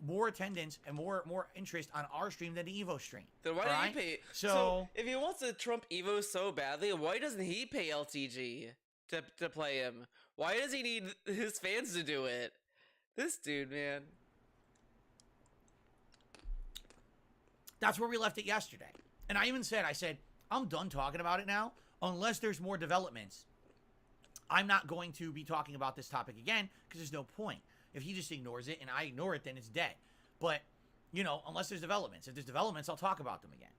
more attendance and more interest on our stream than the Evo stream. Then why didn't he pay? So if he wants to trump Evo so badly, why doesn't he pay LTG to play him? Why does he need his fans to do it? This dude, man. That's where we left it yesterday. And I even said, I'm done talking about it now. Unless there's more developments, I'm not going to be talking about this topic again because there's no point. If he just ignores it and I ignore it, then it's dead. But, unless there's developments. If there's developments, I'll talk about them again.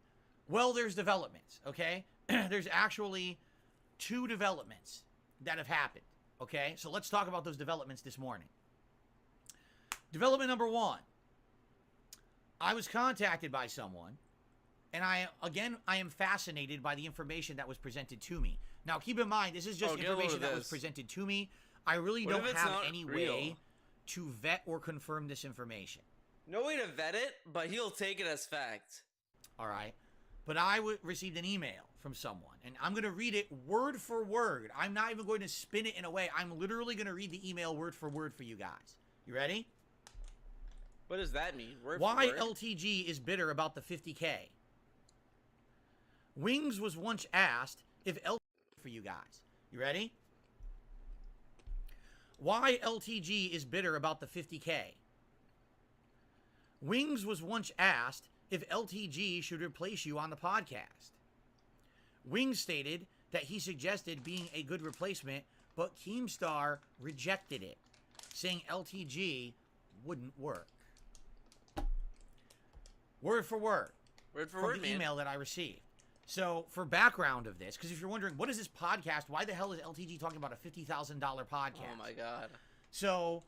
Well, there's developments, okay? There's actually 2 developments that have happened, okay? So let's talk about those developments this morning. Development number 1. I was contacted by someone, and I am fascinated by the information that was presented to me. Now, keep in mind, this is just information that was presented to me. I really don't have any way to vet or confirm this information. No way to vet it, but he'll take it as fact. All right. But I received an email from someone, and I'm going to read it word for word. I'm not even going to spin it in a way. I'm literally going to read the email word for word for you guys. You ready? What does that mean? Word Why for word? LTG is bitter about the 50K. Wings was once asked if LTG for you guys. You ready? Why LTG is bitter about the 50K. Wings was once asked if LTG should replace you on the podcast. Wings stated that he suggested being a good replacement, but Keemstar rejected it, saying LTG wouldn't work. Word for word. Word for from word, the email that I received. So, for background of this, because if you're wondering, what is this podcast? Why the hell is LTG talking about a $50,000 podcast? Oh my god. So,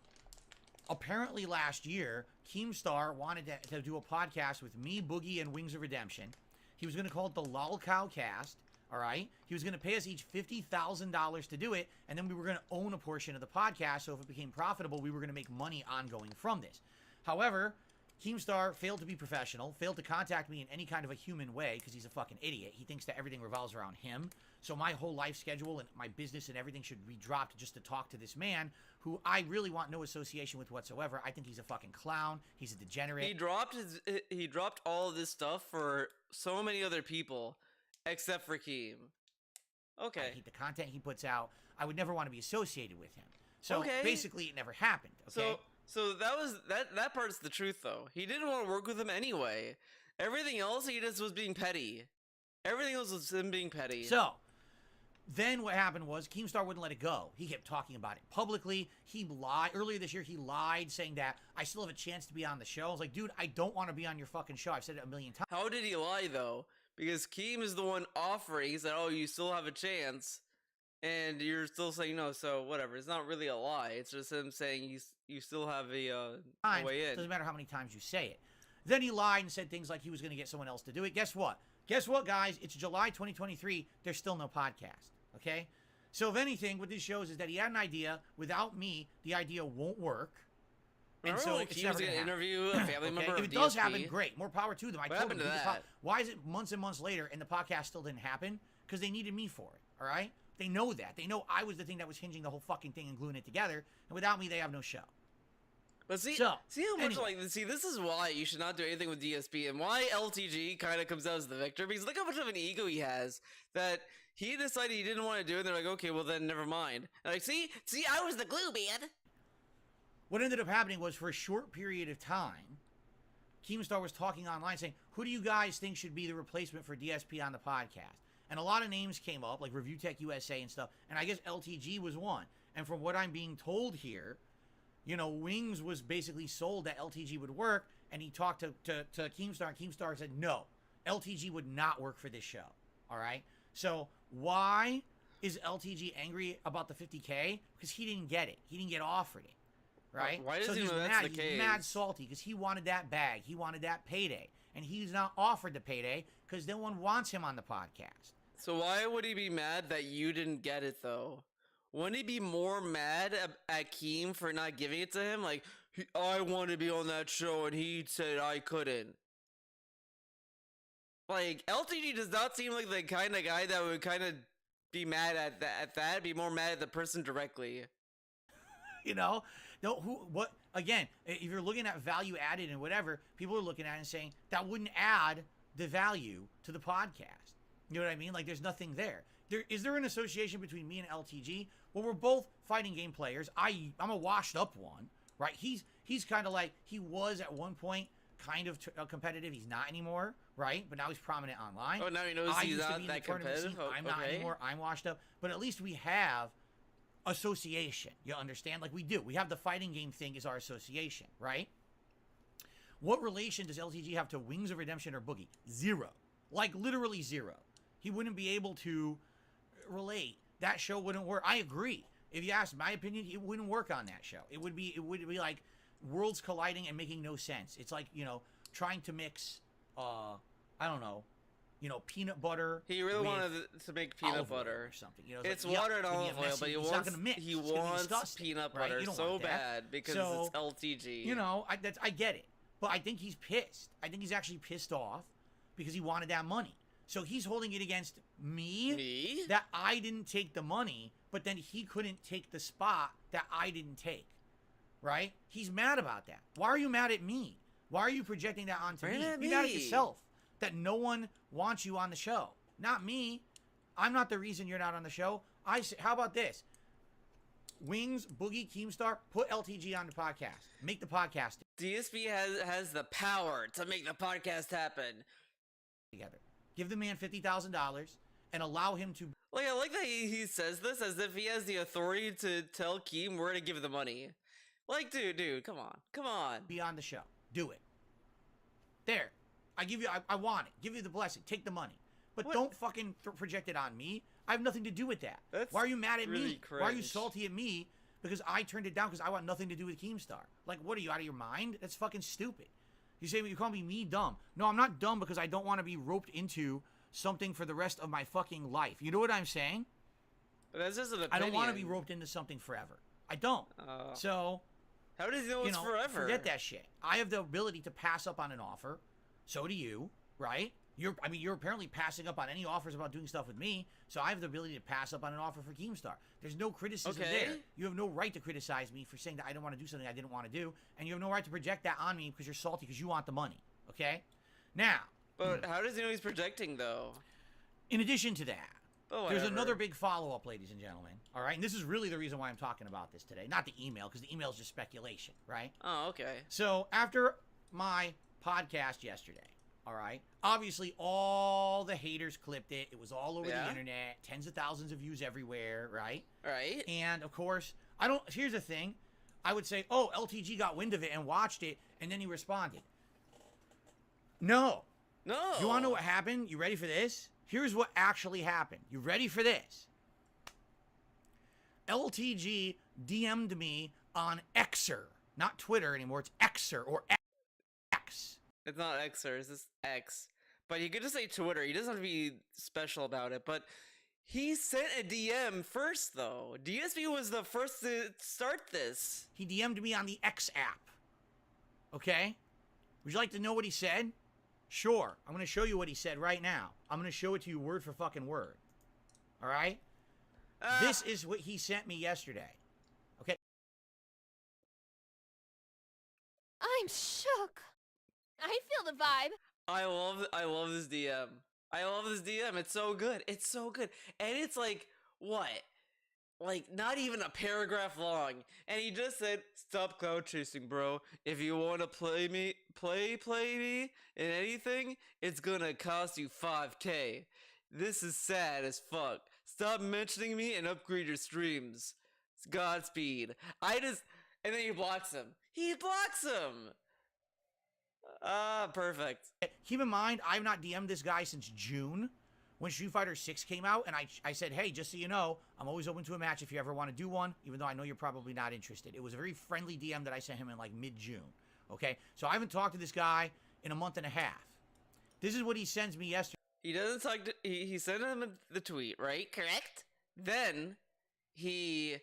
apparently last year, Keemstar wanted to do a podcast with me, Boogie, and Wings of Redemption. He was going to call it the Lol Cowcast, all right? He was going to pay us each $50,000 to do it, and then we were going to own a portion of the podcast, so if it became profitable, we were going to make money ongoing from this. However, Keemstar failed to be professional, failed to contact me in any kind of a human way because he's a fucking idiot. He thinks that everything revolves around him. So my whole life schedule and my business and everything should be dropped just to talk to this man who I really want no association with whatsoever. I think he's a fucking clown. He's a degenerate. He dropped all of this stuff for so many other people except for Keem. Okay. I hate the content he puts out. I would never want to be associated with him. So basically it never happened. Okay. So that part's the truth though. He didn't want to work with him anyway. Everything else he just was being petty. Everything else was him being petty. So then what happened was Keemstar wouldn't let it go. He kept talking about it publicly. He lied. Earlier this year, he lied saying that I still have a chance to be on the show. I was like, dude, I don't want to be on your fucking show. I've said it a million times. How did he lie though? Because Keem is the one offering. He said, oh, you still have a chance. And you're still saying no, so whatever. It's not really a lie. It's just him saying you still have a way in. Doesn't matter how many times you say it. Then he lied and said things like he was going to get someone else to do it. Guess what? Guess what, guys? It's July 2023. There's still no podcast, okay? So if anything, what this shows is that he had an idea. Without me, the idea won't work. And remember so when it's Keem never was going going to to interview a family member of If it DSP? does happen, great. More power to them. I told them. happened to that? Why is it months and months later and the podcast still didn't happen? Because they needed me for it, all right? They know that. They know I was the thing that was hinging the whole fucking thing and gluing it together. And without me, they have no show. But see, So, see how much anyway. like this is why you should not do anything with DSP and why LTG kind of comes out as the victor, because look how much of an ego he has that he decided he didn't want to do it, and they're like, okay, well then never mind. And like, see, I was the glue man. What ended up happening was for a short period of time, Keemstar was talking online saying, who do you guys think should be the replacement for DSP on the podcast? And a lot of names came up, like Review Tech USA and stuff, and I guess LTG was one. And from what I'm being told here, you know, Wings was basically sold that LTG would work, and he talked to Keemstar, and Keemstar said, no, LTG would not work for this show, all right? So why is LTG angry about the 50K? Because he didn't get it. He didn't get offered it, right? Why does so he he's know mad. that's the He's case? mad salty because he wanted that bag. He wanted that payday, and he's not offered the payday because no one wants him on the podcast. So why would he be mad that you didn't get it though? Wouldn't he be more mad at Keem for not giving it to him? Like, I wanted to be on that show and he said I couldn't. Like, LTG does not seem like the kind of guy that would kind of be mad at that, be more mad at the person directly. You know, no, what, again, if you're looking at value added and whatever, people are looking at it and saying that wouldn't add the value to the podcast. You know what I mean? Like, there's nothing there. Is there an association between me and LTG? Well, we're both fighting game players. I'm a washed up one, right? He's kind of like, he was at one point kind of competitive. He's not anymore, right? But now he's prominent online. Oh, now he knows he's not that competitive? I'm not anymore. I'm washed up. But at least we have association. You understand? Like, we do. We have the fighting game thing as our association, right? What relation does LTG have to Wings of Redemption or Boogie? Zero. Like, literally zero. He wouldn't be able to relate. That show wouldn't work. I agree. If you ask my opinion, it wouldn't work on that show. It would be like worlds colliding and making no sense. It's like, you know, trying to mix I don't know, you know, peanut butter. He really with wanted to make peanut butter or something. You know, it's like, water and it's olive oil, but it's not gonna mix. he It's gonna be wants disgusting, peanut right? butter You don't so want that. bad because So, it's LTG. You know, I get it. But I think he's pissed. I think he's actually pissed off because he wanted that money. So he's holding it against me that I didn't take the money, but then he couldn't take the spot that I didn't take, right? He's mad about that. Why are you mad at me? Why are you projecting that onto me? Be mad at yourself that no one wants you on the show. Not me. I'm not the reason you're not on the show. How about this? Wings, Boogie, Keemstar, put LTG on the podcast. Make the podcast DSP has the power to make the podcast happen. Together. Give the man $50,000 and allow him to. Like, I like that he says this as if he has the authority to tell Keem where to give the money. Like, dude, come on. Be on the show. Do it. There. I give you, I want it. Give you the blessing. Take the money. But don't fucking project it on me. I have nothing to do with that. Why are you mad at me? Cringe. Why are you salty at me? Because I turned it down because I want nothing to do with Keemstar. Like, what are you, out of your mind? That's fucking stupid. You say, you call me dumb. No, I'm not dumb because I don't want to be roped into something for the rest of my fucking life. You know what I'm saying? But that's just an opinion. I don't want to be roped into something forever. I don't. So, how does he know it's forever? Forget that shit. I have the ability to pass up on an offer. So do you, right? You're apparently passing up on any offers about doing stuff with me. So I have the ability to pass up on an offer for Keemstar. There's no criticism there. You have no right to criticize me for saying that I don't want to do something I didn't want to do, and you have no right to project that on me because you're salty because you want the money. Okay? Now. But how does he know he's projecting though? In addition to that, Oh, there's another big follow-up, ladies and gentlemen. All right? And this is really the reason why I'm talking about this today. Not the email, because the email is just speculation, right? Oh, okay. So after my podcast yesterday, all right, obviously all the haters clipped it. It was all over the internet. Tens of thousands of views everywhere, right? Right. And, of course, here's the thing. I would say, oh, LTG got wind of it and watched it, and then he responded. No. You want to know what happened? You ready for this? Here's what actually happened. You ready for this? LTG DM'd me on Xer. Not Twitter anymore. It's Xer or X. It's not Xer. It's just X. But you could just say Twitter. He doesn't have to be special about it. But he sent a DM first, though. DSP was the first to start this. He DM'd me on the X app. Okay? Would you like to know what he said? Sure. I'm going to show you what he said right now. I'm going to show it to you word for fucking word. All right? This is what he sent me yesterday. Okay. I'm shook. I feel the vibe. I love this DM. I love this DM. It's so good. It's so good. And it's like, what? Like, not even a paragraph long. And he just said, stop cloud chasing, bro. If you want to play me in anything, it's gonna cost you 5K. This is sad as fuck. Stop mentioning me and upgrade your streams. Godspeed. And then he blocks him. He blocks him! Perfect. Keep in mind, I've not DM'd this guy since June, when Street Fighter 6 came out, and I said, hey, just so you know, I'm always open to a match if you ever want to do one, even though I know you're probably not interested. It was a very friendly DM that I sent him in, like, mid-June, okay? So I haven't talked to this guy in a month and a half. This is what he sends me yesterday. He doesn't talk to... He sent him the tweet, right? Correct? Then, he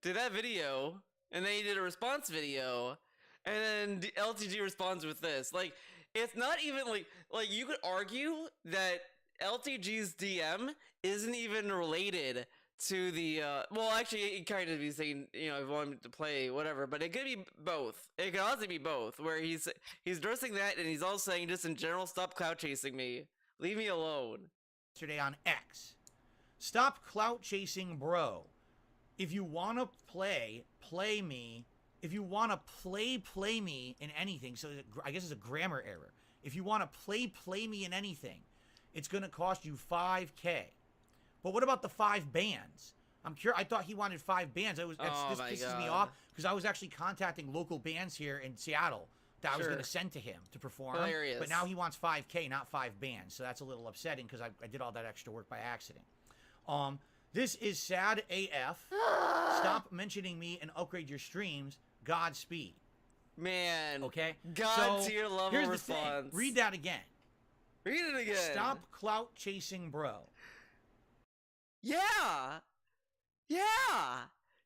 did that video, and then he did a response video, and then LTG responds with this. Like, it's not even, like, you could argue that LTG's DM isn't even related to the, well, actually, it kind of be saying, you know, if you want him to play, whatever, but it could be both. It could honestly be both, where he's addressing that, and he's also saying, just in general, stop clout chasing me. Leave me alone. Yesterday on X. Stop clout chasing, bro. If you want to play me. If you want to play me in anything, so I guess it's a grammar error. If you want to play me in anything, it's going to cost you 5K. But what about the 5 bands? I'm curious. I thought he wanted 5 bands. This pisses me off because I was actually contacting local bands here in Seattle that I was going to send to him to perform. Hilarious. But now he wants 5K, not 5 bands. So that's a little upsetting because I did all that extra work by accident. This is sad AF. Stop mentioning me and upgrade your streams. Godspeed. Man. Okay? God tier level here's response. The thing. Read that again. Read it again. Stop clout chasing, bro. Yeah. Yeah.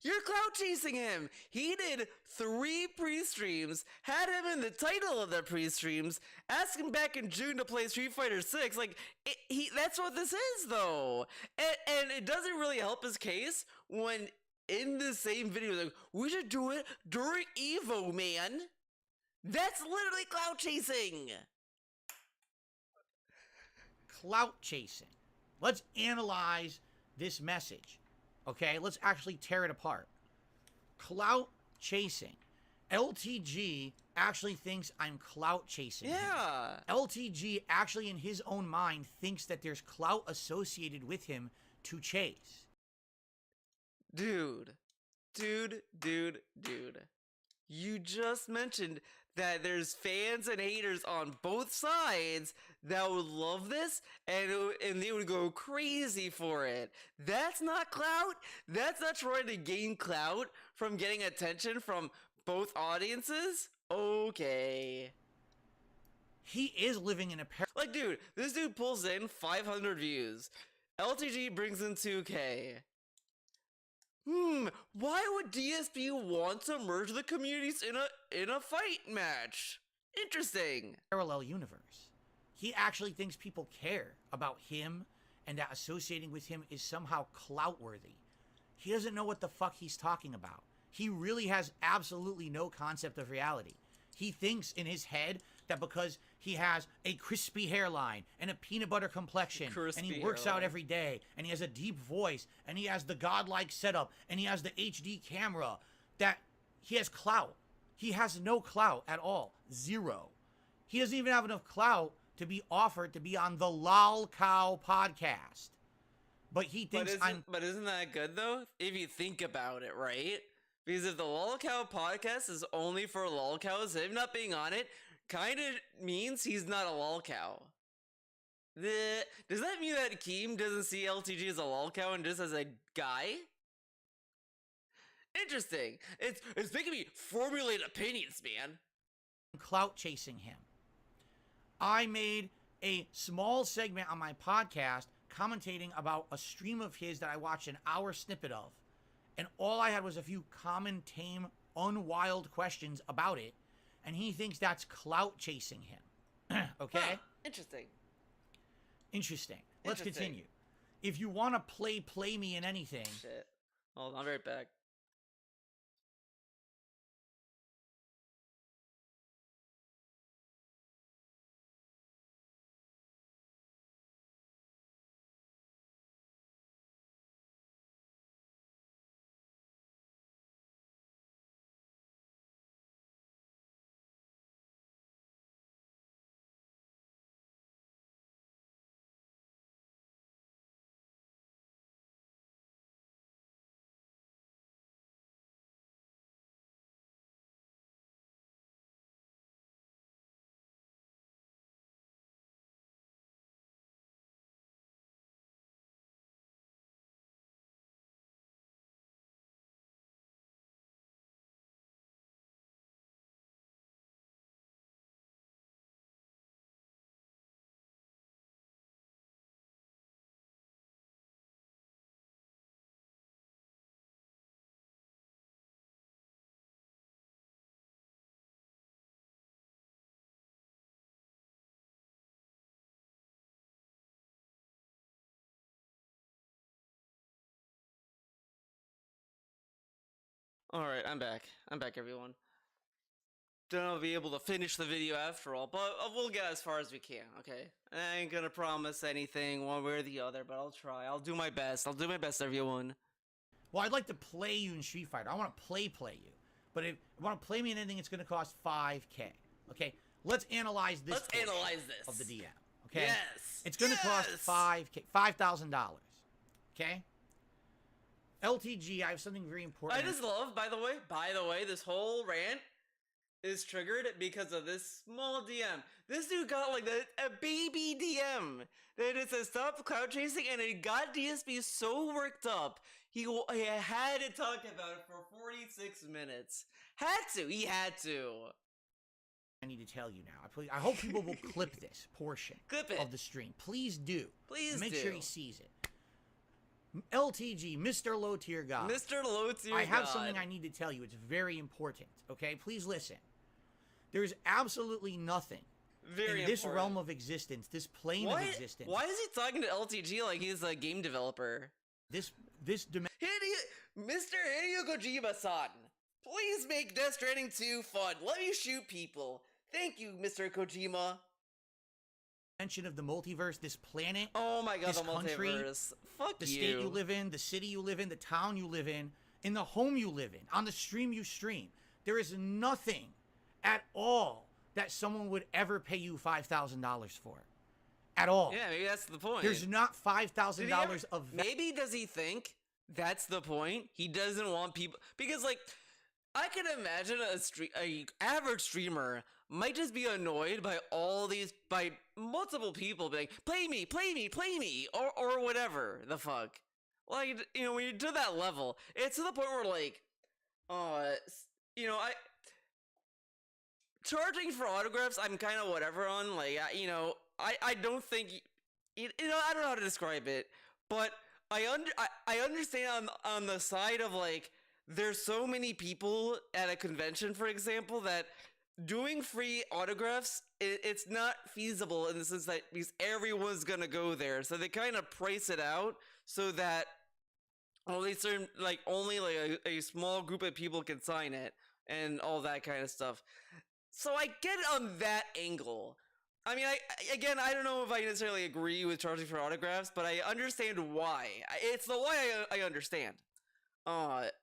You're clout chasing him. He did 3 pre-streams, had him in the title of the pre-streams, asked him back in June to play Street Fighter 6. Like, that's what this is, though. And it doesn't really help his case when in the same video, like, we should do it during Evo, man. That's literally clout chasing. Clout chasing. Let's analyze this message. Okay, let's actually tear it apart. Clout chasing. LTG actually thinks I'm clout chasing. Yeah. LTG actually in his own mind thinks that there's clout associated with him to chase. Dude. You just mentioned that there's fans and haters on both sides that would love this and they would go crazy for it. That's not clout. That's not trying to gain clout from getting attention from both audiences. Okay. He is living in a like, dude, this dude pulls in 500 views. LTG brings in 2K. Why would DSP want to merge the communities in a fight match? Interesting. Parallel universe. He actually thinks people care about him and that associating with him is somehow clout worthy. He doesn't know what the fuck he's talking about. He really has absolutely no concept of reality. He thinks in his head that because he has a crispy hairline and a peanut butter complexion and he works out every day and he has a deep voice and he has the godlike setup and he has the HD camera that he has clout. He has no clout at all. Zero. He doesn't even have enough clout to be offered to be on the Lol Cow podcast. But he thinks But isn't that good though? If you think about it, right? Because if the Lol Cow podcast is only for lol cows, him not being on it kind of means he's not a lol cow. Does that mean that Keem doesn't see LTG as a lol cow and just as a guy? Interesting. It's making me formulate opinions, man. Clout chasing him. I made a small segment on my podcast commentating about a stream of his that I watched an hour snippet of. And all I had was a few common, tame, unwild questions about it. And he thinks that's clout chasing him. Okay? Interesting. Let's continue. if you want to play me in anything. Shit. Hold on, I'll be right back. Alright, I'm back. I'm back, everyone. Don't know if I'll be able to finish the video after all, but we'll get as far as we can, okay? I ain't gonna promise anything one way or the other, but I'll try. I'll do my best. I'll do my best, everyone. Well, I'd like to play you in Street Fighter. I want to play you. But if you want to play me in anything, it's going to cost 5K. Okay? Let's analyze this. Let's analyze this. Of the DM. Okay? Yes! It's going to cost 5K. $5,000. Okay? LTG, I have something very important. I just love, by the way, this whole rant is triggered because of this small DM. This dude got like a baby DM that it says stop cloud chasing, and it got DSP so worked up he had to talk about it for 46 minutes. He had to. I need to tell you now. I hope people will clip this portion of the stream. Please do. Please make do. sure he sees it. LTG, Mr. Low Tier God. Mr. Low Tier God. I have something I need to tell you. It's very important. Okay? Please listen. There's absolutely nothing in this realm of existence, this plane of existence. Why is he talking to LTG like he's a game developer? This dimension. Mr. Hideo Kojima-san, please make Death Stranding 2 fun. Let me shoot people. Thank you, Mr. Kojima. Of the multiverse, this planet. Oh my god, this the country, multiverse. Fuck the you. state you live in, the city you live in, the town you live in the home you live in, on the stream you stream. There is nothing at all that someone would ever pay you $5,000 for. At all. Yeah, maybe that's the point. There's not $5,000 of... Maybe does he think that's the point? He doesn't want people... Because, like, I can imagine a average streamer might just be annoyed by by multiple people being, play me, or whatever the fuck. Like, you know, when you're to that level, it's to the point where, like, you know, charging for autographs, I'm kind of whatever on, like, you know, I don't think, you know, I don't know how to describe it, but I understand on the side of, like, there's so many people at a convention, for example, that doing free autographs, it's not feasible in the sense that because everyone's gonna go there, so they kind of price it out so that only a small group of people can sign it and all that kind of stuff. So I get it on that angle. I mean, I don't know if I necessarily agree with charging for autographs, but I understand why. It's the why I understand. But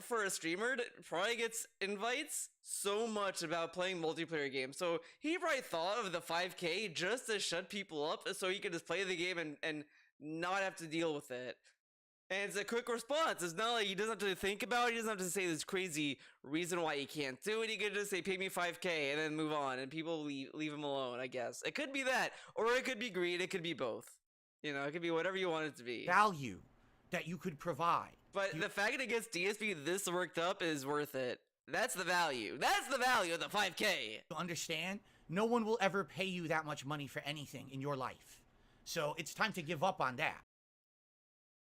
for a streamer that probably gets invites so much about playing multiplayer games, so he probably thought of the 5K just to shut people up so he could just play the game and not have to deal with it. And it's a quick response. It's not like he doesn't have to think about it. He doesn't have to say this crazy reason why he can't do it. He could just say, pay me 5K and then move on, and people leave him alone, I guess. It could be that, or it could be greed. It could be both. You know, it could be whatever you want it to be. Value that you could provide. But the fact that it gets DSP this worked up is worth it. That's the value. That's the value of the 5K. You understand? No one will ever pay you that much money for anything in your life. So it's time to give up on that.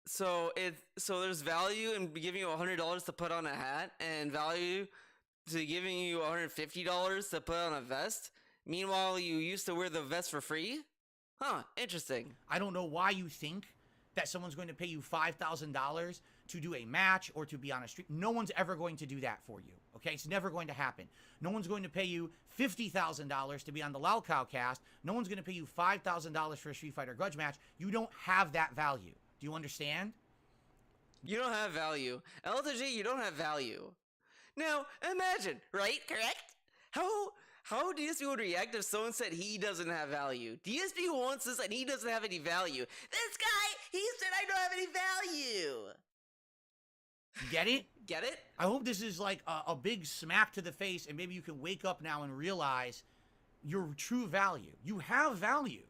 So there's value in giving you $100 to put on a hat, and value to giving you $150 to put on a vest. Meanwhile, you used to wear the vest for free? Huh, interesting. I don't know why you think that someone's going to pay you $5,000 to do a match or to be on a stream. No one's ever going to do that for you, okay? It's never going to happen. No one's going to pay you $50,000 to be on the Lalcow cast. No one's going to pay you $5,000 for a Street Fighter Grudge match. You don't have that value. Do you understand? You don't have value. LTG, you don't have value. Now, imagine, right? Correct? How DSP would react if someone said he doesn't have value? DSP wants this and he doesn't have any value. This guy, he said I don't have any value. Get it? Get it? I hope this is like a big smack to the face, and maybe you can wake up now and realize your true value. You have value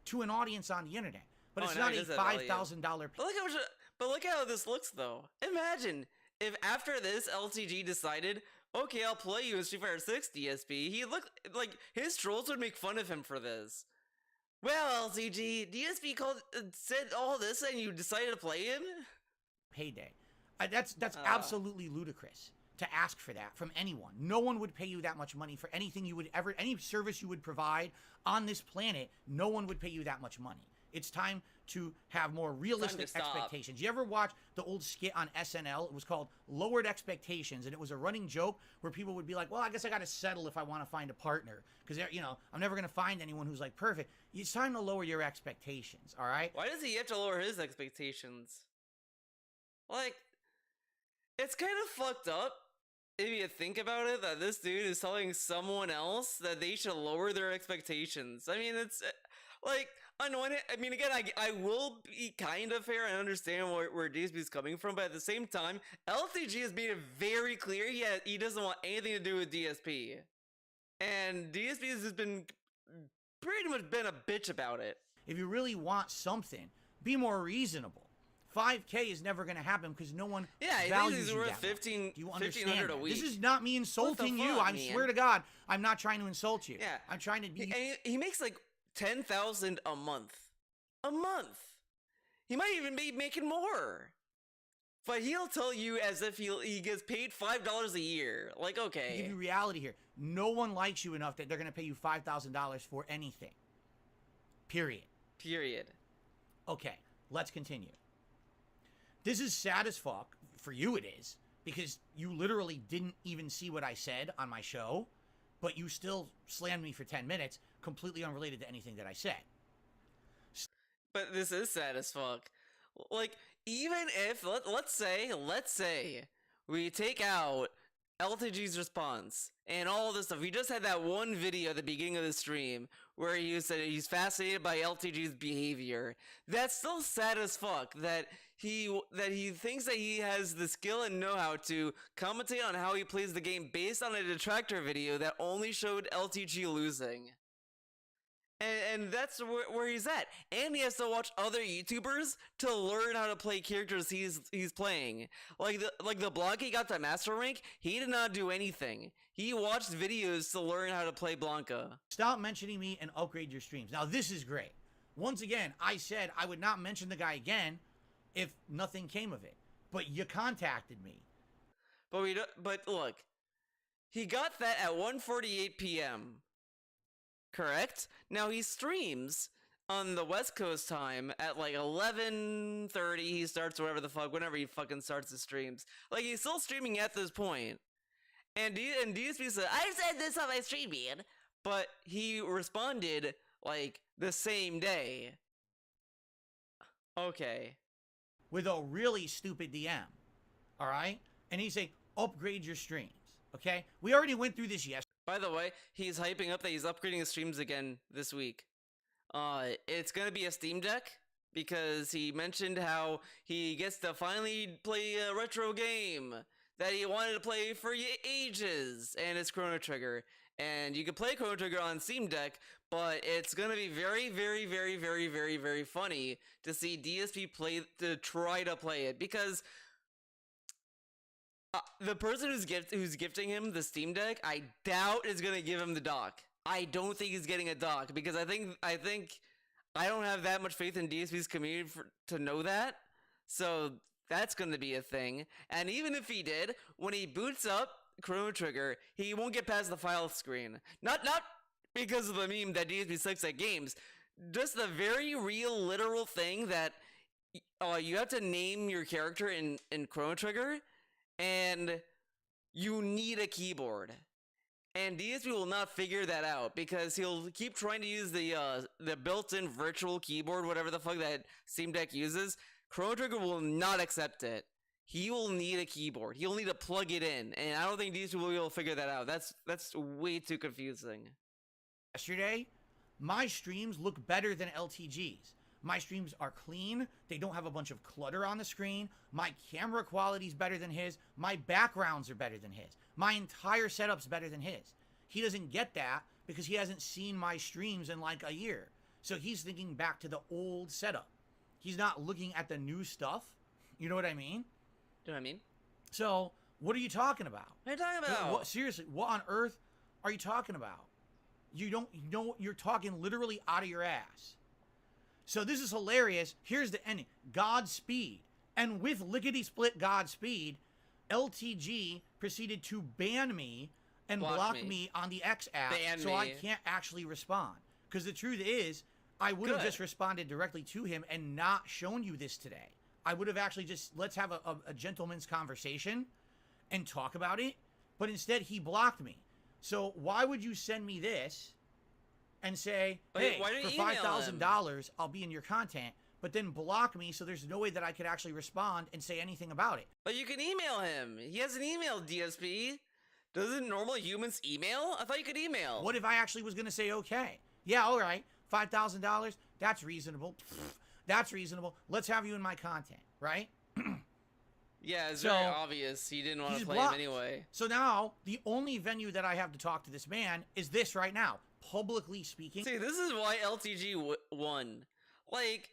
to an audience on the internet, but it's not a $5,000. But look how this looks, though. Imagine if after this LTG decided, okay, I'll play you in Street Fighter 6 DSP. He looked like his trolls would make fun of him for this. Well, LTG, DSP said all this and you decided to play him? Payday. That's absolutely ludicrous to ask for that from anyone. No one would pay you that much money for anything you would ever, any service you would provide on this planet. No one would pay you that much money. It's time to have more realistic expectations. You ever watch the old skit on SNL? It was called Lowered Expectations, and it was a running joke where people would be like, well, I guess I got to settle if I want to find a partner because, you know, I'm never going to find anyone who's like perfect. It's time to lower your expectations, all right? Why does he have to lower his expectations? Like, it's kind of fucked up if you think about it, that this dude is telling someone else that they should lower their expectations. I mean, it's like, on one hand, I mean, again, I will be kind of fair and understand where DSP is coming from, but at the same time, LTG has made it very clear he doesn't want anything to do with DSP. And DSP has been pretty much been a bitch about it. If you really want something, be more reasonable. 5K is never going to happen because no one values you that much. Do you understand a week. This is not me insulting you. I swear to God, I'm not trying to insult you. Yeah. I'm trying to be... He makes like 10,000 a month. A month. He might even be making more. But he'll tell you as if he gets paid $5 a year. Like, okay. I'll give you reality here. No one likes you enough that they're going to pay you $5,000 for anything. Period. Period. Okay, let's continue. This is sad as fuck. For you it is. Because you literally didn't even see what I said on my show. But you still slammed me for 10 minutes, completely unrelated to anything that I said. But this is sad as fuck. Like, even if, let's say, we take out LTG's response and all this stuff. We just had that one video at the beginning of the stream where he said he's fascinated by LTG's behavior. That's still sad as fuck that he thinks that he has the skill and know-how to commentate on how he plays the game based on a detractor video that only showed LTG losing. And that's where he's at. And he has to watch other YouTubers to learn how to play characters he's playing. Like the block he got to Master Rank, he did not do anything. He watched videos to learn how to play Blanca. Stop mentioning me and upgrade your streams. Now this is great. Once again, I said I would not mention the guy again if nothing came of it. But you contacted me. But look, he got that at 1:48 p.m. Correct? Now he streams on the West Coast time at like 11:30. He starts whenever he fucking starts his streams. Like, he's still streaming at this point. And DSP said, I said this on my stream, man. But he responded like the same day. Okay. With a really stupid DM. Alright? And he's saying, upgrade your streams. Okay? We already went through this yesterday. By the way, he's hyping up that he's upgrading his streams again this week. It's gonna be a Steam Deck, because he mentioned how he gets to finally play a retro game that he wanted to play for ages, and it's Chrono Trigger. And you can play Chrono Trigger on Steam Deck, but it's gonna be very, very, very, very, very, very funny to see DSP try to play it, because the person who's gifting him the Steam Deck, I doubt is gonna give him the dock. I don't think he's getting a dock, because I think I don't have that much faith in DSP's community to know that. So that's gonna be a thing. And even if he did, when he boots up Chrono Trigger, he won't get past the file screen. Not because of the meme that DSP sucks at games. just the very real, literal thing that you have to name your character in Chrono Trigger, and you need a keyboard. And DSP will not figure that out because he'll keep trying to use the built-in virtual keyboard, whatever the fuck that Steam Deck uses. Chrono Trigger will not accept it. He will need a keyboard. He'll need to plug it in, and I don't think DSP will be able to figure that out. That's way too confusing. Yesterday, my streams look better than LTG's. My streams are clean. They don't have a bunch of clutter on the screen. My camera quality is better than his. My backgrounds are better than his. My entire setup's better than his. He doesn't get that because he hasn't seen my streams in like a year. So he's thinking back to the old setup. He's not looking at the new stuff. You know what I mean? Do you know what I mean? So, what are you talking about? What are you talking about? Seriously, what on earth are you talking about? You know, you're talking literally out of your ass. So this is hilarious. Here's the ending. Godspeed. And with lickety-split Godspeed, LTG proceeded to ban me and block me on the X app, so I can't actually respond. Because the truth is, I would have just responded directly to him and not shown you this today. I would have actually just, let's have a gentleman's conversation and talk about it. But instead, he blocked me. So why would you send me this and say, hey, for $5,000, I'll be in your content, but then block me so there's no way that I could actually respond and say anything about it? But you can email him. He has an email, DSP. Doesn't normal humans email? I thought you could email. What if I actually was going to say, okay, yeah, all right, $5,000, that's reasonable. That's reasonable. Let's have you in my content, right? Yeah, it's very obvious he didn't want to play him anyway. So now, the only venue that I have to talk to this man is this right now. Publicly speaking. See, this is why LTG won. Like,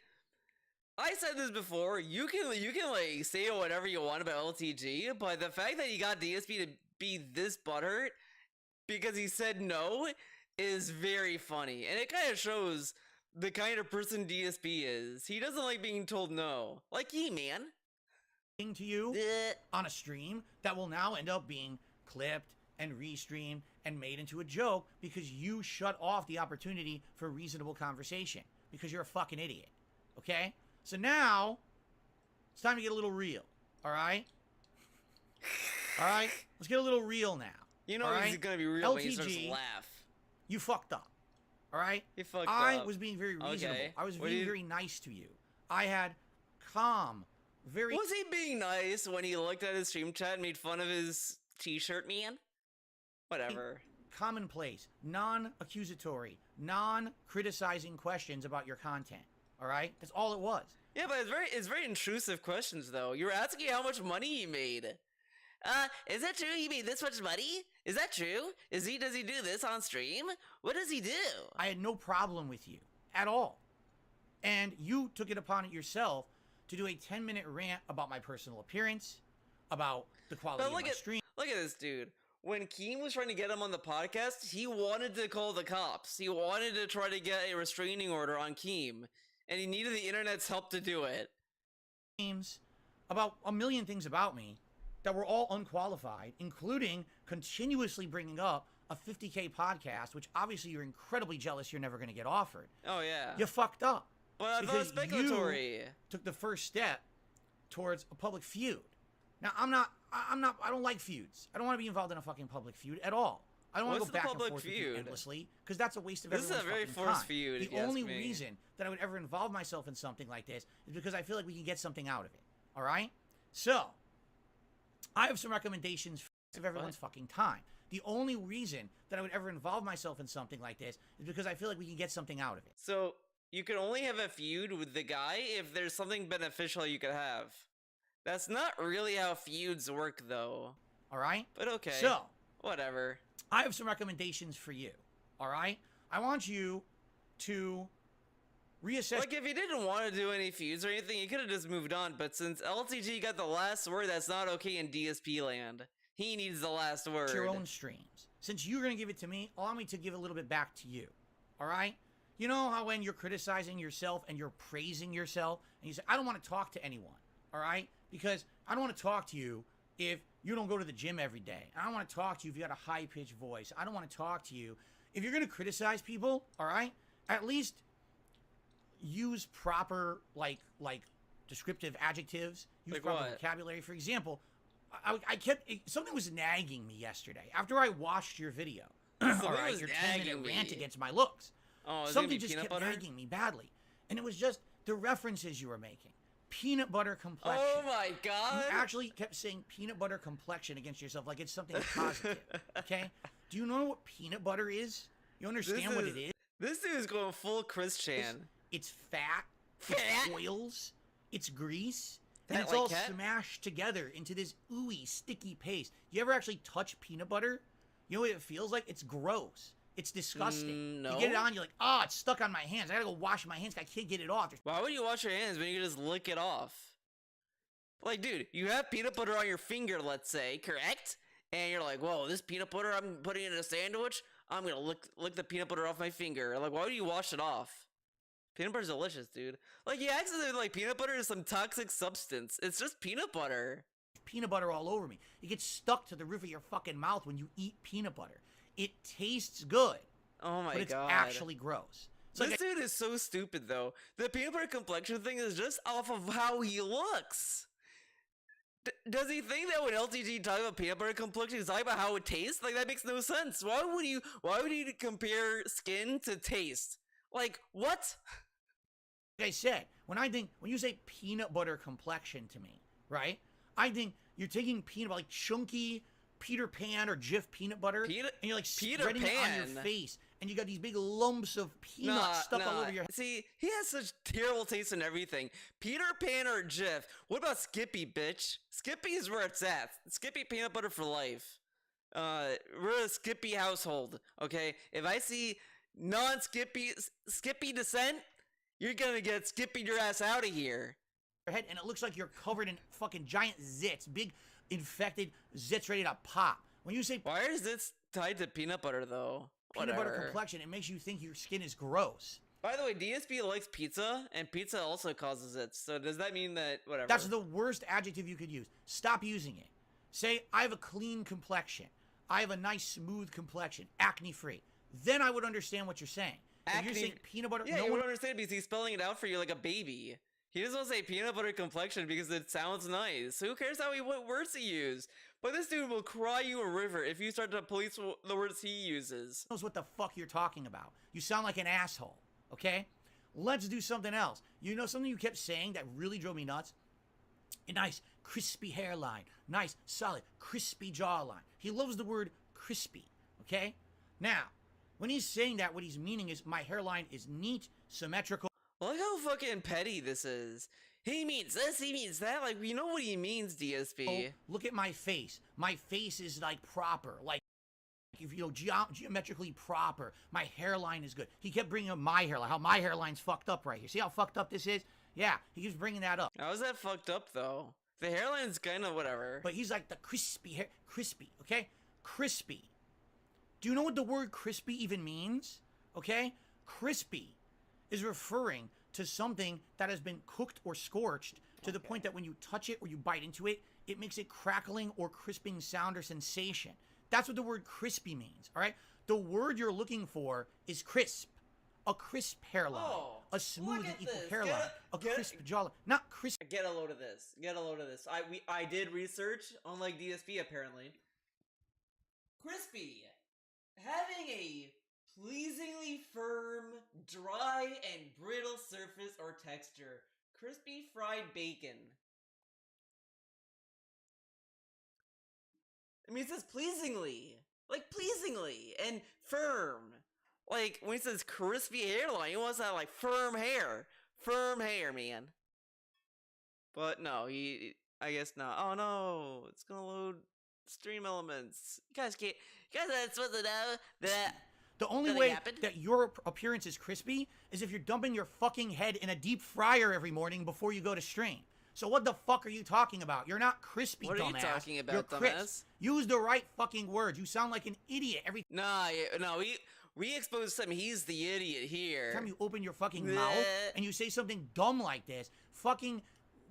I said this before, you can like say whatever you want about LTG, but the fact that he got DSP to be this butthurt because he said no is very funny. And it kind of shows the kind of person DSP is. He doesn't like being told no. Like man. To you on a stream that will now end up being clipped and restreamed and made into a joke because you shut off the opportunity for reasonable conversation because you're a fucking idiot. Okay? So now it's time to get a little real. All right? All right? Let's get a little real now. You know he's gonna be real when he starts to laugh. You fucked up. All right? You fucked up. I was being very reasonable. Okay. I was being very nice to you. I had calm. Was he being nice when he looked at his stream chat and made fun of his t-shirt man? Whatever. Commonplace, non-accusatory, non-criticizing questions about your content. All right? That's all it was. Yeah, but it's very intrusive questions though. You're asking how much money he made. Is that true? He made this much money? Is that true? Does he do this on stream? What does he do? I had no problem with you at all. And you took it upon it yourself to do a 10-minute rant about my personal appearance, about the quality of my stream. Look at this dude. When Keem was trying to get him on the podcast, he wanted to call the cops. He wanted to try to get a restraining order on Keem, and he needed the internet's help to do it. About a million things about me that were all unqualified, including continuously bringing up a 50K podcast, which obviously you're incredibly jealous you're never going to get offered. Oh, yeah. You fucked up. But I thought it was speculatory. You took the first step towards a public feud. Now, I don't like feuds. I don't want to be involved in a fucking public feud at all. I don't want to go back and forth with you endlessly, because that's a waste of everyone's fucking time. This is a very forced feud, The only reason that I would ever involve myself in something like this is because I feel like we can get something out of it. All right? So, I have some recommendations for everyone's fucking time. The only reason that I would ever involve myself in something like this is because I feel like we can get something out of it. So, you can only have a feud with the guy if there's something beneficial you could have. That's not really how feuds work, though. All right? But okay. So, whatever. I have some recommendations for you. All right? I want you to reassess. Like, if you didn't want to do any feuds or anything, you could have just moved on. But since LTG got the last word, that's not okay in DSP land. He needs the last word. Your own streams. Since you're going to give it to me, allow me to give a little bit back to you. All right? You know how when you're criticizing yourself and you're praising yourself, and you say, I don't want to talk to anyone. All right? Because I don't want to talk to you if you don't go to the gym every day. I don't want to talk to you if you got a high-pitched voice. I don't want to talk to you. If you're going to criticize people, all right, at least use proper like descriptive adjectives, use Like proper what? vocabulary. For example, I kept something was nagging me yesterday after I watched your video. All right, was your 10-minute nagging rant me. against my looks. Oh, is it gonna Something be just peanut kept butter? nagging me badly, and it was just the references you were making. Peanut butter complexion. Oh my god! You actually kept saying peanut butter complexion against yourself like it's something positive. Okay? Do you know what peanut butter is? You understand what it is? This dude is going full Chris Chan. It's fat, Fat? it's oils, it's grease, and Fat it's like all cat? smashed together into this ooey, sticky paste. You ever actually touch peanut butter? You know what it feels like? It's gross. It's disgusting. No. You get it on, you're like, oh, it's stuck on my hands. I gotta go wash my hands. I can't get it off. Why would you wash your hands when you can just lick it off? Like, dude, you have peanut butter on your finger, let's say, correct? And you're like, whoa, this peanut butter I'm putting in a sandwich? I'm gonna lick the peanut butter off my finger. Like, why would you wash it off? Peanut butter's delicious, dude. Like, you accidentally like peanut butter is some toxic substance. It's just peanut butter. Peanut butter all over me. It gets stuck to the roof of your fucking mouth when you eat peanut butter. It tastes good, Oh my but it's god. actually gross. It's This like dude is so stupid, though. The peanut butter complexion thing is just off of how he looks. Does he think that when LTG talks about peanut butter complexion, he's talking about how it tastes? Like, that makes no sense. Why would you compare skin to taste? Like, what? I said, when you say peanut butter complexion to me, right? I think you're taking peanut butter, like chunky Peter Pan or Jif peanut butter, and you're like Peter spreading it on Pan? your face, and you got these big lumps of peanuts stuck all over your head. See, he has such terrible taste in everything. Peter Pan or Jif? What about Skippy, bitch? Skippy is where it's at. Skippy peanut butter for life. We're a Skippy household, okay? If I see Skippy descent, you're gonna get Skippy your ass out of here. Head, and it looks like you're covered in fucking giant zits, big infected zits ready to pop. When you say Why is this tied to peanut butter, though? peanut butter Whatever. complexion, it makes you think your skin is gross. By the way, DSP likes pizza, and pizza also causes it. So does that mean that whatever? That's the worst adjective you could use. Stop using it. Say, I have a clean complexion. I have a nice, smooth complexion, acne-free. Then I would understand what you're saying. If you're saying peanut butter, Yeah, no you one would understand because he's spelling it out for you like a baby. He doesn't want to say peanut butter complexion because it sounds nice. Who cares what words he used? But this dude will cry you a river if you start to police the words he uses. knows what the fuck you're talking about. You sound like an asshole, okay? Let's do something else. You know something you kept saying that really drove me nuts? A nice, crispy hairline. Nice, solid, crispy jawline. He loves the word crispy, okay? Now, when he's saying that, what he's meaning is my hairline is neat, symmetrical. Look how fucking petty this is. He means this, he means that. Like, you know what he means, DSP. Look at my face. My face is like proper, like if you know geometrically proper. My hairline is good. He kept bringing up my hairline. How my hairline's fucked up right here. See how fucked up this is? Yeah, he keeps bringing that up. How is that fucked up though? The hairline's kind of whatever. But he's like the crispy hair, crispy. Okay, crispy. Do you know what the word crispy even means? Okay, crispy is referring to something that has been cooked or scorched to the point that when you touch it or you bite into it, it makes a crackling or crisping sound or sensation. That's what the word crispy means, all right? The word you're looking for is crisp. A crisp hairline. A smooth and equal hairline. A crisp jawline. Not crisp. Get a load of this. Get a load of this. I did research, unlike DSP apparently. Crispy. Having a pleasingly firm, dry, and brittle surface or texture. Crispy fried bacon. I mean, it says pleasingly. Like, pleasingly. And firm. Like, when he says crispy hairline, he wants that, like, firm hair. Firm hair, man. But no, I guess not. Oh no, it's gonna load stream elements. You guys aren't supposed to know that. The only way that your appearance is crispy is if you're dumping your fucking head in a deep fryer every morning before you go to stream. So what the fuck are you talking about? You're not crispy, dumbass. What are you talking about, You're dumbass? crisp. Use the right fucking words. You sound like an idiot every No, we exposed him. He's the idiot here. time you open your fucking mouth and you say something dumb like this. Fucking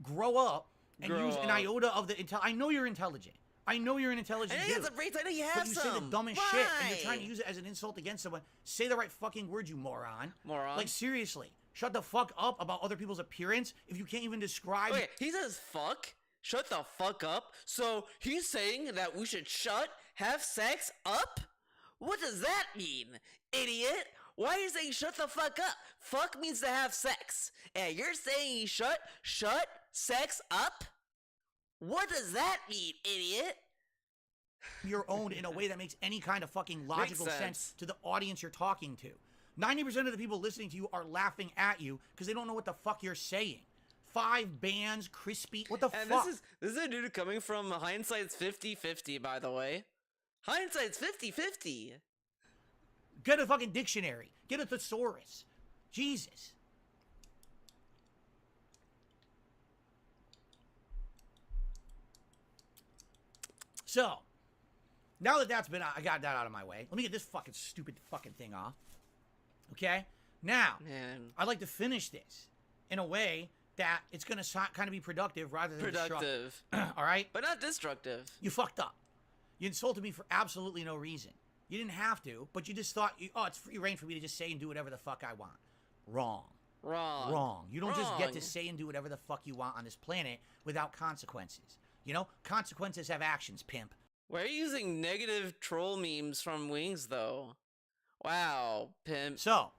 grow up and use an iota of the I know you're intelligent. I know you're an intelligent dude. I know you have but you say the some. dumbest Why? shit and you're trying to use it as an insult against someone. Say the right fucking word, you moron. Moron. Like, seriously. Shut the fuck up about other people's appearance if you can't even describe. Okay, he says fuck. Shut the fuck up. So he's saying that we should have sex up? What does that mean, idiot? Why are you saying shut the fuck up? Fuck means to have sex. And you're saying shut sex up? What does that mean, idiot? Your own in a way that makes any kind of fucking logical sense to the audience you're talking to. 90% of the people listening to you are laughing at you because they don't know what the fuck you're saying. 5 bands, crispy, what the fuck? This is a dude coming from hindsight's 50-50, by the way. Hindsight's 50-50. Get a fucking dictionary. Get a thesaurus. Jesus. So, now that that's been, I got that out of my way. Let me get this fucking stupid fucking thing off. Okay? Now, Man. I'd like to finish this in a way that it's going to kind of be productive rather than Productive. All right? But not destructive. You fucked up. You insulted me for absolutely no reason. You didn't have to, but you just thought, it's free reign for me to just say and do whatever the fuck I want. Wrong. Wrong. You don't just get to say and do whatever the fuck you want on this planet without consequences. You know? Consequences have actions, pimp. Why are you using negative troll memes from Wings, though? Wow, pimp. So,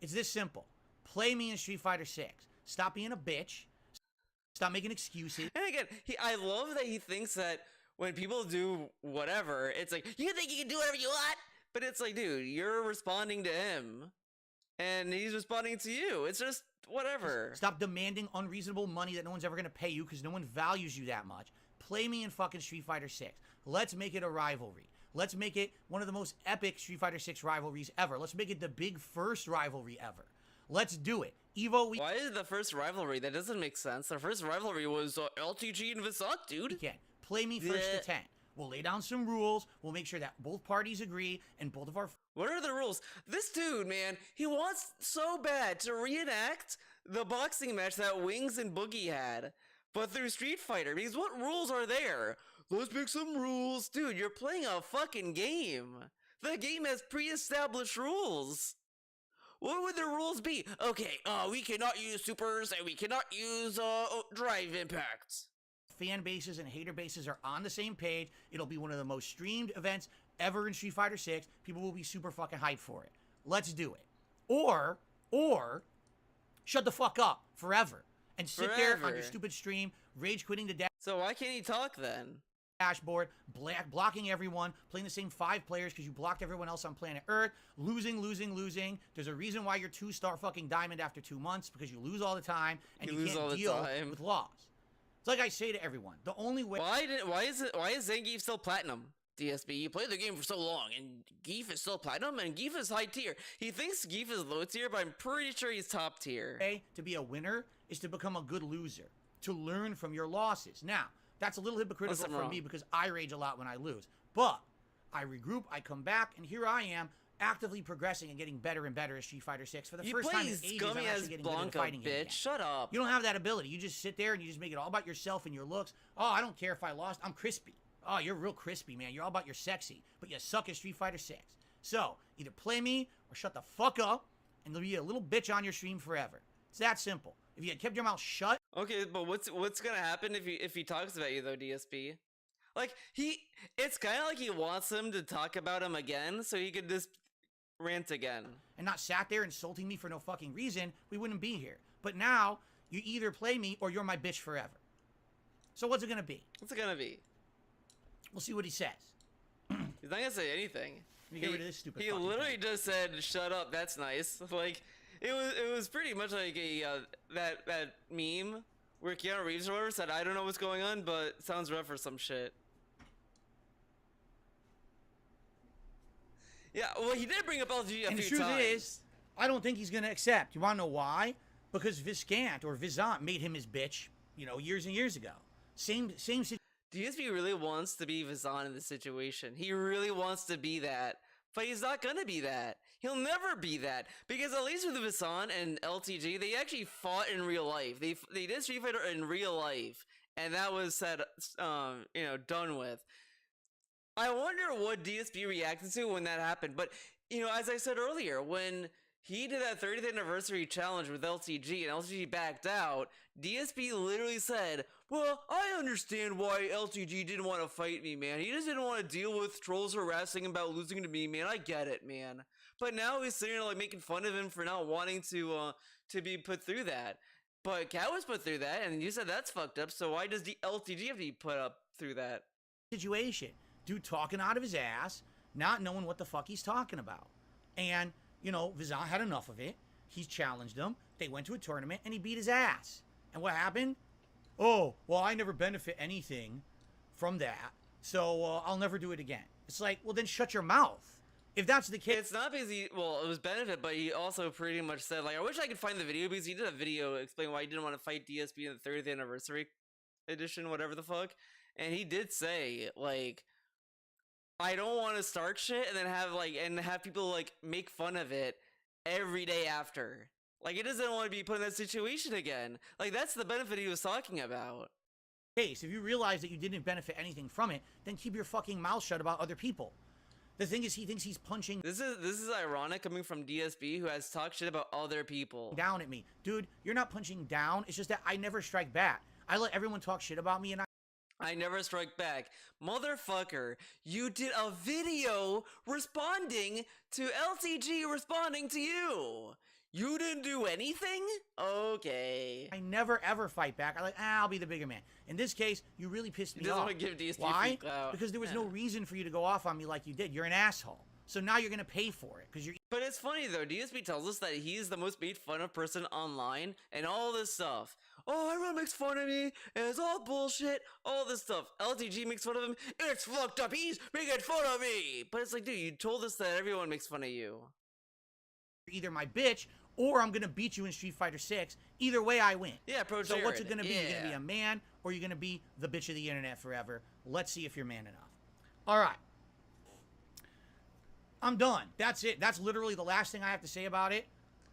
it's this simple. Play me in Street Fighter 6. Stop being a bitch. Stop making excuses. And again, I love that he thinks that when people do whatever, it's like, you think you can do whatever you want? But it's like, dude, you're responding to him. And he's responding to you. It's just whatever. Stop demanding unreasonable money that no one's ever going to pay you because no one values you that much. Play me in fucking Street Fighter 6. Let's make it a rivalry. Let's make it one of the most epic Street Fighter 6 rivalries ever. Let's make it the big first rivalry ever. Let's do it. Evo, Why is the first rivalry? That doesn't make sense. The first rivalry was LTG and Vasant, dude. We can. Play me first to 10. We'll lay down some rules. We'll make sure that both parties agree and both of our... What are the rules? This dude, man, he wants so bad to reenact the boxing match that Wings and Boogie had, but through Street Fighter, because what rules are there? Let's pick some rules. Dude, you're playing a fucking game. The game has pre-established rules. What would the rules be? Okay, we cannot use supers and we cannot use drive impacts. Fan bases and hater bases are on the same page. It'll be one of the most streamed events ever in Street Fighter 6. People will be super fucking hyped for it. Let's do it. Or shut the fuck up forever and sit there on your stupid stream, rage quitting the So why can't he talk then? dashboard, blocking everyone, playing the same 5 players because you blocked everyone else on planet Earth, losing. There's a reason why you're 2-star fucking diamond after 2 months, because you lose all the time and you can't deal with loss. It's like I say to everyone, the only way... Why is Zangief still platinum? DSP, you played the game for so long, and Geef is still platinum, and Geef is high tier. He thinks Geef is low tier, but I'm pretty sure he's top tier. To be a winner is to become a good loser, to learn from your losses. Now, that's a little hypocritical for me because I rage a lot when I lose. But I regroup, I come back, and here I am, actively progressing and getting better and better at Street Fighter 6. For the first time in ages, I'm actually getting good at fighting again. Shut up. You don't have that ability. You just sit there and you just make it all about yourself and your looks. Oh, I don't care if I lost. I'm crispy. Oh, you're real crispy, man. You're all about your sexy, but you suck at Street Fighter 6. So, either play me or shut the fuck up, and there'll be a little bitch on your stream forever. It's that simple. If you had kept your mouth shut... Okay, but what's gonna happen if he talks about you, though, DSP? Like, it's kind of like he wants him to talk about him again, so he could just rant again. And not sat there insulting me for no fucking reason, we wouldn't be here. But now, you either play me or you're my bitch forever. So what's it gonna be? What's it gonna be? We'll see what he says. He's not gonna say anything. Let me get rid of this stupid He literally just said, "Shut up." That's nice. Like, it was pretty much like a that meme where Keanu Reeves or whatever said, "I don't know what's going on, but sounds rough or some shit." Yeah, well, he did bring up LTG a few times. And the truth is, I don't think he's gonna accept. You wanna know why? Because Viscant or Vizant made him his bitch, years and years ago. Same situation. DSP really wants to be Vizant in this situation. He really wants to be that, but he's not gonna be that. He'll never be that, because at least with Vizant and LTG, they actually fought in real life. They did Street Fighter in real life, and that was said, done with. I wonder what DSP reacted to when that happened. But as I said earlier, when he did that 30th anniversary challenge with LTG, and LTG backed out. DSP literally said, well, I understand why LTG didn't want to fight me, man. He just didn't want to deal with trolls harassing him about losing to me, man. I get it, man. But now he's sitting there, like, making fun of him for not wanting to be put through that. But Cat was put through that, and you said that's fucked up, so why does the LTG have to be put up through that? Situation. Dude talking out of his ass, not knowing what the fuck he's talking about. And, you know, Vizan had enough of it. He's challenged him. They went to a tournament, and he beat his ass. And what happened? Oh, well, I never benefit anything from that, so I'll never do it again. It's like, well, then shut your mouth. If that's the case. It's not because well, it was benefit, but he also pretty much said, like, I wish I could find the video, because he did a video explaining why he didn't want to fight DSP in the 30th anniversary edition, whatever the fuck. And he did say, like, I don't want to start shit and then have people, like, make fun of it every day after. Like, he doesn't want to be put in that situation again. Like, that's the benefit he was talking about. Case, if you realize that you didn't benefit anything from it, then keep your fucking mouth shut about other people. The thing is, he thinks he's punching. This is ironic coming from DSP, who has talked shit about other people. Down at me. Dude, you're not punching down. It's just that I never strike back. I let everyone talk shit about me, and I never strike back. Motherfucker, you did a video responding to LTG responding to you. You didn't do anything? Okay. I never ever fight back. I I'll be the bigger man. In this case, you really pissed me off. He doesn't want to give DSP Why? clout. Because there was no reason for you to go off on me like you did. You're an asshole. So now you're gonna pay for it because you're. But it's funny though. DSP tells us that he's the most made fun of person online and all this stuff. Oh, everyone makes fun of me, and it's all bullshit. All this stuff. LTG makes fun of him. It's fucked up. He's making fun of me. But it's like, dude, you told us that everyone makes fun of you. Either my bitch or I'm gonna beat you in Street Fighter 6. Either way, I win. Yeah, pro So what's it Jared. gonna be? Yeah. You're gonna be a man, or you're gonna be the bitch of the internet forever. Let's see if you're man enough. All right. I'm done. That's it. That's literally the last thing I have to say about it.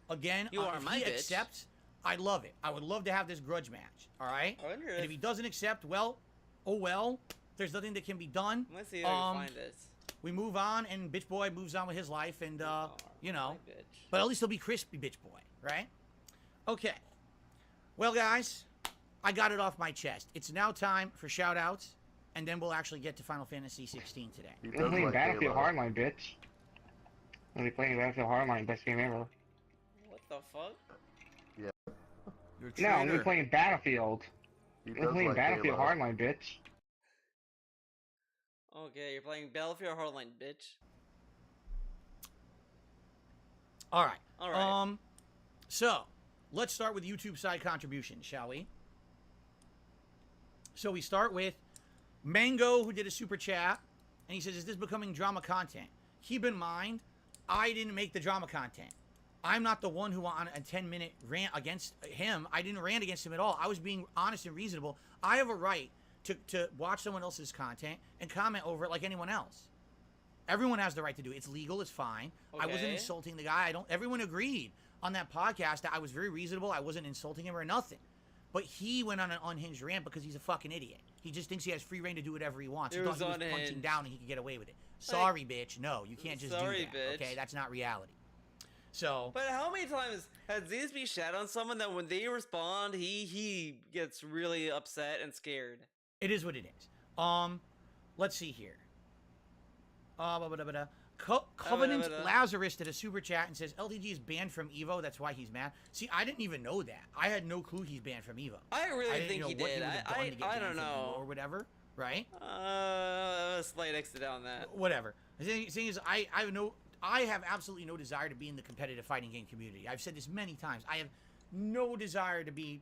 Again, You are if my he bitch. accepts, I love it. I would love to have this grudge match. All right. I wonder And if he doesn't accept, well, oh well. There's nothing that can be done. Let's see if I can find this. We move on, and Bitch Boy moves on with his life, and you know. My bitch. But at least he'll be crispy, Bitch Boy, right? Okay. Well, guys, I got it off my chest. It's now time for shout-outs, and then we'll actually get to Final Fantasy 16 today. I'm playing Battlefield Hardline, bitch. I'm gonna be playing Battlefield Hardline, best game ever. What the fuck? You're a No, I'm gonna traitor. be playing Battlefield. I'm playing Battlefield Hardline, bitch. Okay, you're playing Battlefield Hardline, bitch. All right. All right. So, let's start with YouTube side contributions, shall we? So we start with Mango, who did a super chat, and he says, is this becoming drama content? Keep in mind, I didn't make the drama content. I'm not the one who on a 10-minute rant against him. I didn't rant against him at all. I was being honest and reasonable. I have a right to watch someone else's content and comment over it like anyone else. Everyone has the right to do it. It's legal. It's fine. I wasn't Okay. insulting the guy. Everyone agreed on that podcast that I was very reasonable. I wasn't insulting him or nothing. But he went on an unhinged rant because he's a fucking idiot. He just thinks he has free reign to do whatever he wants. He It thought was he was punching unhinged. down and he could get away with it. Sorry, bitch. No, you can't just Sorry, do that. bitch. Okay, that's not reality. So, But how many times has DSP shat on someone that when they respond, he gets really upset and scared? it is what it is. Let's see here. Covenant Lazarus did a super chat and says LTG is banned from Evo. That's why he's mad. See, I didn't even know that. I had no clue he's banned from Evo. I really I didn't think know he what did. would have done to get I banned don't from Evo know. or whatever. Right? A slight exit on that. Whatever. The thing is, I have absolutely no desire to be in the competitive fighting game community. I've said this many times. I have no desire to be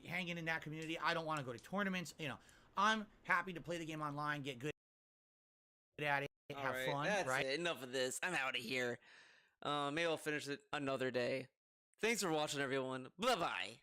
hanging in that community. I don't want to go to tournaments. You know, I'm happy to play the game online, get good at it, have fun. That's right? it. Enough of this. I'm out of here. Maybe I'll finish it another day. Thanks for watching, everyone. Bye-bye.